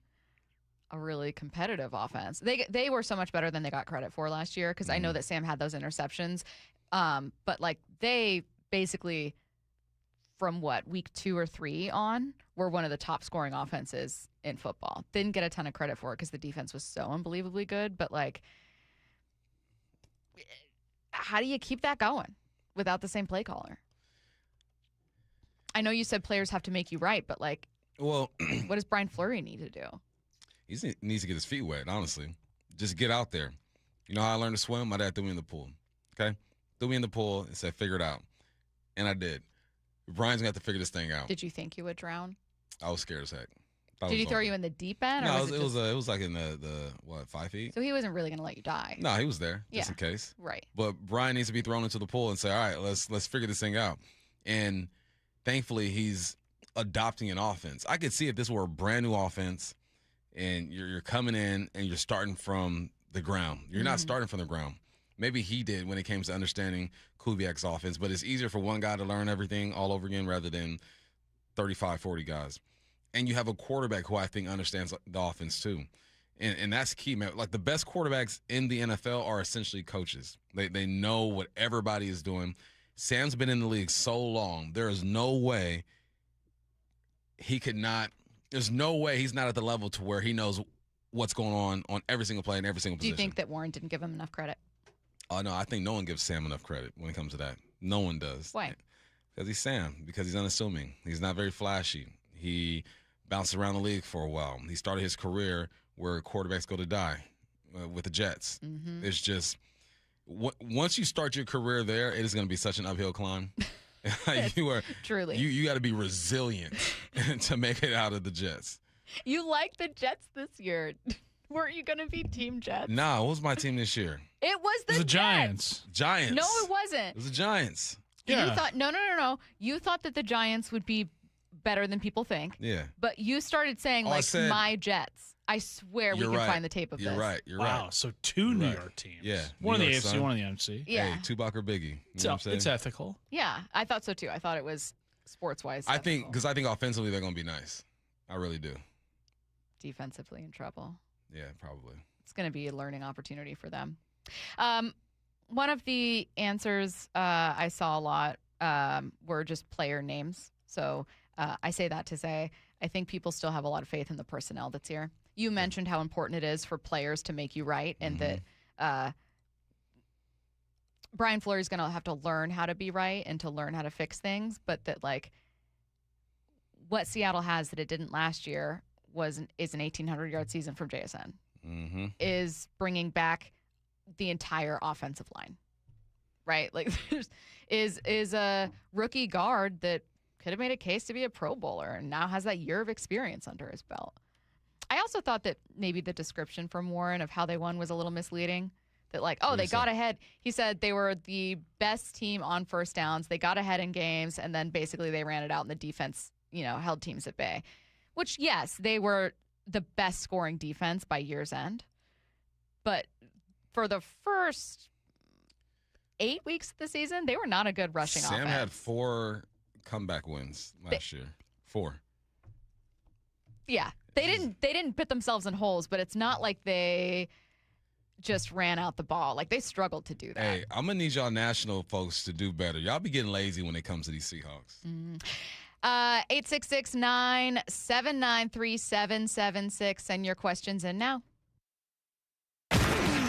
a really competitive offense? They were so much better than they got credit for last year, because I know that Sam had those interceptions, but like they basically from week 2 or 3 on were one of the top scoring offenses in football. Didn't get a ton of credit for it because the defense was so unbelievably good, but like, how do you keep that going without the same play caller? I know you said players have to make you right, but like, well, what does Brian Fleury need to do?
He needs to get his feet wet, honestly. Just get out there. You know how I learned to swim? My dad threw me in the pool, okay? Threw me in the pool and said, figure it out. And I did. Brian's going to have to figure this thing out.
Did you think you would drown?
I was scared as heck.
Did he throw you in the deep end?
No,
or
it was like in the 5 feet.
So he wasn't really going to let you die.
No, he was there just in case.
Right.
But Brian needs to be thrown into the pool and say, all right, let's figure this thing out. And thankfully, he's adopting an offense. I could see if this were a brand new offense and you're coming in and you're starting from the ground. You're not starting from the ground. Maybe he did when it came to understanding Kubiak's offense, but it's easier for one guy to learn everything all over again rather than 35, 40 guys. And you have a quarterback who I think understands the offense too. And that's key, man. Like the best quarterbacks in the NFL are essentially coaches. They know what everybody is doing. Sam's been in the league so long. There is no way there's no way he's not at the level to where he knows what's going on every single play and every single position.
Do you think that Warren didn't give him enough credit?
Oh, no, I think no one gives Sam enough credit when it comes to that. No one does.
Why?
Because he's Sam, because he's unassuming. He's not very flashy. He bounced around the league for a while. He started his career where quarterbacks go to die with the Jets. It's just once you start your career there, it is going to be such an uphill climb.
Truly.
You got to be resilient to make it out of the Jets.
You like the Jets this year. Weren't you going to be Team Jets?
Nah, what was my team this year?
It was the
Giants. Giants.
No, it wasn't.
It was the Giants.
Yeah. You thought no. You thought that the Giants would be better than people think.
Yeah.
But you started saying my Jets. I swear we can find the tape of this.
You're right. You're
wow,
right.
So two New York teams.
Yeah.
One in the AFC, one in the NFC.
Yeah.
Hey, Tupac or Biggie. You know what I'm saying?
It's ethical.
Yeah, I thought so too. I thought it was sports-wise.
I think offensively they're going to be nice. I really do.
Defensively in trouble.
Yeah, probably.
It's going to be a learning opportunity for them. One of the answers I saw a lot were just player names. So I say that to say I think people still have a lot of faith in the personnel that's here. You mentioned how important it is for players to make you right and that Brian Fleury's going to have to learn how to be right and to learn how to fix things, but that like what Seattle has that it didn't last year is an 1,800-yard season from JSN. Is bringing back the entire offensive line, right? Like, is a rookie guard that could have made a case to be a Pro Bowler and now has that year of experience under his belt. I also thought that maybe the description from Warren of how they won was a little misleading. That like, they got ahead. He said they were the best team on first downs. They got ahead in games, and then basically they ran it out, and the defense, held teams at bay. Which, yes, they were the best scoring defense by year's end. But for the first 8 weeks of the season, they were not a good rushing offense.
Sam had 4 comeback wins last year. 4.
Yeah. They didn't put themselves in holes, but it's not like they just ran out the ball. Like, they struggled to do that.
Hey, I'm going to need y'all national folks to do better. Y'all be getting lazy when it comes to these Seahawks.
866-979-3776. Send your questions in now.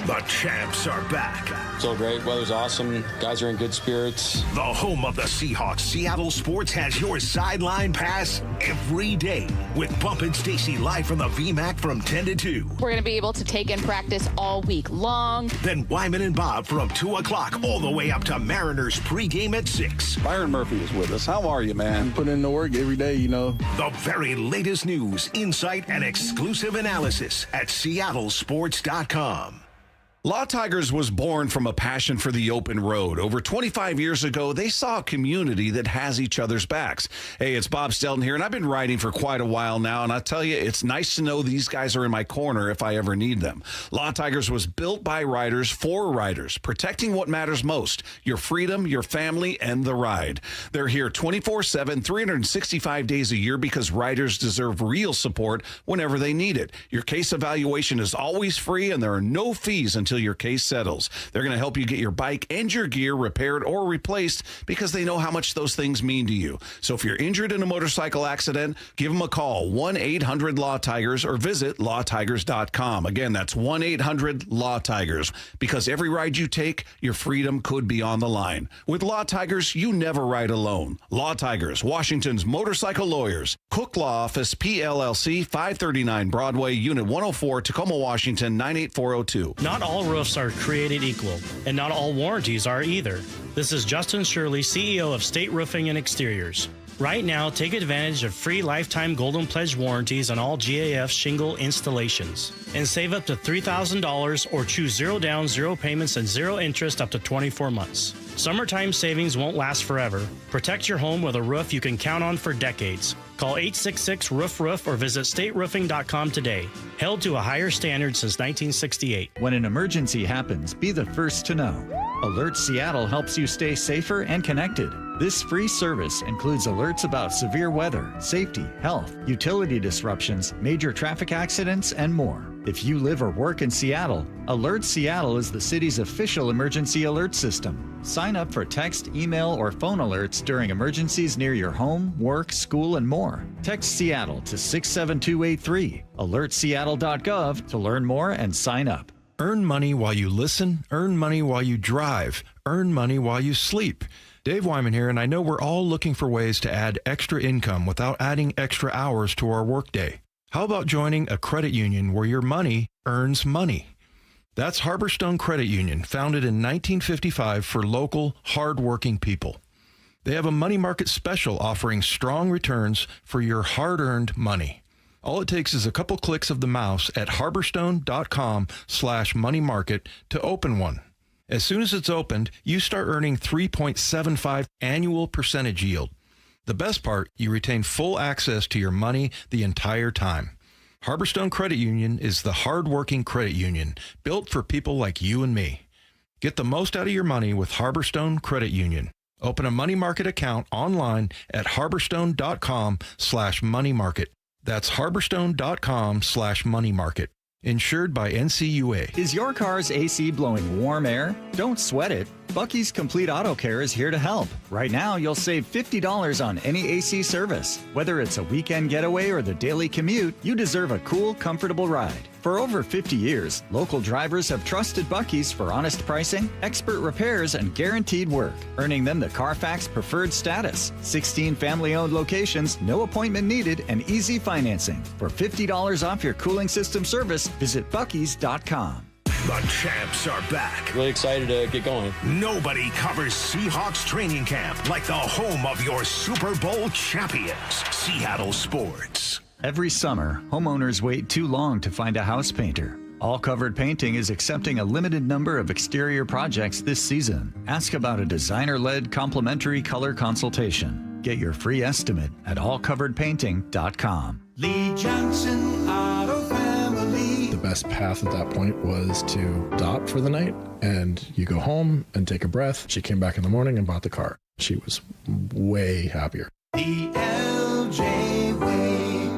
The champs are back.
So great. Weather's awesome. Guys are in good spirits.
The home of the Seahawks, Seattle Sports, has your sideline pass every day with Bump and Stacy live from the VMAC from 10 to 2.
We're going to be able to take in practice all week long.
Then Wyman and Bob from 2 o'clock all the way up to Mariners pregame at 6.
Byron Murphy is with us. How are you, man? Putting in the work every day,
The very latest news, insight, and exclusive analysis at seattlesports.com. Law Tigers was born from a passion for the open road. Over 25 years ago, they saw a community that has each other's backs. Hey, it's Bob Stelton here, and I've been writing for quite a while now, and I tell you, it's nice to know these guys are in my corner if I ever need them. Law Tigers was built by writers for writers, protecting what matters most, your freedom, your family, and the ride. They're here 24/7, 365 days a year because writers deserve real support whenever they need it. Your case evaluation is always free, and there are no fees until your case settles. They're going to help you get your bike and your gear repaired or replaced because they know how much those things mean to you. So if you're injured in a motorcycle accident, give them a call, 1-800-LAW-TIGERS, or visit lawtigers.com. Again, that's 1-800-LAW-TIGERS. Because every ride you take, your freedom could be on the line. With Law Tigers, you never ride alone. Law Tigers, Washington's motorcycle lawyers. Cook Law Office, PLLC, 539 Broadway, Unit 104, Tacoma, Washington, 98402.
Not all roofs are created equal, and not all warranties are either. This is Justin Shirley, CEO of State Roofing and Exteriors. Right now, take advantage of free lifetime Golden Pledge warranties on all GAF shingle installations and save up to $3,000 or choose 0 down, 0 payments, and 0 interest up to 24 months. Summertime savings won't last forever. Protect your home with a roof you can count on for decades. Call 866-ROOF-ROOF or visit stateroofing.com today. Held to a higher standard since 1968.
When an emergency happens, be the first to know. Alert Seattle helps you stay safer and connected. This free service includes alerts about severe weather, safety, health, utility disruptions, major traffic accidents, and more. If you live or work in Seattle, Alert Seattle is the city's official emergency alert system. Sign up for text, email, or phone alerts during emergencies near your home, work, school, and more. Text Seattle to 67283. AlertSeattle.gov to learn more and sign up.
Earn money while you listen, earn money while you drive, earn money while you sleep. Dave Wyman here, and I know we're all looking for ways to add extra income without adding extra hours to our workday. How about joining a credit union where your money earns money? That's Harborstone Credit Union, founded in 1955 for local, hard-working people. They have a money market special offering strong returns for your hard-earned money. All it takes is a couple clicks of the mouse at harborstone.com/money market to open one. As soon as it's opened, you start earning 3.75 annual percentage yield. The best part, you retain full access to your money the entire time. Harborstone Credit Union is the hard-working credit union built for people like you and me. Get the most out of your money with Harborstone Credit Union. Open a money market account online at harborstone.com/money market. That's harborstone.com/money market. Insured by NCUA.
Is your car's AC blowing warm air? Don't sweat it. Bucky's Complete Auto Care is here to help. Right now, you'll save $50 on any AC service. Whether it's a weekend getaway or the daily commute, you deserve a cool, comfortable ride. For over 50 years, local drivers have trusted Bucky's for honest pricing, expert repairs, and guaranteed work, earning them the Carfax Preferred status. 16 family-owned locations, no appointment needed, and easy financing. For $50 off your cooling system service, visit Bucky's.com.
The champs are back.
Really excited to get going.
Nobody covers Seahawks training camp like the home of your Super Bowl champions, Seattle Sports.
Every summer, homeowners wait too long to find a house painter. All Covered Painting is accepting a limited number of exterior projects this season. Ask about a designer-led complimentary color consultation. Get your free estimate at allcoveredpainting.com.
Lee Johnson Auto Family.
The best path at that point was to stop for the night, and you go home and take a breath. She came back in the morning and bought the car. She was way happier.
The LJ Way.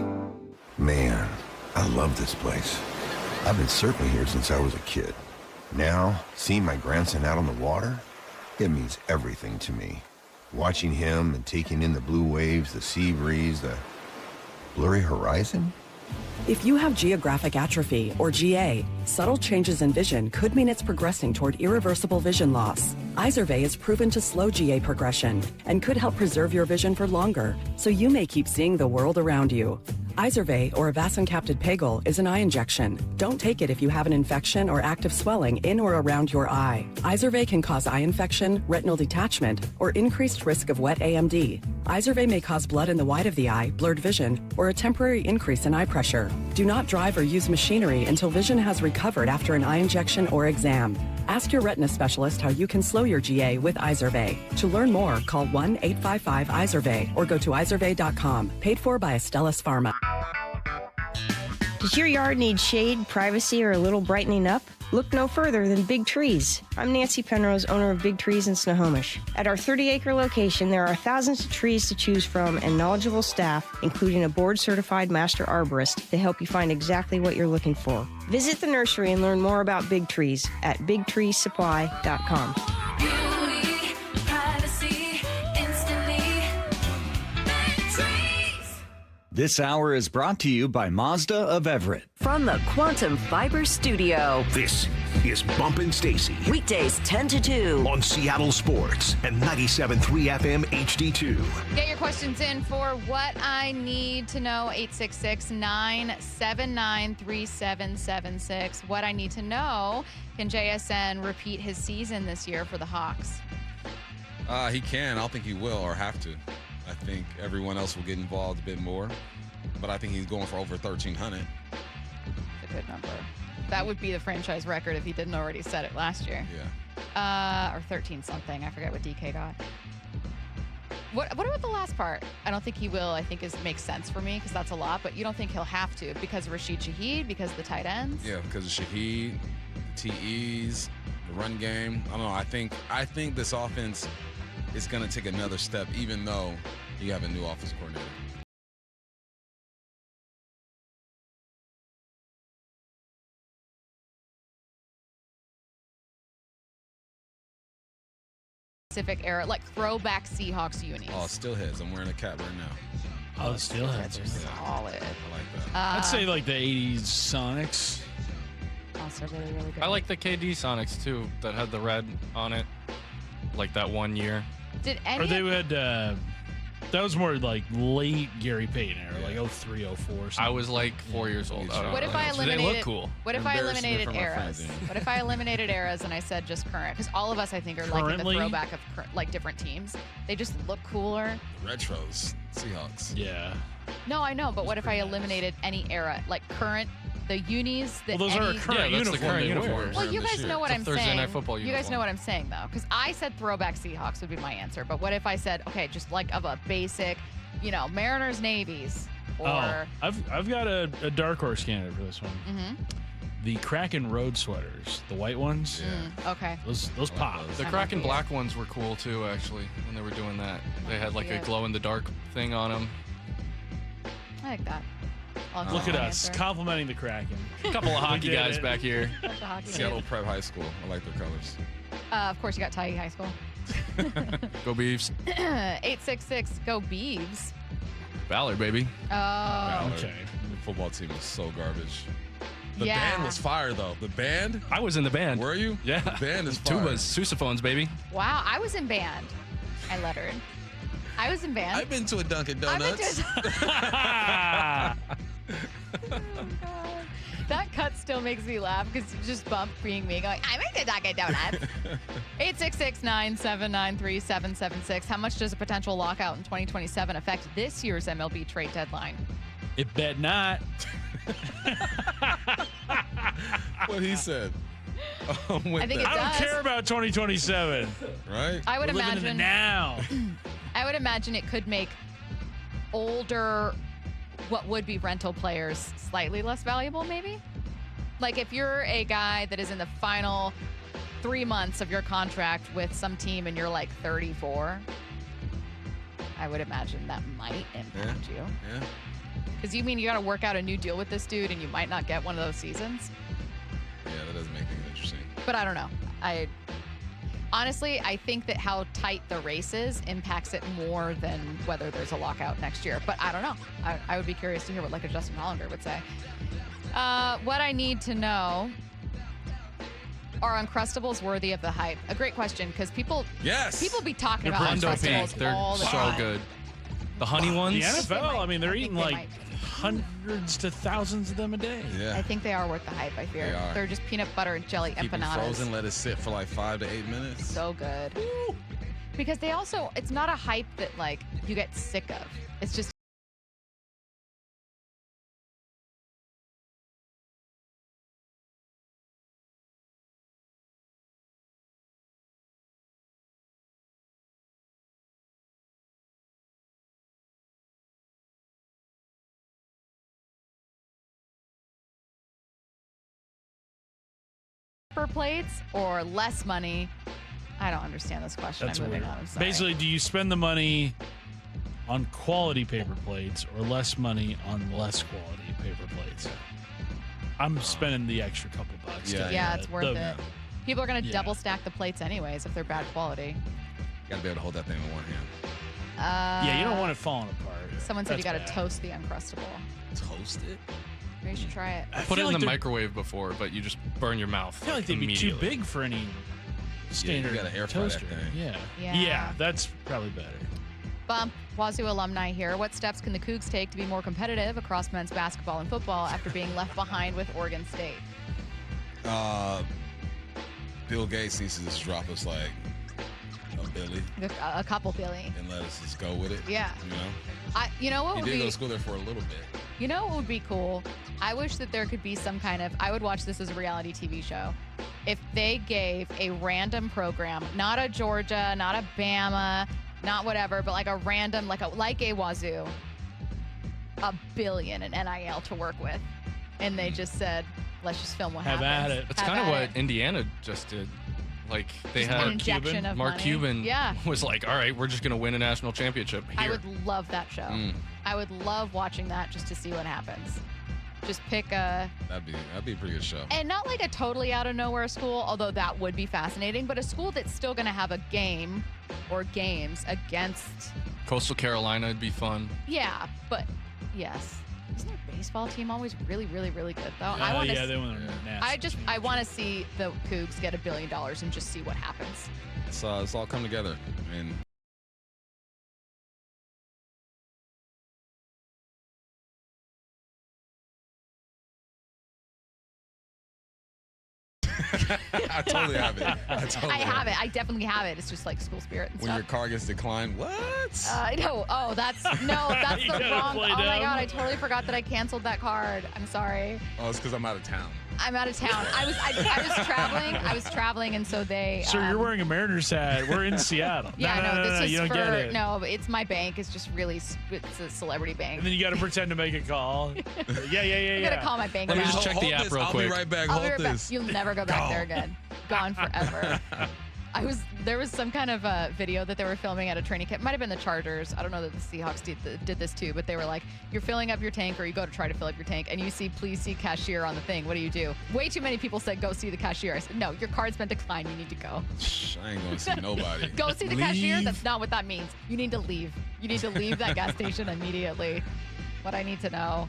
Man, I love this place. I've been surfing here since I was a kid. Now, seeing my grandson out on the water, it means everything to me. Watching him and taking in the blue waves, the sea breeze, the blurry horizon.
If you have geographic atrophy, or GA, subtle changes in vision could mean it's progressing toward irreversible vision loss. Izervay is proven to slow GA progression and could help preserve your vision for longer, so you may keep seeing the world around you. Izervay, or avacincaptad pegol, is an eye injection. Don't take it if you have an infection or active swelling in or around your eye. Izervay can cause eye infection, retinal detachment, or increased risk of wet AMD. Izervay may cause blood in the white of the eye, blurred vision, or a temporary increase in eye pressure. Do not drive or use machinery until vision has recovered after an eye injection or exam. Ask your retina specialist how you can slow your GA with Izervay. To learn more, call 1-855-IZERVAY or go to izervay.com. Paid for by Astellas Pharma.
Does your yard need shade, privacy, or a little brightening up? Look no further than Big Trees. I'm Nancy Penrose, owner of Big Trees in Snohomish. At our 30-acre location, there are thousands of trees to choose from and knowledgeable staff, including a board-certified master arborist, to help you find exactly what you're looking for. Visit the nursery and learn more about Big Trees at bigtreesupply.com.
Beauty, privacy, instantly. Big Trees.
This hour is brought to you by Mazda of Everett.
From the Quantum Fiber Studio.
This is Bump Stacy.
Weekdays 10 to 2.
On Seattle Sports and 97.3 FM HD2.
Get your questions in for What I Need to Know, 866-979-3776. What I Need to Know, can JSN repeat his season this year for the Hawks?
He can. I don't think he will or have to. I think everyone else will get involved a bit more. But I think he's going for over 1,300.
It's a good number. That would be the franchise record if he didn't already set it last year.
Yeah.
Or 13 something. I forget what DK got. What about the last part? I don't think he will. I think makes sense for me because that's a lot, but you don't think he'll have to because of Rashid Shaheed, because of the tight ends?
Yeah, because of Shaheed, the TEs, the run game. I don't know. I think this offense is going to take another step, even though you have a new offensive coordinator.
Specific era, like throwback Seahawks unis.
Oh, still hits. I'm wearing a cap right now.
Oh, still
That's solid.
I like that.
I'd say like the 80s Sonics.
Also really, really good.
I like the KD Sonics too that had the red on it, like that one year.
Did any?
Or they had. That was more like late Gary Payton era, like 03, 04. Something.
I was like 4 years old.
What if I eliminated?
They look cool.
What if I eliminated eras? What if I eliminated eras and I said just current? Because all of us, I think, are liking the throwback of like different teams. They just look cooler.
Retros, Seahawks.
Yeah.
No, I know, but what if I eliminated any era, like current? The unis that
those are a current uniform.
The current uniform.
Well, you guys know what I'm saying.
Thursday Night Football
you guys know what I'm saying, though, because I said throwback Seahawks would be my answer. But what if I said, okay, just like of a basic, Mariners, Navies, or
I've got a dark horse candidate for this one.
Mm-hmm.
The Kraken road sweaters, the white ones.
Yeah. Okay.
Those pop.
The Kraken black ones were cool too, actually, when they were doing that. They had like a glow in the dark thing on them.
I like that.
Look at us, complimenting the Kraken.
A couple of hockey guys back here.
Seattle Prep High School. I like their colors.
Of course, you got Tyee High School.
Go Beavs.
866, go Beavs.
Valor, baby.
Oh.
Valor. Okay. The football team is so garbage. The band was fire, though. The band?
I was in the band.
Were you?
Yeah.
The band is fire.
Tubas, sousaphones, baby.
Wow, I was in band. I lettered. I was in band.
I've been to a Dunkin' Donuts.
Oh, God. That cut still makes me laugh because just Bump being me going, I went to Dunkin' Donuts. 866-979-3776. How much does a potential lockout in 2027 affect this year's MLB trade deadline?
It bet not.
What he said.
I think it does.
I don't care about 2027.
Right?
I would
We're living in
imagine
the now.
I would imagine it could make older, what would be rental players slightly less valuable, maybe? Like if you're a guy that is in the final 3 months of your contract with some team and you're like 34, I would imagine that might impact you.
Yeah.
Because you mean you got to work out a new deal with this dude and you might not get one of those seasons?
Yeah, that does make things interesting.
But I don't know. Honestly, I think that how tight the race is impacts it more than whether there's a lockout next year. But I don't know. I would be curious to hear what like a Justin Hollander would say. What I need to know, are Uncrustables worthy of the hype? A great question because people be talking about Uncrustables
They're
all the
so
time.
good. The honey ones.
The NFL, they're eating like hundreds to thousands of them a day.
Yeah.
I think they are worth the hype, I fear.
They are.
They're just peanut butter and jelly
Keep them
empanadas.
frozen, let it sit for like 5 to 8 minutes.
So good. Woo. Because they also, it's not a hype that like you get sick of. It's just plates or less money. I don't understand this question.
That's
I'm moving
weird.
on. I'm sorry.
Basically, do you spend the money on quality paper plates or less money on less quality paper plates? I'm spending the extra couple bucks.
Yeah, it's worth it. People are going to double stack the plates anyways if they're bad quality.
You got to be able to hold that thing in one hand.
Yeah, you don't want it falling apart.
Someone said you got
That's
to
bad.
toast the Uncrustable.
Toast it?
Maybe you should try it.
Put it in the microwave before, but you just burn your mouth.
I feel like they'd be too big for any standard
gotta air fry that
toaster.
thing.
Yeah.
That's probably better.
Bump, Wazoo alumni here. What steps can the Cougs take to be more competitive across men's basketball and football after being left behind with Oregon State?
Bill Gates needs to just drop us like Billy.
A couple Billy.
And let us just go with it.
Yeah.
You know?
You know what
He
would
did
be
go to school there for a little bit.
You know what would be cool? I wish that there could be some kind of, I would watch this as a reality TV show. If they gave a random program, not a Georgia, not a Bama, not whatever, but like a random, like a Wazoo, $1 billion in NIL to work with. And they just said, let's just film what happens.
Have at it.
That's kind of what Indiana just did. Like they
Just
had
an injection of
Mark
money.
Cuban
Yeah.
was like, all right, we're just going to win a national championship here.
I would love that show. I would love watching that just to see what happens. Just pick a...
That'd be a pretty good show.
And not like a totally out of nowhere school, although that would be fascinating, but a school that's still going to have a game or games against...
Coastal Carolina would be fun.
Yeah, but yes. Isn't their baseball team always really, really, really good, though?
They went nasty.
I want to see the Cougs get $1 billion and just see what happens.
It's all come together. I mean... I totally have it.
I have it. I definitely have it. It's just like school spirit and
when
stuff.
your car gets declined, what?
No. Oh, that's the wrong. Oh my God, I totally forgot that I canceled that card. I'm sorry.
Oh, it's because I'm out of town.
I'm out of town. I was traveling. I was traveling, and so they.
Sir, you're wearing a Mariners hat. We're in Seattle.
Yeah,
no,
this
you
is
don't get it.
No, it's my bank. It's just really. It's a celebrity bank.
And then you got to pretend to make a call. Yeah.
I'm gonna call my bank.
Let me
now.
just check the app real quick.
I'll be right back.
I'll be
Hold
right
this.
back. You'll never go back there again. Gone forever. There was some kind of video that they were filming at a training camp. Might have been the Chargers. I don't know that the Seahawks did this too, but they were like, you're filling up your tank, or you go to try to fill up your tank, and you see, please see cashier on the thing. What do? Way too many people said, go see the cashier. I said, no, your card's been declined. You need to go.
I ain't going to see nobody.
Go see the cashier. That's not what that means. You need to leave. You need to leave that gas station immediately. What I need to know.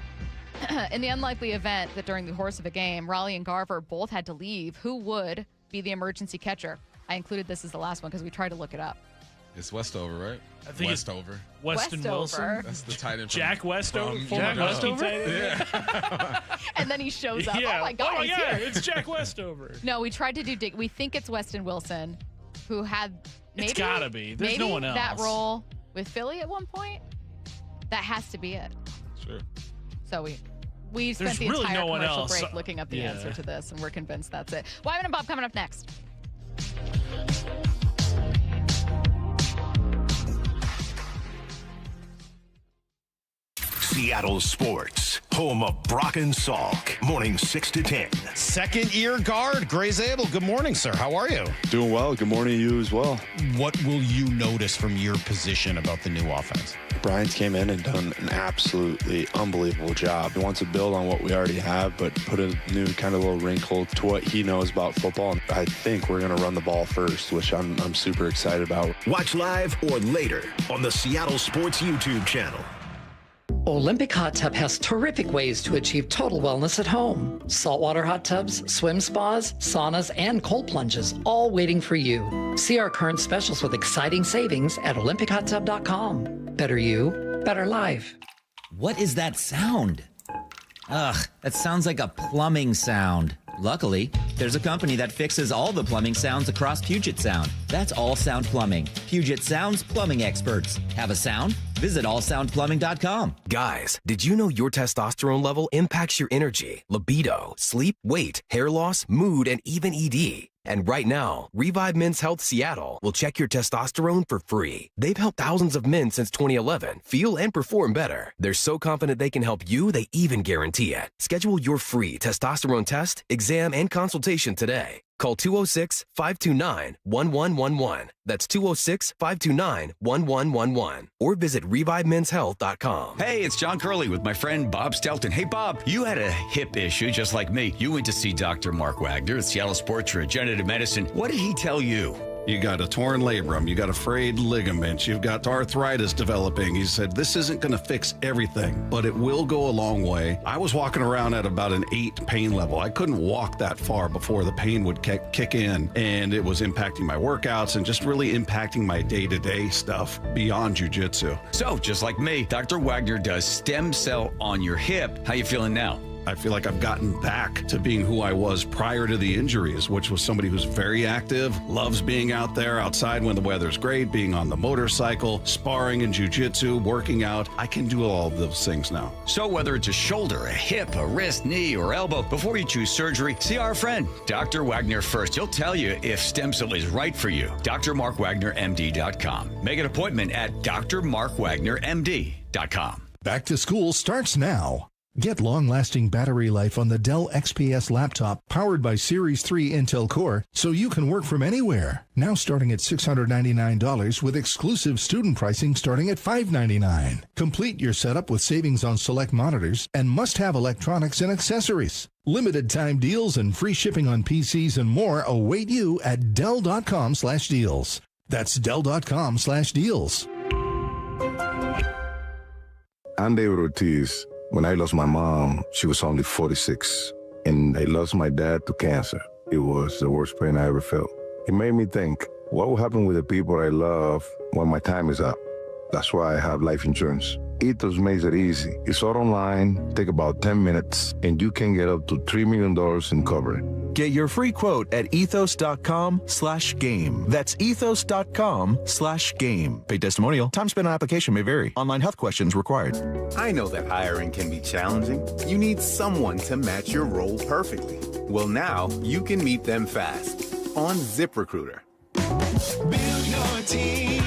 In the unlikely event that during the course of a game, Raleigh and Garver both had to leave, who would be the emergency catcher? I included this as the last one because we tried to look it up.
It's Westover, right?
I think
Westover.
Weston Wilson.
That's the tight end.
Jack Westover.
Jack
Westover.
Yeah.
And then he shows up.
Yeah.
Oh my God, he's here.
It's Jack Westover.
No, we tried to do. We think it's Weston Wilson, who had maybe.
It's gotta be. There's
maybe
no one else.
That role with Philly at one point. That has to be it.
Sure.
So we spent
There's
the
really
entire
no one
commercial
else.
break looking up the answer to this, and we're convinced that's it. Wyman and Bob coming up next.
Seattle Sports, home of Brock and Salk, morning 6 to 10.
Second-year guard, Gray Zabel. Good morning, sir. How are you?
Doing well. Good morning to you as well.
What will you notice from your position about the new offense?
Brian's came in and done an absolutely unbelievable job. He wants to build on what we already have, but put a new kind of little wrinkle to what he knows about football. I think we're going to run the ball first, which I'm super excited about.
Watch live or later on the Seattle Sports YouTube channel.
Olympic Hot Tub has terrific ways to achieve total wellness at home. Saltwater hot tubs, swim spas, saunas, and cold plunges, all waiting for you. See our current specials with exciting savings at OlympicHotTub.com. Better you, better life.
What is that sound? Ugh, that sounds like a plumbing sound. Luckily, there's a company that fixes all the plumbing sounds across Puget Sound. That's All Sound Plumbing. Puget Sound's plumbing experts. Have a sound? Visit allsoundplumbing.com.
Guys, did you know your testosterone level impacts your energy, libido, sleep, weight, hair loss, mood, and even ED? And right now, Revive Men's Health Seattle will check your testosterone for free. They've helped thousands of men since 2011 feel and perform better. They're so confident they can help you, they even guarantee it. Schedule your free testosterone test, exam, and consultation today. Call 206-529-1111. That's 206-529-1111. Or visit ReviveMen'sHealth.com.
Hey, it's John Curley with my friend Bob Stelton. Hey, Bob, you had a hip issue just like me. You went to see Dr. Mark Wagner at Seattle Sports Regenerative Medicine. What did he tell you?
You got a torn labrum, you got a frayed ligament, you've got arthritis developing. He said, this isn't going to fix everything, but it will go a long way. I was walking around at about an 8 pain level. I couldn't walk that far before the pain would kick in, and it was impacting my workouts and just really impacting my day-to-day stuff beyond jiu-jitsu.
So, just like me, Dr. Wagner does stem cell on your hip. How you feeling now?
I feel like I've gotten back to being who I was prior to the injuries, which was somebody who's very active, loves being out there outside when the weather's great, being on the motorcycle, sparring in jiu-jitsu, working out. I can do all of those things now.
So whether it's a shoulder, a hip, a wrist, knee, or elbow, before you choose surgery, see our friend, Dr. Wagner first. He'll tell you if stem cell is right for you. drmarkwagnermd.com. Make an appointment at drmarkwagnermd.com.
Back to school starts now. Get long-lasting battery life on the Dell XPS laptop powered by Series 3 Intel Core so you can work from anywhere. Now starting at $699 with exclusive student pricing starting at $599. Complete your setup with savings on select monitors and must-have electronics and accessories. Limited time deals and free shipping on PCs and more await you at Dell.com/deals. That's Dell.com/deals.
I'm David Ortiz. When I lost my mom, she was only 46, and I lost my dad to cancer. It was the worst pain I ever felt. It made me think, what will happen with the people I love when my time is up? That's why I have life insurance. Ethos makes it easy. It's all online, take about 10 minutes, and you can get up to $3 million in coverage.
Get your free quote at ethos.com/game. That's ethos.com/game. Paid testimonial. Time spent on application may vary. Online health questions required.
I know that hiring can be challenging. You need someone to match your role perfectly. Well, now you can meet them fast on ZipRecruiter.
Build your team,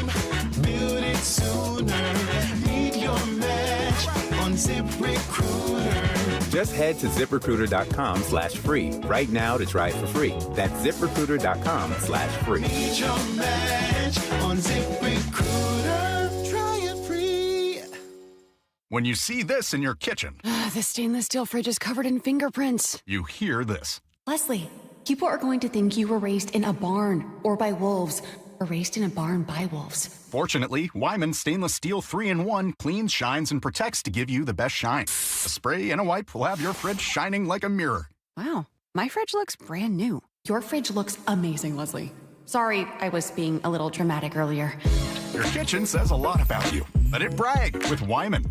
build it sooner. Meet your match on ZipRecruiter.
Just head to ZipRecruiter.com/free right now to try it for free. That's ZipRecruiter.com/free.
Meet your match on ZipRecruiter. Try it free.
When you see this in your kitchen,
The stainless steel fridge is covered in fingerprints.
you hear this.
Leslie, people are going to think you were raised in a barn or by wolves, or raised in a barn by wolves.
Fortunately, Wyman Stainless Steel 3-in-1 cleans, shines, and protects to give you the best shine. A spray and a wipe will have your fridge shining like a mirror.
Wow, my fridge looks brand new. Your fridge looks amazing, Leslie. Sorry, I was being a little dramatic earlier.
Your kitchen says a lot about you. Let it brag with Wyman.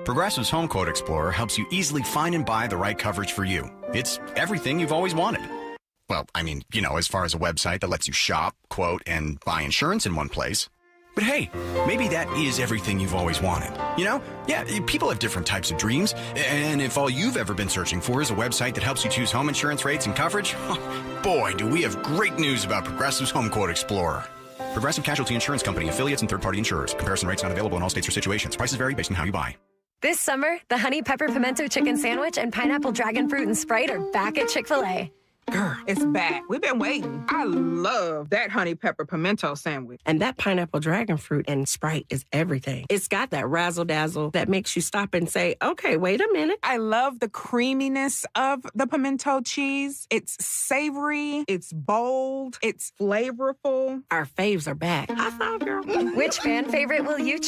Progressive's Home Quote Explorer helps you easily find and buy the right coverage for you. It's everything you've always wanted. Well, I mean, as far as a website that lets you shop, quote, and buy insurance in one place. But hey, maybe that is everything you've always wanted. Yeah, people have different types of dreams. And if all you've ever been searching for is a website that helps you choose home insurance rates and coverage, boy, do we have great news about Progressive's Home Quote Explorer. Progressive Casualty Insurance Company, affiliates, and third-party insurers. Comparison rates not available in all states or situations. Prices vary based on how you buy.
This summer, the Honey Pepper Pimento Chicken Sandwich and Pineapple Dragon Fruit and Sprite are back at Chick-fil-A.
Girl, it's back. We've been waiting. I love that honey pepper pimento sandwich.
And that pineapple dragon fruit and Sprite is everything. It's got that razzle-dazzle that makes you stop and say, okay, wait a minute.
I love the creaminess of the pimento cheese. It's savory. It's bold. It's flavorful.
Our faves are back. I saw, girl.
Which fan favorite will you choose?